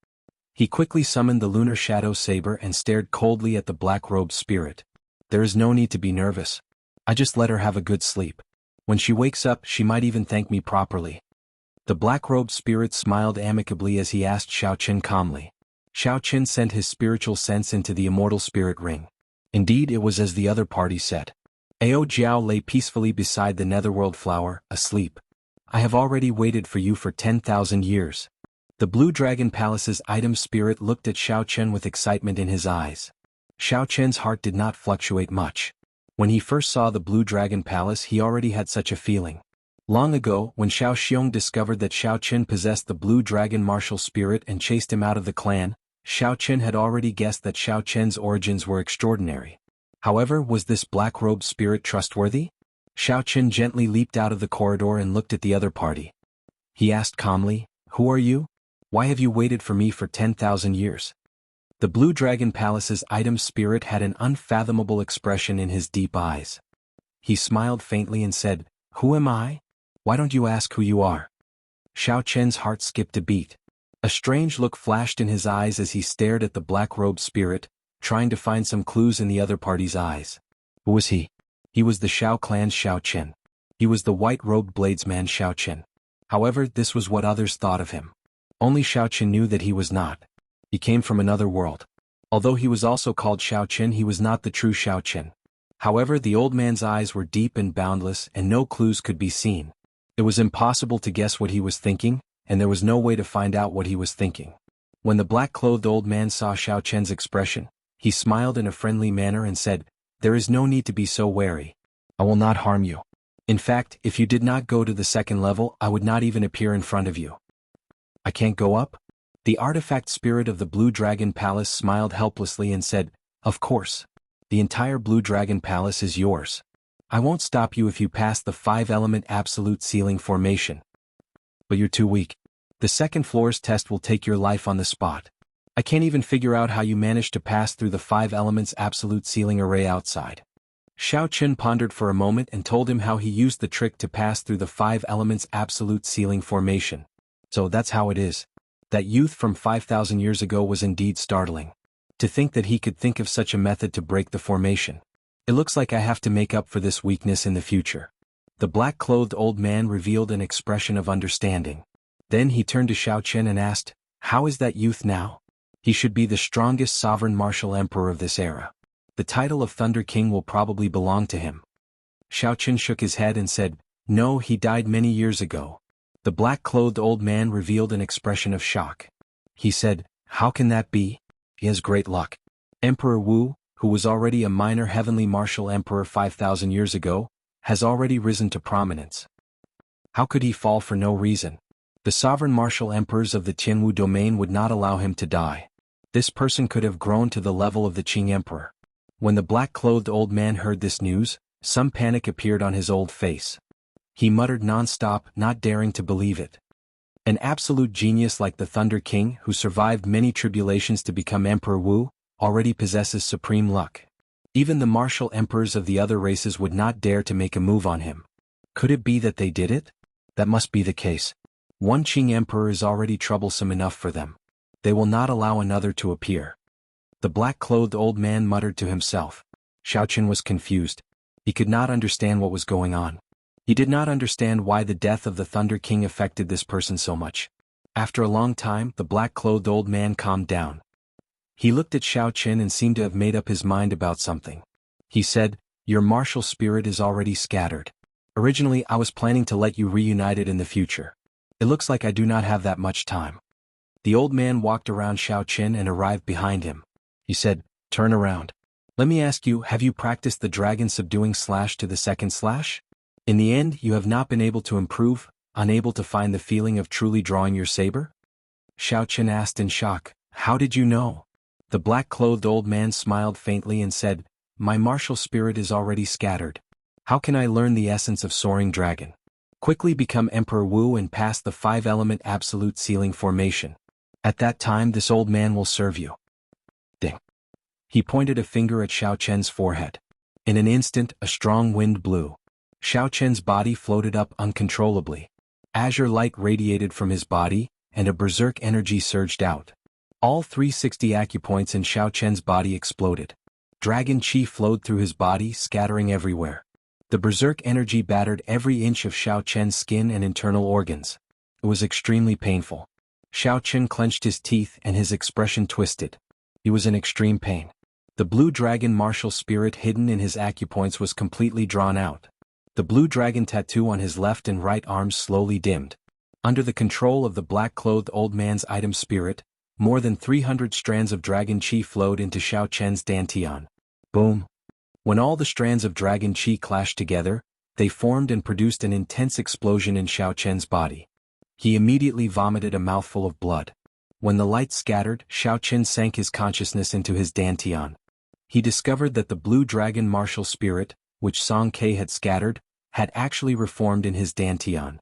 He quickly summoned the lunar shadow saber and stared coldly at the black-robed spirit. There is no need to be nervous. I just let her have a good sleep. When she wakes up, she might even thank me properly. The black-robed spirit smiled amicably as he asked Xiao Chen calmly. Xiao Chen sent his spiritual sense into the immortal spirit ring. Indeed, it was as the other party said. Ao Jiao lay peacefully beside the netherworld flower, asleep. I have already waited for you for 10,000 years. The Blue Dragon Palace's item spirit looked at Xiao Chen with excitement in his eyes. Xiao Chen's heart did not fluctuate much. When he first saw the Blue Dragon Palace, he already had such a feeling. Long ago, when Xiao Xiong discovered that Xiao Chen possessed the Blue Dragon martial spirit and chased him out of the clan, Xiao Chen had already guessed that Xiao Chen's origins were extraordinary. However, was this black-robed spirit trustworthy? Xiao Chen gently leaped out of the corridor and looked at the other party. He asked calmly, "Who are you? Why have you waited for me for 10,000 years?" The Blue Dragon Palace's item spirit had an unfathomable expression in his deep eyes. He smiled faintly and said, "Who am I? Why don't you ask who you are?" Xiao Chen's heart skipped a beat. A strange look flashed in his eyes as he stared at the black-robed spirit, trying to find some clues in the other party's eyes. Who was he? He was the Xiao clan's Xiao Chen. He was the white-robed bladesman Xiao Chen. However, this was what others thought of him. Only Xiao Chen knew that he was not. He came from another world. Although he was also called Xiao Chen, he was not the true Xiao Chen. However, the old man's eyes were deep and boundless and no clues could be seen. It was impossible to guess what he was thinking, and there was no way to find out what he was thinking. When the black-clothed old man saw Xiao Chen's expression, he smiled in a friendly manner and said, "There is no need to be so wary. I will not harm you. In fact, if you did not go to the second level, I would not even appear in front of you." "I can't go up?" The artifact spirit of the Blue Dragon Palace smiled helplessly and said, "Of course. The entire Blue Dragon Palace is yours. I won't stop you if you pass the 5-element absolute ceiling formation. But you're too weak. The second floor's test will take your life on the spot. I can't even figure out how you managed to pass through the 5 elements absolute ceiling array outside." Xiao Chen pondered for a moment and told him how he used the trick to pass through the 5 elements absolute ceiling formation. So that's how it is. That youth from 5,000 years ago was indeed startling. To think that he could think of such a method to break the formation. It looks like I have to make up for this weakness in the future. The black-clothed old man revealed an expression of understanding. Then he turned to Xiao Chen and asked, "How is that youth now? He should be the strongest sovereign martial emperor of this era. The title of Thunder King will probably belong to him." Xiao Chen shook his head and said, "No, he died many years ago." The black-clothed old man revealed an expression of shock. He said, "How can that be? He has great luck." Emperor Wu, who was already a minor heavenly martial emperor 5,000 years ago, has already risen to prominence. How could he fall for no reason? The sovereign martial emperors of the Jianghu domain would not allow him to die. This person could have grown to the level of the Qing emperor. When the black-clothed old man heard this news, some panic appeared on his old face. He muttered non-stop, not daring to believe it. An absolute genius like the Thunder King, who survived many tribulations to become Emperor Wu, already possesses supreme luck. Even the martial emperors of the other races would not dare to make a move on him. Could it be that they did it? That must be the case. One Qing emperor is already troublesome enough for them. They will not allow another to appear. The black-clothed old man muttered to himself. Xiao Chen was confused. He could not understand what was going on. He did not understand why the death of the Thunder King affected this person so much. After a long time, the black-clothed old man calmed down. He looked at Xiao Chen and seemed to have made up his mind about something. He said, "Your martial spirit is already scattered. Originally, I was planning to let you reunite it in the future. It looks like I do not have that much time." The old man walked around Xiao Chen and arrived behind him. He said, "Turn around. Let me ask you, have you practiced the dragon subduing slash to the second slash? In the end, you have not been able to improve, unable to find the feeling of truly drawing your saber?" Xiao Chen asked in shock, "How did you know?" The black-clothed old man smiled faintly and said, "My martial spirit is already scattered. How can I learn the essence of Soaring Dragon? Quickly become Emperor Wu and pass the 5-element absolute ceiling formation. At that time this old man will serve you." Ding. He pointed a finger at Xiao Chen's forehead. In an instant, a strong wind blew. Xiao Chen's body floated up uncontrollably. Azure light radiated from his body, and a berserk energy surged out. All 360 acupoints in Xiao Chen's body exploded. Dragon chi flowed through his body, scattering everywhere. The berserk energy battered every inch of Xiao Chen's skin and internal organs. It was extremely painful. Xiao Chen clenched his teeth and his expression twisted. He was in extreme pain. The blue dragon martial spirit hidden in his acupoints was completely drawn out. The blue dragon tattoo on his left and right arms slowly dimmed. Under the control of the black-clothed old man's item spirit, more than 300 strands of dragon chi flowed into Xiao Chen's dantian. Boom! When all the strands of dragon chi clashed together, they formed and produced an intense explosion in Xiao Chen's body. He immediately vomited a mouthful of blood. When the light scattered, Xiao Chen sank his consciousness into his dantian. He discovered that the blue dragon martial spirit, which Song Ke had scattered, had actually reformed in his dantian.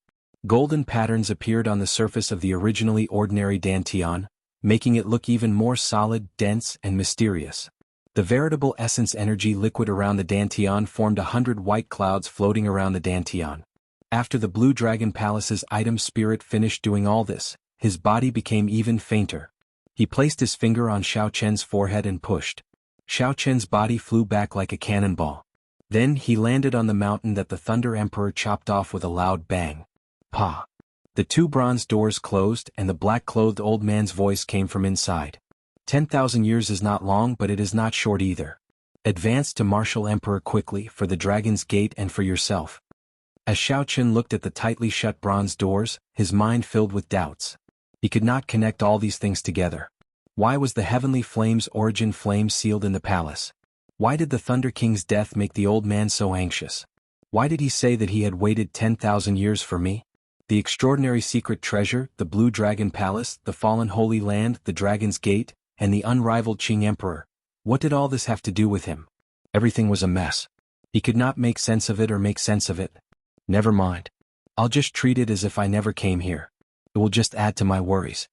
Golden patterns appeared on the surface of the originally ordinary dantian, making it look even more solid, dense, and mysterious. The veritable essence energy liquid around the dantian formed 100 white clouds floating around the dantian. After the Blue Dragon Palace's item spirit finished doing all this, his body became even fainter. He placed his finger on Xiao Chen's forehead and pushed. Xiao Chen's body flew back like a cannonball. Then he landed on the mountain that the Thunder Emperor chopped off with a loud bang. Pa! The two bronze doors closed and the black-clothed old man's voice came from inside. 10,000 years is not long, but it is not short either. Advance to Martial Emperor quickly for the Dragon's Gate and for yourself. As Xiao Chen looked at the tightly shut bronze doors, his mind filled with doubts. He could not connect all these things together. Why was the heavenly flame's origin flame sealed in the palace? Why did the Thunder King's death make the old man so anxious? Why did he say that he had waited 10,000 years for me? The extraordinary secret treasure, the Blue Dragon Palace, the fallen Holy Land, the Dragon's Gate, and the unrivaled Qing Emperor. What did all this have to do with him? Everything was a mess. He could not make sense of it or make sense of it. Never mind. I'll just treat it as if I never came here. It will just add to my worries.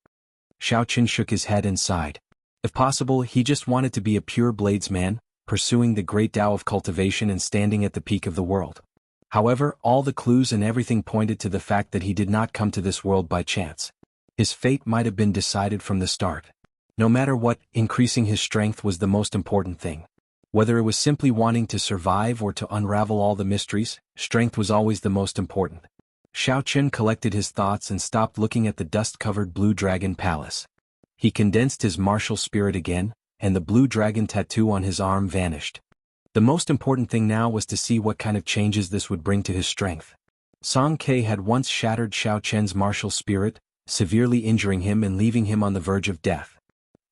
Xiao Chen shook his head and sighed. If possible, he just wanted to be a pure bladesman, pursuing the great Tao of cultivation and standing at the peak of the world. However, all the clues and everything pointed to the fact that he did not come to this world by chance. His fate might have been decided from the start. No matter what, increasing his strength was the most important thing. Whether it was simply wanting to survive or to unravel all the mysteries, strength was always the most important. Xiao Chen collected his thoughts and stopped looking at the dust-covered Blue Dragon Palace. He condensed his martial spirit again, and the blue dragon tattoo on his arm vanished. The most important thing now was to see what kind of changes this would bring to his strength. Song Ke had once shattered Xiao Chen's martial spirit, severely injuring him and leaving him on the verge of death.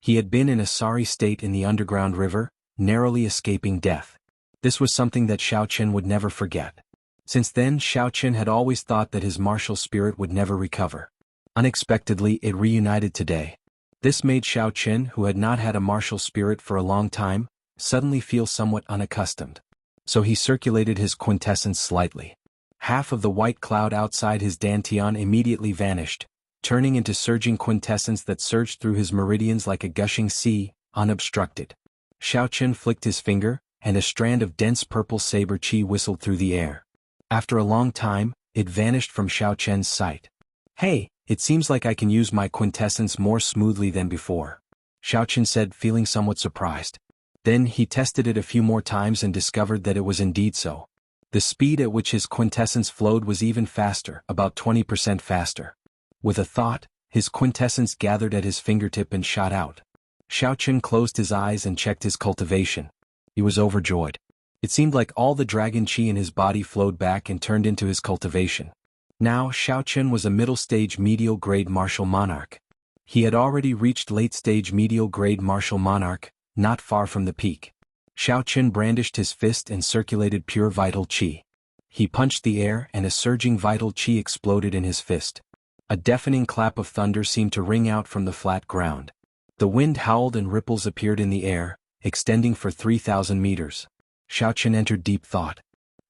He had been in a sorry state in the underground river, narrowly escaping death. This was something that Xiao Chen would never forget. Since then, Xiao Chen had always thought that his martial spirit would never recover. Unexpectedly, it reunited today. This made Xiao Chen, who had not had a martial spirit for a long time, suddenly feel somewhat unaccustomed. So he circulated his quintessence slightly. Half of the white cloud outside his dantian immediately vanished, turning into surging quintessence that surged through his meridians like a gushing sea, unobstructed. Xiao Chen flicked his finger, and a strand of dense purple saber chi whistled through the air. After a long time, it vanished from Xiao Chen's sight. Hey, it seems like I can use my quintessence more smoothly than before, Xiao Chen said, feeling somewhat surprised. Then he tested it a few more times and discovered that it was indeed so. The speed at which his quintessence flowed was even faster, about 20% faster. With a thought, his quintessence gathered at his fingertip and shot out. Xiao Chen closed his eyes and checked his cultivation. He was overjoyed. It seemed like all the dragon chi in his body flowed back and turned into his cultivation. Now Xiao Chen was a middle-stage medial-grade martial monarch. He had already reached late-stage medial-grade martial monarch, not far from the peak. Xiao Chen brandished his fist and circulated pure vital chi. He punched the air and a surging vital chi exploded in his fist. A deafening clap of thunder seemed to ring out from the flat ground. The wind howled and ripples appeared in the air, extending for 3,000 meters. Xiao Chen entered deep thought.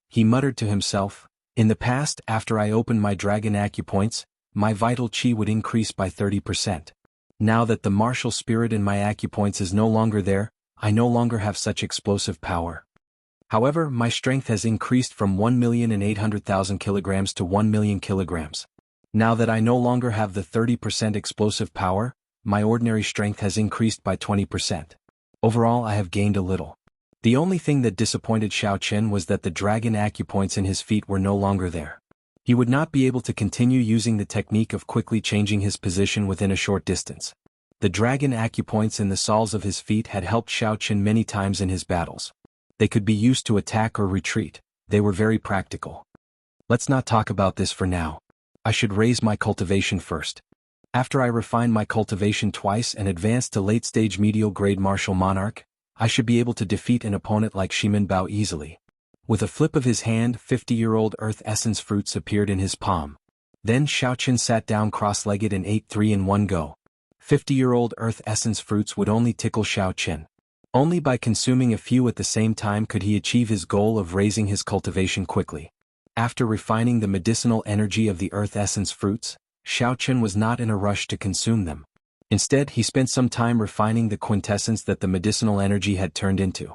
He muttered to himself, "In the past, after I opened my dragon acupoints, my vital chi would increase by 30%. Now that the martial spirit in my acupoints is no longer there, I no longer have such explosive power." However, my strength has increased from 1,800,000 kilograms to 1 million kilograms. Now that I no longer have the 30% explosive power, my ordinary strength has increased by 20%. Overall, I have gained a little. The only thing that disappointed Xiao Chen was that the dragon acupoints in his feet were no longer there. He would not be able to continue using the technique of quickly changing his position within a short distance. The dragon acupoints in the soles of his feet had helped Xiao Chen many times in his battles. They could be used to attack or retreat. They were very practical. Let's not talk about this for now. I should raise my cultivation first. After I refine my cultivation twice and advance to late-stage medial-grade martial monarch, I should be able to defeat an opponent like Shimin Bao easily. With a flip of his hand, 50-year-old earth essence fruits appeared in his palm. Then Xiao Chen sat down cross-legged and ate 3 in one go. 50-year-old earth essence fruits would only tickle Xiao Chen. Only by consuming a few at the same time could he achieve his goal of raising his cultivation quickly. After refining the medicinal energy of the earth essence fruits, Xiao Chen was not in a rush to consume them. Instead, he spent some time refining the quintessence that the medicinal energy had turned into.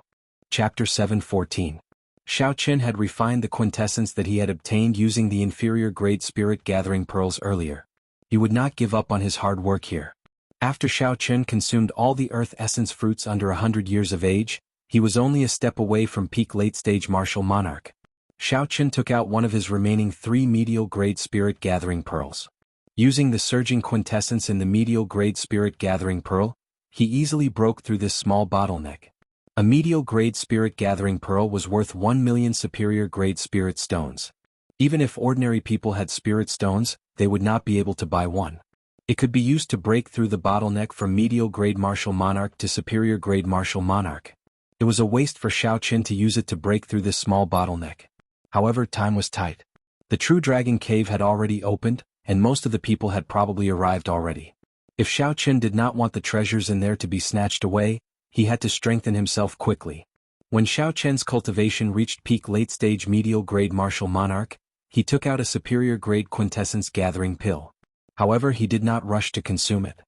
Chapter 7:14. Xiao Chen had refined the quintessence that he had obtained using the inferior-grade spirit-gathering pearls earlier. He would not give up on his hard work here. After Xiao Chen consumed all the earth essence fruits under 100 years of age, he was only a step away from peak late-stage martial monarch. Xiao Chen took out one of his remaining 3 medial-grade spirit-gathering pearls. Using the surging quintessence in the medial-grade spirit-gathering pearl, he easily broke through this small bottleneck. A medial-grade spirit-gathering pearl was worth 1 million superior-grade spirit stones. Even if ordinary people had spirit stones, they would not be able to buy one. It could be used to break through the bottleneck from medial-grade martial monarch to superior-grade martial monarch. It was a waste for Xiao Chen to use it to break through this small bottleneck. However, time was tight. The true dragon cave had already opened, and most of the people had probably arrived already. If Xiao Chen did not want the treasures in there to be snatched away, he had to strengthen himself quickly. When Xiao Chen's cultivation reached peak late-stage medial-grade martial monarch, he took out a superior-grade quintessence gathering pill. However, he did not rush to consume it.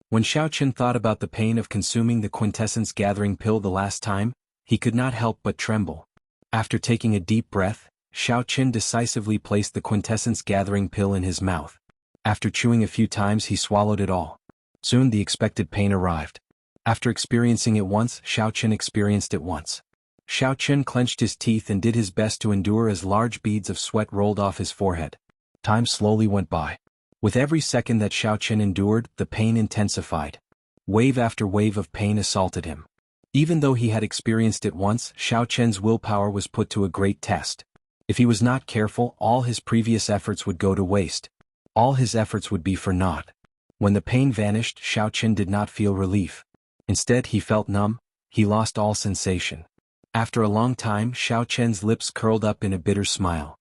When Xiao Chen thought about the pain of consuming the quintessence gathering pill the last time, he could not help but tremble. After taking a deep breath, Xiao Chen decisively placed the quintessence gathering pill in his mouth. After chewing a few times, he swallowed it all. Soon the expected pain arrived. After experiencing it once, Xiao Chen experienced it once. Xiao Chen clenched his teeth and did his best to endure as large beads of sweat rolled off his forehead. Time slowly went by. With every second that Xiao Chen endured, the pain intensified. Wave after wave of pain assaulted him. Even though he had experienced it once, Xiao Chen's willpower was put to a great test. If he was not careful, all his previous efforts would go to waste. All his efforts would be for naught. When the pain vanished, Xiao Chen did not feel relief. Instead, he felt numb. He lost all sensation. After a long time, Xiao Chen's lips curled up in a bitter smile.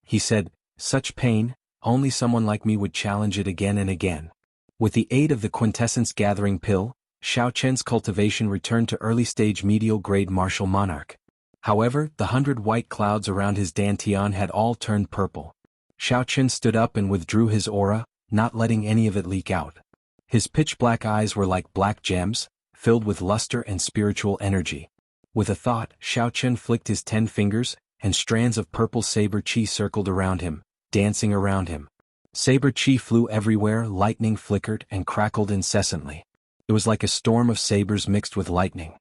He said, "Such pain, only someone like me would challenge it again and again." With the aid of the quintessence gathering pill, Xiao Chen's cultivation returned to early-stage medial-grade martial monarch. However, the 100 white clouds around his dantian had all turned purple. Xiao Chen stood up and withdrew his aura, not letting any of it leak out. His pitch-black eyes were like black gems, filled with luster and spiritual energy. With a thought, Xiao Chen flicked his 10 fingers, and strands of purple saber chi circled around him, dancing around him. Saber chi flew everywhere, lightning flickered and crackled incessantly. It was like a storm of sabers mixed with lightning.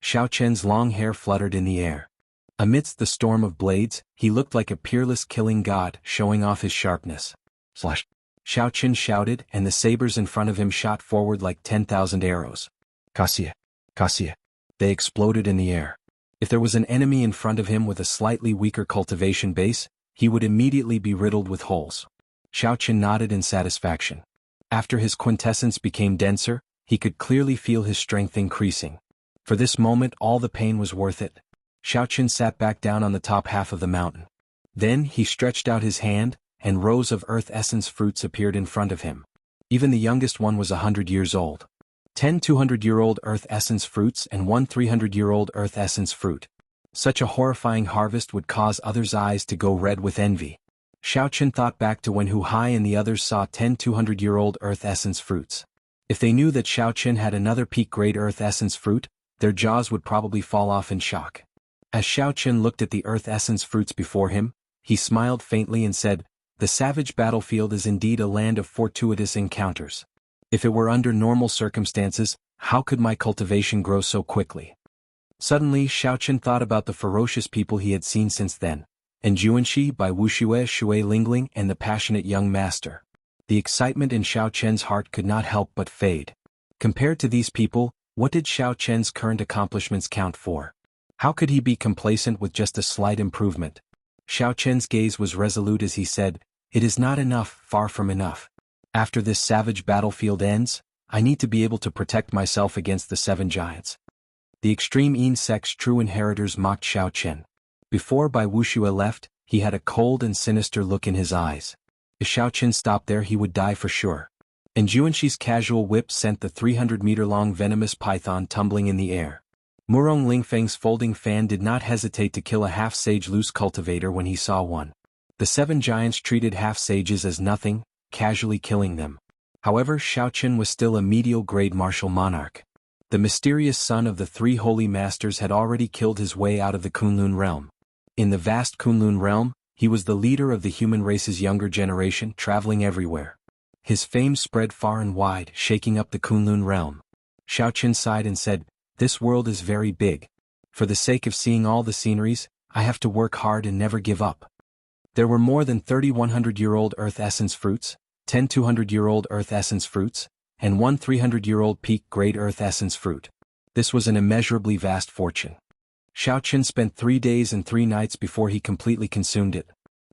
Xiao Chen's long hair fluttered in the air. Amidst the storm of blades, he looked like a peerless killing god, showing off his sharpness. Slash! Xiao Chen shouted, and the sabers in front of him shot forward like 10,000 arrows. Cassia! Cassia! They exploded in the air. If there was an enemy in front of him with a slightly weaker cultivation base, he would immediately be riddled with holes. Xiao Chen nodded in satisfaction. After his quintessence became denser, he could clearly feel his strength increasing. For this moment, all the pain was worth it. Xiao Chen sat back down on the top half of the mountain. Then he stretched out his hand, and rows of earth essence fruits appeared in front of him. Even the youngest one was 100 years old. 10 200-year-old earth essence fruits and 1 300-year-old earth essence fruit. Such a horrifying harvest would cause others' eyes to go red with envy. Xiao Chen thought back to when Hu Hai and the others saw 10 200-year-old earth essence fruits. If they knew that Xiao Chen had another peak-grade earth essence fruit, their jaws would probably fall off in shock. As Xiao Chen looked at the earth essence fruits before him, he smiled faintly and said, "The savage battlefield is indeed a land of fortuitous encounters. If it were under normal circumstances, how could my cultivation grow so quickly?" Suddenly Xiao Chen thought about the ferocious people he had seen since then, and Jianghu by Wuxia Shui Lingling and the passionate young master. The excitement in Xiao Chen's heart could not help but fade. Compared to these people, what did Xiao Chen's current accomplishments count for? How could he be complacent with just a slight improvement? Xiao Chen's gaze was resolute as he said, "It is not enough, far from enough. After this savage battlefield ends, I need to be able to protect myself against the 7 giants." The extreme insect's true inheritors mocked Xiao Chen. Before Bai Wuxia left, he had a cold and sinister look in his eyes. If Xiao Chen stopped there he would die for sure. And Jianghu's casual whip sent the 300-meter-long venomous python tumbling in the air. Murong Lingfeng's folding fan did not hesitate to kill a half-sage loose cultivator when he saw one. The 7 giants treated half-sages as nothing, casually killing them. However, Xiao Chen was still a medial-grade martial monarch. The mysterious son of the 3 holy masters had already killed his way out of the Kunlun realm. In the vast Kunlun realm, he was the leader of the human race's younger generation, traveling everywhere. His fame spread far and wide, shaking up the Kunlun realm. Xiao Chen sighed and said, "This world is very big. For the sake of seeing all the sceneries, I have to work hard and never give up." There were more than 30 100-year-old earth essence fruits, 10 200-year-old earth essence fruits, and 1 300-year-old peak-grade earth essence fruit. This was an immeasurably vast fortune. Xiao Chen spent 3 days and 3 nights before he completely consumed it.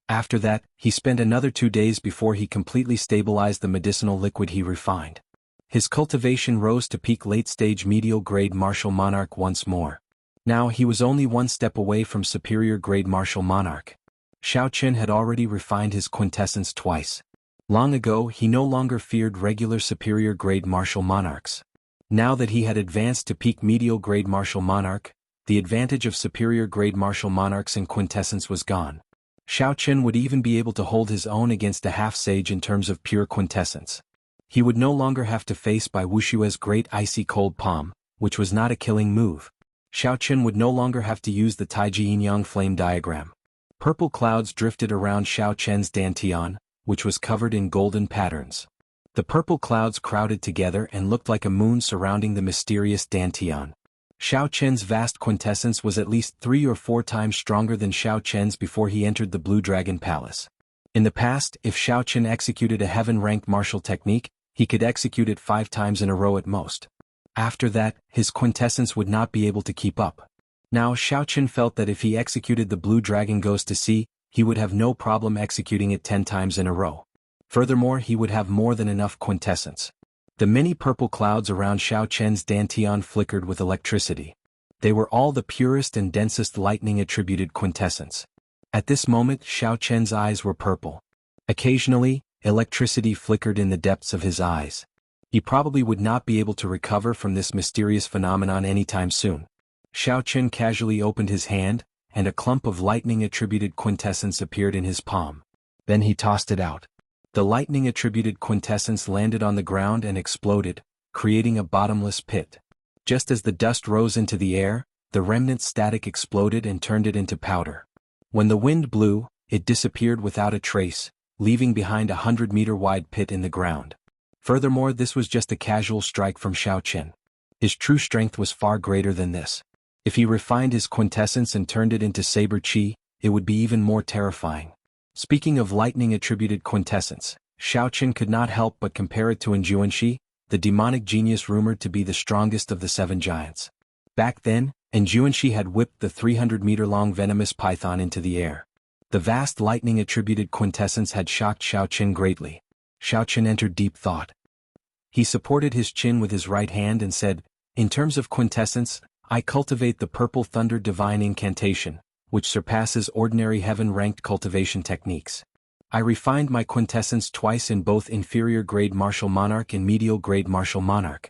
After that, he spent another 2 days before he completely stabilized the medicinal liquid he refined. His cultivation rose to peak late-stage medial-grade martial monarch once more. Now he was only 1 step away from superior-grade martial monarch. Xiao Chen had already refined his quintessence twice. Long ago he no longer feared regular superior-grade martial monarchs. Now that he had advanced to peak medial-grade martial monarch, the advantage of superior-grade martial monarchs in quintessence was gone. Xiao Chen would even be able to hold his own against a half-sage in terms of pure quintessence. He would no longer have to face Bai Wuxia's great icy cold palm, which was not a killing move. Xiao Chen would no longer have to use the Taiji Yin-Yang flame diagram. Purple clouds drifted around Xiao Chen's dantian, which was covered in golden patterns. The purple clouds crowded together and looked like a moon surrounding the mysterious dantian. Xiao Chen's vast quintessence was at least 3 or 4 times stronger than Xiao Chen's before he entered the Blue Dragon Palace. In the past, if Xiao Chen executed a heaven-ranked martial technique, he could execute it 5 times in a row at most. After that, his quintessence would not be able to keep up. Now Xiao Chen felt that if he executed the Blue Dragon Goes to Sea, he would have no problem executing it 10 times in a row. Furthermore, he would have more than enough quintessence. The many purple clouds around Xiao Chen's dantian flickered with electricity. They were all the purest and densest lightning-attributed quintessence. At this moment Xiao Chen's eyes were purple. Occasionally, electricity flickered in the depths of his eyes. He probably would not be able to recover from this mysterious phenomenon anytime soon. Xiao Chen casually opened his hand, and a clump of lightning-attributed quintessence appeared in his palm. Then he tossed it out. The lightning-attributed quintessence landed on the ground and exploded, creating a bottomless pit. Just as the dust rose into the air, the remnant static exploded and turned it into powder. When the wind blew, it disappeared without a trace, leaving behind a 100-meter-wide pit in the ground. Furthermore, this was just a casual strike from Xiao Chen. His true strength was far greater than this. If he refined his quintessence and turned it into saber chi, it would be even more terrifying. Speaking of lightning-attributed quintessence, Xiao Chen could not help but compare it to Jianghu, the demonic genius rumored to be the strongest of the 7 giants. Back then, Jianghu had whipped the 300-meter-long venomous python into the air. The vast lightning-attributed quintessence had shocked Xiao Chen greatly. Xiao Chen entered deep thought. He supported his chin with his right hand and said, "In terms of quintessence, I cultivate the Purple Thunder Divine Incantation, which surpasses ordinary heaven-ranked cultivation techniques. I refined my quintessence twice in both inferior-grade martial monarch and medial-grade martial monarch.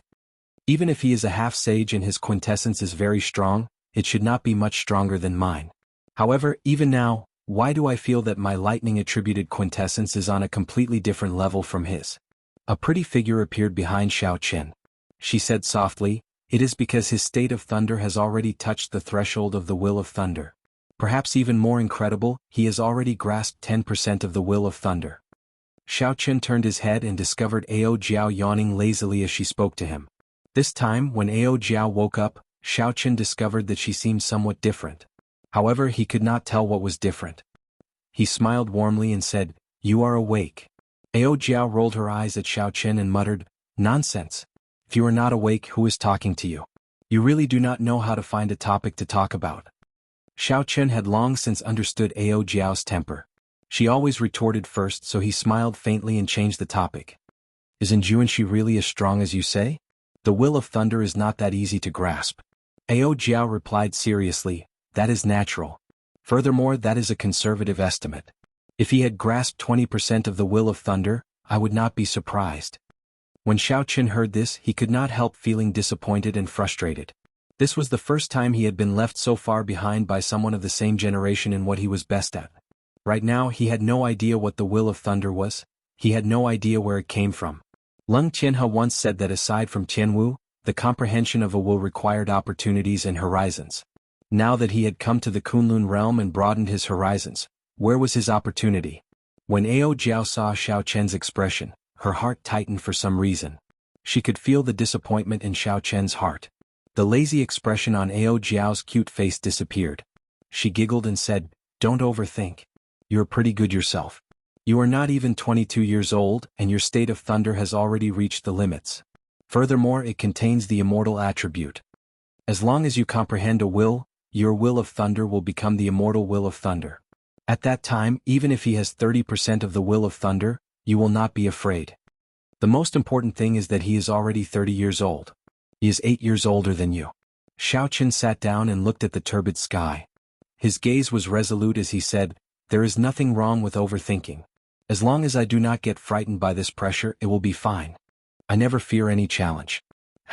Even if he is a half-sage and his quintessence is very strong, it should not be much stronger than mine. However, even now, why do I feel that my lightning-attributed quintessence is on a completely different level from his?" A pretty figure appeared behind Xiao Chen. She said softly, It is because his state of thunder has already touched the threshold of the will of thunder. Perhaps even more incredible, he has already grasped 10% of the will of thunder. Xiao Chen turned his head and discovered Ao Jiao yawning lazily as she spoke to him. This time, when Ao Jiao woke up, Xiao Chen discovered that she seemed somewhat different. However, he could not tell what was different. He smiled warmly and said, "You are awake." Ao Jiao rolled her eyes at Xiao Chen and muttered, "Nonsense. If you are not awake, who is talking to you? You really do not know how to find a topic to talk about." Xiao Chen had long since understood Ao Jiao's temper. She always retorted first, so he smiled faintly and changed the topic. "Isn't Jianghu really as strong as you say? The will of thunder is not that easy to grasp." Ao Jiao replied seriously, "That is natural. Furthermore, that is a conservative estimate. If he had grasped 20% of the will of thunder, I would not be surprised." When Xiao Chen heard this, he could not help feeling disappointed and frustrated. This was the first time he had been left so far behind by someone of the same generation in what he was best at. Right now, he had no idea what the will of thunder was. He had no idea where it came from. Leng Qianhe once said that aside from Tianwu, the comprehension of a will required opportunities and horizons. Now that he had come to the Kunlun realm and broadened his horizons, where was his opportunity? When Ao Jiao saw Xiao Chen's expression, her heart tightened for some reason. She could feel the disappointment in Xiao Chen's heart. The lazy expression on Ao Jiao's cute face disappeared. She giggled and said, "Don't overthink. You're pretty good yourself. You are not even 22 years old, and your state of thunder has already reached the limits. Furthermore, it contains the immortal attribute. As long as you comprehend a will, your will of thunder will become the immortal will of thunder. At that time, even if he has 30% of the will of thunder, you will not be afraid. The most important thing is that he is already 30 years old. He is 8 years older than you." Xiao Chen sat down and looked at the turbid sky. His gaze was resolute as he said, "There is nothing wrong with overthinking. As long as I do not get frightened by this pressure, it will be fine. I never fear any challenge.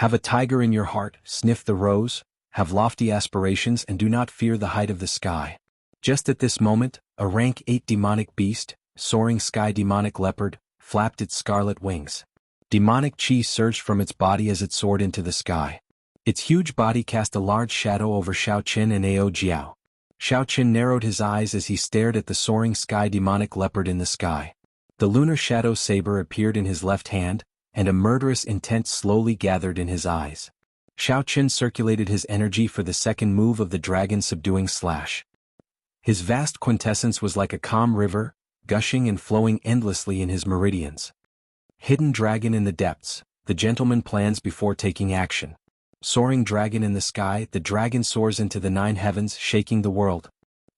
Have a tiger in your heart, sniff the rose, have lofty aspirations and do not fear the height of the sky." Just at this moment, a rank 8 demonic beast, soaring sky demonic leopard, flapped its scarlet wings. Demonic chi surged from its body as it soared into the sky. Its huge body cast a large shadow over Xiao Chen and Ao Jiao. Xiao Chen narrowed his eyes as he stared at the soaring sky demonic leopard in the sky. The lunar shadow saber appeared in his left hand, and a murderous intent slowly gathered in his eyes. Xiao Chen circulated his energy for the second move of the dragon subduing slash. His vast quintessence was like a calm river, gushing and flowing endlessly in his meridians. Hidden dragon in the depths, the gentleman plans before taking action. Soaring dragon in the sky, the dragon soars into the 9 heavens, shaking the world.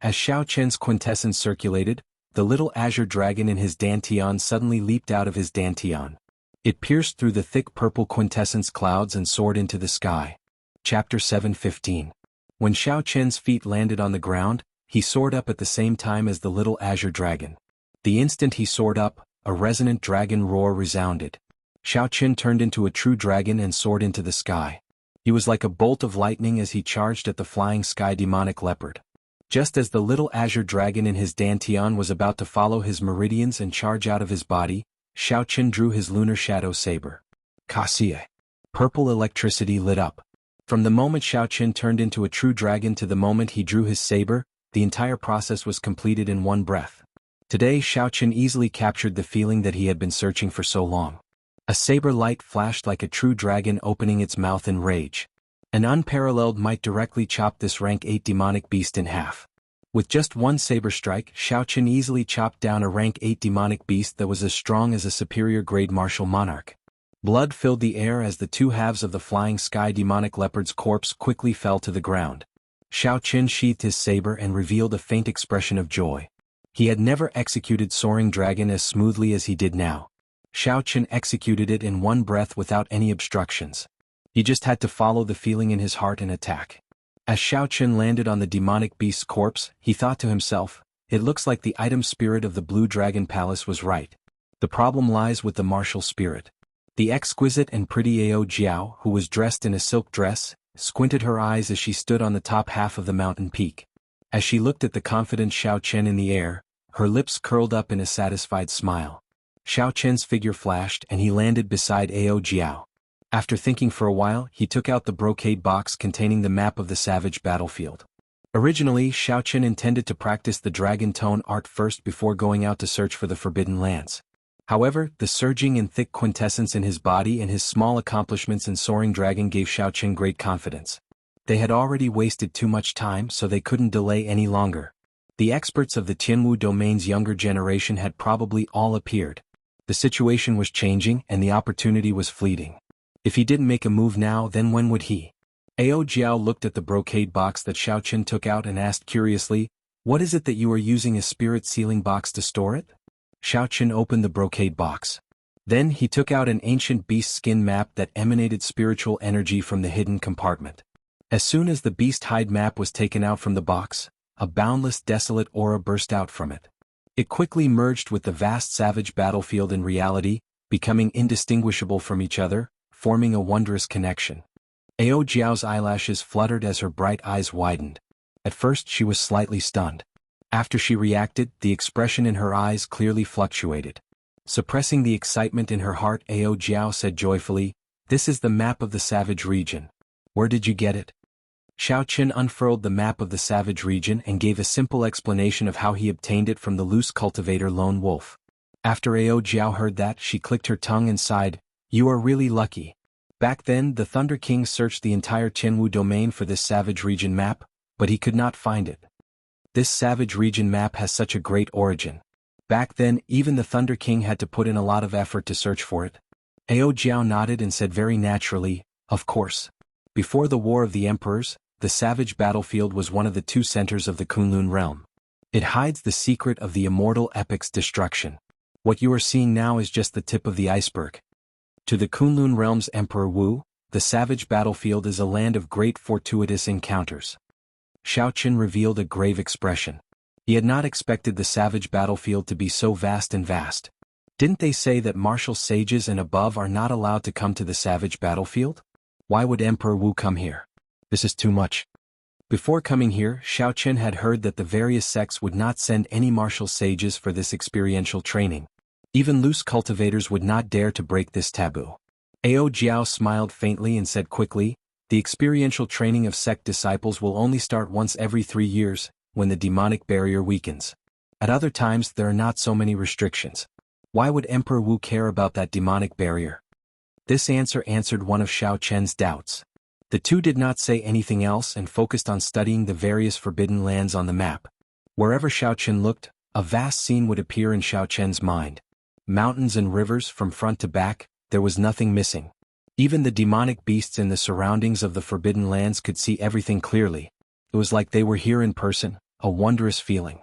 As Xiao Chen's quintessence circulated, the little azure dragon in his dantian suddenly leaped out of his dantian. It pierced through the thick purple quintessence clouds and soared into the sky. Chapter 7:15. When Xiao Chen's feet landed on the ground, he soared up at the same time as the little azure dragon. The instant he soared up, a resonant dragon roar resounded. Xiao Chen turned into a true dragon and soared into the sky. He was like a bolt of lightning as he charged at the flying sky demonic leopard. Just as the little azure dragon in his dantian was about to follow his meridians and charge out of his body, Xiao Chen drew his lunar shadow saber. Kaxie. Purple electricity lit up. From the moment Xiao Chen turned into a true dragon to the moment he drew his saber, the entire process was completed in one breath. Today Xiao Chen easily captured the feeling that he had been searching for so long. A saber light flashed like a true dragon opening its mouth in rage. An unparalleled might directly chopped this rank 8 demonic beast in half. With just one saber strike, Xiao Chen easily chopped down a rank 8 demonic beast that was as strong as a superior grade martial monarch. Blood filled the air as the 2 halves of the flying sky demonic leopard's corpse quickly fell to the ground. Xiao Chen sheathed his saber and revealed a faint expression of joy. He had never executed Soaring Dragon as smoothly as he did now. Xiao Chen executed it in one breath without any obstructions. He just had to follow the feeling in his heart and attack. As Xiao Chen landed on the demonic beast's corpse, he thought to himself, "It looks like the item spirit of the Blue Dragon Palace was right. The problem lies with the martial spirit." The exquisite and pretty Ao Jiao, who was dressed in a silk dress, squinted her eyes as she stood on the top half of the mountain peak. As she looked at the confident Xiao Chen in the air, her lips curled up in a satisfied smile. Xiao Chen's figure flashed and he landed beside Ao Jiao. After thinking for a while, he took out the brocade box containing the map of the savage battlefield. Originally, Xiaoqin intended to practice the dragon tone art first before going out to search for the forbidden lands. However, the surging and thick quintessence in his body and his small accomplishments in soaring dragon gave Xiaoqin great confidence. They had already wasted too much time, so they couldn't delay any longer. The experts of the Jianghu domain's younger generation had probably all appeared. The situation was changing and the opportunity was fleeting. If he didn't make a move now, then when would he? Ao Jiao looked at the brocade box that Xiaoqin took out and asked curiously, "What is it that you are using a spirit sealing box to store it?" Xiaoqin opened the brocade box. Then he took out an ancient beast skin map that emanated spiritual energy from the hidden compartment. As soon as the beast hide map was taken out from the box, a boundless desolate aura burst out from it. It quickly merged with the vast savage battlefield in reality, becoming indistinguishable from each other, forming a wondrous connection. Ao Jiao's eyelashes fluttered as her bright eyes widened. At first she was slightly stunned. After she reacted, the expression in her eyes clearly fluctuated. Suppressing the excitement in her heart, Ao Jiao said joyfully, "This is the map of the savage region. Where did you get it?" Xiaoqin unfurled the map of the savage region and gave a simple explanation of how he obtained it from the loose cultivator Lone Wolf. After Ao Jiao heard that, she clicked her tongue and sighed, "You are really lucky." Back then, the Thunder King searched the entire Jianghu domain for this savage region map, but he could not find it. This savage region map has such a great origin. Back then, even the Thunder King had to put in a lot of effort to search for it. Ao Jiao nodded and said very naturally, "Of course. Before the War of the Emperors, the savage battlefield was one of the two centers of the Kunlun realm. It hides the secret of the immortal epic's destruction. What you are seeing now is just the tip of the iceberg. To the Kunlun realm's Emperor Wu, the savage battlefield is a land of great fortuitous encounters." Xiaoqin revealed a grave expression. He had not expected the savage battlefield to be so vast and vast. Didn't they say that martial sages and above are not allowed to come to the savage battlefield? Why would Emperor Wu come here? This is too much. Before coming here, Xiaoqin had heard that the various sects would not send any martial sages for this experiential training. Even loose cultivators would not dare to break this taboo. Ao Jiao smiled faintly and said quickly, "The experiential training of sect disciples will only start once every 3 years, when the demonic barrier weakens. At other times there are not so many restrictions. Why would Emperor Wu care about that demonic barrier?" This answer answered one of Xiaoqin's doubts. The two did not say anything else and focused on studying the various forbidden lands on the map. Wherever Xiaoqin looked, a vast scene would appear in Xiaoqin's mind. Mountains and rivers from front to back, there was nothing missing. Even the demonic beasts in the surroundings of the forbidden lands could see everything clearly. It was like they were here in person, a wondrous feeling.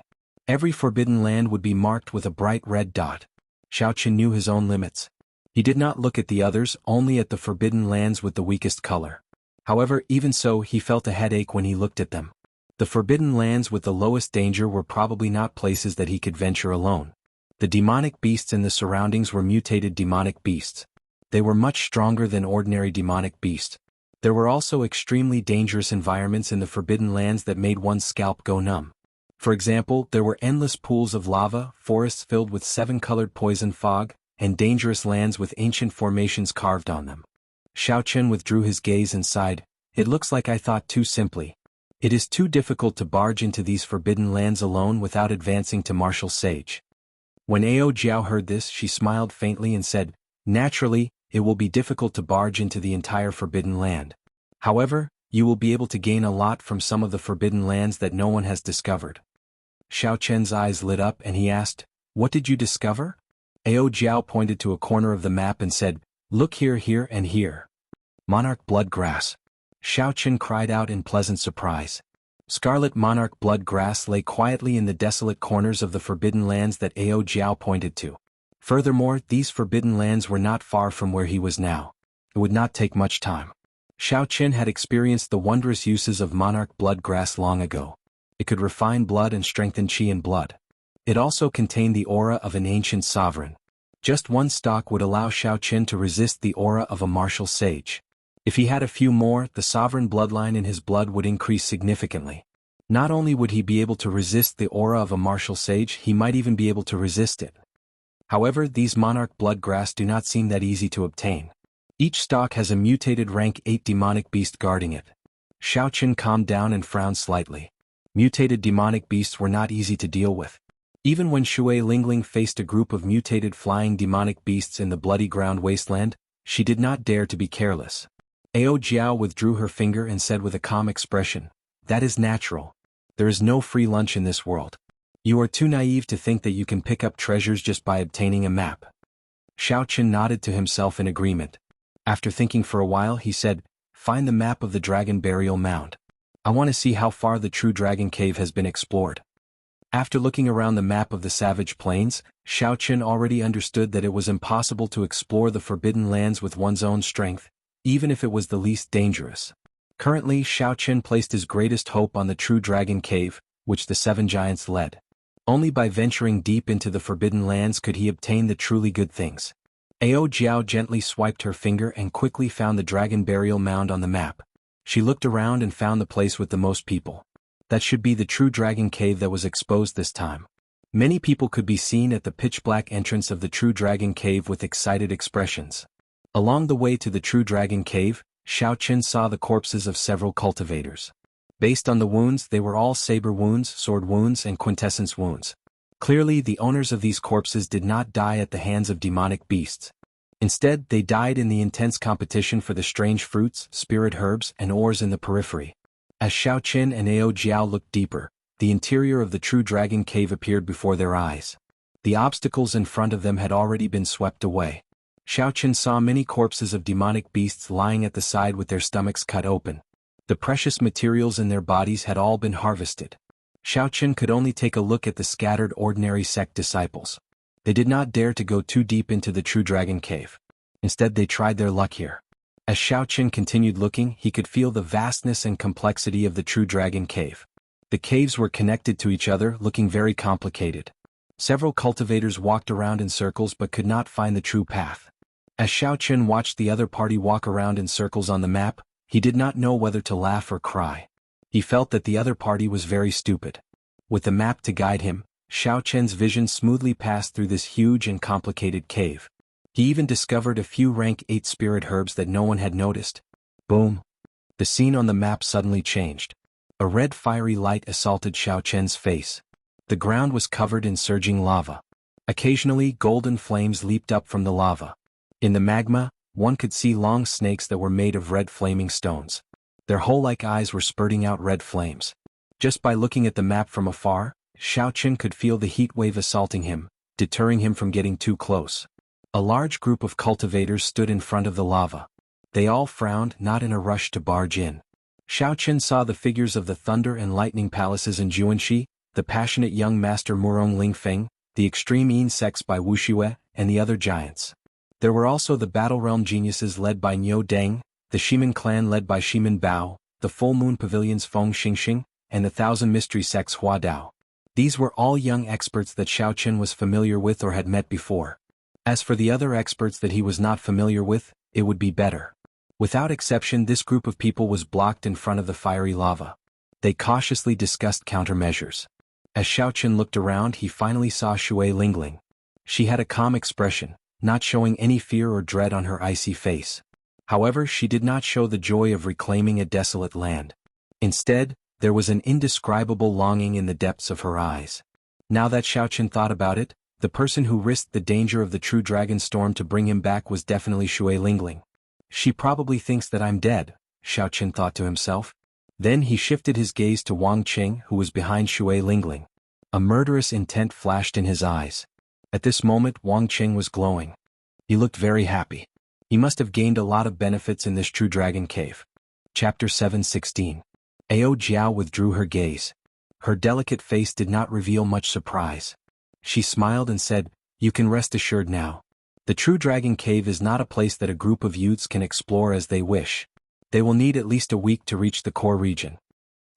Every forbidden land would be marked with a bright red dot. Xiaoqin knew his own limits. He did not look at the others, only at the forbidden lands with the weakest color. However, even so, he felt a headache when he looked at them. The forbidden lands with the lowest danger were probably not places that he could venture alone. The demonic beasts in the surroundings were mutated demonic beasts. They were much stronger than ordinary demonic beasts. There were also extremely dangerous environments in the forbidden lands that made one's scalp go numb. For example, there were endless pools of lava, forests filled with 7-colored poison fog, and dangerous lands with ancient formations carved on them. Xiaoqin withdrew his gaze and sighed, "It looks like I thought too simply. It is too difficult to barge into these forbidden lands alone without advancing to martial sage." When Ao Jiao heard this, she smiled faintly and said, "Naturally, it will be difficult to barge into the entire forbidden land. However, you will be able to gain a lot from some of the forbidden lands that no one has discovered." Xiaoqin's eyes lit up and he asked, "What did you discover?" Ao Jiao pointed to a corner of the map and said, "Look here, here and here. Monarch blood grass." Xiaoqin cried out in pleasant surprise. Scarlet monarch blood grass lay quietly in the desolate corners of the forbidden lands that Ao Jiao pointed to. Furthermore, these forbidden lands were not far from where he was now. It would not take much time. Xiaoqin had experienced the wondrous uses of monarch blood grass long ago. It could refine blood and strengthen qi in blood. It also contained the aura of an ancient sovereign. Just one stalk would allow Xiaoqin to resist the aura of a martial sage. If he had a few more, the sovereign bloodline in his blood would increase significantly. Not only would he be able to resist the aura of a martial sage, he might even be able to resist it. However, these monarch blood grass do not seem that easy to obtain. Each stalk has a mutated rank 8 demonic beast guarding it. Xiao Qin calmed down and frowned slightly. Mutated demonic beasts were not easy to deal with. Even when Shui Lingling faced a group of mutated flying demonic beasts in the bloody ground wasteland, she did not dare to be careless. Ao Jiao withdrew her finger and said with a calm expression, "That is natural. There is no free lunch in this world. You are too naive to think that you can pick up treasures just by obtaining a map." Xiao Qin nodded to himself in agreement. After thinking for a while, he said, "Find the map of the Dragon Burial Mound. I want to see how far the true dragon cave has been explored." After looking around the map of the Savage Plains, Xiao Qin already understood that it was impossible to explore the Forbidden Lands with one's own strength, even if it was the least dangerous. Currently, Xiao Qin placed his greatest hope on the true dragon cave, which the 7 giants led. Only by venturing deep into the Forbidden Lands could he obtain the truly good things. Ao Jiao gently swiped her finger and quickly found the Dragon Burial Mound on the map. She looked around and found the place with the most people. That should be the true dragon cave that was exposed this time. Many people could be seen at the pitch-black entrance of the true dragon cave with excited expressions. Along the way to the true dragon cave, Xiao Qin saw the corpses of several cultivators. Based on the wounds, they were all saber wounds, sword wounds, and quintessence wounds. Clearly, the owners of these corpses did not die at the hands of demonic beasts. Instead, they died in the intense competition for the strange fruits, spirit herbs, and ores in the periphery. As Xiao Qin and Ao Jiao looked deeper, the interior of the true dragon cave appeared before their eyes. The obstacles in front of them had already been swept away. Xiao Qin saw many corpses of demonic beasts lying at the side with their stomachs cut open. The precious materials in their bodies had all been harvested. Xiao Qin could only take a look at the scattered ordinary sect disciples. They did not dare to go too deep into the true dragon cave. Instead, they tried their luck here. As Xiao Qin continued looking, he could feel the vastness and complexity of the true dragon cave. The caves were connected to each other, looking very complicated. Several cultivators walked around in circles but could not find the true path. As Xiao Qin watched the other party walk around in circles on the map, he did not know whether to laugh or cry. He felt that the other party was very stupid. With the map to guide him, Xiao Qin's vision smoothly passed through this huge and complicated cave. He even discovered a few rank 8 spirit herbs that no one had noticed. Boom! The scene on the map suddenly changed. A red fiery light assaulted Xiao Qin's face. The ground was covered in surging lava. Occasionally, golden flames leaped up from the lava. In the magma, one could see long snakes that were made of red flaming stones. Their hole-like eyes were spurting out red flames. Just by looking at the map from afar, Xiao Qin could feel the heat wave assaulting him, deterring him from getting too close. A large group of cultivators stood in front of the lava. They all frowned, not in a rush to barge in. Xiao Qin saw the figures of the Thunder and Lightning Palaces in Juanxi, the passionate young master Murong Lingfeng, the extreme Yin sects by Wuxia, and the other giants. There were also the Battle Realm geniuses led by Niu Deng, the Shiman clan led by Shiman Bao, the Full Moon Pavilions Feng Xingxing, and the Thousand Mystery sects Hua Dao. These were all young experts that Xiao Qin was familiar with or had met before. As for the other experts that he was not familiar with, it would be better. Without exception, this group of people was blocked in front of the fiery lava. They cautiously discussed countermeasures. As Xiao Qin looked around, he finally saw Shui Lingling. She had a calm expression, not showing any fear or dread on her icy face. However, she did not show the joy of reclaiming a desolate land. Instead, there was an indescribable longing in the depths of her eyes. Now that Xiao Qin thought about it, the person who risked the danger of the true dragon storm to bring him back was definitely Shui Lingling. She probably thinks that I'm dead, Xiao Qin thought to himself. Then he shifted his gaze to Wang Qing, who was behind Shui Lingling. A murderous intent flashed in his eyes. At this moment, Wang Qing was glowing. He looked very happy. He must have gained a lot of benefits in this true dragon cave. Chapter 7:16. Ao Jiao withdrew her gaze. Her delicate face did not reveal much surprise. She smiled and said, "You can rest assured now. The true dragon cave is not a place that a group of youths can explore as they wish. They will need at least a week to reach the core region."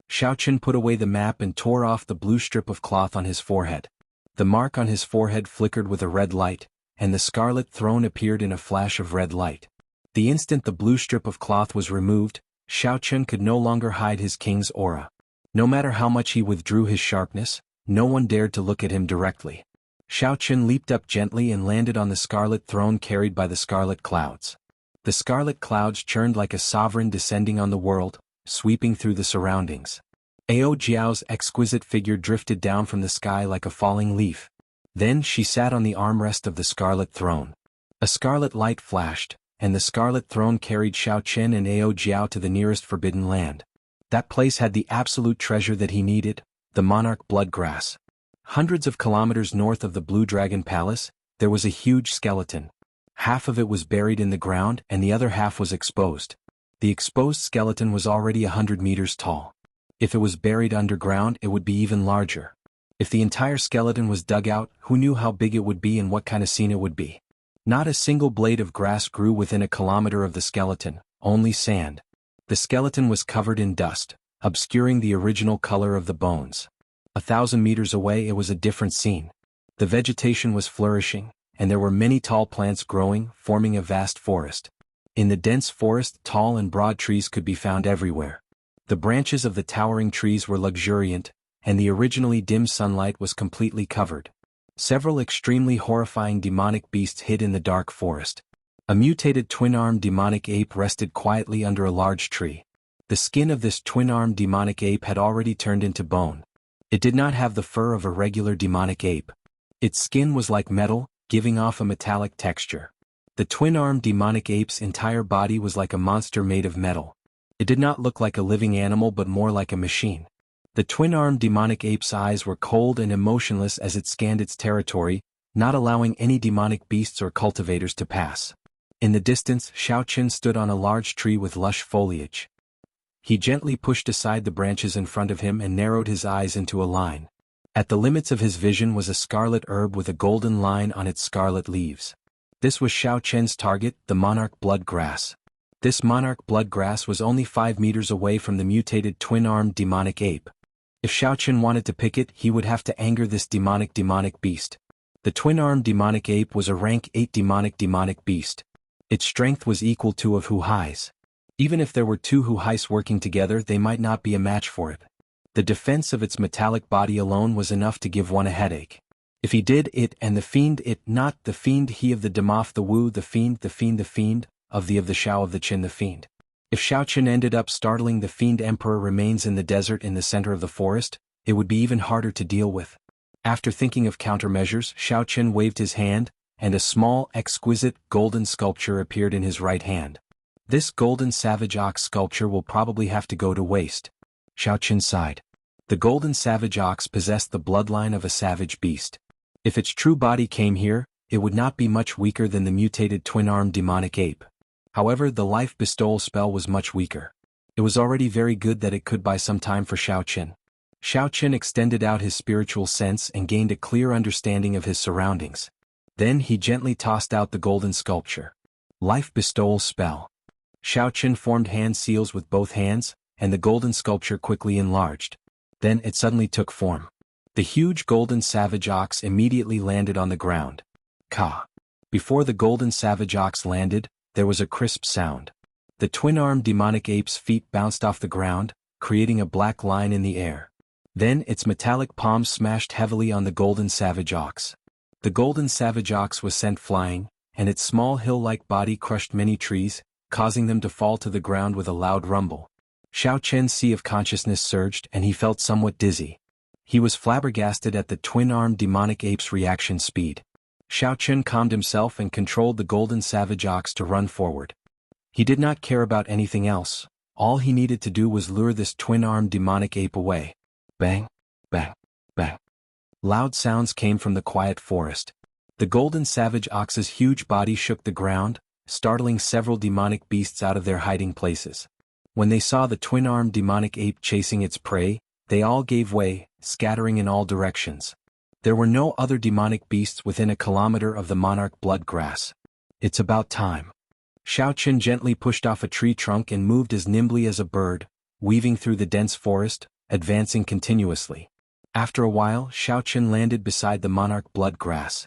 Xiao Qin put away the map and tore off the blue strip of cloth on his forehead. The mark on his forehead flickered with a red light, and the scarlet throne appeared in a flash of red light. The instant the blue strip of cloth was removed, Xiao Qin could no longer hide his king's aura. No matter how much he withdrew his sharpness, no one dared to look at him directly. Xiao Qin leaped up gently and landed on the scarlet throne carried by the scarlet clouds. The scarlet clouds churned like a sovereign descending on the world, sweeping through the surroundings. Ao Jiao's exquisite figure drifted down from the sky like a falling leaf. Then she sat on the armrest of the scarlet throne. A scarlet light flashed, and the scarlet throne carried Xiao Chen and Ao Jiao to the nearest forbidden land. That place had the absolute treasure that he needed, the monarch bloodgrass. Hundreds of kilometers north of the Blue Dragon Palace, there was a huge skeleton. Half of it was buried in the ground and the other half was exposed. The exposed skeleton was already 100 meters tall. If it was buried underground, it would be even larger. If the entire skeleton was dug out, who knew how big it would be and what kind of scene it would be? Not a single blade of grass grew within a kilometer of the skeleton, only sand. The skeleton was covered in dust, obscuring the original color of the bones. 1,000 meters away it was a different scene. The vegetation was flourishing, and there were many tall plants growing, forming a vast forest. In the dense forest, tall and broad trees could be found everywhere. The branches of the towering trees were luxuriant, and the originally dim sunlight was completely covered. Several extremely horrifying demonic beasts hid in the dark forest. A mutated twin-armed demonic ape rested quietly under a large tree. The skin of this twin-armed demonic ape had already turned into bone. It did not have the fur of a regular demonic ape. Its skin was like metal, giving off a metallic texture. The twin-armed demonic ape's entire body was like a monster made of metal. It did not look like a living animal but more like a machine. The twin-armed demonic ape's eyes were cold and emotionless as it scanned its territory, not allowing any demonic beasts or cultivators to pass. In the distance, Xiao Chen stood on a large tree with lush foliage. He gently pushed aside the branches in front of him and narrowed his eyes into a line. At the limits of his vision was a scarlet herb with a golden line on its scarlet leaves. This was Xiao Chen's target, the monarch bloodgrass. This monarch bloodgrass was only 5 meters away from the mutated twin-armed demonic ape. If Xiao Chen wanted to pick it, he would have to anger this demonic beast. The twin-armed demonic ape was a rank 8 demonic beast. Its strength was equal to of Hu Hai's. Even if there were 2 Hu Hai's working together, they might not be a match for it. The defense of its metallic body alone was enough to give one a headache. If he did it and the fiend it, not the fiend he of the Demoth the Wu the fiend of the Xiao of the Qin the fiend. If Xiao Chen ended up startling the fiend emperor remains in the desert in the center of the forest, it would be even harder to deal with. After thinking of countermeasures, Xiao Chen waved his hand, and a small, exquisite, golden sculpture appeared in his right hand. This golden savage ox sculpture will probably have to go to waste. Xiao Chen sighed. The golden savage ox possessed the bloodline of a savage beast. If its true body came here, it would not be much weaker than the mutated twin-armed demonic ape. However, the life bestowal spell was much weaker. It was already very good that it could buy some time for Xiao Chen. Xiao Chen extended out his spiritual sense and gained a clear understanding of his surroundings. Then he gently tossed out the golden sculpture. Life bestowal spell. Xiao Chen formed hand seals with both hands, and the golden sculpture quickly enlarged. Then it suddenly took form. The huge golden savage ox immediately landed on the ground. Ka. Before the golden savage ox landed, there was a crisp sound. The twin-armed demonic ape's feet bounced off the ground, creating a black line in the air. Then its metallic palms smashed heavily on the golden savage ox. The golden savage ox was sent flying, and its small hill-like body crushed many trees, causing them to fall to the ground with a loud rumble. Xiao Chen's sea of consciousness surged and he felt somewhat dizzy. He was flabbergasted at the twin-armed demonic ape's reaction speed. Xiao Chen calmed himself and controlled the golden savage ox to run forward. He did not care about anything else. All he needed to do was lure this twin-armed demonic ape away. Bang, bang, bang. Loud sounds came from the quiet forest. The golden savage ox's huge body shook the ground, startling several demonic beasts out of their hiding places. When they saw the twin-armed demonic ape chasing its prey, they all gave way, scattering in all directions. There were no other demonic beasts within a kilometer of the monarch bloodgrass. It's about time. Xiao Chen gently pushed off a tree trunk and moved as nimbly as a bird, weaving through the dense forest, advancing continuously. After a while, Xiao Chen landed beside the monarch bloodgrass.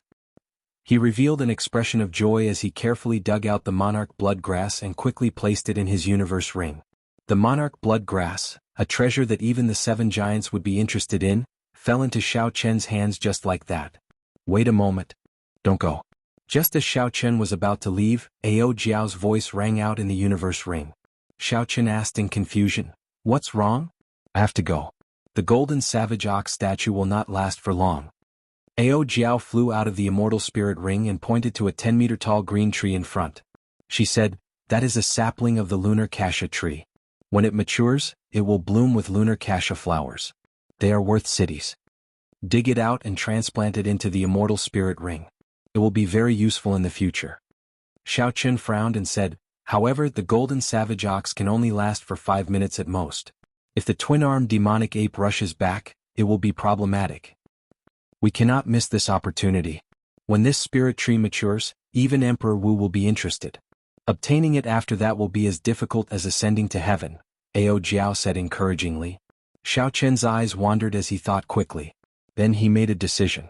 He revealed an expression of joy as he carefully dug out the monarch bloodgrass and quickly placed it in his universe ring. The monarch bloodgrass, a treasure that even the 7 giants would be interested in, fell into Xiao Chen's hands just like that. Wait a moment. Don't go. Just as Xiao Chen was about to leave, Ao Jiao's voice rang out in the universe ring. Xiao Chen asked in confusion, "What's wrong?" "I have to go. The golden savage ox statue will not last for long." Ao Jiao flew out of the immortal spirit ring and pointed to a 10-meter-tall green tree in front. She said, "That is a sapling of the lunar cassia tree. When it matures, it will bloom with lunar cassia flowers. They are worth cities. Dig it out and transplant it into the immortal spirit ring. It will be very useful in the future." Xiao Chen frowned and said, "However, the golden savage ox can only last for 5 minutes at most. If the twin-armed demonic ape rushes back, it will be problematic. We cannot miss this opportunity. When this spirit tree matures, even Emperor Wu will be interested. Obtaining it after that will be as difficult as ascending to heaven," Ao Jiao said encouragingly. Xiao Chen's eyes wandered as he thought quickly. Then he made a decision.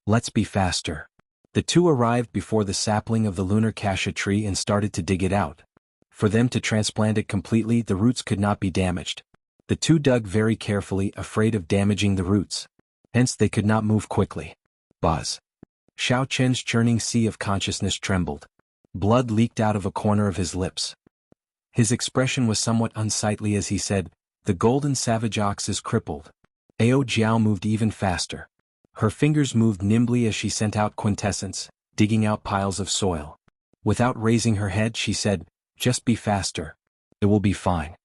"Let's be faster." The two arrived before the sapling of the lunar cassia tree and started to dig it out. For them to transplant it completely, the roots could not be damaged. The two dug very carefully, afraid of damaging the roots. Hence they could not move quickly. Buzz. Xiao Chen's churning sea of consciousness trembled. Blood leaked out of a corner of his lips. His expression was somewhat unsightly as he said, "The golden savage ox is crippled." Ao Jiao moved even faster. Her fingers moved nimbly as she sent out quintessence, digging out piles of soil. Without raising her head, she said, "Just be faster. It will be fine."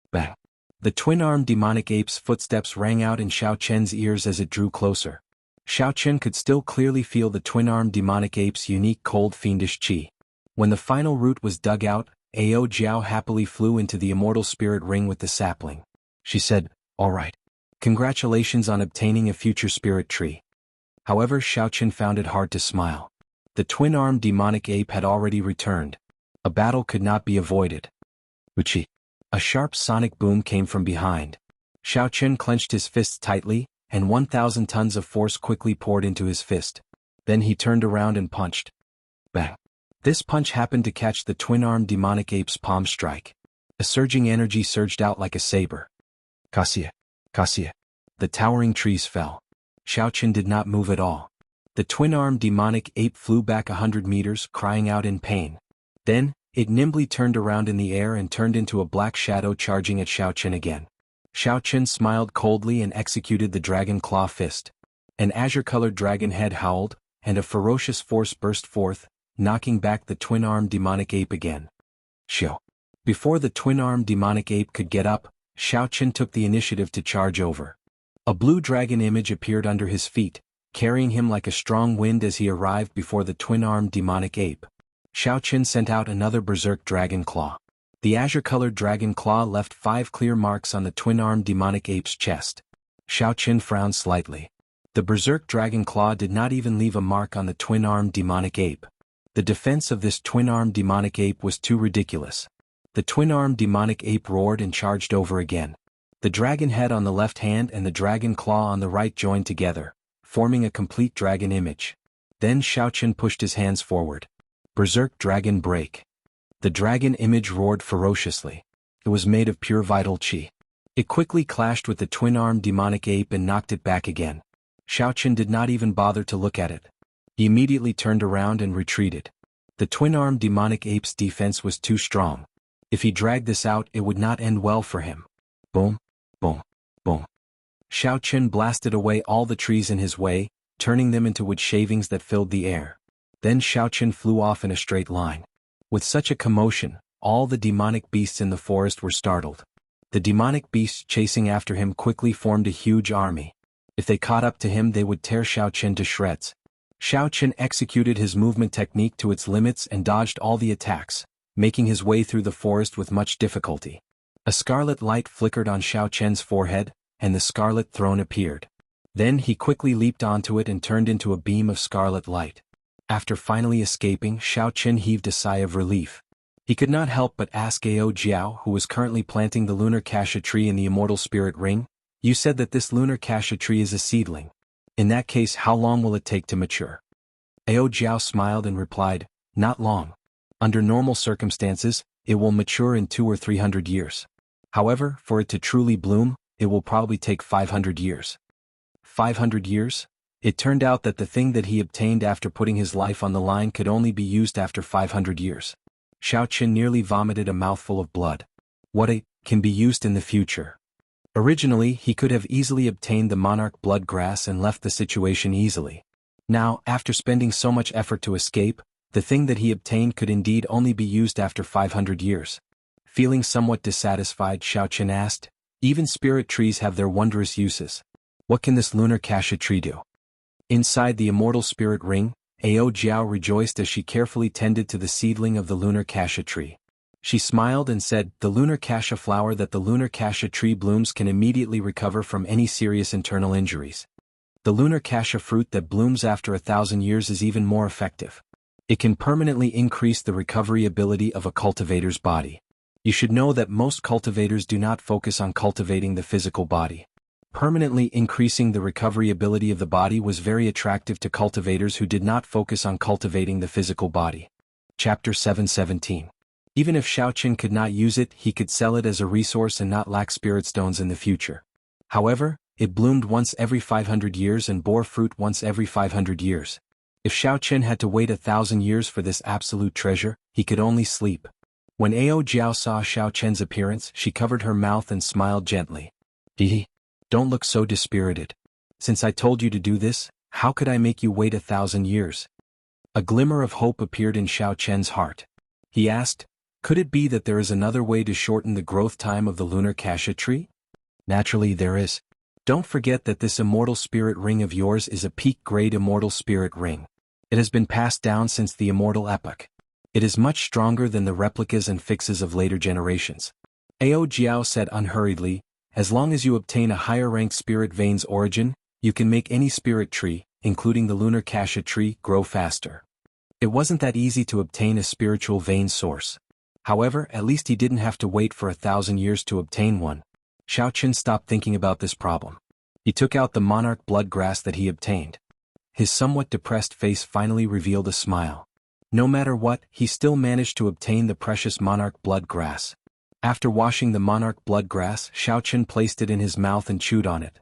Bang. The twin-armed demonic ape's footsteps rang out in Xiao Chen's ears as it drew closer. Xiao Chen could still clearly feel the twin-armed demonic ape's unique cold fiendish qi. When the final root was dug out, Ao Jiao happily flew into the immortal spirit ring with the sapling. She said, "All right. Congratulations on obtaining a future spirit tree." However, Xiao Chen found it hard to smile. The twin-armed demonic ape had already returned. A battle could not be avoided. Wuxia. A sharp sonic boom came from behind. Xiao Chen clenched his fists tightly, and 1,000 tons of force quickly poured into his fist. Then he turned around and punched. Bang. This punch happened to catch the twin-armed demonic ape's palm strike. A surging energy surged out like a saber. Cassia. Cassia. The towering trees fell. Xiao Chen did not move at all. The twin-armed demonic ape flew back 100 meters, crying out in pain. Then, it nimbly turned around in the air and turned into a black shadow charging at Xiao Chen again. Xiao Chen smiled coldly and executed the dragon claw fist. An azure-colored dragon head howled, and a ferocious force burst forth, knocking back the twin-armed demonic ape again. Xiao. Before the twin-armed demonic ape could get up, Xiao Chen took the initiative to charge over. A blue dragon image appeared under his feet, carrying him like a strong wind as he arrived before the twin-armed demonic ape. Xiao Chen sent out another berserk dragon claw. The azure-colored dragon claw left 5 clear marks on the twin-armed demonic ape's chest. Xiao Chen frowned slightly. The berserk dragon claw did not even leave a mark on the twin-armed demonic ape. The defense of this twin-armed demonic ape was too ridiculous. The twin-armed demonic ape roared and charged over again. The dragon head on the left hand and the dragon claw on the right joined together, forming a complete dragon image. Then Xiao Chen pushed his hands forward. Berserk Dragon Break. The dragon image roared ferociously. It was made of pure vital qi. It quickly clashed with the twin-armed demonic ape and knocked it back again. Xiao Chen did not even bother to look at it. He immediately turned around and retreated. The twin-armed demonic ape's defense was too strong. If he dragged this out, it would not end well for him. Boom, boom, boom. Xiao Chen blasted away all the trees in his way, turning them into wood shavings that filled the air. Then Xiao Chen flew off in a straight line. With such a commotion, all the demonic beasts in the forest were startled. The demonic beasts chasing after him quickly formed a huge army. If they caught up to him, they would tear Xiao Chen to shreds. Xiao Chen executed his movement technique to its limits and dodged all the attacks, making his way through the forest with much difficulty. A scarlet light flickered on Xiao Chen's forehead, and the scarlet throne appeared. Then he quickly leaped onto it and turned into a beam of scarlet light. After finally escaping, Xiao Chen heaved a sigh of relief. He could not help but ask Ao Jiao, who was currently planting the lunar cassia tree in the immortal spirit ring, "You said that this lunar cassia tree is a seedling. In that case, how long will it take to mature?" Ao Jiao smiled and replied, "Not long. Under normal circumstances, it will mature in 200 or 300 years. However, for it to truly bloom, it will probably take 500 years. 500 years? It turned out that the thing that he obtained after putting his life on the line could only be used after 500 years. Xiaoqin nearly vomited a mouthful of blood. What can be used in the future? Originally, he could have easily obtained the monarch blood grass and left the situation easily. Now, after spending so much effort to escape, the thing that he obtained could indeed only be used after 500 years. Feeling somewhat dissatisfied, Xiaoqin asked, "Even spirit trees have their wondrous uses. What can this lunar cassia tree do?" Inside the immortal spirit ring, Ao Jiao rejoiced as she carefully tended to the seedling of the lunar cassia tree. She smiled and said, "The lunar cassia flower that the lunar cassia tree blooms can immediately recover from any serious internal injuries. The lunar cassia fruit that blooms after 1,000 years is even more effective. It can permanently increase the recovery ability of a cultivator's body. You should know that most cultivators do not focus on cultivating the physical body. Permanently increasing the recovery ability of the body was very attractive to cultivators who did not focus on cultivating the physical body." Chapter 717. Even if Xiaoqin could not use it, he could sell it as a resource and not lack spirit stones in the future. However, it bloomed once every 500 years and bore fruit once every 500 years. If Xiaoqin had to wait 1,000 years for this absolute treasure, he could only sleep. When Ao Jiao saw Xiaoqin's appearance, she covered her mouth and smiled gently. Don't look so dispirited. Since I told you to do this, how could I make you wait 1,000 years? A glimmer of hope appeared in Xiaoqin's heart. He asked, "Could it be that there is another way to shorten the growth time of the lunar cassia tree?" "Naturally there is. Don't forget that this immortal spirit ring of yours is a peak-grade immortal spirit ring. It has been passed down since the immortal epoch. It is much stronger than the replicas and fixes of later generations." Ao Jiao said unhurriedly, "As long as you obtain a higher-ranked spirit vein's origin, you can make any spirit tree, including the lunar cassia tree, grow faster." It wasn't that easy to obtain a spiritual vein source. However, at least he didn't have to wait for 1,000 years to obtain one. Xiaoqin stopped thinking about this problem. He took out the monarch blood grass that he obtained. His somewhat depressed face finally revealed a smile. No matter what, he still managed to obtain the precious monarch blood grass. After washing the monarch blood grass, Xiaoqin placed it in his mouth and chewed on it.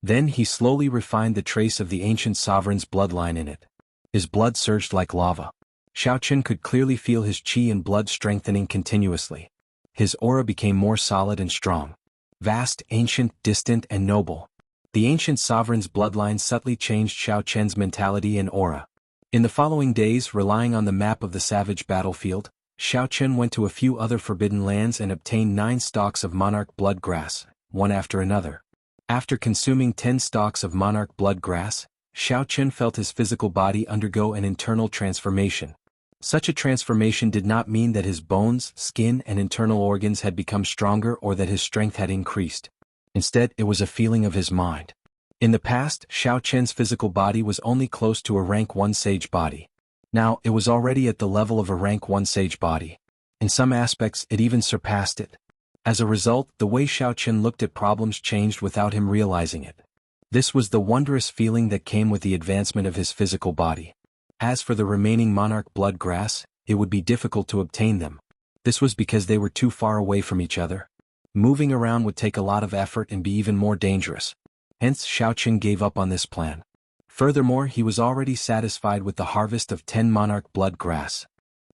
Then he slowly refined the trace of the ancient sovereign's bloodline in it. His blood surged like lava. Xiaoqin could clearly feel his qi and blood strengthening continuously. His aura became more solid and strong. Vast, ancient, distant, and noble. The ancient sovereign's bloodline subtly changed Xiaoqin's mentality and aura. In the following days, relying on the map of the savage battlefield, Xiaoqin went to a few other forbidden lands and obtained 9 stalks of monarch blood grass, one after another. After consuming 10 stalks of monarch blood grass, Xiaoqin felt his physical body undergo an internal transformation. Such a transformation did not mean that his bones, skin, and internal organs had become stronger or that his strength had increased. Instead, it was a feeling of his mind. In the past, Xiaoqin's physical body was only close to a rank 1 sage body. Now, it was already at the level of a rank 1 sage body. In some aspects, it even surpassed it. As a result, the way Xiaoqin looked at problems changed without him realizing it. This was the wondrous feeling that came with the advancement of his physical body. As for the remaining monarch blood grass, it would be difficult to obtain them. This was because they were too far away from each other. Moving around would take a lot of effort and be even more dangerous. Hence, Xiaoqin gave up on this plan. Furthermore, he was already satisfied with the harvest of 10 monarch blood grass.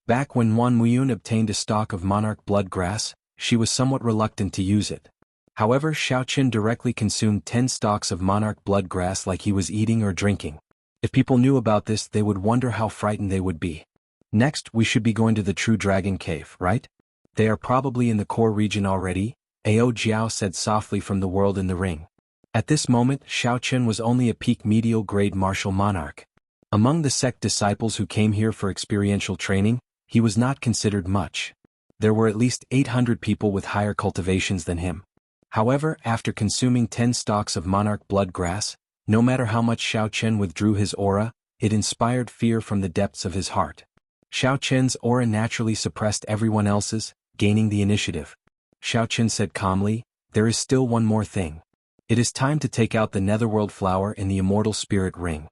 Back when Wan Muyun obtained a stalk of monarch blood grass, she was somewhat reluctant to use it. However, Xiaoqin directly consumed 10 stalks of monarch blood grass like he was eating or drinking. If people knew about this, they would wonder how frightened they would be. Next, we should be going to the True Dragon Cave, right? They are probably in the core region already, Ao Jiao said softly from the world in the ring. At this moment, Xiaoqin was only a peak medial grade martial monarch. Among the sect disciples who came here for experiential training, he was not considered much. There were at least 800 people with higher cultivations than him. However, after consuming 10 stalks of monarch blood grass, no matter how much Xiaoqin withdrew his aura, it inspired fear from the depths of his heart. Xiaoqin's aura naturally suppressed everyone else's, gaining the initiative. Xiaoqin said calmly, "There is still one more thing. It is time to take out the netherworld flower in the immortal spirit ring.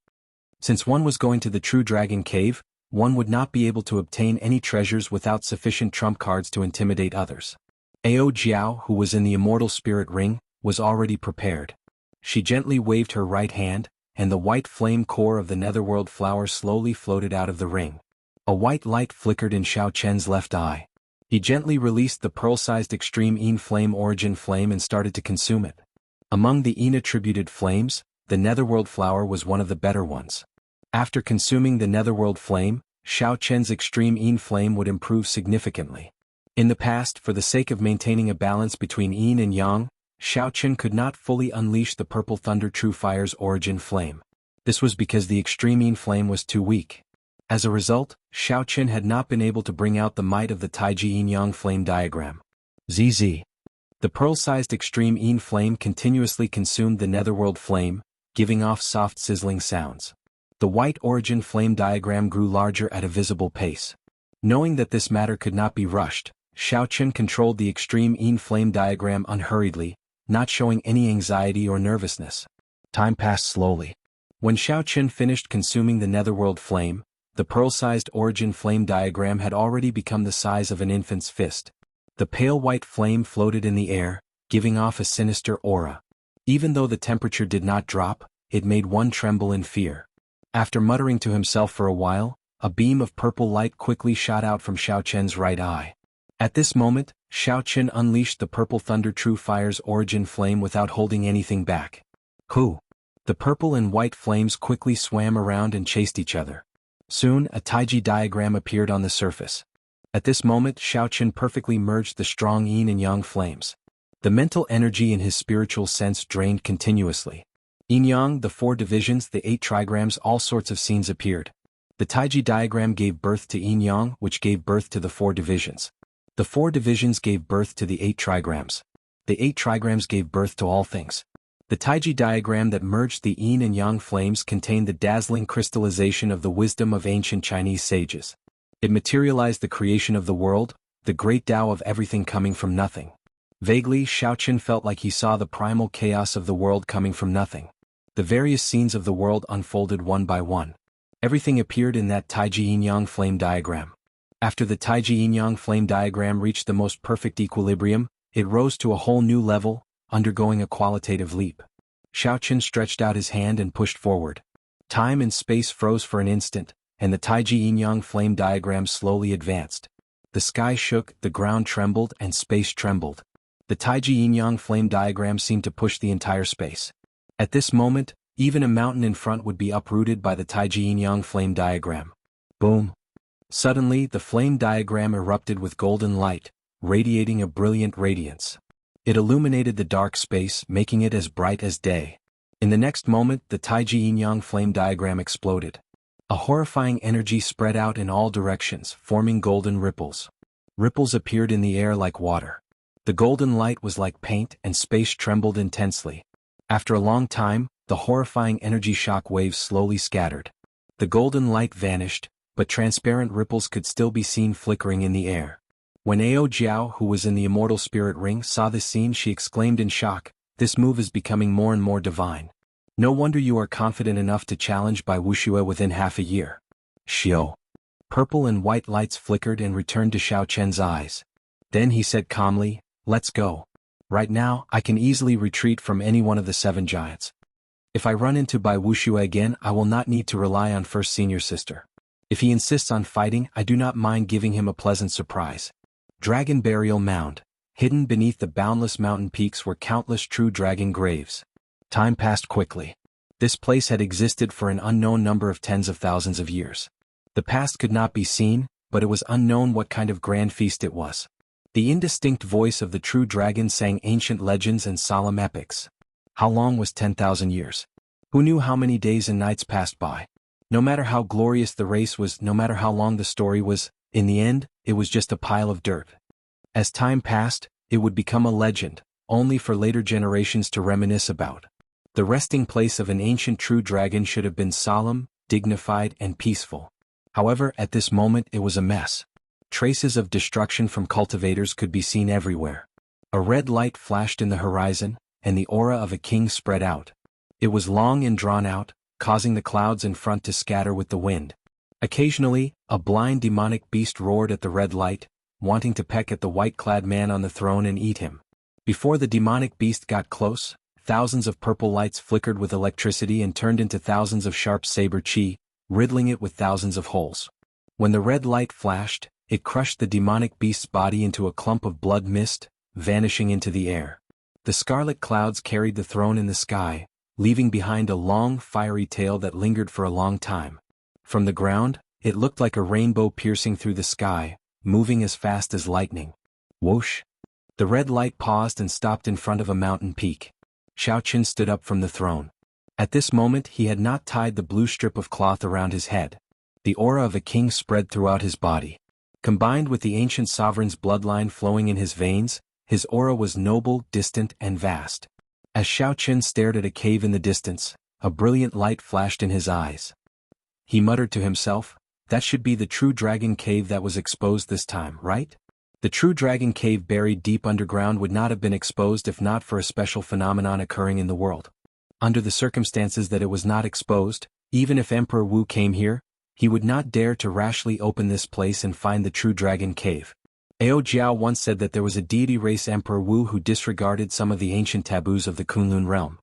Since one was going to the True Dragon Cave, one would not be able to obtain any treasures without sufficient trump cards to intimidate others." Ao Jiao, who was in the immortal spirit ring, was already prepared. She gently waved her right hand, and the white flame core of the netherworld flower slowly floated out of the ring. A white light flickered in Xiao Chen's left eye. He gently released the pearl-sized extreme Yin flame origin flame and started to consume it. Among the Yin-attributed flames, the netherworld flower was one of the better ones. After consuming the netherworld flame, Xiao Chen's extreme Yin flame would improve significantly. In the past, for the sake of maintaining a balance between Yin and Yang, Xiao Chen could not fully unleash the Purple Thunder True Fire's origin flame. This was because the extreme Yin flame was too weak. As a result, Xiao Chen had not been able to bring out the might of the Taiji Yin-Yang flame diagram. ZZ. The pearl-sized extreme Yin flame continuously consumed the netherworld flame, giving off soft sizzling sounds. The white origin flame diagram grew larger at a visible pace. Knowing that this matter could not be rushed, Xiao Chen controlled the extreme Yin flame diagram unhurriedly, not showing any anxiety or nervousness. Time passed slowly. When Xiao Chen finished consuming the netherworld flame, the pearl-sized origin flame diagram had already become the size of an infant's fist. The pale white flame floated in the air, giving off a sinister aura. Even though the temperature did not drop, it made one tremble in fear. After muttering to himself for a while, a beam of purple light quickly shot out from Xiao Chen's right eye. At this moment, Xiao Chen unleashed the Purple Thunder True Fire's origin flame without holding anything back. Hoo! The purple and white flames quickly swam around and chased each other. Soon, a Taiji diagram appeared on the surface. At this moment, Xiao Chen perfectly merged the strong Yin and Yang flames. The mental energy in his spiritual sense drained continuously. Yin-Yang, the 4 divisions, the 8 trigrams, all sorts of scenes appeared. The Taiji diagram gave birth to Yin-Yang, which gave birth to the 4 divisions. The 4 divisions gave birth to the 8 trigrams. The 8 trigrams gave birth to all things. The Taiji diagram that merged the Yin and Yang flames contained the dazzling crystallization of the wisdom of ancient Chinese sages. It materialized the creation of the world, the great Tao of everything coming from nothing. Vaguely, Xiao Chen felt like he saw the primal chaos of the world coming from nothing. The various scenes of the world unfolded one by one. Everything appeared in that Taiji Yin-Yang flame diagram. After the Taiji Yin-Yang flame diagram reached the most perfect equilibrium, it rose to a whole new level, undergoing a qualitative leap. Xiao Chen stretched out his hand and pushed forward. Time and space froze for an instant, and the Taiji Yin-Yang flame diagram slowly advanced. The sky shook, the ground trembled, and space trembled. The Taiji Yin-Yang flame diagram seemed to push the entire space. At this moment, even a mountain in front would be uprooted by the Taiji Yin-Yang flame diagram. Boom! Suddenly, the flame diagram erupted with golden light, radiating a brilliant radiance. It illuminated the dark space, making it as bright as day. In the next moment, the Taiji Yin-Yang flame diagram exploded. A horrifying energy spread out in all directions, forming golden ripples. Ripples appeared in the air like water. The golden light was like paint, and space trembled intensely. After a long time, the horrifying energy shock waves slowly scattered. The golden light vanished, but transparent ripples could still be seen flickering in the air. When Ao Jiao, who was in the immortal spirit ring, saw this scene, she exclaimed in shock, "This move is becoming more and more divine. No wonder you are confident enough to challenge by Wuxia within half a year." Xiao. Purple and white lights flickered and returned to Xiao Chen's eyes. Then he said calmly, "Let's go. Right now, I can easily retreat from any one of the 7 giants. If I run into Bai Wuxia again, I will not need to rely on First Senior Sister. If he insists on fighting, I do not mind giving him a pleasant surprise." Dragon Burial Mound. Hidden beneath the boundless mountain peaks were countless true dragon graves. Time passed quickly. This place had existed for an unknown number of tens of thousands of years. The past could not be seen, but it was unknown what kind of grand feast it was. The indistinct voice of the true dragon sang ancient legends and solemn epics. How long was 10,000 years? Who knew how many days and nights passed by? No matter how glorious the race was, no matter how long the story was, in the end, it was just a pile of dirt. As time passed, it would become a legend, only for later generations to reminisce about. The resting place of an ancient true dragon should have been solemn, dignified, and peaceful. However, at this moment it was a mess. Traces of destruction from cultivators could be seen everywhere. A red light flashed in the horizon, and the aura of a king spread out. It was long and drawn out, causing the clouds in front to scatter with the wind. Occasionally, a blind demonic beast roared at the red light, wanting to peck at the white-clad man on the throne and eat him. Before the demonic beast got close, thousands of purple lights flickered with electricity and turned into thousands of sharp saber chi, riddling it with thousands of holes. When the red light flashed, it crushed the demonic beast's body into a clump of blood mist, vanishing into the air. The scarlet clouds carried the throne in the sky, leaving behind a long, fiery tail that lingered for a long time. From the ground, it looked like a rainbow piercing through the sky, moving as fast as lightning. Whoosh! The red light paused and stopped in front of a mountain peak. Xiao Qin stood up from the throne. At this moment he had not tied the blue strip of cloth around his head. The aura of a king spread throughout his body. Combined with the ancient sovereign's bloodline flowing in his veins, his aura was noble, distant, and vast. As Xiao Qin stared at a cave in the distance, a brilliant light flashed in his eyes. He muttered to himself, "That should be the true dragon cave that was exposed this time, right?" The true dragon cave buried deep underground would not have been exposed if not for a special phenomenon occurring in the world. Under the circumstances that it was not exposed, even if Emperor Wu came here, he would not dare to rashly open this place and find the true dragon cave. Ao Jiao once said that there was a deity race Emperor Wu who disregarded some of the ancient taboos of the Kunlun realm.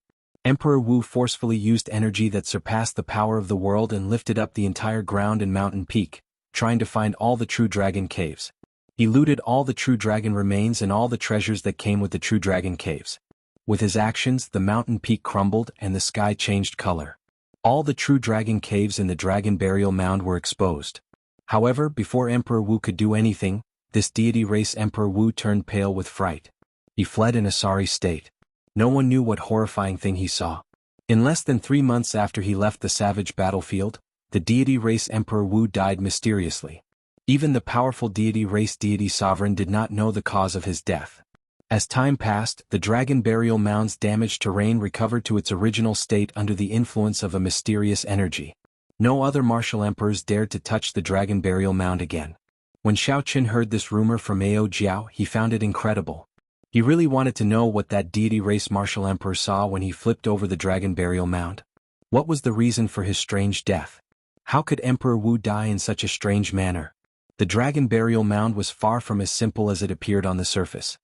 Emperor Wu forcefully used energy that surpassed the power of the world and lifted up the entire ground and mountain peak, trying to find all the true dragon caves. He looted all the true dragon remains and all the treasures that came with the true dragon caves. With his actions, the mountain peak crumbled and the sky changed color. All the true dragon caves in the dragon burial mound were exposed. However, before Emperor Wu could do anything, this deity race Emperor Wu turned pale with fright. He fled in a sorry state. No one knew what horrifying thing he saw. In less than 3 months after he left the savage battlefield, the deity race Emperor Wu died mysteriously. Even the powerful deity race deity sovereign did not know the cause of his death. As time passed, the dragon burial mound's damaged terrain recovered to its original state under the influence of a mysterious energy. No other martial emperors dared to touch the dragon burial mound again. When Xiao Qin heard this rumor from Ao Jiao, he found it incredible. He really wanted to know what that deity race martial emperor saw when he flipped over the dragon burial mound. What was the reason for his strange death? How could Emperor Wu die in such a strange manner? The dragon burial mound was far from as simple as it appeared on the surface.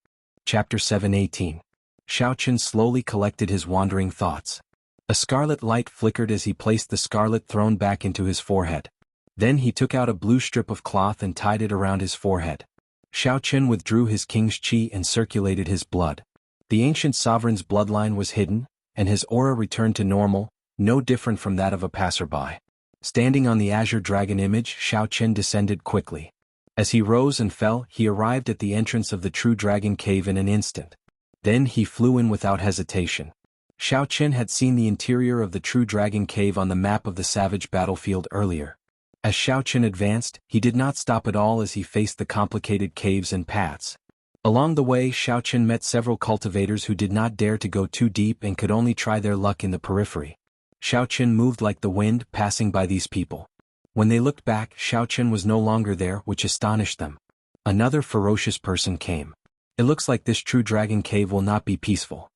Chapter 7:18. Xiao Qin slowly collected his wandering thoughts. A scarlet light flickered as he placed the scarlet throne back into his forehead. Then he took out a blue strip of cloth and tied it around his forehead. Xiao Qin withdrew his king's qi and circulated his blood. The ancient sovereign's bloodline was hidden, and his aura returned to normal, no different from that of a passerby. Standing on the azure dragon image, Xiao Qin descended quickly. As he rose and fell, he arrived at the entrance of the true dragon cave in an instant. Then he flew in without hesitation. Xiao Qin had seen the interior of the true dragon cave on the map of the savage battlefield earlier. As Xiao Qin advanced, he did not stop at all as he faced the complicated caves and paths. Along the way, Xiao Qin met several cultivators who did not dare to go too deep and could only try their luck in the periphery. Xiao Qin moved like the wind, passing by these people. When they looked back, Xiao Qin was no longer there, which astonished them. Another ferocious person came. It looks like this true dragon cave will not be peaceful.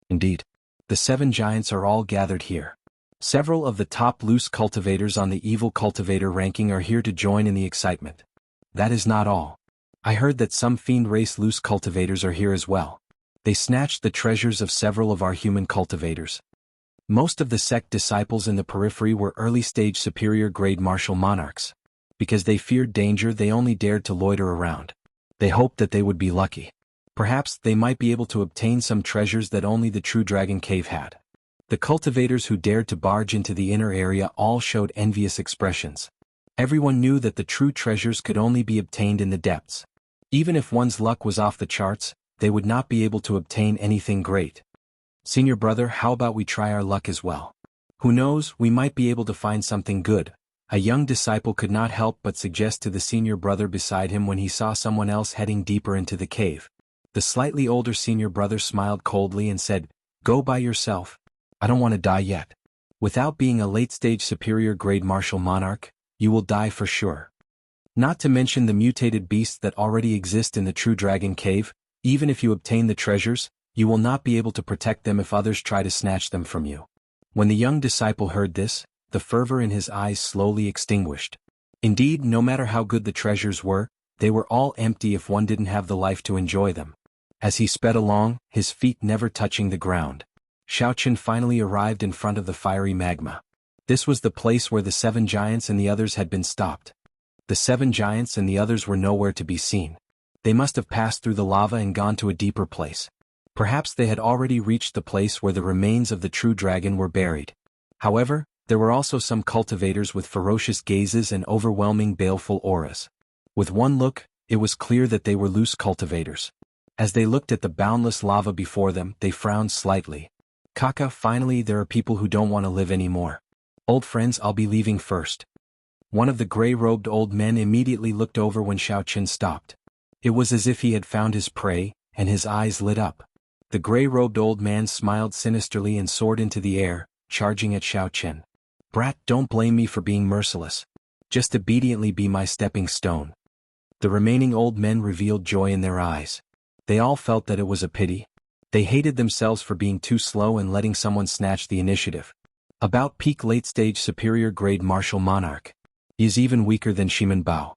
Indeed. The 7 giants are all gathered here. Several of the top loose cultivators on the evil cultivator ranking are here to join in the excitement. That is not all. I heard that some fiend race loose cultivators are here as well. They snatched the treasures of several of our human cultivators. Most of the sect disciples in the periphery were early-stage superior-grade martial monarchs. Because they feared danger, they only dared to loiter around. They hoped that they would be lucky. Perhaps they might be able to obtain some treasures that only the true dragon cave had. The cultivators who dared to barge into the inner area all showed envious expressions. Everyone knew that the true treasures could only be obtained in the depths. Even if one's luck was off the charts, they would not be able to obtain anything great. Senior brother, how about we try our luck as well? Who knows, we might be able to find something good. A young disciple could not help but suggest to the senior brother beside him when he saw someone else heading deeper into the cave. The slightly older senior brother smiled coldly and said, "Go by yourself. I don't want to die yet. Without being a late-stage superior-grade martial monarch, you will die for sure. Not to mention the mutated beasts that already exist in the true dragon cave. Even if you obtain the treasures, you will not be able to protect them if others try to snatch them from you." When the young disciple heard this, the fervor in his eyes slowly extinguished. Indeed, no matter how good the treasures were, they were all empty if one didn't have the life to enjoy them. As he sped along, his feet never touching the ground. Xiaoqian finally arrived in front of the fiery magma. This was the place where the 7 giants and the others had been stopped. The 7 giants and the others were nowhere to be seen. They must have passed through the lava and gone to a deeper place. Perhaps they had already reached the place where the remains of the true dragon were buried. However, there were also some cultivators with ferocious gazes and overwhelming baleful auras. With one look, it was clear that they were loose cultivators. As they looked at the boundless lava before them, they frowned slightly. Kaka, finally there are people who don't want to live anymore. Old friends, I'll be leaving first. One of the gray-robed old men immediately looked over when Xiaoqian stopped. It was as if he had found his prey, and his eyes lit up. The gray-robed old man smiled sinisterly and soared into the air, charging at Xiaoqian. Brat, don't blame me for being merciless. Just obediently be my stepping stone. The remaining old men revealed joy in their eyes. They all felt that it was a pity. They hated themselves for being too slow and letting someone snatch the initiative. About peak late-stage superior grade martial monarch. He is even weaker than Shimen Bao.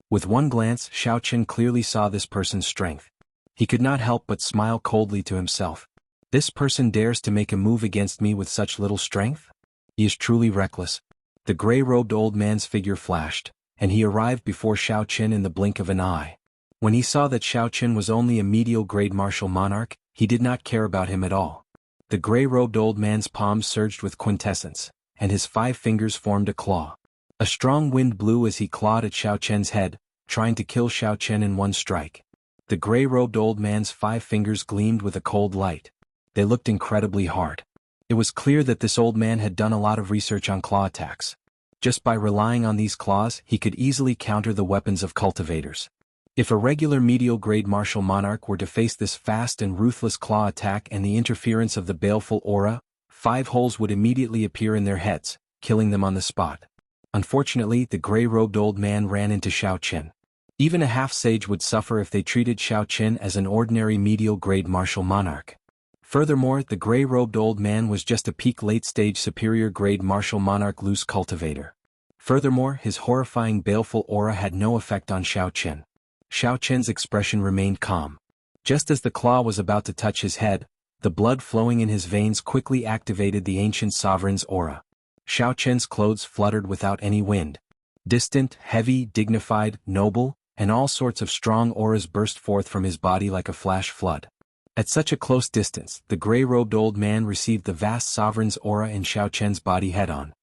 With one glance, Xiaoqian clearly saw this person's strength. He could not help but smile coldly to himself. This person dares to make a move against me with such little strength? He is truly reckless. The gray-robed old man's figure flashed, and he arrived before Xiaoqian in the blink of an eye. When he saw that Xiaoqian was only a medial grade martial monarch, he did not care about him at all. The gray-robed old man's palms surged with quintessence, and his 5 fingers formed a claw. A strong wind blew as he clawed at Xiaoqian's head, trying to kill Xiaoqian in one strike. The gray-robed old man's 5 fingers gleamed with a cold light. They looked incredibly hard. It was clear that this old man had done a lot of research on claw attacks. Just by relying on these claws, he could easily counter the weapons of cultivators. If a regular medial-grade martial monarch were to face this fast and ruthless claw attack and the interference of the baleful aura, 5 holes would immediately appear in their heads, killing them on the spot. Unfortunately, the gray-robed old man ran into Xiaoqian. Even a half-sage would suffer if they treated Xiaoqian as an ordinary medial-grade martial monarch. Furthermore, the gray-robed old man was just a peak late-stage superior-grade martial monarch loose cultivator. Furthermore, his horrifying baleful aura had no effect on Xiaoqian. Xiaoqian's expression remained calm. Just as the claw was about to touch his head, the blood flowing in his veins quickly activated the ancient sovereign's aura. Xiaoqian's clothes fluttered without any wind. Distant, heavy, dignified, noble, and all sorts of strong auras burst forth from his body like a flash flood. At such a close distance, the gray-robed old man received the vast sovereign's aura in Xiaoqian's body head-on.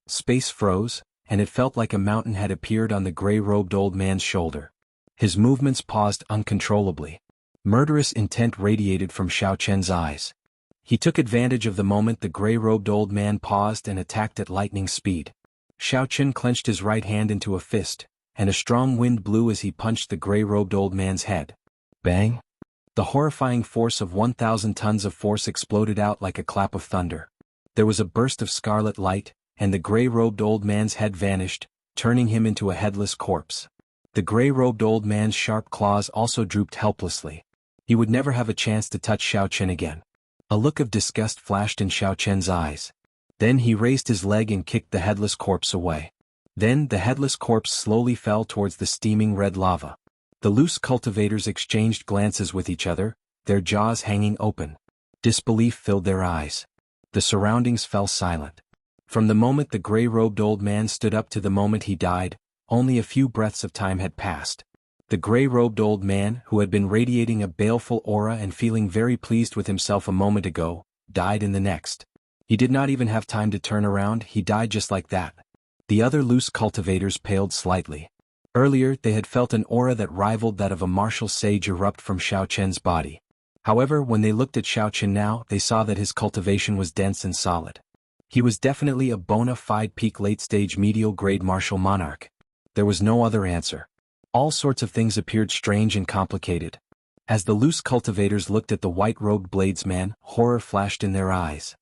Space froze, and it felt like a mountain had appeared on the gray-robed old man's shoulder. His movements paused uncontrollably. Murderous intent radiated from Xiaoqian's eyes. He took advantage of the moment the gray-robed old man paused and attacked at lightning speed. Xiaoqian clenched his right hand into a fist, and a strong wind blew as he punched the gray-robed old man's head. Bang! The horrifying force of 1,000 tons of force exploded out like a clap of thunder. There was a burst of scarlet light, and the gray-robed old man's head vanished, turning him into a headless corpse. The gray-robed old man's sharp claws also drooped helplessly. He would never have a chance to touch Xiaoqian again. A look of disgust flashed in Xiaoqian's eyes. Then he raised his leg and kicked the headless corpse away. Then the headless corpse slowly fell towards the steaming red lava. The loose cultivators exchanged glances with each other, their jaws hanging open. Disbelief filled their eyes. The surroundings fell silent. From the moment the gray-robed old man stood up to the moment he died, only a few breaths of time had passed. The gray-robed old man, who had been radiating a baleful aura and feeling very pleased with himself a moment ago, died in the next. He did not even have time to turn around, he died just like that. The other loose cultivators paled slightly. Earlier, they had felt an aura that rivaled that of a martial sage erupt from Xiaoqian's body. However, when they looked at Xiaoqian now, they saw that his cultivation was dense and solid. He was definitely a bona fide peak late-stage medial-grade martial monarch. There was no other answer. All sorts of things appeared strange and complicated. As the loose cultivators looked at the white-robed bladesman, horror flashed in their eyes.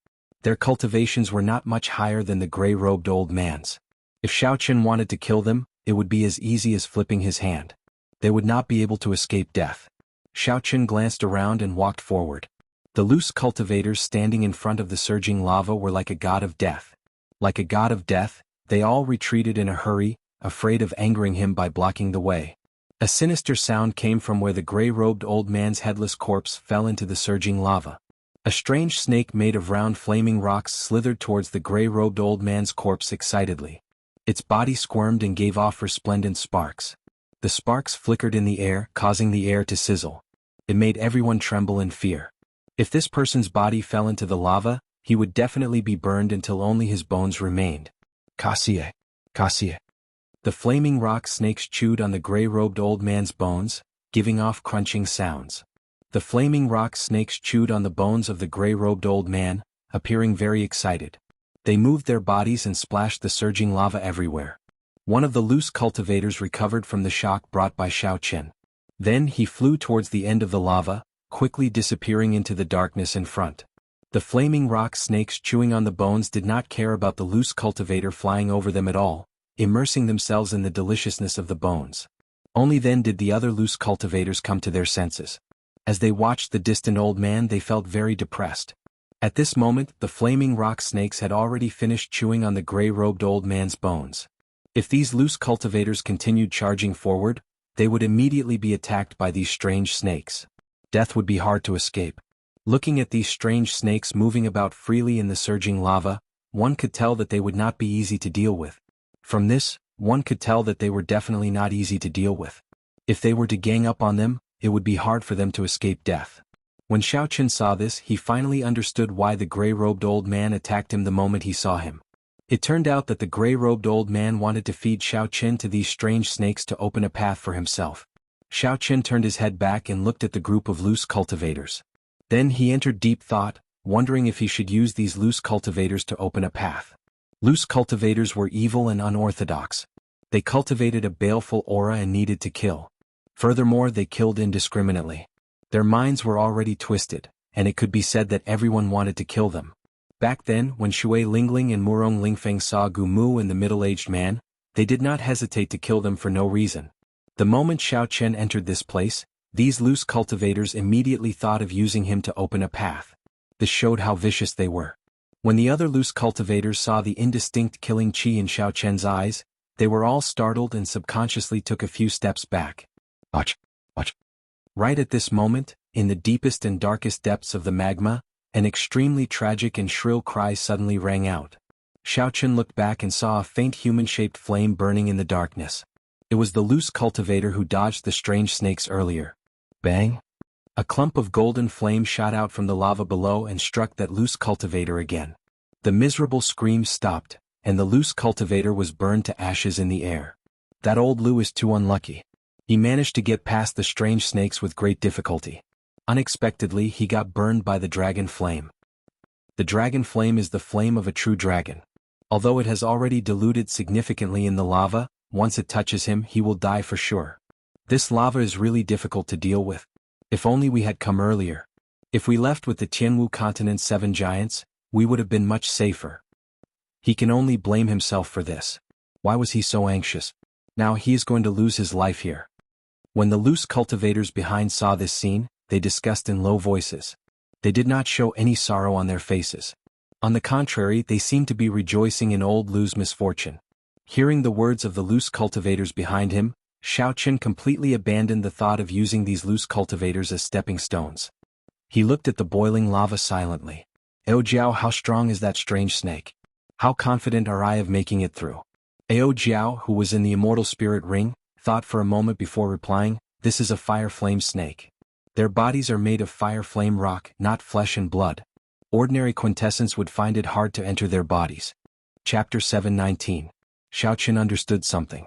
Their cultivations were not much higher than the gray-robed old man's. If Xiaoqian wanted to kill them, it would be as easy as flipping his hand. They would not be able to escape death. Xiaoqian glanced around and walked forward. The loose cultivators standing in front of the surging lava were like a god of death. Like a god of death, they all retreated in a hurry, afraid of angering him by blocking the way. A sinister sound came from where the gray-robed old man's headless corpse fell into the surging lava. A strange snake made of round flaming rocks slithered towards the gray-robed old man's corpse excitedly. Its body squirmed and gave off resplendent sparks. The sparks flickered in the air, causing the air to sizzle. It made everyone tremble in fear. If this person's body fell into the lava, he would definitely be burned until only his bones remained. Cassie. Cassie. The flaming rock snakes chewed on the gray-robed old man's bones, giving off crunching sounds. The flaming rock snakes chewed on the bones of the gray-robed old man, appearing very excited. They moved their bodies and splashed the surging lava everywhere. One of the loose cultivators recovered from the shock brought by Xiao Chen. Then he flew towards the end of the lava, quickly disappearing into the darkness in front. The flaming rock snakes chewing on the bones did not care about the loose cultivator flying over them at all, immersing themselves in the deliciousness of the bones. Only then did the other loose cultivators come to their senses. As they watched the distant old man, they felt very depressed. At this moment, the flaming rock snakes had already finished chewing on the gray-robed old man's bones. If these loose cultivators continued charging forward, they would immediately be attacked by these strange snakes. Death would be hard to escape. Looking at these strange snakes moving about freely in the surging lava, one could tell that they would not be easy to deal with. From this, one could tell that they were definitely not easy to deal with. If they were to gang up on them, it would be hard for them to escape death. When Xiao Chen saw this, he finally understood why the gray-robed old man attacked him the moment he saw him. It turned out that the gray-robed old man wanted to feed Xiao Chen to these strange snakes to open a path for himself. Xiao Chen turned his head back and looked at the group of loose cultivators. Then he entered deep thought, wondering if he should use these loose cultivators to open a path. Loose cultivators were evil and unorthodox. They cultivated a baleful aura and needed to kill. Furthermore, they killed indiscriminately. Their minds were already twisted, and it could be said that everyone wanted to kill them. Back then, when Shui Lingling and Murong Lingfeng saw Gu Mu and the middle-aged man, they did not hesitate to kill them for no reason. The moment Xiao Chen entered this place, these loose cultivators immediately thought of using him to open a path. This showed how vicious they were. When the other loose cultivators saw the indistinct killing chi in Xiao Chen's eyes, they were all startled and subconsciously took a few steps back. Watch. Right at this moment, in the deepest and darkest depths of the magma, an extremely tragic and shrill cry suddenly rang out. Xiao Chen looked back and saw a faint human-shaped flame burning in the darkness. It was the loose cultivator who dodged the strange snakes earlier. Bang! A clump of golden flame shot out from the lava below and struck that loose cultivator again. The miserable scream stopped, and the loose cultivator was burned to ashes in the air. That old Lu is too unlucky. He managed to get past the strange snakes with great difficulty. Unexpectedly, he got burned by the dragon flame. The dragon flame is the flame of a true dragon. Although it has already diluted significantly in the lava, once it touches him, he will die for sure. This lava is really difficult to deal with. If only we had come earlier. If we left with the Jianghu continent's 7 giants, we would have been much safer. He can only blame himself for this. Why was he so anxious? Now he is going to lose his life here. When the loose cultivators behind saw this scene, they discussed in low voices. They did not show any sorrow on their faces. On the contrary, they seemed to be rejoicing in old Lu's misfortune. Hearing the words of the loose cultivators behind him, Xiao Chen completely abandoned the thought of using these loose cultivators as stepping stones. He looked at the boiling lava silently. Ao Jiao, how strong is that strange snake? How confident are I of making it through? Ao Jiao, who was in the immortal spirit ring, thought for a moment before replying, this is a fire flame snake. Their bodies are made of fire flame rock, not flesh and blood. Ordinary quintessence would find it hard to enter their bodies. Chapter 7:19. Xiao Chen understood something.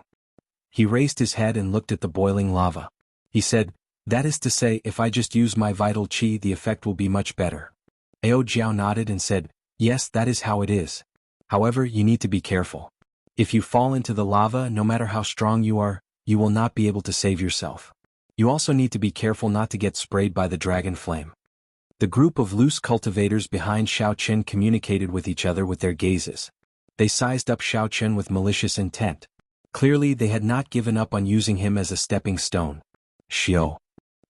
He raised his head and looked at the boiling lava. He said, that is to say, if I just use my vital chi, the effect will be much better. Ao Jiao nodded and said, yes, that is how it is. However, you need to be careful. If you fall into the lava, no matter how strong you are, you will not be able to save yourself. You also need to be careful not to get sprayed by the dragon flame. The group of loose cultivators behind Xiao Chen communicated with each other with their gazes. They sized up Xiao Chen with malicious intent. Clearly, they had not given up on using him as a stepping stone. Xiao.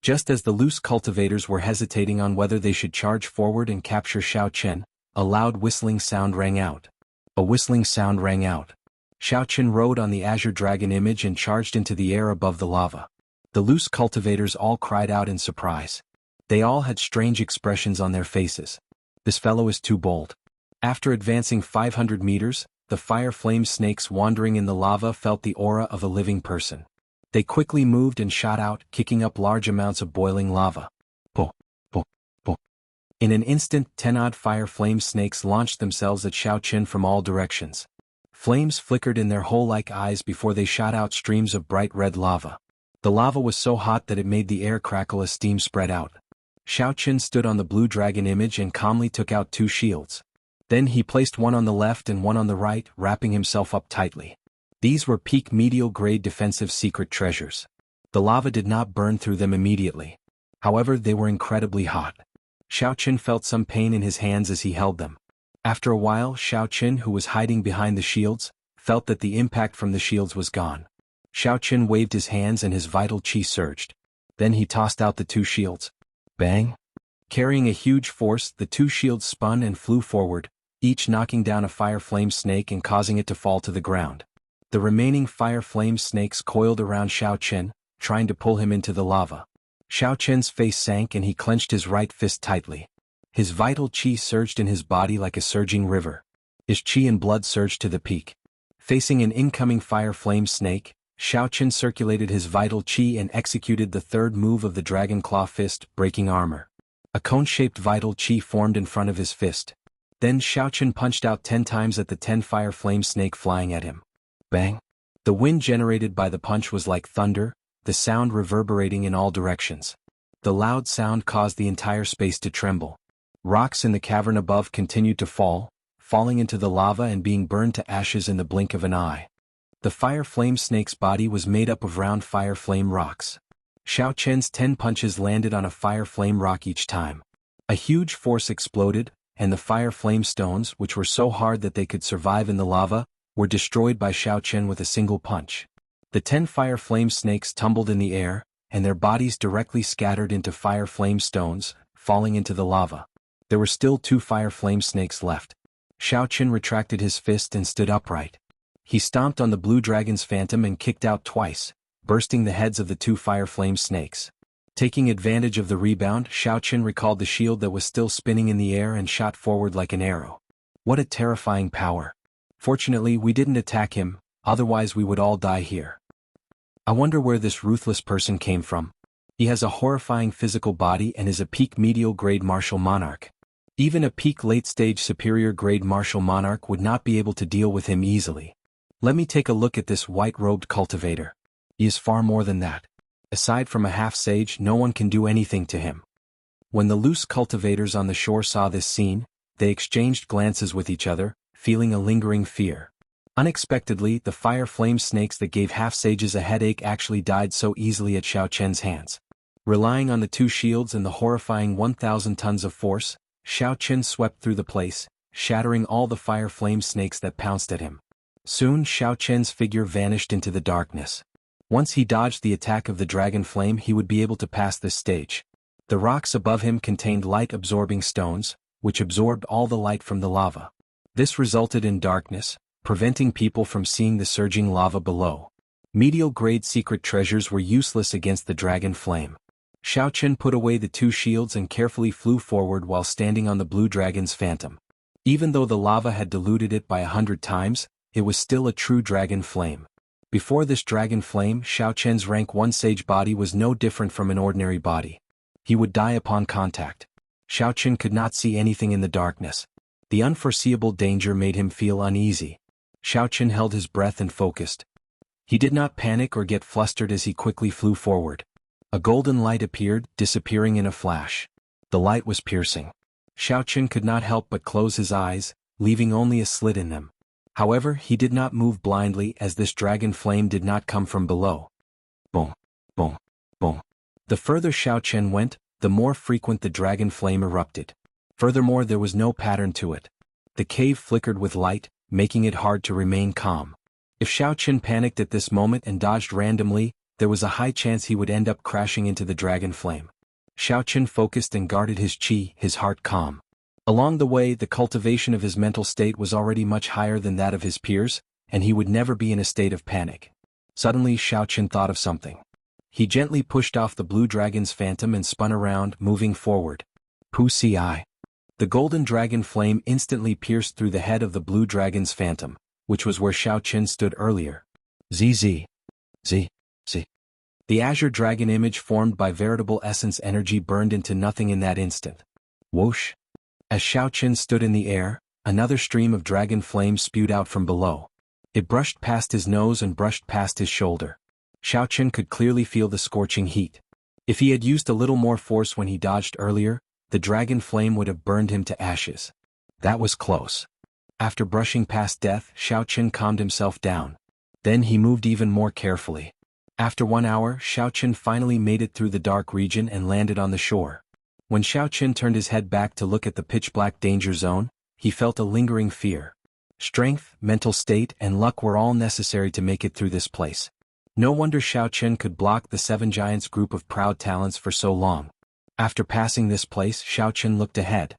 Just as the loose cultivators were hesitating on whether they should charge forward and capture Xiao Chen, a loud whistling sound rang out. A whistling sound rang out. Xiao Chen rode on the azure dragon image and charged into the air above the lava. The loose cultivators all cried out in surprise. They all had strange expressions on their faces. This fellow is too bold. After advancing 500 meters, the fire flame snakes wandering in the lava felt the aura of a living person. They quickly moved and shot out, kicking up large amounts of boiling lava. Bo, bo, bo. In an instant, 10-odd fire flame snakes launched themselves at Xiaoqin from all directions. Flames flickered in their hole-like eyes before they shot out streams of bright red lava. The lava was so hot that it made the air crackle as steam spread out. Xiaoqin stood on the blue dragon image and calmly took out 2 shields. Then he placed one on the left and one on the right, wrapping himself up tightly. These were peak medial-grade defensive secret treasures. The lava did not burn through them immediately. However, they were incredibly hot. Xiaoqin felt some pain in his hands as he held them. After a while, Xiaoqin, who was hiding behind the shields, felt that the impact from the shields was gone. Xiaoqin waved his hands and his vital qi surged. Then he tossed out the 2 shields. Bang! Carrying a huge force, the 2 shields spun and flew forward, each knocking down a fire flame snake and causing it to fall to the ground. The remaining fire flame snakes coiled around Xiaoqin, trying to pull him into the lava. Xiaoqin's face sank and he clenched his right fist tightly. His vital qi surged in his body like a surging river. His qi and blood surged to the peak. Facing an incoming fire flame snake, Xiaoqin circulated his vital qi and executed the 3rd move of the Dragon Claw Fist, breaking armor. A cone-shaped vital qi formed in front of his fist. Then Xiaoqin punched out 10 times at the 10 fire flame snake flying at him. Bang! The wind generated by the punch was like thunder, the sound reverberating in all directions. The loud sound caused the entire space to tremble. Rocks in the cavern above continued to fall, falling into the lava and being burned to ashes in the blink of an eye. The fire flame snake's body was made up of round fire flame rocks. Xiaoqin's 10 punches landed on a fire flame rock each time. A huge force exploded, and the fire flame stones, which were so hard that they could survive in the lava, were destroyed by Xiaoqin with a single punch. The 10 fire flame snakes tumbled in the air, and their bodies directly scattered into fire flame stones, falling into the lava. There were still 2 fire flame snakes left. Xiaoqin retracted his fist and stood upright. He stomped on the blue dragon's phantom and kicked out twice, bursting the heads of the 2 fire flame snakes. Taking advantage of the rebound, Xiaoqin recalled the shield that was still spinning in the air and shot forward like an arrow. What a terrifying power. Fortunately, we didn't attack him, otherwise we would all die here. I wonder where this ruthless person came from. He has a horrifying physical body and is a peak medial grade martial monarch. Even a peak late-stage superior grade martial monarch would not be able to deal with him easily. Let me take a look at this white-robed cultivator. He is far more than that. Aside from a half-sage, no one can do anything to him. When the loose cultivators on the shore saw this scene, they exchanged glances with each other, feeling a lingering fear. Unexpectedly, the fire flame snakes that gave half-sages a headache actually died so easily at Xiaoqin's hands. Relying on the 2 shields and the horrifying 1,000 tons of force, Xiaoqin swept through the place, shattering all the fire flame snakes that pounced at him. Soon Xiaoqin's figure vanished into the darkness. Once he dodged the attack of the dragon flame, he would be able to pass this stage. The rocks above him contained light-absorbing stones, which absorbed all the light from the lava. This resulted in darkness, preventing people from seeing the surging lava below. Medial-grade secret treasures were useless against the dragon flame. Xiaoqin put away the 2 shields and carefully flew forward while standing on the blue dragon's phantom. Even though the lava had diluted it by 100 times, it was still a true dragon flame. Before this dragon flame, Xiaoqin's rank 1 sage body was no different from an ordinary body. He would die upon contact. Xiaoqin could not see anything in the darkness. The unforeseeable danger made him feel uneasy. Xiaoqin held his breath and focused. He did not panic or get flustered as he quickly flew forward. A golden light appeared, disappearing in a flash. The light was piercing. Xiaoqin could not help but close his eyes, leaving only a slit in them. However, he did not move blindly as this dragon flame did not come from below. Boom, boom, boom. The further Xiaoqin went, the more frequent the dragon flame erupted. Furthermore, there was no pattern to it. The cave flickered with light, making it hard to remain calm. If Xiaoqin panicked at this moment and dodged randomly, there was a high chance he would end up crashing into the dragon flame. Xiaoqin focused and guarded his qi, his heart calm. Along the way, the cultivation of his mental state was already much higher than that of his peers, and he would never be in a state of panic. Suddenly Xiaoqin thought of something. He gently pushed off the blue dragon's phantom and spun around, moving forward. Wuxia. The golden dragon flame instantly pierced through the head of the blue dragon's phantom, which was where Xiao Qin stood earlier. ZZ. Z. Z. The azure dragon image formed by veritable essence energy burned into nothing in that instant. Whoosh. As Xiao Qin stood in the air, another stream of dragon flame spewed out from below. It brushed past his nose and brushed past his shoulder. Xiao Qin could clearly feel the scorching heat. If he had used a little more force when he dodged earlier, the dragon flame would have burned him to ashes. That was close. After brushing past death, Xiao Qin calmed himself down. Then he moved even more carefully. After 1 hour, Xiao Qin finally made it through the dark region and landed on the shore. When Xiao Qin turned his head back to look at the pitch-black danger zone, he felt a lingering fear. Strength, mental state, and luck were all necessary to make it through this place. No wonder Xiao Qin could block the Seven Giants group of proud talents for so long. After passing this place, Xiao Qin looked ahead.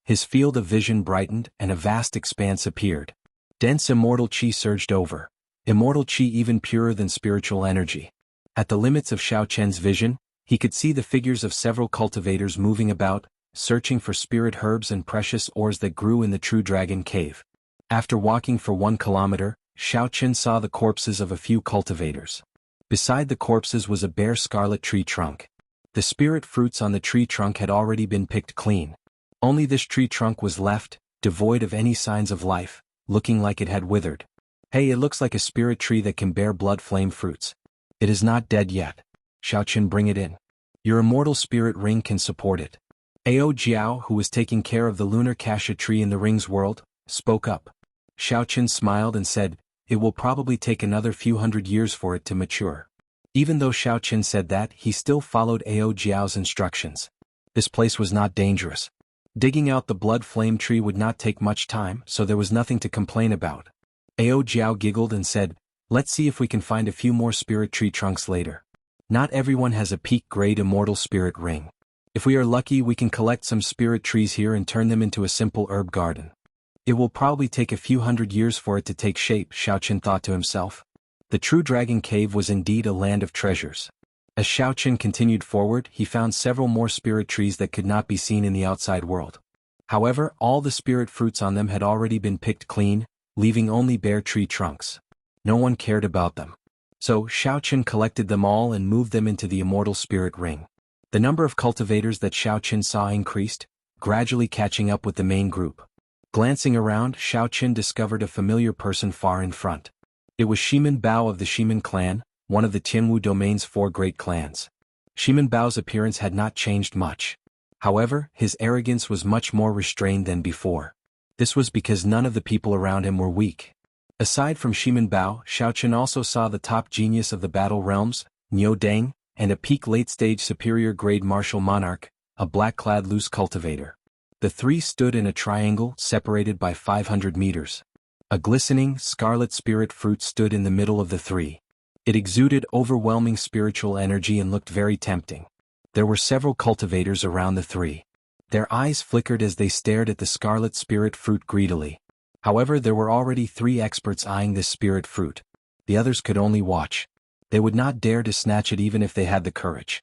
His field of vision brightened and a vast expanse appeared. Dense immortal qi surged over. Immortal qi even purer than spiritual energy. At the limits of Xiao Qin's vision, he could see the figures of several cultivators moving about, searching for spirit herbs and precious ores that grew in the true dragon cave. After walking for 1 kilometer, Xiao Qin saw the corpses of a few cultivators. Beside the corpses was a bare scarlet tree trunk. The spirit fruits on the tree trunk had already been picked clean. Only this tree trunk was left, devoid of any signs of life, looking like it had withered. Hey, it looks like a spirit tree that can bear blood flame fruits. It is not dead yet. Xiao Qin, bring it in. Your immortal spirit ring can support it. Ao Jiao, who was taking care of the lunar cassia tree in the ring's world, spoke up. Xiao Qin smiled and said, it will probably take another few hundred years for it to mature. Even though Xiao Qin said that, he still followed Ao Jiao's instructions. This place was not dangerous. Digging out the blood flame tree would not take much time, so there was nothing to complain about. Ao Jiao giggled and said, let's see if we can find a few more spirit tree trunks later. Not everyone has a peak-grade immortal spirit ring. If we are lucky, we can collect some spirit trees here and turn them into a simple herb garden. It will probably take a few hundred years for it to take shape, Xiao Qin thought to himself. The true dragon cave was indeed a land of treasures. As Xiao Qin continued forward, he found several more spirit trees that could not be seen in the outside world. However, all the spirit fruits on them had already been picked clean, leaving only bare tree trunks. No one cared about them. So, Xiao Qin collected them all and moved them into the immortal spirit ring. The number of cultivators that Xiao Qin saw increased, gradually catching up with the main group. Glancing around, Xiao Qin discovered a familiar person far in front. It was Shimin Bao of the Shimin clan, one of the Jianghu domain's 4 great clans. Shimin Bao's appearance had not changed much. However, his arrogance was much more restrained than before. This was because none of the people around him were weak. Aside from Shimin Bao, Xiao Qin also saw the top genius of the battle realms, Niu Deng, and a peak late-stage superior-grade martial monarch, a black-clad loose cultivator. The 3 stood in a triangle separated by 500 meters. A glistening, scarlet spirit fruit stood in the middle of the 3. It exuded overwhelming spiritual energy and looked very tempting. There were several cultivators around the 3. Their eyes flickered as they stared at the scarlet spirit fruit greedily. However, there were already 3 experts eyeing this spirit fruit. The others could only watch. They would not dare to snatch it even if they had the courage.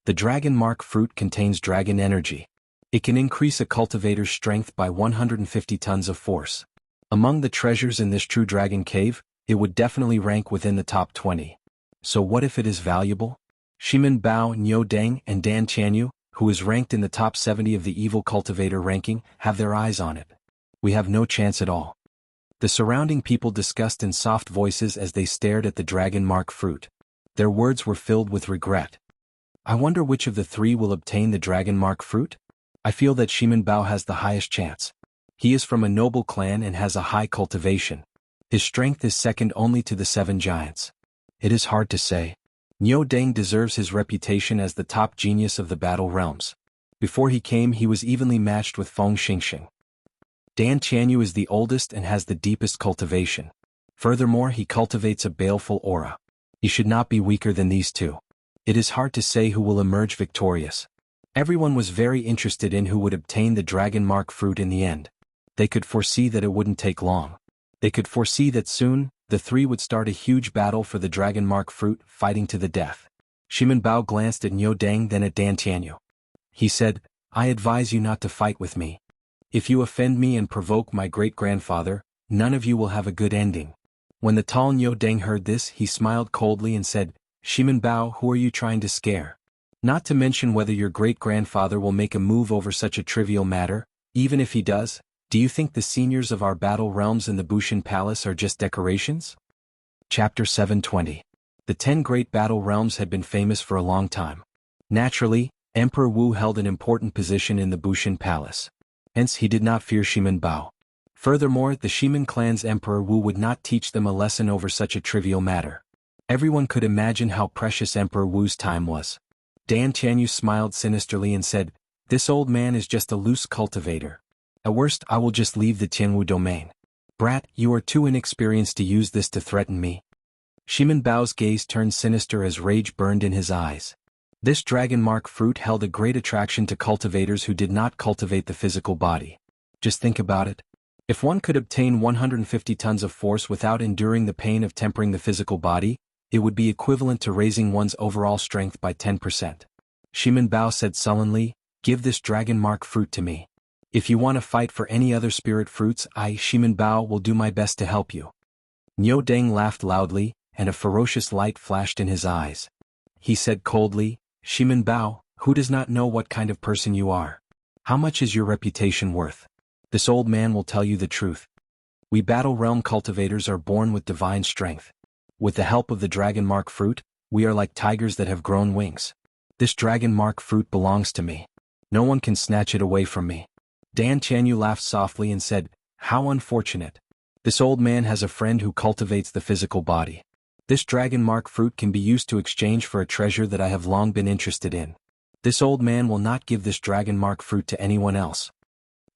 The dragon mark fruit contains dragon energy. It can increase a cultivator's strength by 150 tons of force. Among the treasures in this true dragon cave, it would definitely rank within the top 20. So what if it is valuable? Shimin Bao, Niu Deng, and Dan Qianyu, who is ranked in the top 70 of the evil cultivator ranking, have their eyes on it. We have no chance at all. The surrounding people discussed in soft voices as they stared at the dragon mark fruit. Their words were filled with regret. I wonder which of the 3 will obtain the dragon mark fruit? I feel that Shimin Bao has the highest chance. He is from a noble clan and has a high cultivation. His strength is second only to the 7 giants. It is hard to say. Niu Deng deserves his reputation as the top genius of the battle realms. Before he came, he was evenly matched with Feng Xingxing. Dan Qianyu is the oldest and has the deepest cultivation. Furthermore, he cultivates a baleful aura. He should not be weaker than these 2. It is hard to say who will emerge victorious. Everyone was very interested in who would obtain the dragon mark fruit in the end. They could foresee that it wouldn't take long. They could foresee that soon, the 3 would start a huge battle for the dragon mark fruit, fighting to the death. Shimin Bao glanced at Niu Deng then at Dan Tianyu. He said, I advise you not to fight with me. If you offend me and provoke my great-grandfather, none of you will have a good ending. When the tall Niu Deng heard this, he smiled coldly and said, Shimin Bao, who are you trying to scare? Not to mention whether your great-grandfather will make a move over such a trivial matter. Even if he does, do you think the seniors of our battle realms in the Bushin Palace are just decorations? Chapter 720. The 10 great battle realms had been famous for a long time. Naturally, Emperor Wu held an important position in the Bushin Palace. Hence he did not fear Shimin Bao. Furthermore, the Shimin clan's Emperor Wu would not teach them a lesson over such a trivial matter. Everyone could imagine how precious Emperor Wu's time was. Dan Tianyu smiled sinisterly and said, This old man is just a loose cultivator. At worst, I will just leave the Jianghu domain. Brat, you are too inexperienced to use this to threaten me. Shimin Bao's gaze turned sinister as rage burned in his eyes. This dragon mark fruit held a great attraction to cultivators who did not cultivate the physical body. Just think about it. If one could obtain 150 tons of force without enduring the pain of tempering the physical body, it would be equivalent to raising one's overall strength by 10%. Shimin Bao said sullenly, Give this dragon mark fruit to me. If you want to fight for any other spirit fruits, I, Shimin Bao, will do my best to help you. Niu Deng laughed loudly, and a ferocious light flashed in his eyes. He said coldly, Shimin Bao, who does not know what kind of person you are? How much is your reputation worth? This old man will tell you the truth. We battle realm cultivators are born with divine strength. With the help of the dragon mark fruit, we are like tigers that have grown wings. This dragon mark fruit belongs to me. No one can snatch it away from me. Dan Tianyu laughed softly and said, How unfortunate. This old man has a friend who cultivates the physical body. This dragon mark fruit can be used to exchange for a treasure that I have long been interested in. This old man will not give this dragon mark fruit to anyone else.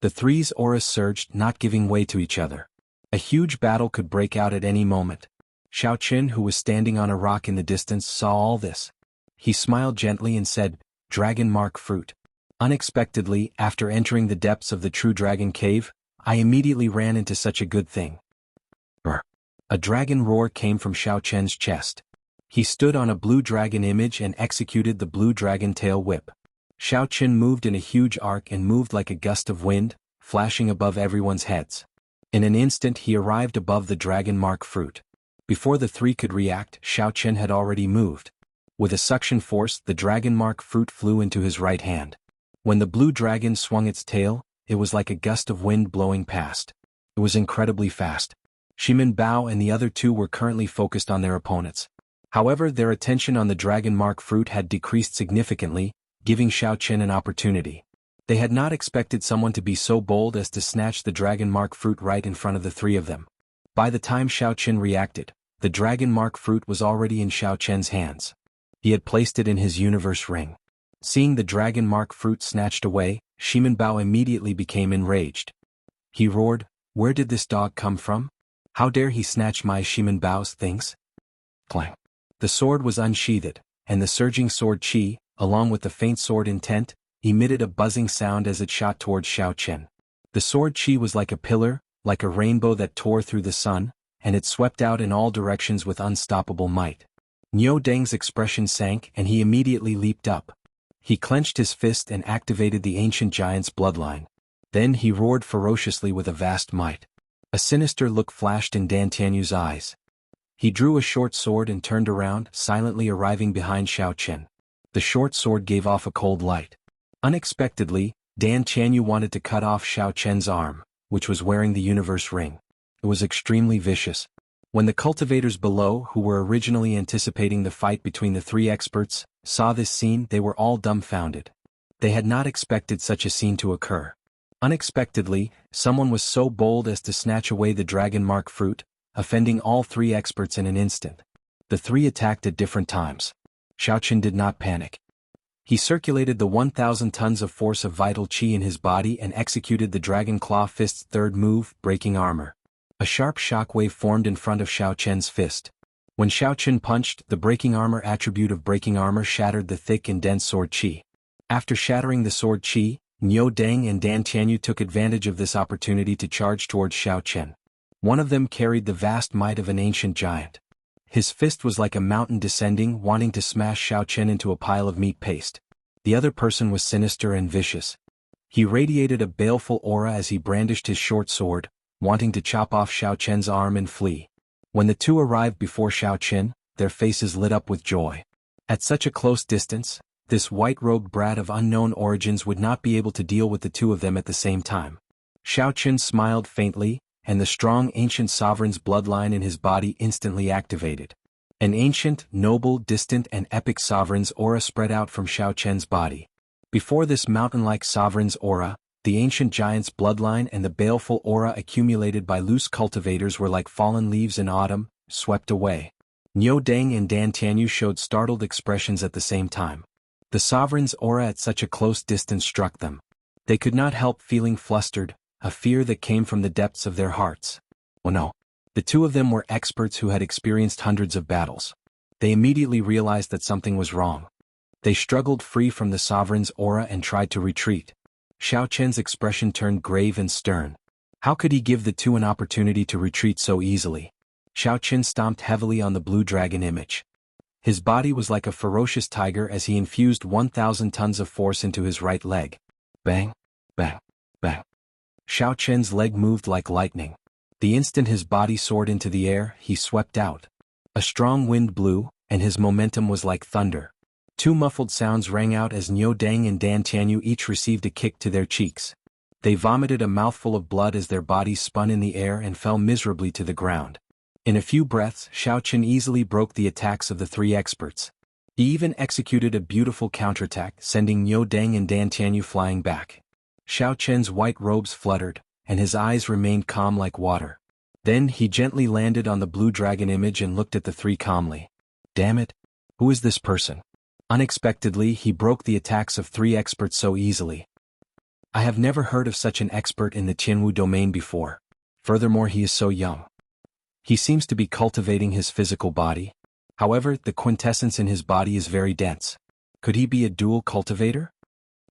The three's auras surged, not giving way to each other. A huge battle could break out at any moment. Xiao Qin, who was standing on a rock in the distance, saw all this. He smiled gently and said, Dragon mark fruit. Unexpectedly, after entering the depths of the true dragon cave, I immediately ran into such a good thing. A dragon roar came from Xiao Chen's chest. He stood on a blue dragon image and executed the blue dragon tail whip. Xiao Chen moved in a huge arc and moved like a gust of wind, flashing above everyone's heads. In an instant he arrived above the dragon mark fruit. Before the three could react, Xiao Chen had already moved. With a suction force, the dragon mark fruit flew into his right hand. When the blue dragon swung its tail, it was like a gust of wind blowing past. It was incredibly fast. Shimin Bao and the other two were currently focused on their opponents. However, their attention on the dragon mark fruit had decreased significantly, giving Xiao Chen an opportunity. They had not expected someone to be so bold as to snatch the dragon mark fruit right in front of the three of them. By the time Xiao Chen reacted, the dragon mark fruit was already in Xiao Chen's hands. He had placed it in his universe ring. Seeing the dragon mark fruit snatched away, Shimin Bao immediately became enraged. He roared, Where did this dog come from? How dare he snatch my Shimin Bao's things? Clang. The sword was unsheathed, and the surging sword chi, along with the faint sword intent, emitted a buzzing sound as it shot towards Xiao Chen. The sword chi was like a pillar, like a rainbow that tore through the sun, and it swept out in all directions with unstoppable might. Niu Deng's expression sank and he immediately leaped up. He clenched his fist and activated the ancient giant's bloodline. Then he roared ferociously with a vast might. A sinister look flashed in Dan Tianyu's eyes. He drew a short sword and turned around, silently arriving behind Xiao Chen. The short sword gave off a cold light. Unexpectedly, Dan Tianyu wanted to cut off Xiao Chen's arm, which was wearing the universe ring. It was extremely vicious. When the cultivators below, who were originally anticipating the fight between the three experts, saw this scene, they were all dumbfounded. They had not expected such a scene to occur. Unexpectedly, someone was so bold as to snatch away the dragon mark fruit, offending all three experts in an instant. The three attacked at different times. Xiao Chen did not panic. He circulated the 1,000 tons of force of vital qi in his body and executed the Dragon Claw Fist's third move, breaking armor. A sharp shockwave formed in front of Xiao Chen's fist. When Xiao Chen punched, the breaking armor attribute of breaking armor shattered the thick and dense sword qi. After shattering the sword qi, Niu Deng and Dan Tianyu took advantage of this opportunity to charge towards Xiao Chen. One of them carried the vast might of an ancient giant. His fist was like a mountain descending, wanting to smash Xiao Chen into a pile of meat paste. The other person was sinister and vicious. He radiated a baleful aura as he brandished his short sword, wanting to chop off Xiao Chen's arm and flee. When the two arrived before Xiao Chen, their faces lit up with joy. At such a close distance, this white-robed brat of unknown origins would not be able to deal with the two of them at the same time. Xiao Chen smiled faintly, and the strong ancient sovereign's bloodline in his body instantly activated. An ancient, noble, distant and epic sovereign's aura spread out from Xiao Chen's body. Before this mountain-like sovereign's aura, the ancient giant's bloodline and the baleful aura accumulated by loose cultivators were like fallen leaves in autumn, swept away. Niu Deng and Dan Tianyu showed startled expressions at the same time. The sovereign's aura at such a close distance struck them. They could not help feeling flustered, a fear that came from the depths of their hearts. Oh no. The two of them were experts who had experienced hundreds of battles. They immediately realized that something was wrong. They struggled free from the sovereign's aura and tried to retreat. Xiao Chen's expression turned grave and stern. How could he give the two an opportunity to retreat so easily? Xiao Chen stomped heavily on the blue dragon image. His body was like a ferocious tiger as he infused 1,000 tons of force into his right leg. Bang, bang, bang. Xiao Chen's leg moved like lightning. The instant his body soared into the air, he swept out. A strong wind blew, and his momentum was like thunder. Two muffled sounds rang out as Niu Deng and Dan Tianyu each received a kick to their cheeks. They vomited a mouthful of blood as their bodies spun in the air and fell miserably to the ground. In a few breaths, Xiao Chen easily broke the attacks of the three experts. He even executed a beautiful counterattack, sending Niu Deng and Dan Tianyu flying back. Xiao Chen's white robes fluttered, and his eyes remained calm like water. Then he gently landed on the blue dragon image and looked at the three calmly. Damn it! Who is this person? Unexpectedly, he broke the attacks of three experts so easily. I have never heard of such an expert in the Jianghu domain before. Furthermore, he is so young. He seems to be cultivating his physical body. However, the quintessence in his body is very dense. Could he be a dual cultivator?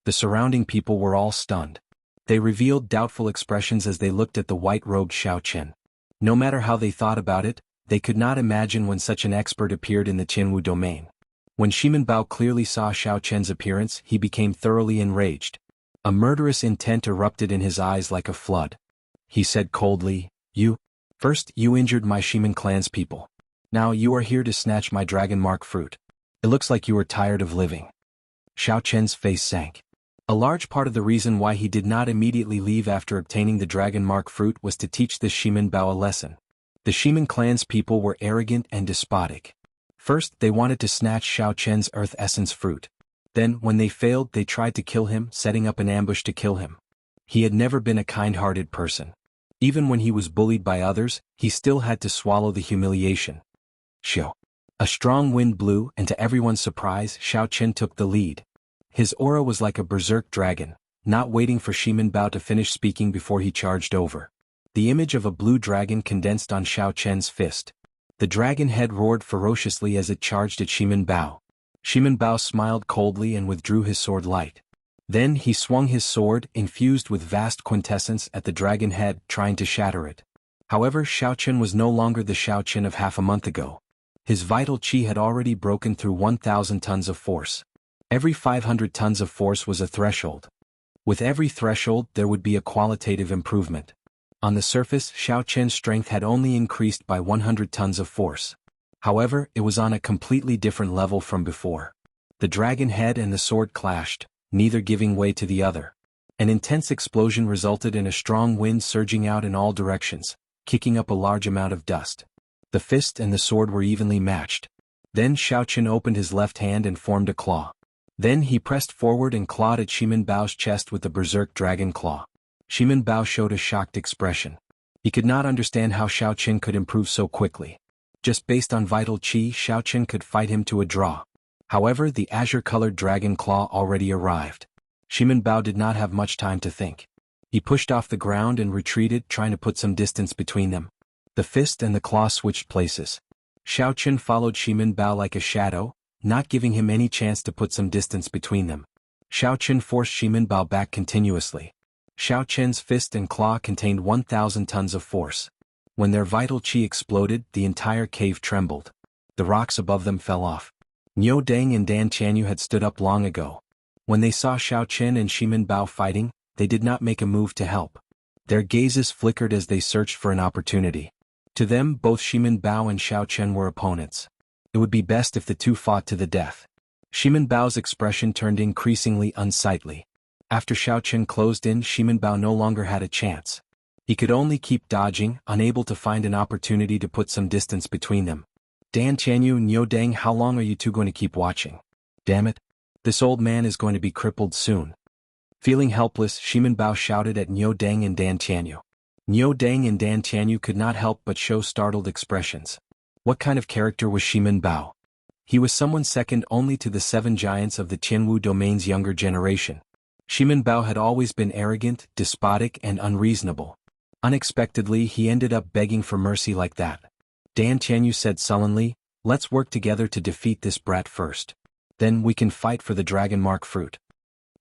The surrounding people were all stunned. They revealed doubtful expressions as they looked at the white-robed Xiao Chen. No matter how they thought about it, they could not imagine when such an expert appeared in the Jianghu domain. When Shimen Bao clearly saw Xiao Chen's appearance, he became thoroughly enraged. A murderous intent erupted in his eyes like a flood. He said coldly, First, you injured my Shimen clan's people. Now you are here to snatch my dragon mark fruit. It looks like you are tired of living. Xiao Chen's face sank. A large part of the reason why he did not immediately leave after obtaining the dragon mark fruit was to teach this Shimen Bao a lesson. The Shimen clan's people were arrogant and despotic. First, they wanted to snatch Xiao Chen's earth essence fruit. Then, when they failed, they tried to kill him, setting up an ambush to kill him. He had never been a kind-hearted person. Even when he was bullied by others, he still had to swallow the humiliation. Xiao. A strong wind blew, and to everyone's surprise, Xiao Chen took the lead. His aura was like a berserk dragon, not waiting for Shimen Bao to finish speaking before he charged over. The image of a blue dragon condensed on Xiao Chen's fist. The dragon head roared ferociously as it charged at Shimen Bao. Shimen Bao smiled coldly and withdrew his sword light. Then he swung his sword, infused with vast quintessence, at the dragon head, trying to shatter it. However, Xiao Chen was no longer the Xiao Chen of half a month ago. His vital qi had already broken through 1,000 tons of force. Every 500 tons of force was a threshold. With every threshold, there would be a qualitative improvement. On the surface, Xiao Chen's strength had only increased by 100 tons of force. However, it was on a completely different level from before. The dragon head and the sword clashed, neither giving way to the other. An intense explosion resulted in a strong wind surging out in all directions, kicking up a large amount of dust. The fist and the sword were evenly matched. Then Xiao Chen opened his left hand and formed a claw. Then he pressed forward and clawed at Shimen Bao's chest with the berserk dragon claw. Shimen Bao showed a shocked expression. He could not understand how Xiao Chen could improve so quickly. Just based on vital qi, Xiao Chen could fight him to a draw. However, the azure-colored dragon claw already arrived. Shimen Bao did not have much time to think. He pushed off the ground and retreated, trying to put some distance between them. The fist and the claw switched places. Xiao Chen followed Shimen Bao like a shadow, not giving him any chance to put some distance between them. Xiao Chen forced Shimen Bao back continuously. Xiao Chen's fist and claw contained 1,000 tons of force. When their vital qi exploded, the entire cave trembled. The rocks above them fell off. Niu Deng and Dan Tianyu had stood up long ago. When they saw Xiao Chen and Shimin Bao fighting, they did not make a move to help. Their gazes flickered as they searched for an opportunity. To them, both Shimin Bao and Xiao Chen were opponents. It would be best if the two fought to the death. Shimin Bao's expression turned increasingly unsightly. After Xiao Chen closed in, Shimin Bao no longer had a chance. He could only keep dodging, unable to find an opportunity to put some distance between them. Dan Tianyu and Niu Deng, how long are you two going to keep watching? Damn it. This old man is going to be crippled soon. Feeling helpless, Shimin Bao shouted at Niu Deng and Dan Tianyu. Niu Deng and Dan Tianyu could not help but show startled expressions. What kind of character was Shimin Bao? He was someone second only to the 7 giants of the Tianwu domain's younger generation. Shimin Bao had always been arrogant, despotic, and unreasonable. Unexpectedly, he ended up begging for mercy like that. Dan Tianyu said sullenly, "Let's work together to defeat this brat first. Then we can fight for the dragon mark fruit."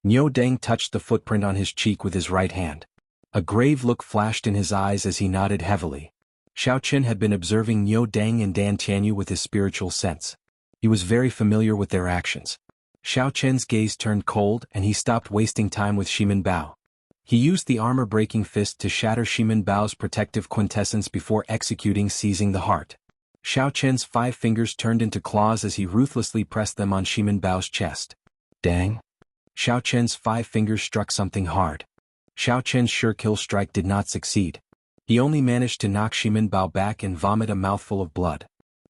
Niu Deng touched the footprint on his cheek with his right hand. A grave look flashed in his eyes as he nodded heavily. Xiao Chen had been observing Niu Deng and Dan Tianyu with his spiritual sense. He was very familiar with their actions. Xiao Chen's gaze turned cold and he stopped wasting time with Shimin Bao. He used the armor-breaking fist to shatter Shimin Bao's protective quintessence before executing seizing the heart. Xiao Chen's 5 fingers turned into claws as he ruthlessly pressed them on Shimin Bao's chest. Dang! Xiao Chen's 5 fingers struck something hard. Xiao Chen's sure-kill strike did not succeed. He only managed to knock Shimin Bao back and vomit a mouthful of blood.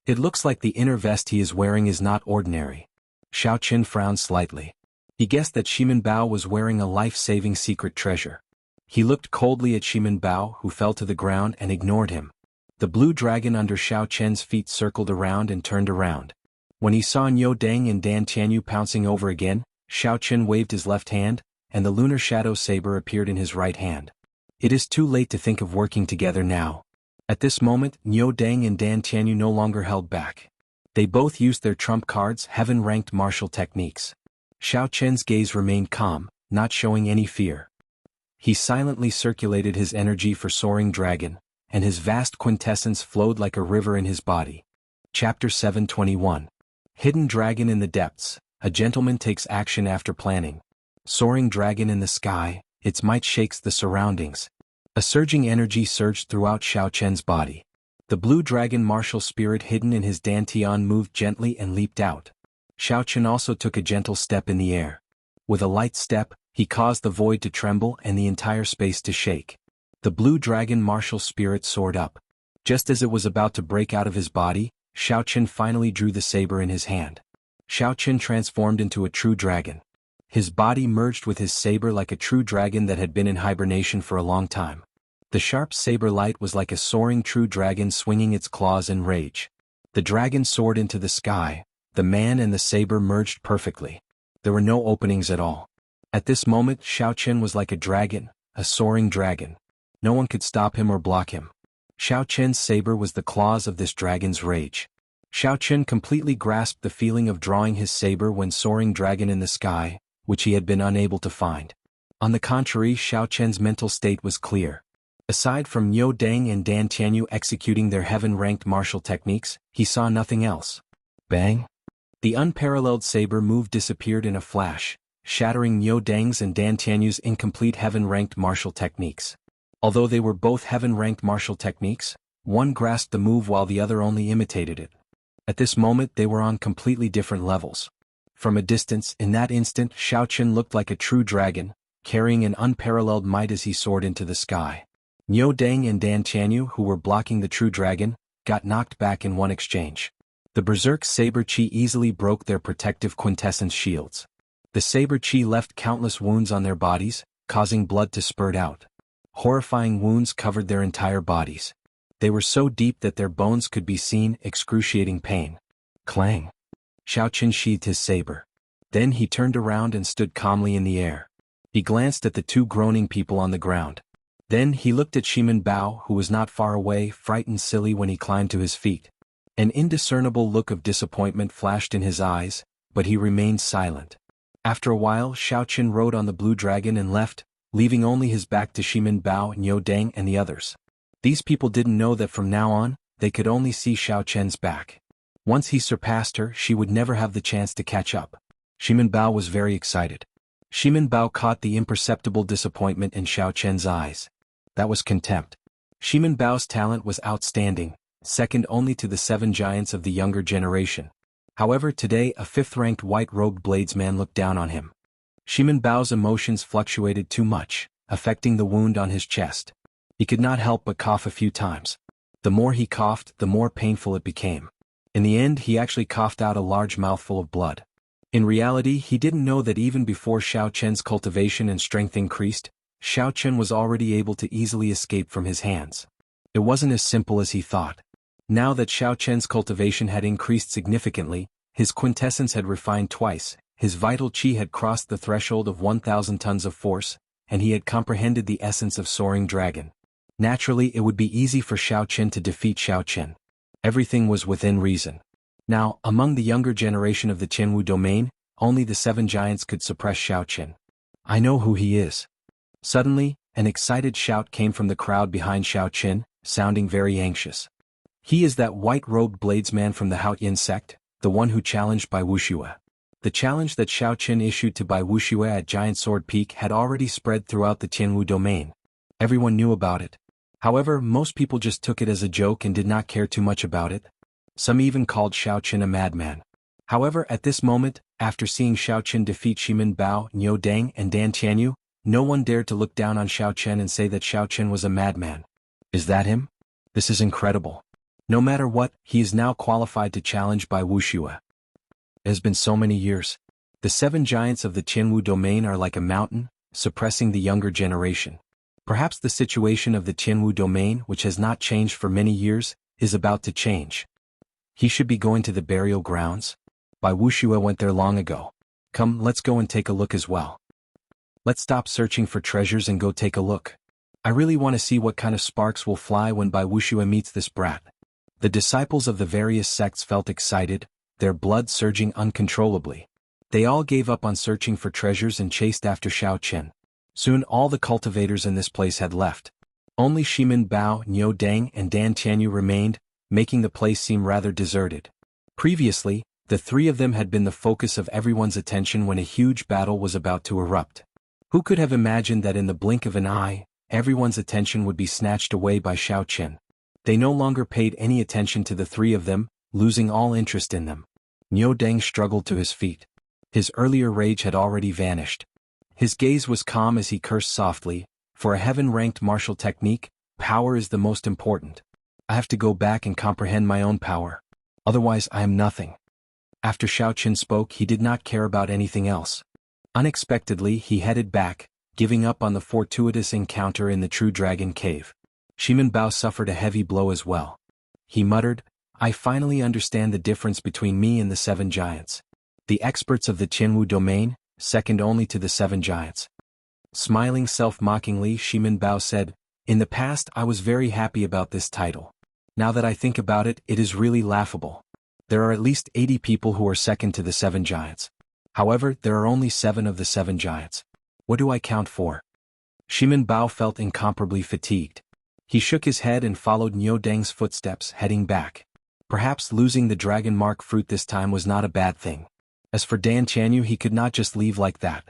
It looks like the inner vest he is wearing is not ordinary. Xiao Chen frowned slightly. He guessed that Shimin Bao was wearing a life-saving secret treasure. He looked coldly at Shimin Bao, who fell to the ground and ignored him. The blue dragon under Xiao Chen's feet circled around and turned around. When he saw Niu Deng and Dan Tianyu pouncing over again, Xiao Chen waved his left hand, and the lunar shadow saber appeared in his right hand. It is too late to think of working together now. At this moment, Niu Deng and Dan Tianyu no longer held back. They both used their trump cards, heaven-ranked martial techniques. Xiao Chen's gaze remained calm, not showing any fear. He silently circulated his energy for Soaring Dragon, and his vast quintessence flowed like a river in his body. Chapter 721. Hidden Dragon in the Depths. A gentleman takes action after planning. Soaring Dragon in the sky, its might shakes the surroundings. A surging energy surged throughout Xiao Chen's body. The blue dragon martial spirit hidden in his dantian moved gently and leaped out. Xiao Chen also took a gentle step in the air. With a light step, he caused the void to tremble and the entire space to shake. The blue dragon martial spirit soared up. Just as it was about to break out of his body, Xiao Chen finally drew the saber in his hand. Xiao Chen transformed into a true dragon. His body merged with his saber like a true dragon that had been in hibernation for a long time. The sharp saber light was like a soaring true dragon swinging its claws in rage. The dragon soared into the sky. The man and the saber merged perfectly. There were no openings at all. At this moment, Xiao Chen was like a dragon, a soaring dragon. No one could stop him or block him. Xiao Chen's saber was the claws of this dragon's rage. Xiao Chen completely grasped the feeling of drawing his saber when soaring dragon in the sky, which he had been unable to find. On the contrary, Xiao Chen's mental state was clear. Aside from Niu Deng and Dan Tianyu executing their heaven-ranked martial techniques, he saw nothing else. Bang! The unparalleled saber move disappeared in a flash, shattering Niu Deng's and Dan Tianyu's incomplete heaven-ranked martial techniques. Although they were both heaven-ranked martial techniques, one grasped the move while the other only imitated it. At this moment they were on completely different levels. From a distance, in that instant, Xiao Chen looked like a true dragon, carrying an unparalleled might as he soared into the sky. Niu Deng and Dan Tianyu, who were blocking the true dragon, got knocked back in one exchange. The berserk saber chi easily broke their protective quintessence shields. The saber chi left countless wounds on their bodies, causing blood to spurt out. Horrifying wounds covered their entire bodies. They were so deep that their bones could be seen, excruciating pain. Clang! Xiao Chen sheathed his saber. Then he turned around and stood calmly in the air. He glanced at the 2 groaning people on the ground. Then he looked at Shimin Bao, who was not far away, frightened silly when he climbed to his feet. An indiscernible look of disappointment flashed in his eyes, but he remained silent. After a while, Xiao Chen rode on the blue dragon and left, leaving only his back to Shimin Bao, Niu Deng and the others. These people didn't know that from now on, they could only see Xiao Chen's back. Once he surpassed her, she would never have the chance to catch up. Shimin Bao was very excited. Shimin Bao caught the imperceptible disappointment in Xiao Chen's eyes. That was contempt. Shimin Bao's talent was outstanding, second only to the 7 giants of the younger generation. However, today a 5th-ranked white-robed bladesman looked down on him. Shimin Bao's emotions fluctuated too much, affecting the wound on his chest. He could not help but cough a few times. The more he coughed, the more painful it became. In the end, he actually coughed out a large mouthful of blood. In reality, he didn't know that even before Xiao Chen's cultivation and strength increased, Xiao Chen was already able to easily escape from his hands. It wasn't as simple as he thought. Now that Xiao Chen's cultivation had increased significantly, his quintessence had refined twice, his vital qi had crossed the threshold of 1,000 tons of force, and he had comprehended the essence of soaring dragon. Naturally, it would be easy for Xiao Chen to defeat Xiao Chen. Everything was within reason. Now, among the younger generation of the Jianghu domain, only the 7 giants could suppress Xiao Chen. I know who he is. Suddenly, an excited shout came from the crowd behind Xiao Chen, sounding very anxious. He is that white-robed bladesman from the Haotian sect, the one who challenged Bai Wuxia. The challenge that Xiao Chen issued to Bai Wuxia at Giant Sword Peak had already spread throughout the Jianghu domain. Everyone knew about it. However, most people just took it as a joke and did not care too much about it. Some even called Xiao Chen a madman. However, at this moment, after seeing Xiao Chen defeat Shimin Bao, Niu Deng and Dan Tianyu, no one dared to look down on Xiao Chen and say that Xiao Chen was a madman. Is that him? This is incredible. No matter what, he is now qualified to challenge Bai Wuxia. It has been so many years. The 7 giants of the Jianghu domain are like a mountain, suppressing the younger generation. Perhaps the situation of the Jianghu domain, which has not changed for many years, is about to change. He should be going to the burial grounds. Bai Wuxia went there long ago. Come, let's go and take a look as well. Let's stop searching for treasures and go take a look. I really want to see what kind of sparks will fly when Bai Wuxia meets this brat. The disciples of the various sects felt excited, their blood surging uncontrollably. They all gave up on searching for treasures and chased after Xiao Chen. Soon all the cultivators in this place had left. Only Shimin Bao, Niu Deng and Dan Tianyu remained, making the place seem rather deserted. Previously, the 3 of them had been the focus of everyone's attention when a huge battle was about to erupt. Who could have imagined that in the blink of an eye, everyone's attention would be snatched away by Xiao Chen? They no longer paid any attention to the 3 of them, losing all interest in them. Niu Deng struggled to his feet. His earlier rage had already vanished. His gaze was calm as he cursed softly. For a heaven-ranked martial technique, power is the most important. I have to go back and comprehend my own power. Otherwise I am nothing. After Xiao Chen spoke, he did not care about anything else. Unexpectedly, he headed back, giving up on the fortuitous encounter in the True Dragon Cave. Shimin Bao suffered a heavy blow as well. He muttered, I finally understand the difference between me and the 7 giants. The experts of the Jianghu domain, second only to the 7 giants. Smiling self-mockingly, Shimin Bao said, in the past I was very happy about this title. Now that I think about it, it is really laughable. There are at least 80 people who are second to the 7 giants. However, there are only 7 of the 7 giants. What do I count for? Shimin Bao felt incomparably fatigued. He shook his head and followed Niu Deng's footsteps, heading back. Perhaps losing the dragon mark fruit this time was not a bad thing. As for Dan Tianyu, he could not just leave like that.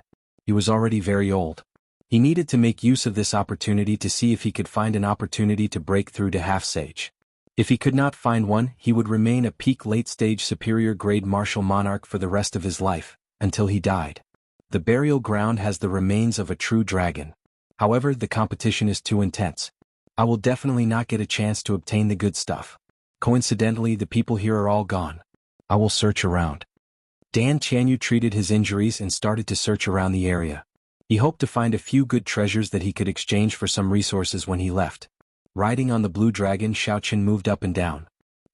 He was already very old. He needed to make use of this opportunity to see if he could find an opportunity to break through to half-sage. If he could not find one, he would remain a peak late-stage superior-grade martial monarch for the rest of his life, until he died. The burial ground has the remains of a true dragon. However, the competition is too intense. I will definitely not get a chance to obtain the good stuff. Coincidentally, the people here are all gone. I will search around. Dan Tianyu treated his injuries and started to search around the area. He hoped to find a few good treasures that he could exchange for some resources when he left. Riding on the blue dragon, Xiao Chen moved up and down.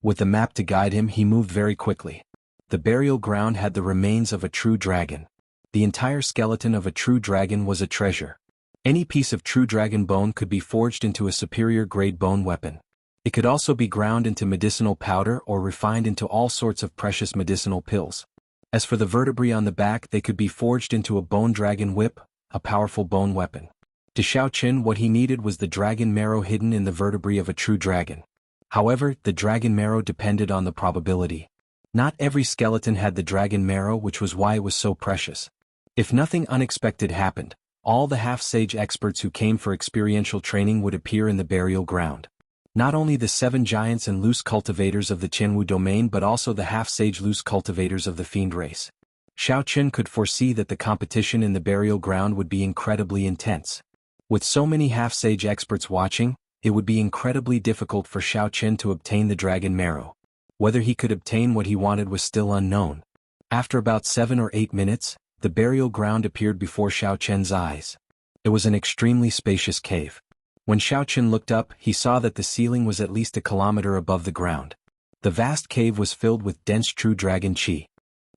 With the map to guide him, he moved very quickly. The burial ground had the remains of a true dragon. The entire skeleton of a true dragon was a treasure. Any piece of true dragon bone could be forged into a superior-grade bone weapon. It could also be ground into medicinal powder or refined into all sorts of precious medicinal pills. As for the vertebrae on the back, they could be forged into a bone dragon whip, a powerful bone weapon. To Xiao Chen, what he needed was the dragon marrow hidden in the vertebrae of a true dragon. However, the dragon marrow depended on the probability. Not every skeleton had the dragon marrow, which was why it was so precious. If nothing unexpected happened, all the half-sage experts who came for experiential training would appear in the burial ground. Not only the 7 giants and loose cultivators of the Jianghu domain but also the half-sage loose cultivators of the fiend race. Xiao Qin could foresee that the competition in the burial ground would be incredibly intense. With so many half-sage experts watching, it would be incredibly difficult for Xiao Qin to obtain the dragon marrow. Whether he could obtain what he wanted was still unknown. After about 7 or 8 minutes, the burial ground appeared before Xiao Qin's eyes. It was an extremely spacious cave. When Xiao Qin looked up, he saw that the ceiling was at least a kilometer above the ground. The vast cave was filled with dense true dragon qi.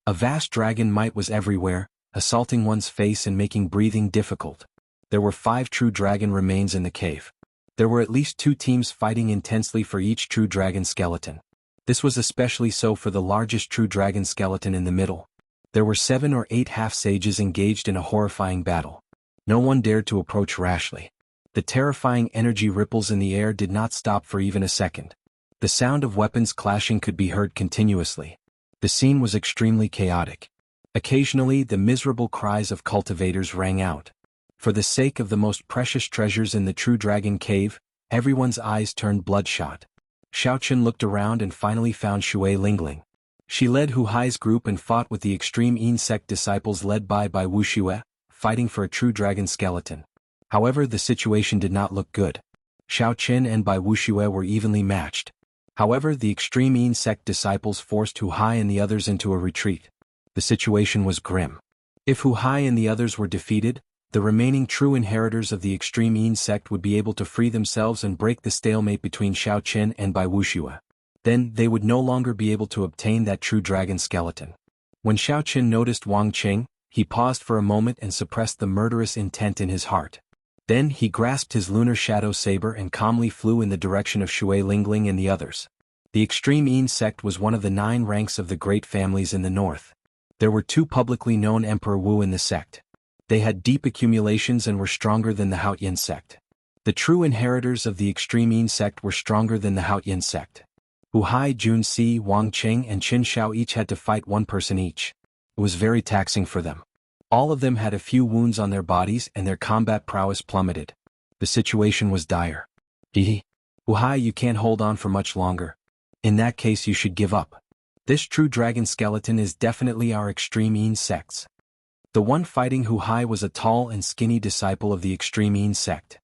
A vast dragon might was everywhere, assaulting one's face and making breathing difficult. There were 5 true dragon remains in the cave. There were at least 2 teams fighting intensely for each true dragon skeleton. This was especially so for the largest true dragon skeleton in the middle. There were 7 or 8 half-sages engaged in a horrifying battle. No one dared to approach rashly. The terrifying energy ripples in the air did not stop for even a second. The sound of weapons clashing could be heard continuously. The scene was extremely chaotic. Occasionally, the miserable cries of cultivators rang out. For the sake of the most precious treasures in the true dragon cave, everyone's eyes turned bloodshot. Xiao Qin looked around and finally found Shui Lingling. She led Hu Hai's group and fought with the extreme Yin sect disciples led by Wuxia, fighting for a true dragon skeleton. However, the situation did not look good. Xiao Qin and Wuxia were evenly matched. However, the extreme Yin sect disciples forced Hu Hai and the others into a retreat. The situation was grim. If Hu Hai and the others were defeated, the remaining true inheritors of the extreme Yin sect would be able to free themselves and break the stalemate between Xiao Qin and Wuxia. Then, they would no longer be able to obtain that true dragon skeleton. When Xiao Qin noticed Wang Qing, he paused for a moment and suppressed the murderous intent in his heart. Then, he grasped his lunar shadow saber and calmly flew in the direction of Shui Lingling and the others. The extreme Yin sect was one of the 9 ranks of the great families in the north. There were 2 publicly known Emperor Wu in the sect. They had deep accumulations and were stronger than the Haoyin sect. The true inheritors of the extreme Yin sect were stronger than the Haoyin sect. Hu Hai, Jun Si, Wang Qing and Qin Shao each had to fight 1 person each. It was very taxing for them. All of them had a few wounds on their bodies and their combat prowess plummeted. The situation was dire. Hu Hai, you can't hold on for much longer. In that case you should give up. This true dragon skeleton is definitely our extreme Yin sects. The one fighting Hu Hai was a tall and skinny disciple of the extreme Yin sect.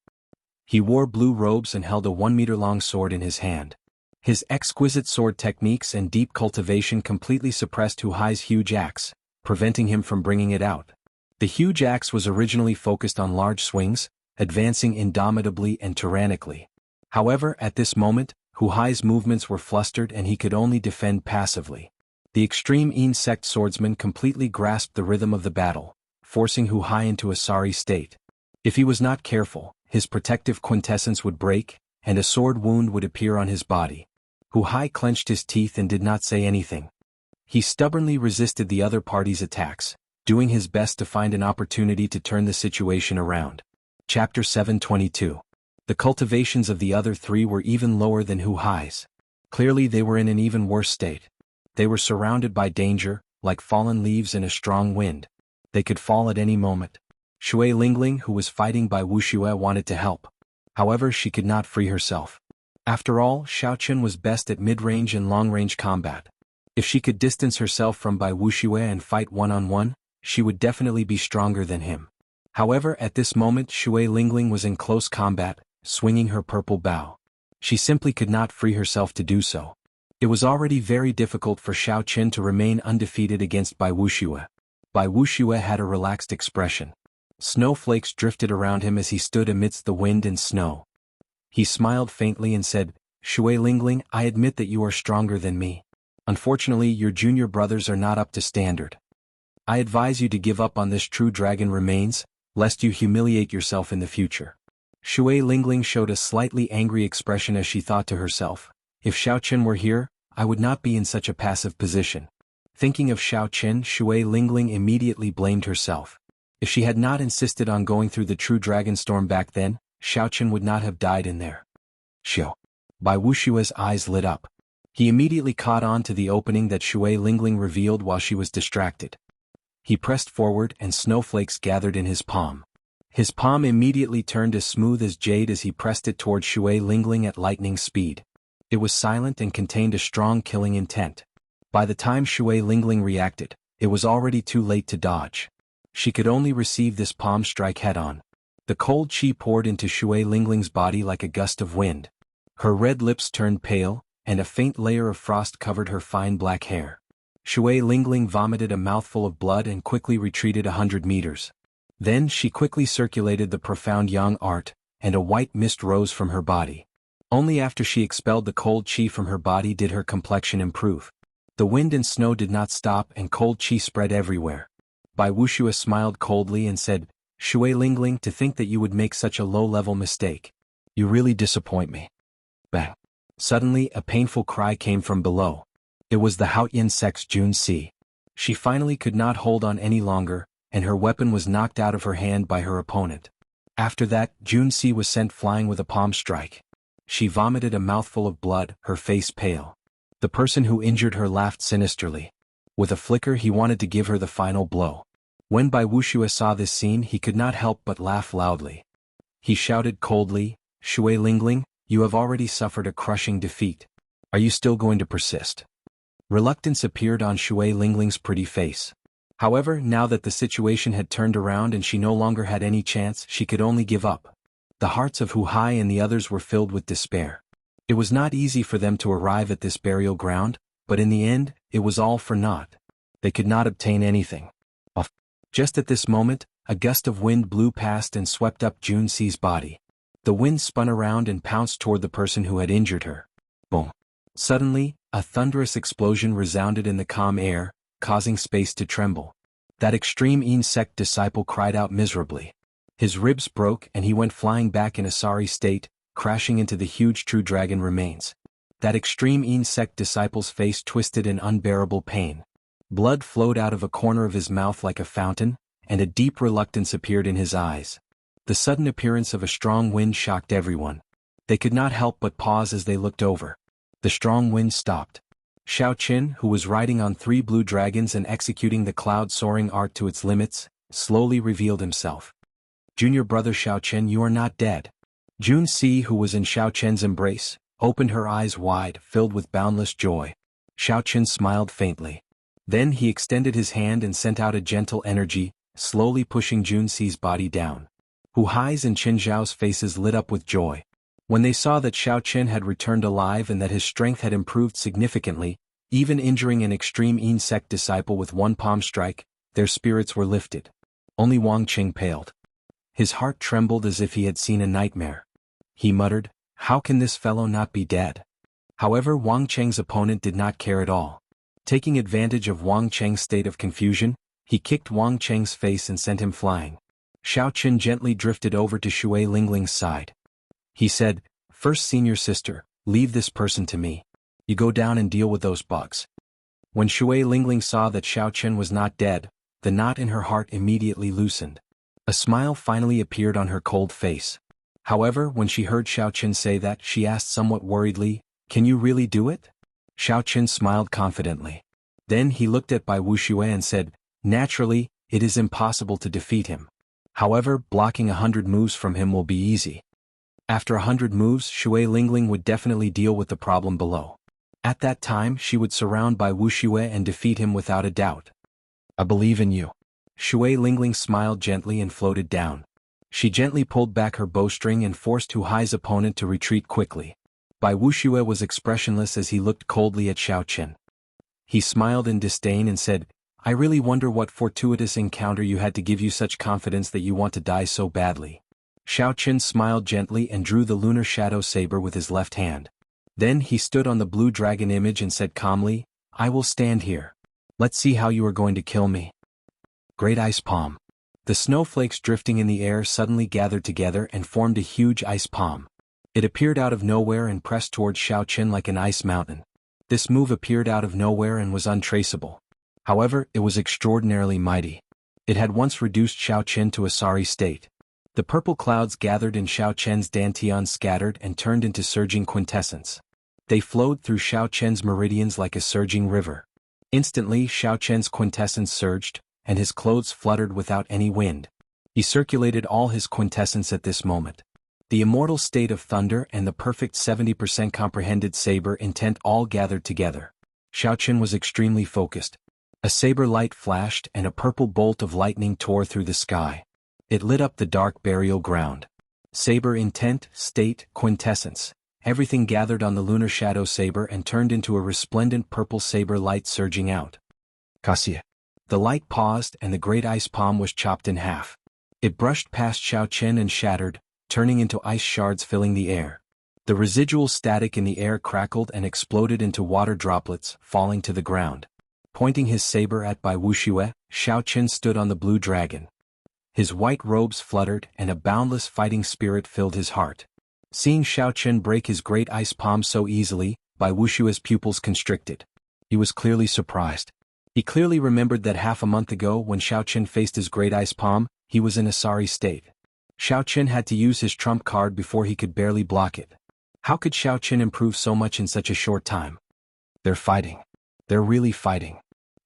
He wore blue robes and held a 1-meter-long sword in his hand. His exquisite sword techniques and deep cultivation completely suppressed Hu Hai's huge axe, preventing him from bringing it out. The huge axe was originally focused on large swings, advancing indomitably and tyrannically. However, at this moment, Hu Hai's movements were flustered and he could only defend passively. The extreme Yin sect swordsman completely grasped the rhythm of the battle, forcing Hu Hai into a sorry state. If he was not careful, his protective quintessence would break, and a sword wound would appear on his body. Hu Hai clenched his teeth and did not say anything. He stubbornly resisted the other party's attacks, doing his best to find an opportunity to turn the situation around. Chapter 722. The cultivations of the other 3 were even lower than Hu Hai's. Clearly they were in an even worse state. They were surrounded by danger, like fallen leaves in a strong wind. They could fall at any moment. Shui Lingling, who was fighting Wuxia, wanted to help. However, she could not free herself. After all, Xiao Qin was best at mid-range and long-range combat. If she could distance herself from Wuxia and fight one-on-one, she would definitely be stronger than him. However, at this moment Shui Lingling was in close combat, swinging her purple bow. She simply could not free herself to do so. It was already very difficult for Xiao Qin to remain undefeated against Wuxia. Wuxia had a relaxed expression. Snowflakes drifted around him as he stood amidst the wind and snow. He smiled faintly and said, "Shui Lingling, I admit that you are stronger than me. Unfortunately, your junior brothers are not up to standard. I advise you to give up on this true dragon remains, lest you humiliate yourself in the future." Shui Lingling showed a slightly angry expression as she thought to herself, "If Xiao Qin were here, I would not be in such a passive position." Thinking of Xiao Qin, Shui Lingling immediately blamed herself. If she had not insisted on going through the true dragon storm back then, Xiao Qin would not have died in there. Xiao. Wuxia's eyes lit up. He immediately caught on to the opening that Shui Lingling revealed while she was distracted. He pressed forward and snowflakes gathered in his palm. His palm immediately turned as smooth as jade as he pressed it toward Shui Lingling at lightning speed. It was silent and contained a strong killing intent. By the time Shui Lingling reacted, it was already too late to dodge. She could only receive this palm strike head-on. The cold chi poured into Shui Lingling's body like a gust of wind. Her red lips turned pale, and a faint layer of frost covered her fine black hair. Shui Lingling vomited a mouthful of blood and quickly retreated 100 meters. Then she quickly circulated the profound yang art, and a white mist rose from her body. Only after she expelled the cold chi from her body did her complexion improve. The wind and snow did not stop and cold chi spread everywhere. Bai Wuxia smiled coldly and said, "Shui Lingling, to think that you would make such a low-level mistake. You really disappoint me." Bang. Suddenly, a painful cry came from below. It was the Haotian sect's Jun Si. She finally could not hold on any longer, and her weapon was knocked out of her hand by her opponent. After that, Jun Si was sent flying with a palm strike. She vomited a mouthful of blood, her face pale. The person who injured her laughed sinisterly. With a flicker he wanted to give her the final blow. When Bai Wuxia saw this scene he could not help but laugh loudly. He shouted coldly, "Shui Lingling, you have already suffered a crushing defeat. Are you still going to persist?" Reluctance appeared on Shui Lingling's pretty face. However, now that the situation had turned around and she no longer had any chance, she could only give up. The hearts of Hu Hai and the others were filled with despair. It was not easy for them to arrive at this burial ground, but in the end, it was all for naught. They could not obtain anything. Just at this moment, a gust of wind blew past and swept up Jun Si's body. The wind spun around and pounced toward the person who had injured her. Boom. Suddenly, a thunderous explosion resounded in the calm air, causing space to tremble. That extreme insect disciple cried out miserably. His ribs broke and he went flying back in a sorry state, crashing into the huge true dragon remains. That extreme insect disciple's face twisted in unbearable pain. Blood flowed out of a corner of his mouth like a fountain, and a deep reluctance appeared in his eyes. The sudden appearance of a strong wind shocked everyone. They could not help but pause as they looked over. The strong wind stopped. Xiaoqin, who was riding on 3 blue dragons and executing the cloud-soaring art to its limits, slowly revealed himself. "Junior brother Xiaoqin, you are not dead." Jun Si, who was in Xiaoqin's embrace, opened her eyes wide, filled with boundless joy. Xiaoqin smiled faintly. Then he extended his hand and sent out a gentle energy, slowly pushing Jun Si's body down. Hu Hai's and Qin Zhao's faces lit up with joy. When they saw that Xiaoqin had returned alive and that his strength had improved significantly, even injuring an extreme insect disciple with one palm strike, their spirits were lifted. Only Wang Qing paled. His heart trembled as if he had seen a nightmare. He muttered, "How can this fellow not be dead?" However, Wang Cheng's opponent did not care at all. Taking advantage of Wang Cheng's state of confusion, he kicked Wang Cheng's face and sent him flying. Xiaoqin gently drifted over to Shui Lingling's side. He said, "First senior sister, leave this person to me. You go down and deal with those bugs." When Shui Lingling saw that Xiaoqin was not dead, the knot in her heart immediately loosened. A smile finally appeared on her cold face. However, when she heard Xiaoqin say that, she asked somewhat worriedly, "Can you really do it?" Xiaoqin smiled confidently. Then he looked at Bai Wuxia and said, "Naturally, it is impossible to defeat him. However, blocking 100 moves from him will be easy." After 100 moves, Shui Lingling would definitely deal with the problem below. At that time, she would surround Bai Wuxia and defeat him without a doubt. "I believe in you." Shui Lingling smiled gently and floated down. She gently pulled back her bowstring and forced Hu Hai's opponent to retreat quickly. Bai Wuxia was expressionless as he looked coldly at Xiaoqin. He smiled in disdain and said, "I really wonder what fortuitous encounter you had to give you such confidence that you want to die so badly." Xiaoqin smiled gently and drew the lunar shadow saber with his left hand. Then he stood on the blue dragon image and said calmly, "I will stand here. Let's see how you are going to kill me." Great Ice Palm. The snowflakes drifting in the air suddenly gathered together and formed a huge ice palm. It appeared out of nowhere and pressed towards Xiaoqin like an ice mountain. This move appeared out of nowhere and was untraceable. However, it was extraordinarily mighty. It had once reduced Xiaoqin to a sorry state. The purple clouds gathered in Xiaoqin's dantian scattered and turned into surging quintessence. They flowed through Xiao Chen's meridians like a surging river. Instantly Xiao Chen's quintessence surged, and his clothes fluttered without any wind. He circulated all his quintessence at this moment. The immortal state of thunder and the perfect 70% comprehended saber intent all gathered together. Xiao Chen was extremely focused. A saber light flashed and a purple bolt of lightning tore through the sky. It lit up the dark burial ground. Saber intent, state, quintessence. Everything gathered on the lunar shadow saber and turned into a resplendent purple saber light surging out. Cassia. The light paused and the great ice palm was chopped in half. It brushed past Xiao Chen and shattered, turning into ice shards filling the air. The residual static in the air crackled and exploded into water droplets, falling to the ground. Pointing his saber at Bai Wuxia, Xiao Chen stood on the blue dragon. His white robes fluttered and a boundless fighting spirit filled his heart. Seeing Xiao Chen break his great ice palm so easily, Bai Wuxia's pupils constricted. He was clearly surprised. He clearly remembered that half a month ago when Xiao Chen faced his great ice palm, he was in a sorry state. Xiao Chen had to use his trump card before he could barely block it. How could Xiao Chen improve so much in such a short time? They're fighting. They're really fighting.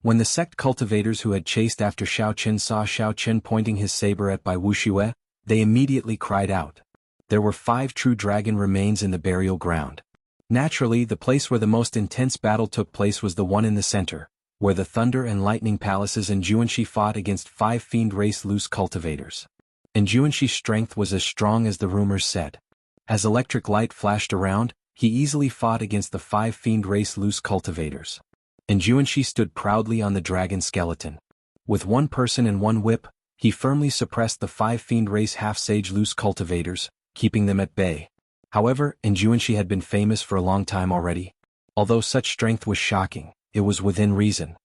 When the sect cultivators who had chased after Xiao Chen saw Xiao Chen pointing his saber at Bai Wuxia, they immediately cried out. There were 5 true dragon remains in the burial ground. Naturally, the place where the most intense battle took place was the one in the center, where the Thunder and Lightning Palaces and Jianghu fought against 5 fiend race loose cultivators. And Jianghu's strength was as strong as the rumors said. As electric light flashed around, he easily fought against the 5 fiend race loose cultivators. And Jianghu stood proudly on the dragon skeleton. With 1 person and 1 whip, he firmly suppressed the 5 fiend race half-sage loose cultivators, keeping them at bay. However, Jianghu had been famous for a long time already. Although such strength was shocking, it was within reason.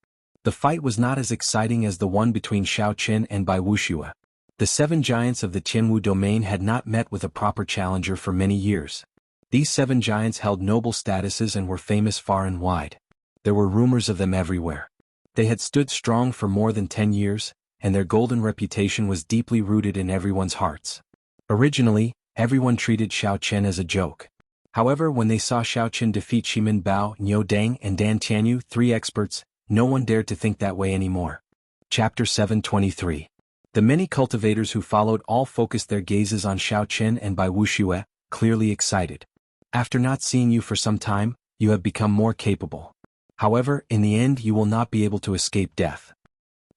The fight was not as exciting as the one between Xiao Chen and Bai Wuxia. The 7 giants of the Jianghu domain had not met with a proper challenger for many years. These 7 giants held noble statuses and were famous far and wide. There were rumors of them everywhere. They had stood strong for more than 10 years, and their golden reputation was deeply rooted in everyone's hearts. Originally, everyone treated Xiao Chen as a joke. However, when they saw Xiao Chen defeat Shimin Bao, Niu Dang and Dan Tianyu, 3 experts, no one dared to think that way anymore. Chapter 723. The many cultivators who followed all focused their gazes on Xiao Chen and Bai Wuxia, clearly excited. After not seeing you for some time, you have become more capable. However, in the end you will not be able to escape death.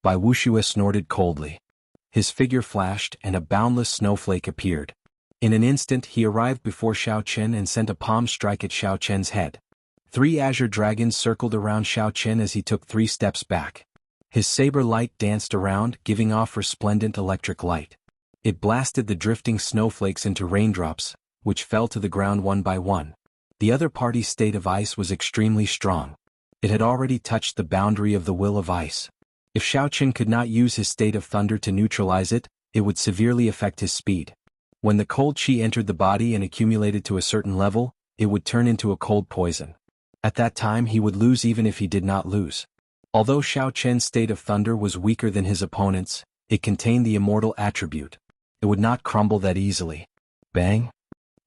Bai Wuxia snorted coldly. His figure flashed and a boundless snowflake appeared. In an instant he arrived before Xiao Chen and sent a palm strike at Xiao Chen's head. 3 azure dragons circled around Xiao Chen as he took 3 steps back. His saber light danced around, giving off resplendent electric light. It blasted the drifting snowflakes into raindrops, which fell to the ground one by one. The other party's state of ice was extremely strong. It had already touched the boundary of the will of ice. If Xiao Chen could not use his state of thunder to neutralize it, it would severely affect his speed. When the cold qi entered the body and accumulated to a certain level, it would turn into a cold poison. At that time he would lose even if he did not lose. Although Xiao Chen's state of thunder was weaker than his opponent's, it contained the immortal attribute. It would not crumble that easily. Bang!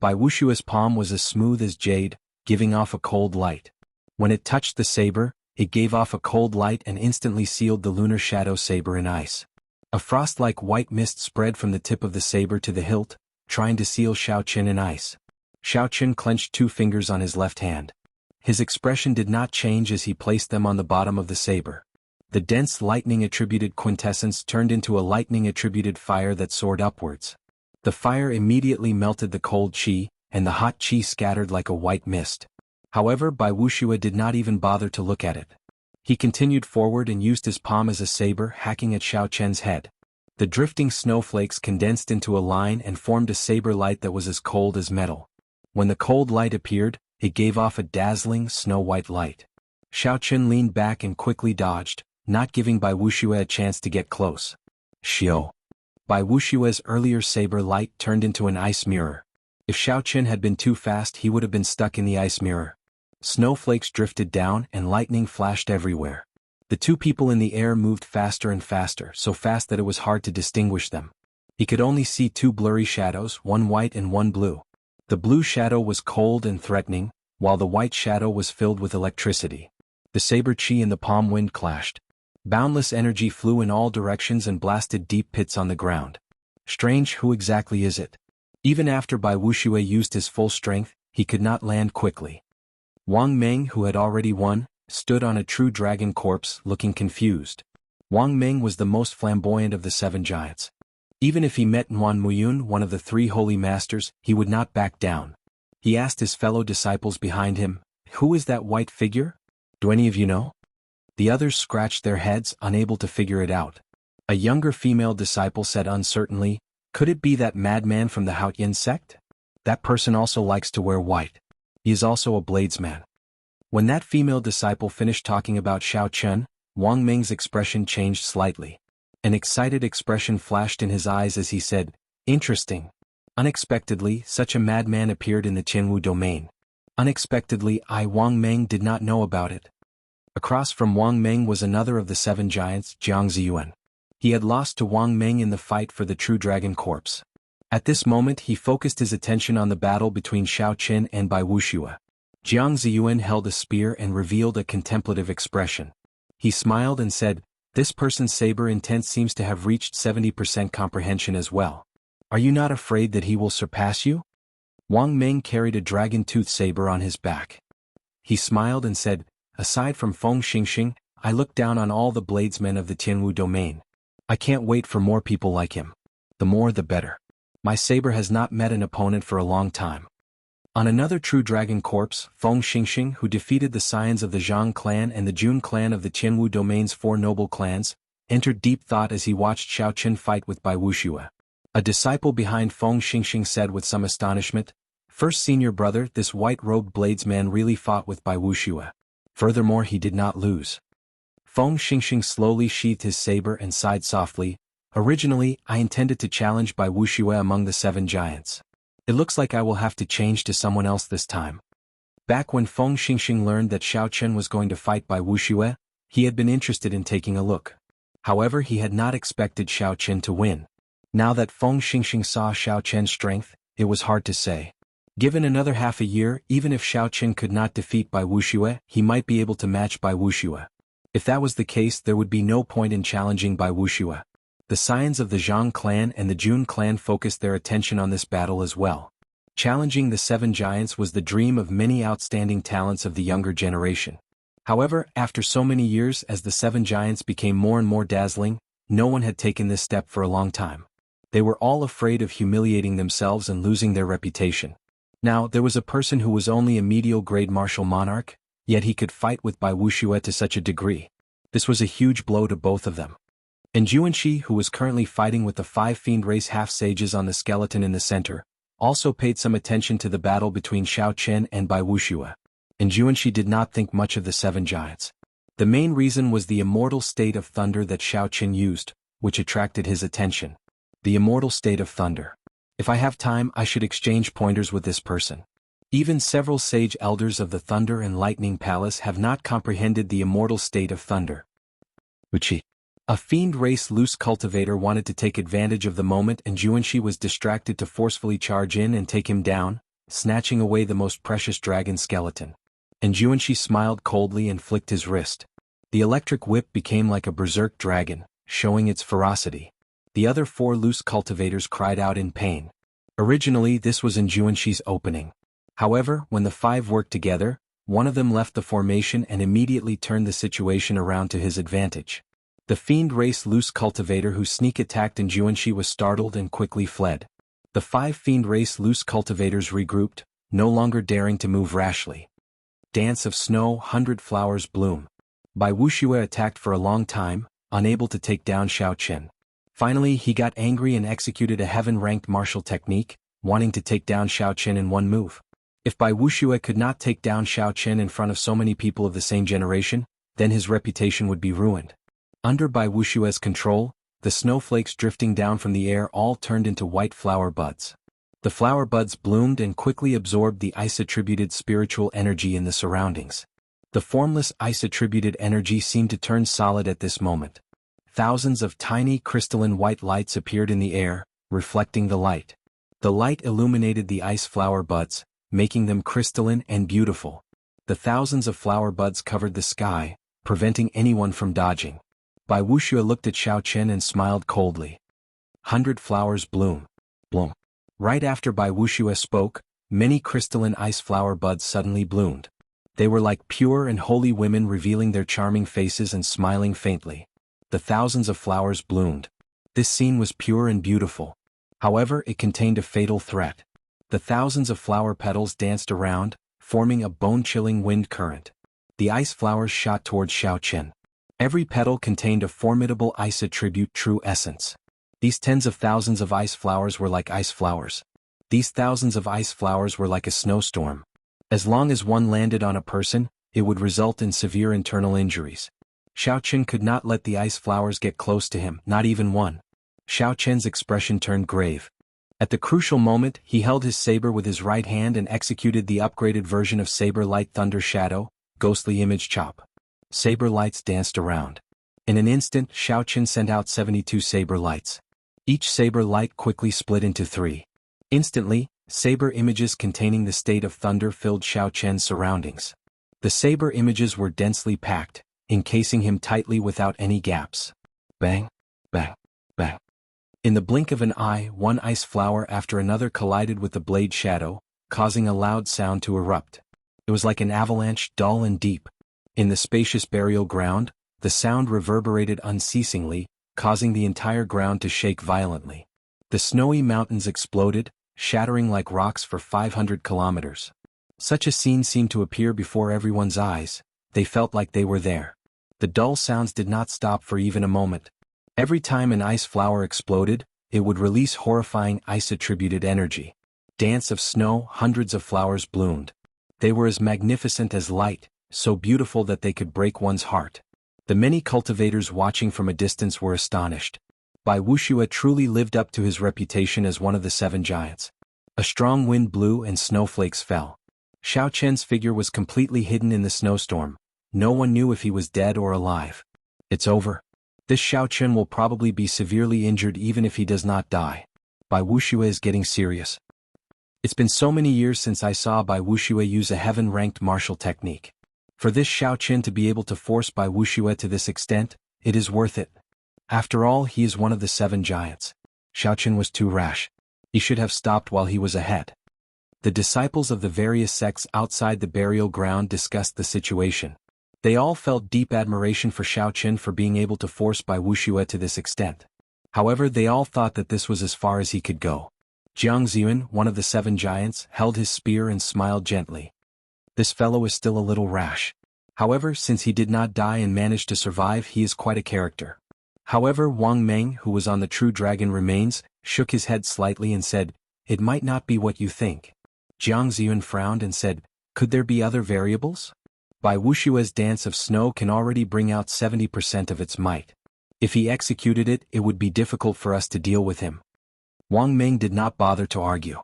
Bai Wuxia's palm was as smooth as jade, giving off a cold light. When it touched the saber, it gave off a cold light and instantly sealed the lunar shadow saber in ice. A frost-like white mist spread from the tip of the saber to the hilt, trying to seal Xiao Chen in ice. Xiao Chen clenched 2 fingers on his left hand. His expression did not change as he placed them on the bottom of the saber. The dense lightning-attributed quintessence turned into a lightning-attributed fire that soared upwards. The fire immediately melted the cold qi, and the hot qi scattered like a white mist. However, Bai Wuxia did not even bother to look at it. He continued forward and used his palm as a saber, hacking at Xiao Chen's head. The drifting snowflakes condensed into a line and formed a saber light that was as cold as metal. When the cold light appeared, it gave off a dazzling, snow-white light. Xiao Chen leaned back and quickly dodged, not giving Bai Wuxia a chance to get close. Xiao. Bai Wuxia's earlier saber light turned into an ice mirror. If Xiao Chen had been too fast, he would have been stuck in the ice mirror. Snowflakes drifted down and lightning flashed everywhere. The 2 people in the air moved faster and faster, so fast that it was hard to distinguish them. He could only see 2 blurry shadows, one white and one blue. The blue shadow was cold and threatening, while the white shadow was filled with electricity. The saber chi and the palm wind clashed. Boundless energy flew in all directions and blasted deep pits on the ground. Strange, who exactly is it? Even after Bai Wuxia used his full strength, he could not land quickly. Wang Meng, who had already won, stood on a true dragon corpse, looking confused. Wang Meng was the most flamboyant of the 7 giants. Even if he met Nguyen Muyun, one of the 3 holy masters, he would not back down. He asked his fellow disciples behind him, "Who is that white figure? Do any of you know?" The others scratched their heads, unable to figure it out. A younger female disciple said uncertainly, "Could it be that madman from the Haotian sect? That person also likes to wear white. He is also a bladesman." When that female disciple finished talking about Xiao Chen, Wang Meng's expression changed slightly. An excited expression flashed in his eyes as he said, "Interesting. Unexpectedly, such a madman appeared in the Jianghu domain. Unexpectedly, Wang Meng did not know about it." Across from Wang Meng was another of the 7 giants, Jianghu. He had lost to Wang Meng in the fight for the true dragon corpse. At this moment he focused his attention on the battle between Xiao Qin and Bai Wuxia. Jianghu held a spear and revealed a contemplative expression. He smiled and said, "This person's saber intent seems to have reached 70% comprehension as well. Are you not afraid that he will surpass you?" Wang Meng carried a dragon-tooth saber on his back. He smiled and said, "Aside from Feng Xingxing, I look down on all the bladesmen of the Jianghu domain. I can't wait for more people like him. The more the better. My saber has not met an opponent for a long time." On another true dragon corpse, Feng Xingxing, who defeated the scions of the Zhang clan and the Jun clan of the Jianghu domain's 4 noble clans, entered deep thought as he watched Xiao Qin fight with Bai Wuxia. A disciple behind Feng Xingxing said with some astonishment, "First senior brother, this white-robed bladesman really fought with Bai Wuxia. Furthermore, he did not lose." Feng Xingxing slowly sheathed his saber and sighed softly, "Originally, I intended to challenge Bai Wuxia among the 7 giants. It looks like I will have to change to someone else this time." Back when Feng Xingxing learned that Xiao Chen was going to fight Bai Wuxia, he had been interested in taking a look. However, he had not expected Xiao Chen to win. Now that Feng Xingxing saw Xiao Chen's strength, it was hard to say. Given another half a year, even if Xiao Chen could not defeat Bai Wuxia, he might be able to match Bai Wuxia. If that was the case, there would be no point in challenging Bai Wuxia. The scions of the Zhang clan and the Jun clan focused their attention on this battle as well. Challenging the 7 giants was the dream of many outstanding talents of the younger generation. However, after so many years, as the 7 giants became more and more dazzling, no one had taken this step for a long time. They were all afraid of humiliating themselves and losing their reputation. Now, there was a person who was only a medial-grade martial monarch, yet he could fight with Bai Wuxia to such a degree. This was a huge blow to both of them. And Juanxi, who was currently fighting with the 5 fiend race half-sages on the skeleton in the center, also paid some attention to the battle between Xiao Chen and Bai Wuxia. And Juanxi did not think much of the 7 giants. The main reason was the immortal state of thunder that Xiao Chen used, which attracted his attention. The immortal state of thunder. If I have time, I should exchange pointers with this person. Even several sage elders of the Thunder and Lightning Palace have not comprehended the immortal state of thunder. Wuxia. A fiend race loose cultivator wanted to take advantage of the moment, and Juanxi was distracted to forcefully charge in and take him down, snatching away the most precious dragon skeleton. And Juanxi smiled coldly and flicked his wrist. The electric whip became like a berserk dragon, showing its ferocity. The other 4 loose cultivators cried out in pain. Originally, this was in Juanxi's opening. However, when the 5 worked together, one of them left the formation and immediately turned the situation around to his advantage. The fiend race loose cultivator who sneak attacked in Juanxi was startled and quickly fled. The 5 fiend race loose cultivators regrouped, no longer daring to move rashly. Dance of snow, 100 flowers bloom. Bai Wuxia attacked for a long time, unable to take down Xiao Chen. Finally, he got angry and executed a heaven-ranked martial technique, wanting to take down Xiao Chen in one move. If Bai Wuxia could not take down Xiao Chen in front of so many people of the same generation, then his reputation would be ruined. Under Bai Wuxia's control, the snowflakes drifting down from the air all turned into white flower buds. The flower buds bloomed and quickly absorbed the ice-attributed spiritual energy in the surroundings. The formless ice-attributed energy seemed to turn solid at this moment. Thousands of tiny crystalline white lights appeared in the air, reflecting the light. The light illuminated the ice flower buds, making them crystalline and beautiful. The thousands of flower buds covered the sky, preventing anyone from dodging. Bai Wuxia looked at Xiao Chen and smiled coldly. 100 flowers bloom. Bloom. Right after Bai Wuxia spoke, many crystalline ice flower buds suddenly bloomed. They were like pure and holy women revealing their charming faces and smiling faintly. The thousands of flowers bloomed. This scene was pure and beautiful. However, it contained a fatal threat. The thousands of flower petals danced around, forming a bone-chilling wind current. The ice flowers shot towards Xiao Chen. Every petal contained a formidable ice attribute true essence. These tens of thousands of ice flowers were like ice flowers. These thousands of ice flowers were like a snowstorm. As long as one landed on a person, it would result in severe internal injuries. Xiao Chen could not let the ice flowers get close to him, not even one. Xiao Chen's expression turned grave. At the crucial moment, he held his saber with his right hand and executed the upgraded version of Saber Light Thunder Shadow, Ghostly Image Chop. Saber lights danced around. In an instant, Xiao Chen sent out 72 saber lights. Each saber light quickly split into 3. Instantly, saber images containing the state of thunder filled Xiao Chen's surroundings. The saber images were densely packed, encasing him tightly without any gaps. Bang, bang, bang. In the blink of an eye, one ice flower after another collided with the blade shadow, causing a loud sound to erupt. It was like an avalanche, dull and deep. In the spacious burial ground, the sound reverberated unceasingly, causing the entire ground to shake violently. The snowy mountains exploded, shattering like rocks for 500 kilometers. Such a scene seemed to appear before everyone's eyes. They felt like they were there. The dull sounds did not stop for even a moment. Every time an ice flower exploded, it would release horrifying ice-attributed energy. Dance of snow, hundreds of flowers bloomed. They were as magnificent as light, so beautiful that they could break one's heart. The many cultivators watching from a distance were astonished. Bai Wuxia truly lived up to his reputation as one of the 7 giants. A strong wind blew and snowflakes fell. Xiao Chen's figure was completely hidden in the snowstorm. No one knew if he was dead or alive. It's over. This Xiao Chen will probably be severely injured even if he does not die. Bai Wuxia is getting serious. It's been so many years since I saw Bai Wuxia use a heaven-ranked martial technique. For this Xiao Chen to be able to force Bai Wuxia to this extent, it is worth it. After all, he is one of the 7 giants. Xiao Chen was too rash. He should have stopped while he was ahead. The disciples of the various sects outside the burial ground discussed the situation. They all felt deep admiration for Xiao Chen for being able to force Bai Wuxia to this extent. However, they all thought that this was as far as he could go. Jianghu, one of the 7 giants, held his spear and smiled gently. This fellow is still a little rash. However, since he did not die and managed to survive, he is quite a character. However, Wang Meng, who was on the true dragon remains, shook his head slightly and said, "It might not be what you think." Jianghu frowned and said, "Could there be other variables? Bai Wuxia's dance of snow can already bring out 70% of its might. If he executed it, it would be difficult for us to deal with him." Wang Meng did not bother to argue.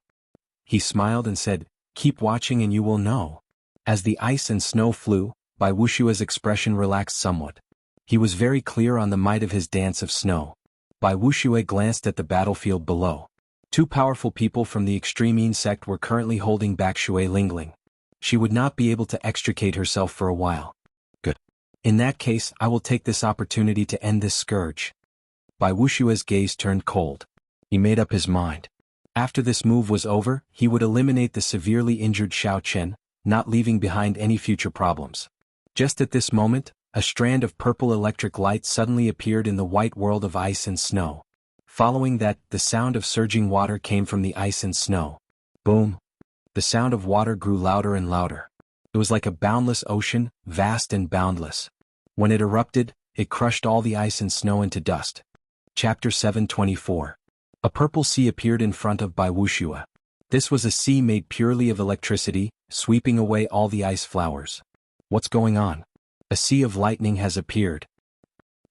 He smiled and said, "Keep watching and you will know." As the ice and snow flew, Bai Wuxia's expression relaxed somewhat. He was very clear on the might of his dance of snow. Bai Wuxia glanced at the battlefield below. 2 powerful people from the extreme Yin sect were currently holding back Shui Lingling. She would not be able to extricate herself for a while. Good. In that case, I will take this opportunity to end this scourge. Bai Wuxia's gaze turned cold. He made up his mind. After this move was over, he would eliminate the severely injured Xiao Chen, not leaving behind any future problems. Just at this moment, a strand of purple electric light suddenly appeared in the white world of ice and snow. Following that, the sound of surging water came from the ice and snow. Boom! The sound of water grew louder and louder. It was like a boundless ocean, vast and boundless. When it erupted, it crushed all the ice and snow into dust. Chapter 724. A purple sea appeared in front of Bai Wuxia. This was a sea made purely of electricity, sweeping away all the ice flowers. What's going on? A sea of lightning has appeared.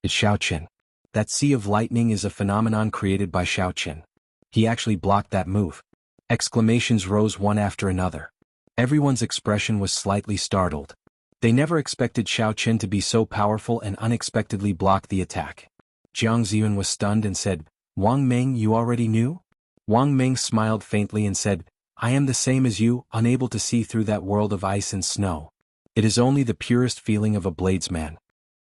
It's Xiao Chen. That sea of lightning is a phenomenon created by Xiao Chen. He actually blocked that move. Exclamations rose one after another. Everyone's expression was slightly startled. They never expected Xiao Chen to be so powerful and unexpectedly block the attack. Jianghu was stunned and said, "Wang Meng, you already knew?" Wang Meng smiled faintly and said, I am the same as you, unable to see through that world of ice and snow. It is only the purest feeling of a bladesman.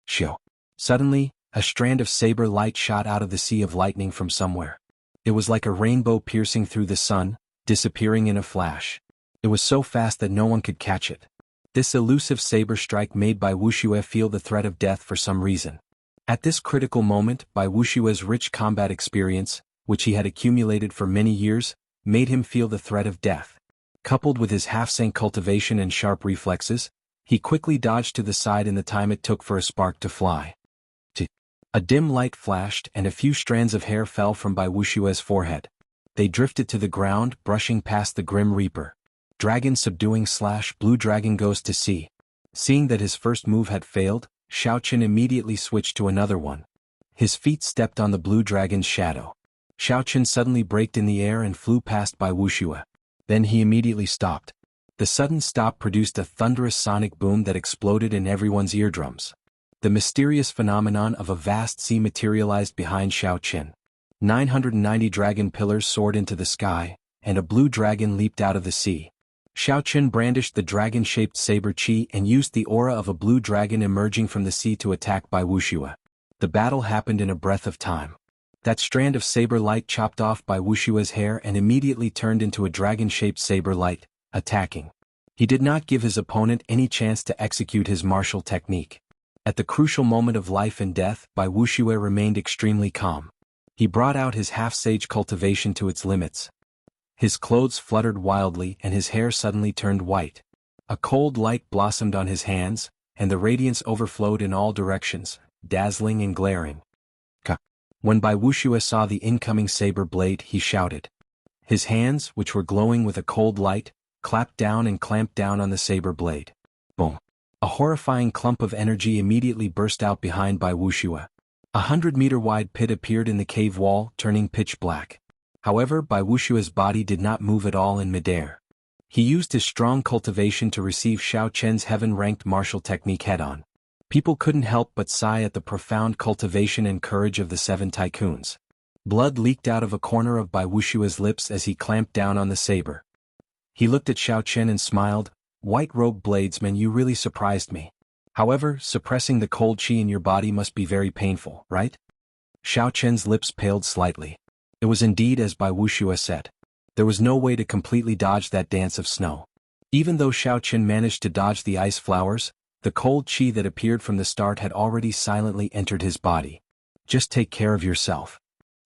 Shio. Suddenly, a strand of saber light shot out of the sea of lightning from somewhere. It was like a rainbow piercing through the sun, disappearing in a flash. It was so fast that no one could catch it. This elusive saber strike made Bai Wuxia feel the threat of death for some reason. At this critical moment, Bai Wuxia's rich combat experience, which he had accumulated for many years, made him feel the threat of death. Coupled with his half-sank cultivation and sharp reflexes, he quickly dodged to the side in the time it took for a spark to fly. A dim light flashed and a few strands of hair fell from Bai Wuxia's forehead. They drifted to the ground, brushing past the Grim Reaper. Dragon subduing / blue dragon goes to sea. Seeing that his first move had failed, Xiaoqian immediately switched to another one. His feet stepped on the blue dragon's shadow. Xiaoqian suddenly braked in the air and flew past Bai Wuxia. Then he immediately stopped. The sudden stop produced a thunderous sonic boom that exploded in everyone's eardrums. The mysterious phenomenon of a vast sea materialized behind Xiaoqian. 990 dragon pillars soared into the sky, and a blue dragon leaped out of the sea. Xiaoqian brandished the dragon-shaped saber qi and used the aura of a blue dragon emerging from the sea to attack Bai Wuxia. The battle happened in a breath of time. That strand of saber light chopped off Bai Wuxia's hair and immediately turned into a dragon-shaped saber light, attacking. He did not give his opponent any chance to execute his martial technique. At the crucial moment of life and death, Bai Wuxia remained extremely calm. He brought out his half-sage cultivation to its limits. His clothes fluttered wildly and his hair suddenly turned white. A cold light blossomed on his hands, and the radiance overflowed in all directions, dazzling and glaring. When Bai Wuxia saw the incoming saber blade, he shouted. His hands, which were glowing with a cold light, clapped down and clamped down on the saber blade. Boom! A horrifying clump of energy immediately burst out behind Bai Wuxia. 100-meter-wide pit appeared in the cave wall, turning pitch black. However, Bai Wuxia's body did not move at all in midair. He used his strong cultivation to receive Xiaoqian's heaven-ranked martial technique head-on. People couldn't help but sigh at the profound cultivation and courage of the 7 tycoons. Blood leaked out of a corner of Bai Wuxia's lips as he clamped down on the saber. He looked at Xiaoqian and smiled. White-robed bladesman, you really surprised me. However, suppressing the cold qi in your body must be very painful, right? Xiaoqian's lips paled slightly. It was indeed as Bai Wuxia said. There was no way to completely dodge that dance of snow. Even though Xiaoqian managed to dodge the ice flowers, the cold qi that appeared from the start had already silently entered his body. Just take care of yourself.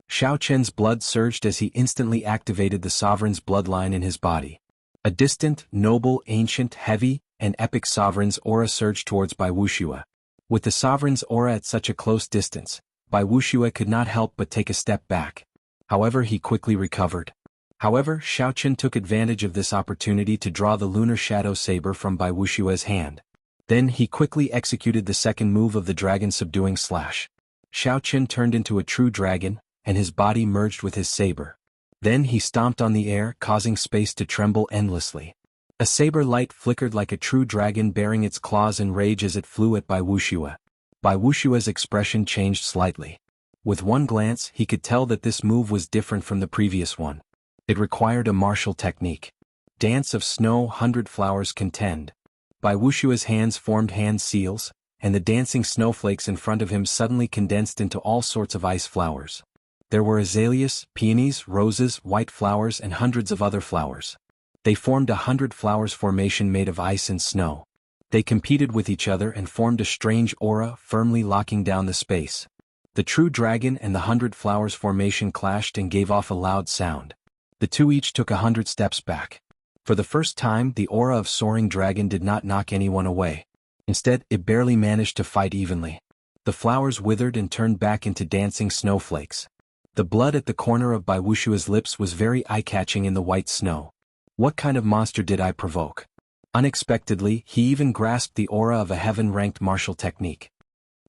Xiaoqian's blood surged as he instantly activated the sovereign's bloodline in his body. A distant, noble, ancient, heavy, and epic sovereign's aura surged towards Bai Wuxia. With the sovereign's aura at such a close distance, Bai Wuxia could not help but take a step back. However, he quickly recovered. However, Xiaoqian took advantage of this opportunity to draw the lunar shadow saber from Bai Wuxia's hand. Then he quickly executed the second move of the dragon subduing slash. Xiaoqian turned into a true dragon, and his body merged with his saber. Then he stomped on the air, causing space to tremble endlessly. A saber light flickered like a true dragon, baring its claws in rage as it flew at Bai Wuxia. Bai Wuxia's expression changed slightly. With one glance, he could tell that this move was different from the previous one. It required a martial technique. Dance of snow, 100 flowers contend. Bai Wuxia's hands formed hand seals, and the dancing snowflakes in front of him suddenly condensed into all sorts of ice flowers. There were azaleas, peonies, roses, white flowers, and hundreds of other flowers. They formed a 100 flowers formation made of ice and snow. They competed with each other and formed a strange aura, firmly locking down the space. The true dragon and the 100 flowers formation clashed and gave off a loud sound. The two each took 100 steps back. For the first time, the aura of soaring dragon did not knock anyone away. Instead, it barely managed to fight evenly. The flowers withered and turned back into dancing snowflakes. The blood at the corner of Bai Wuxia's lips was very eye-catching in the white snow. What kind of monster did I provoke? Unexpectedly, he even grasped the aura of a heaven-ranked martial technique.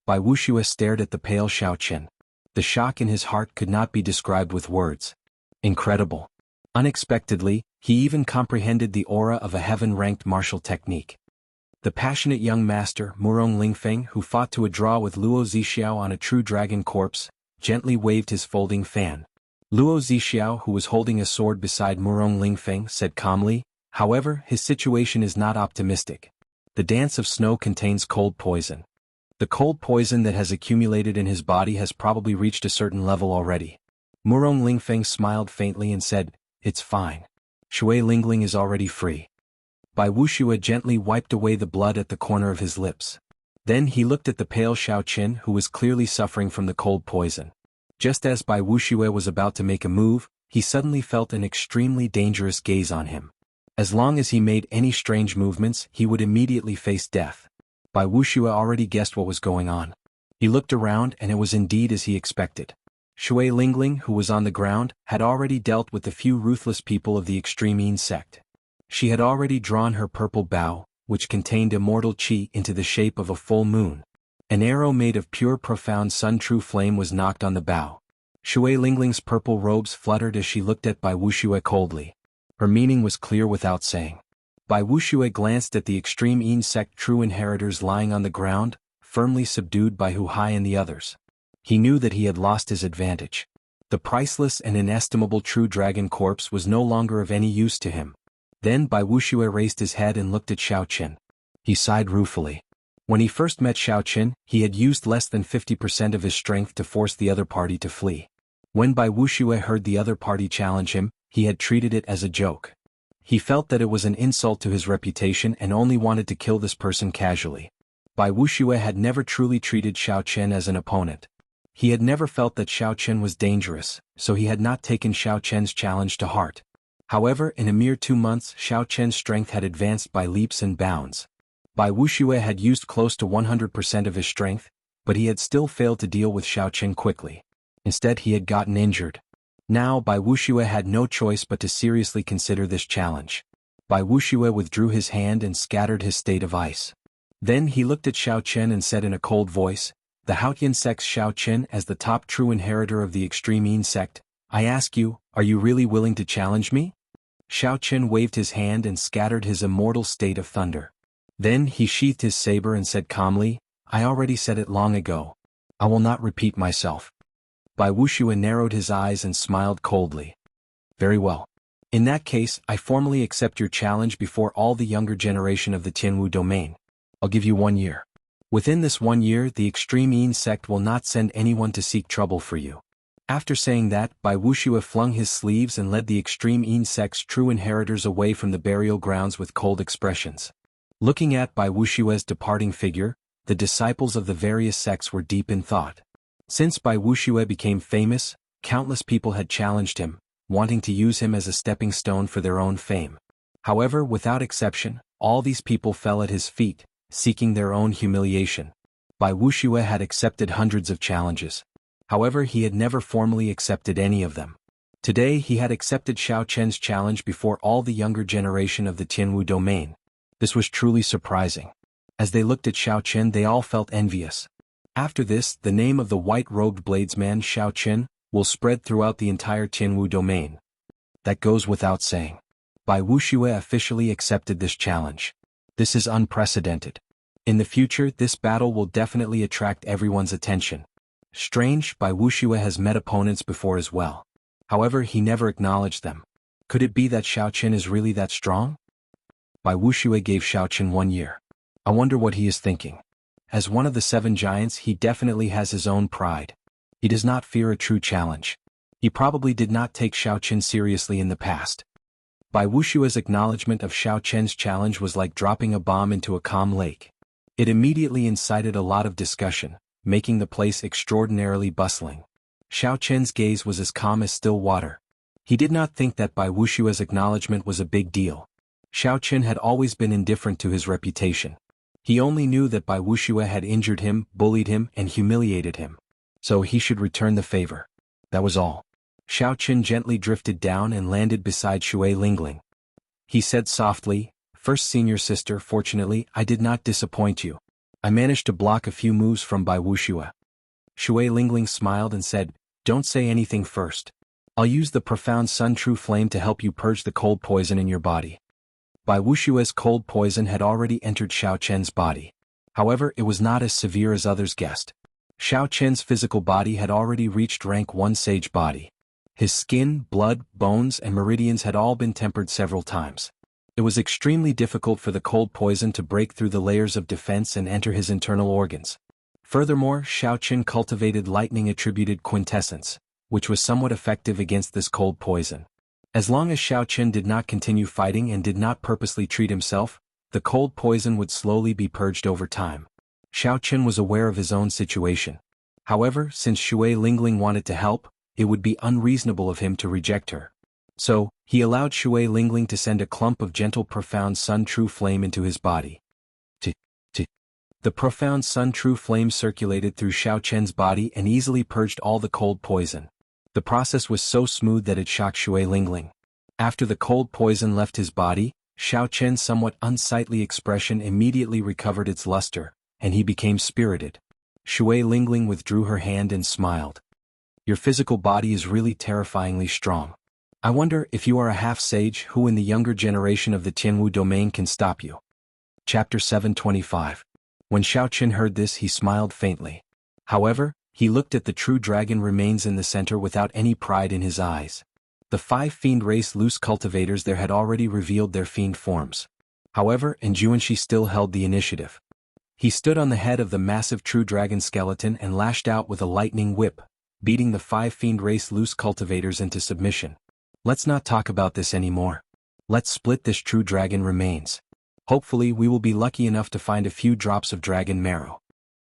Bai Wuxia stared at the pale Xiaoqian. The shock in his heart could not be described with words. Incredible. Unexpectedly, he even comprehended the aura of a heaven-ranked martial technique. The passionate young master, Murong Lingfeng, who fought to a draw with Luo Zixiao on a true dragon corpse, gently waved his folding fan. Luo Zixiao, who was holding a sword beside Murong Lingfeng, said calmly, however, his situation is not optimistic. The dance of snow contains cold poison. The cold poison that has accumulated in his body has probably reached a certain level already. Murong Lingfeng smiled faintly and said, it's fine. Shui Lingling is already free. Bai Wuxia gently wiped away the blood at the corner of his lips. Then he looked at the pale Xiaoqin, who was clearly suffering from the cold poison. Just as Bai Wuxia was about to make a move, he suddenly felt an extremely dangerous gaze on him. As long as he made any strange movements, he would immediately face death. Bai Wuxia already guessed what was going on. He looked around and it was indeed as he expected. Shui Lingling, who was on the ground, had already dealt with the few ruthless people of the extreme Yin sect. She had already drawn her purple bow, which contained immortal qi, into the shape of a full moon. An arrow made of pure profound sun-true flame was knocked on the bow. Shui Lingling's purple robes fluttered as she looked at Bai Wuxia coldly. Her meaning was clear without saying. Bai Wuxia glanced at the extreme Yin sect true inheritors lying on the ground, firmly subdued by Hu Hai and the others. He knew that he had lost his advantage. The priceless and inestimable true dragon corpse was no longer of any use to him. Then Bai Wuxia raised his head and looked at Xiaoqin. He sighed ruefully. When he first met Xiaoqin, he had used less than 50% of his strength to force the other party to flee. When Bai Wuxia heard the other party challenge him, he had treated it as a joke. He felt that it was an insult to his reputation and only wanted to kill this person casually. Bai Wuxia had never truly treated Xiaoqin as an opponent. He had never felt that Xiaoqin was dangerous, so he had not taken Xiaoqin's challenge to heart. However, in a mere 2 months, Xiaoqin's strength had advanced by leaps and bounds. Bai Wuxia had used close to 100% of his strength, but he had still failed to deal with Xiaoqin quickly. Instead, he had gotten injured. Now, Bai Wuxia had no choice but to seriously consider this challenge. Bai Wuxia withdrew his hand and scattered his state of ice. Then he looked at Xiaoqin and said in a cold voice, the Haotian sect's Xiaoqin, as the top true inheritor of the extreme Yin sect, I ask you, are you really willing to challenge me? Xiaoqin waved his hand and scattered his immortal state of thunder. Then he sheathed his saber and said calmly, I already said it long ago. I will not repeat myself. Bai Wuxia narrowed his eyes and smiled coldly. Very well. In that case, I formally accept your challenge before all the younger generation of the Tianwu domain. I'll give you 1 year. Within this 1 year, the extreme Yin sect will not send anyone to seek trouble for you. After saying that, Bai Wuxia flung his sleeves and led the extreme Yin sect's true inheritors away from the burial grounds with cold expressions. Looking at Bai Wuxia's departing figure, the disciples of the various sects were deep in thought. Since Bai Wuxia became famous, countless people had challenged him, wanting to use him as a stepping stone for their own fame. However, without exception, all these people fell at his feet, seeking their own humiliation. Bai Wuxia had accepted hundreds of challenges. However, he had never formally accepted any of them. Today he had accepted Xiaoqin's challenge before all the younger generation of the Tianwu domain. This was truly surprising. As they looked at Xiaoqin, they all felt envious. After this, the name of the white-robed bladesman Xiaoqin will spread throughout the entire Tianwu domain. That goes without saying. Bai Wuxia officially accepted this challenge. This is unprecedented. In the future, this battle will definitely attract everyone's attention. Strange, Bai Wuxia has met opponents before as well. However, he never acknowledged them. Could it be that Xiaoqin is really that strong? Bai Wuxia gave Xiaoqin 1 year. I wonder what he is thinking. As one of the 7 giants, he definitely has his own pride. He does not fear a true challenge. He probably did not take Xiaoqin seriously in the past. Bai Wuxia's acknowledgement of Xiaoqin's challenge was like dropping a bomb into a calm lake. It immediately incited a lot of discussion, making the place extraordinarily bustling. Xiaoqin's gaze was as calm as still water. He did not think that Bai Wuxia's acknowledgement was a big deal. Xiaoqin had always been indifferent to his reputation. He only knew that Bai Wuxia had injured him, bullied him, and humiliated him. So he should return the favor. That was all. Xiaoqin gently drifted down and landed beside Shui Lingling. He said softly, First senior sister, fortunately, I did not disappoint you. I managed to block a few moves from Bai Wuxia. Shui Lingling smiled and said, Don't say anything first. I'll use the profound sun-true flame to help you purge the cold poison in your body. Bai Wuxia's cold poison had already entered Xiaoqin's body. However, it was not as severe as others guessed. Xiaoqin's physical body had already reached rank 1 sage body. His skin, blood, bones, and meridians had all been tempered several times. It was extremely difficult for the cold poison to break through the layers of defense and enter his internal organs. Furthermore, Xiao Qin cultivated lightning-attributed quintessence, which was somewhat effective against this cold poison. As long as Xiao Qin did not continue fighting and did not purposely treat himself, the cold poison would slowly be purged over time. Xiao Qin was aware of his own situation. However, since Shui Lingling wanted to help, it would be unreasonable of him to reject her. So, he allowed Shui Lingling to send a clump of gentle profound sun true flame into his body. The profound sun true flame circulated through Xiao Qian's body and easily purged all the cold poison. The process was so smooth that it shocked Shui Lingling. After the cold poison left his body, Xiao Qian's somewhat unsightly expression immediately recovered its luster, and he became spirited. Shui Lingling withdrew her hand and smiled. Your physical body is really terrifyingly strong. I wonder if you are a half-sage who in the younger generation of the Jianghu domain can stop you. Chapter 725. When Xiao Qin heard this he smiled faintly. However, he looked at the true dragon remains in the center without any pride in his eyes. The 5 fiend race loose cultivators there had already revealed their fiend forms. However, Jianghu still held the initiative. He stood on the head of the massive true dragon skeleton and lashed out with a lightning whip, beating the 5 fiend race loose cultivators into submission. Let's not talk about this anymore. Let's split this true dragon remains. Hopefully we will be lucky enough to find a few drops of dragon marrow.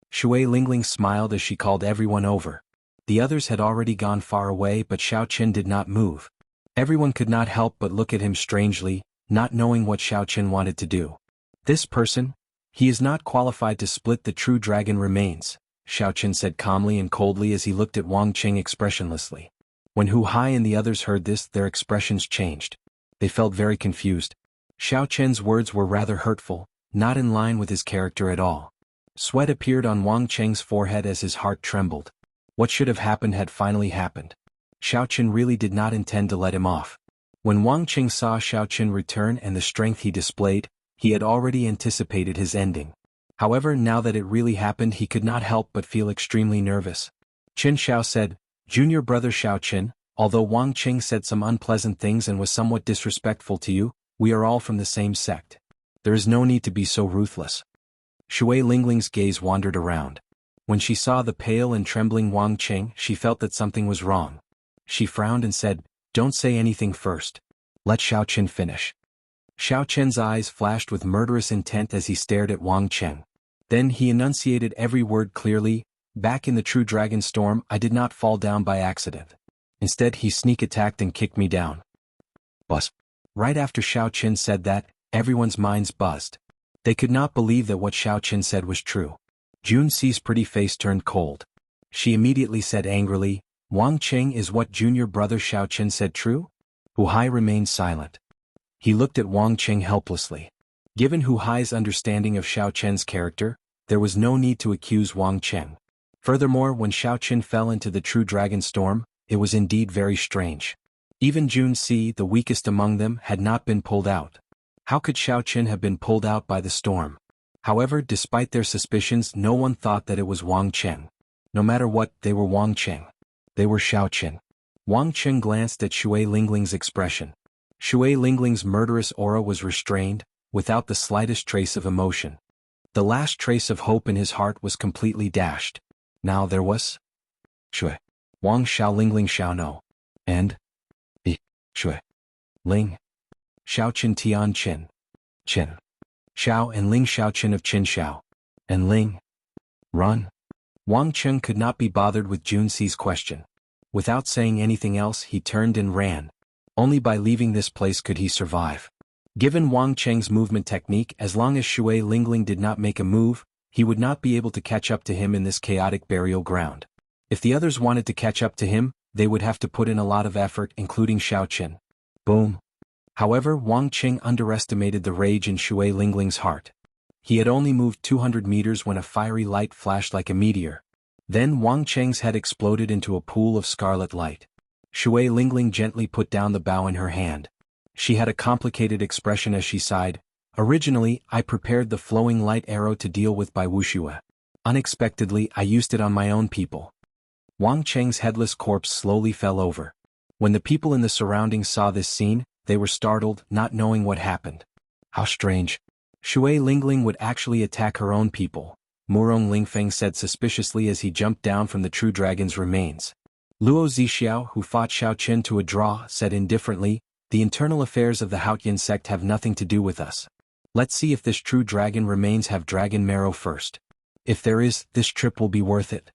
Shui Lingling smiled as she called everyone over. The others had already gone far away but Xiao Qin did not move. Everyone could not help but look at him strangely, not knowing what Xiao Qin wanted to do. This person? He is not qualified to split the true dragon remains, Xiao Qin said calmly and coldly as he looked at Wang Qing expressionlessly. When Hu Hai and the others heard this, their expressions changed. They felt very confused. Xiao Qian's words were rather hurtful, not in line with his character at all. Sweat appeared on Wang Qing's forehead as his heart trembled. What should have happened had finally happened. Xiao Qin really did not intend to let him off. When Wang Qing saw Xiao Qin return and the strength he displayed, he had already anticipated his ending. However, now that it really happened he could not help but feel extremely nervous. Qin Xiao said, "Junior brother Xiao Qin, although Wang Qing said some unpleasant things and was somewhat disrespectful to you, we are all from the same sect. There is no need to be so ruthless." Shui Lingling's gaze wandered around. When she saw the pale and trembling Wang Qing, she felt that something was wrong. She frowned and said, "Don't say anything first. Let Xiao Qin finish." Xiao Qin's eyes flashed with murderous intent as he stared at Wang Qing. Then he enunciated every word clearly, "Back in the True Dragon Storm I did not fall down by accident. Instead he sneak attacked and kicked me down." Buzz. Right after Xiao Qin said that, everyone's minds buzzed. They could not believe that what Xiao Qin said was true. Jun Xi's pretty face turned cold. She immediately said angrily, "Wang Qing, is what junior brother Xiao Qin said true?" Hu Hai remained silent. He looked at Wang Qing helplessly. Given Hu Hai's understanding of Xiao Qin's character, there was no need to accuse Wang Qing. Furthermore, when Xiao Qin fell into the True Dragon Storm, it was indeed very strange. Even Jun Xi, the weakest among them, had not been pulled out. How could Xiao Qin have been pulled out by the storm? However, despite their suspicions, no one thought that it was Wang Qing. No matter what, they were Wang Qing. They were Xiao Qin. Wang Qing glanced at Shui Lingling's expression. Shui Lingling's murderous aura was restrained, without the slightest trace of emotion. The last trace of hope in his heart was completely dashed. Now there was Shui. Wang Xiao Lingling Xiao No. And Shui. Ling. Xiao Qin Tian Qin. Qin. Xiao and Ling Xiao Qin of Qin Xiao. And Ling. Run. Wang Qing could not be bothered with Jun Xi's question. Without saying anything else he turned and ran. Only by leaving this place could he survive. Given Wang Qing's movement technique, as long as Shui Lingling did not make a move, he would not be able to catch up to him in this chaotic burial ground. If the others wanted to catch up to him, they would have to put in a lot of effort, including Xiao Qin. Boom. However, Wang Qing underestimated the rage in Shui Lingling's heart. He had only moved 200 meters when a fiery light flashed like a meteor. Then Wang Qing's head exploded into a pool of scarlet light. Shui Lingling gently put down the bow in her hand. She had a complicated expression as she sighed. "Originally, I prepared the flowing light arrow to deal with by Wuxia. Unexpectedly, I used it on my own people." Wang Qing's headless corpse slowly fell over. When the people in the surroundings saw this scene, they were startled, not knowing what happened. How strange. Shui Lingling would actually attack her own people, Murong Lingfeng said suspiciously as he jumped down from the true dragon's remains. Luo Zixiao, who fought Xiao Qin to a draw, said indifferently, the internal affairs of the Haotian sect have nothing to do with us. Let's see if this true dragon remains have dragon marrow first. If there is, this trip will be worth it.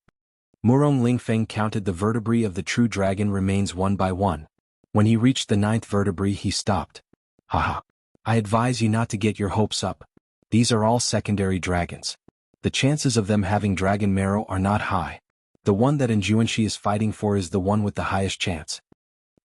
Murong Lingfeng counted the vertebrae of the true dragon remains one by one. When he reached the 9th vertebrae he stopped. Haha. I advise you not to get your hopes up. These are all secondary dragons. The chances of them having dragon marrow are not high. The one that Anjuanshi is fighting for is the one with the highest chance.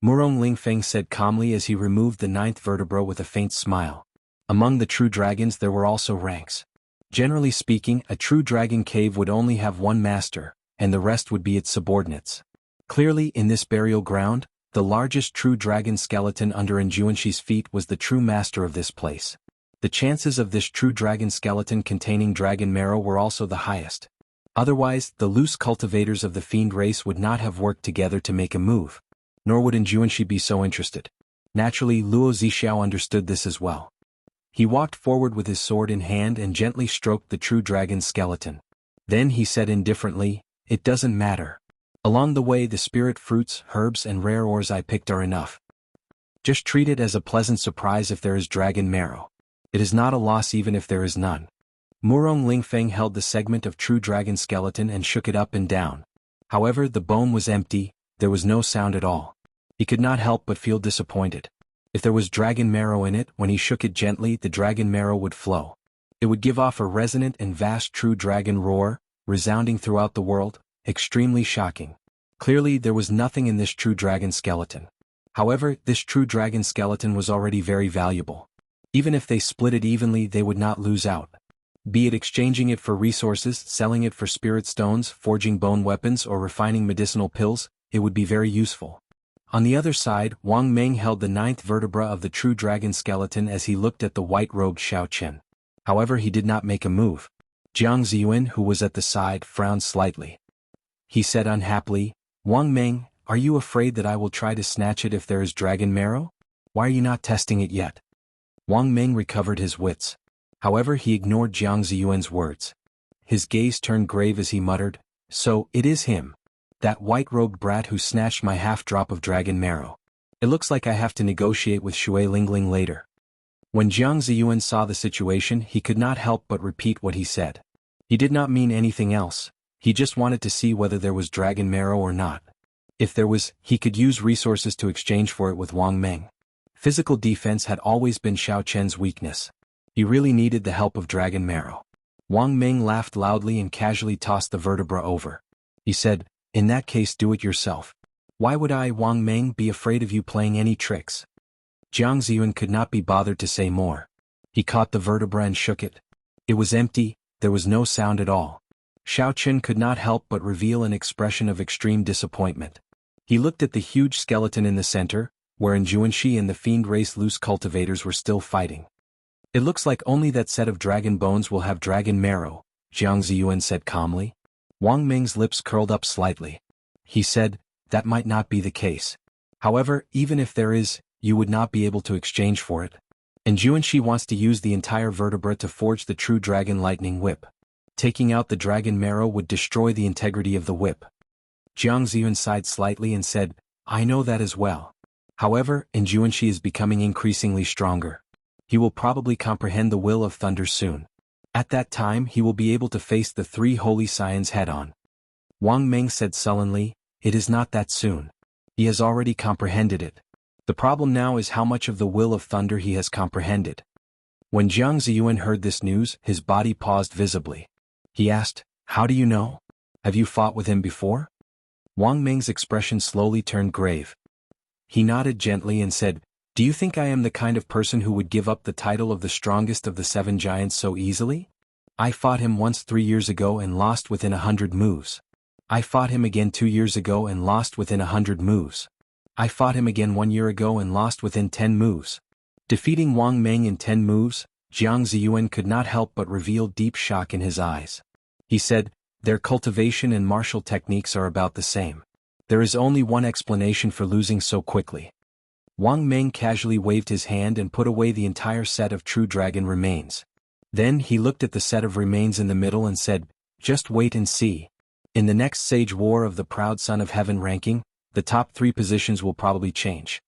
Murong Lingfeng said calmly as he removed the 9th vertebra with a faint smile. Among the true dragons there were also ranks. Generally speaking, a true dragon cave would only have one master, and the rest would be its subordinates. Clearly, in this burial ground, the largest true dragon skeleton under Anjuanshi's feet was the true master of this place. The chances of this true dragon skeleton containing dragon marrow were also the highest. Otherwise, the loose cultivators of the fiend race would not have worked together to make a move. Nor would Anjuanshi be so interested. Naturally, Luo Zixiao understood this as well. He walked forward with his sword in hand and gently stroked the true dragon's skeleton. Then he said indifferently, it doesn't matter. Along the way the spirit fruits, herbs and rare ores I picked are enough. Just treat it as a pleasant surprise if there is dragon marrow. It is not a loss even if there is none. Murong Lingfeng held the segment of true dragon skeleton and shook it up and down. However, the bone was empty, there was no sound at all. He could not help but feel disappointed. If there was dragon marrow in it, when he shook it gently the dragon marrow would flow. It would give off a resonant and vast true dragon roar, resounding throughout the world, extremely shocking. Clearly there was nothing in this true dragon skeleton. However, this true dragon skeleton was already very valuable. Even if they split it evenly they would not lose out. Be it exchanging it for resources, selling it for spirit stones, forging bone weapons or refining medicinal pills, it would be very useful. On the other side, Wang Meng held the 9th vertebra of the true dragon skeleton as he looked at the white-robed Xiao Qin. However, he did not make a move. Jiang Ziyuan, who was at the side, frowned slightly. He said unhappily, Wang Meng, are you afraid that I will try to snatch it if there is dragon marrow? Why are you not testing it yet? Wang Meng recovered his wits. However, he ignored Jiang Ziyuan's words. His gaze turned grave as he muttered, so, it is him. That white-robed brat who snatched my half-drop of dragon marrow. It looks like I have to negotiate with Shui Lingling later. When Jiang Ziyuan saw the situation he could not help but repeat what he said. He did not mean anything else, he just wanted to see whether there was dragon marrow or not. If there was, he could use resources to exchange for it with Wang Meng. Physical defense had always been Xiao Chen's weakness. He really needed the help of dragon marrow. Wang Meng laughed loudly and casually tossed the vertebra over. He said, in that case do it yourself. Why would I, Wang Meng, be afraid of you playing any tricks? Jiang Ziyuan could not be bothered to say more. He caught the vertebra and shook it. It was empty, there was no sound at all. Xiao Qin could not help but reveal an expression of extreme disappointment. He looked at the huge skeleton in the center, where Anjuanshi and the fiend race loose cultivators were still fighting. It looks like only that set of dragon bones will have dragon marrow, Jiang Ziyuan said calmly. Wang Meng's lips curled up slightly. He said, that might not be the case. However, even if there is, you would not be able to exchange for it. Anjuanshi wants to use the entire vertebra to forge the true dragon lightning whip. Taking out the dragon marrow would destroy the integrity of the whip. Jiang Ziyuan sighed slightly and said, I know that as well. However, Anjuanshi is becoming increasingly stronger. He will probably comprehend the will of thunder soon. At that time he will be able to face the 3 holy scions head-on. Wang Meng said sullenly, it is not that soon. He has already comprehended it. The problem now is how much of the will of thunder he has comprehended. When Jiang Ziyuan heard this news, his body paused visibly. He asked, how do you know? Have you fought with him before? Wang Meng's expression slowly turned grave. He nodded gently and said, do you think I am the kind of person who would give up the title of the strongest of the 7 giants so easily? I fought him once 3 years ago and lost within 100 moves. I fought him again 2 years ago and lost within 100 moves. I fought him again 1 year ago and lost within 10 moves. Defeating Wang Meng in 10 moves, Jiang Ziyuan could not help but reveal deep shock in his eyes. He said, their cultivation and martial techniques are about the same. There is only one explanation for losing so quickly. Wang Meng casually waved his hand and put away the entire set of true dragon remains. Then he looked at the set of remains in the middle and said, "Just wait and see. In the next Sage War of the Proud Son of Heaven ranking, the top 3 positions will probably change."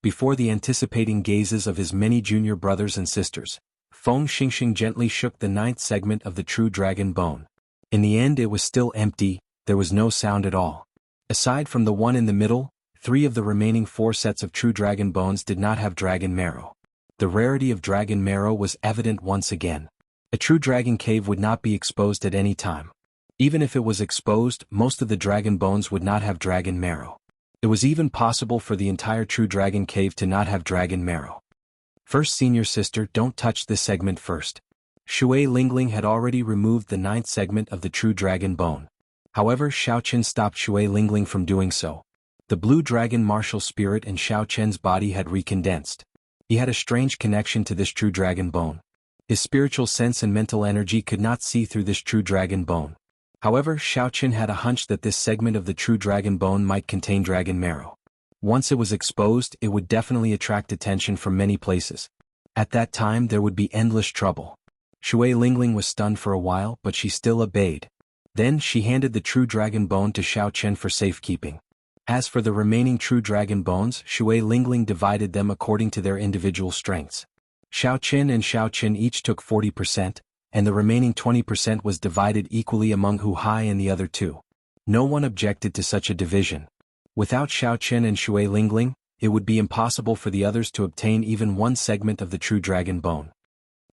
Before the anticipating gazes of his many junior brothers and sisters, Feng Xingxing gently shook the 9th segment of the true dragon bone. In the end it was still empty, there was no sound at all. Aside from the one in the middle, 3 of the remaining 4 sets of true dragon bones did not have dragon marrow. The rarity of dragon marrow was evident once again. A true dragon cave would not be exposed at any time. Even if it was exposed, most of the dragon bones would not have dragon marrow. It was even possible for the entire true dragon cave to not have dragon marrow. First, senior sister, don't touch this segment first. Shui Lingling had already removed the 9th segment of the true dragon bone. However, Xiao Chen stopped Shui Lingling from doing so. The blue dragon martial spirit in Xiao Chen's body had recondensed. He had a strange connection to this true dragon bone. His spiritual sense and mental energy could not see through this true dragon bone. However, Xiao Chen had a hunch that this segment of the true dragon bone might contain dragon marrow. Once it was exposed, it would definitely attract attention from many places. At that time there would be endless trouble. Shui Lingling was stunned for a while, but she still obeyed. Then she handed the true dragon bone to Xiao Chen for safekeeping. As for the remaining true dragon bones, Shui Lingling divided them according to their individual strengths. Xiao Chen each took 40%, and the remaining 20% was divided equally among Hu Hai and the other 2. No one objected to such a division. Without Xiao Chen and Shui Lingling, it would be impossible for the others to obtain even one segment of the true dragon bone.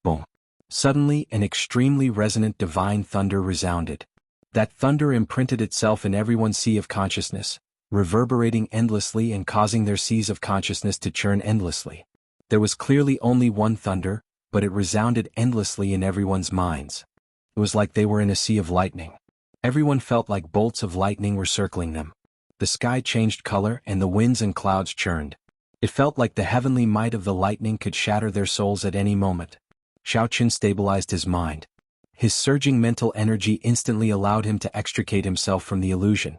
Boom! Suddenly, an extremely resonant divine thunder resounded. That thunder imprinted itself in everyone's sea of consciousness, reverberating endlessly and causing their seas of consciousness to churn endlessly. There was clearly only one thunder, but it resounded endlessly in everyone's minds. It was like they were in a sea of lightning. Everyone felt like bolts of lightning were circling them. The sky changed color and the winds and clouds churned. It felt like the heavenly might of the lightning could shatter their souls at any moment. Xiao Chen stabilized his mind. His surging mental energy instantly allowed him to extricate himself from the illusion.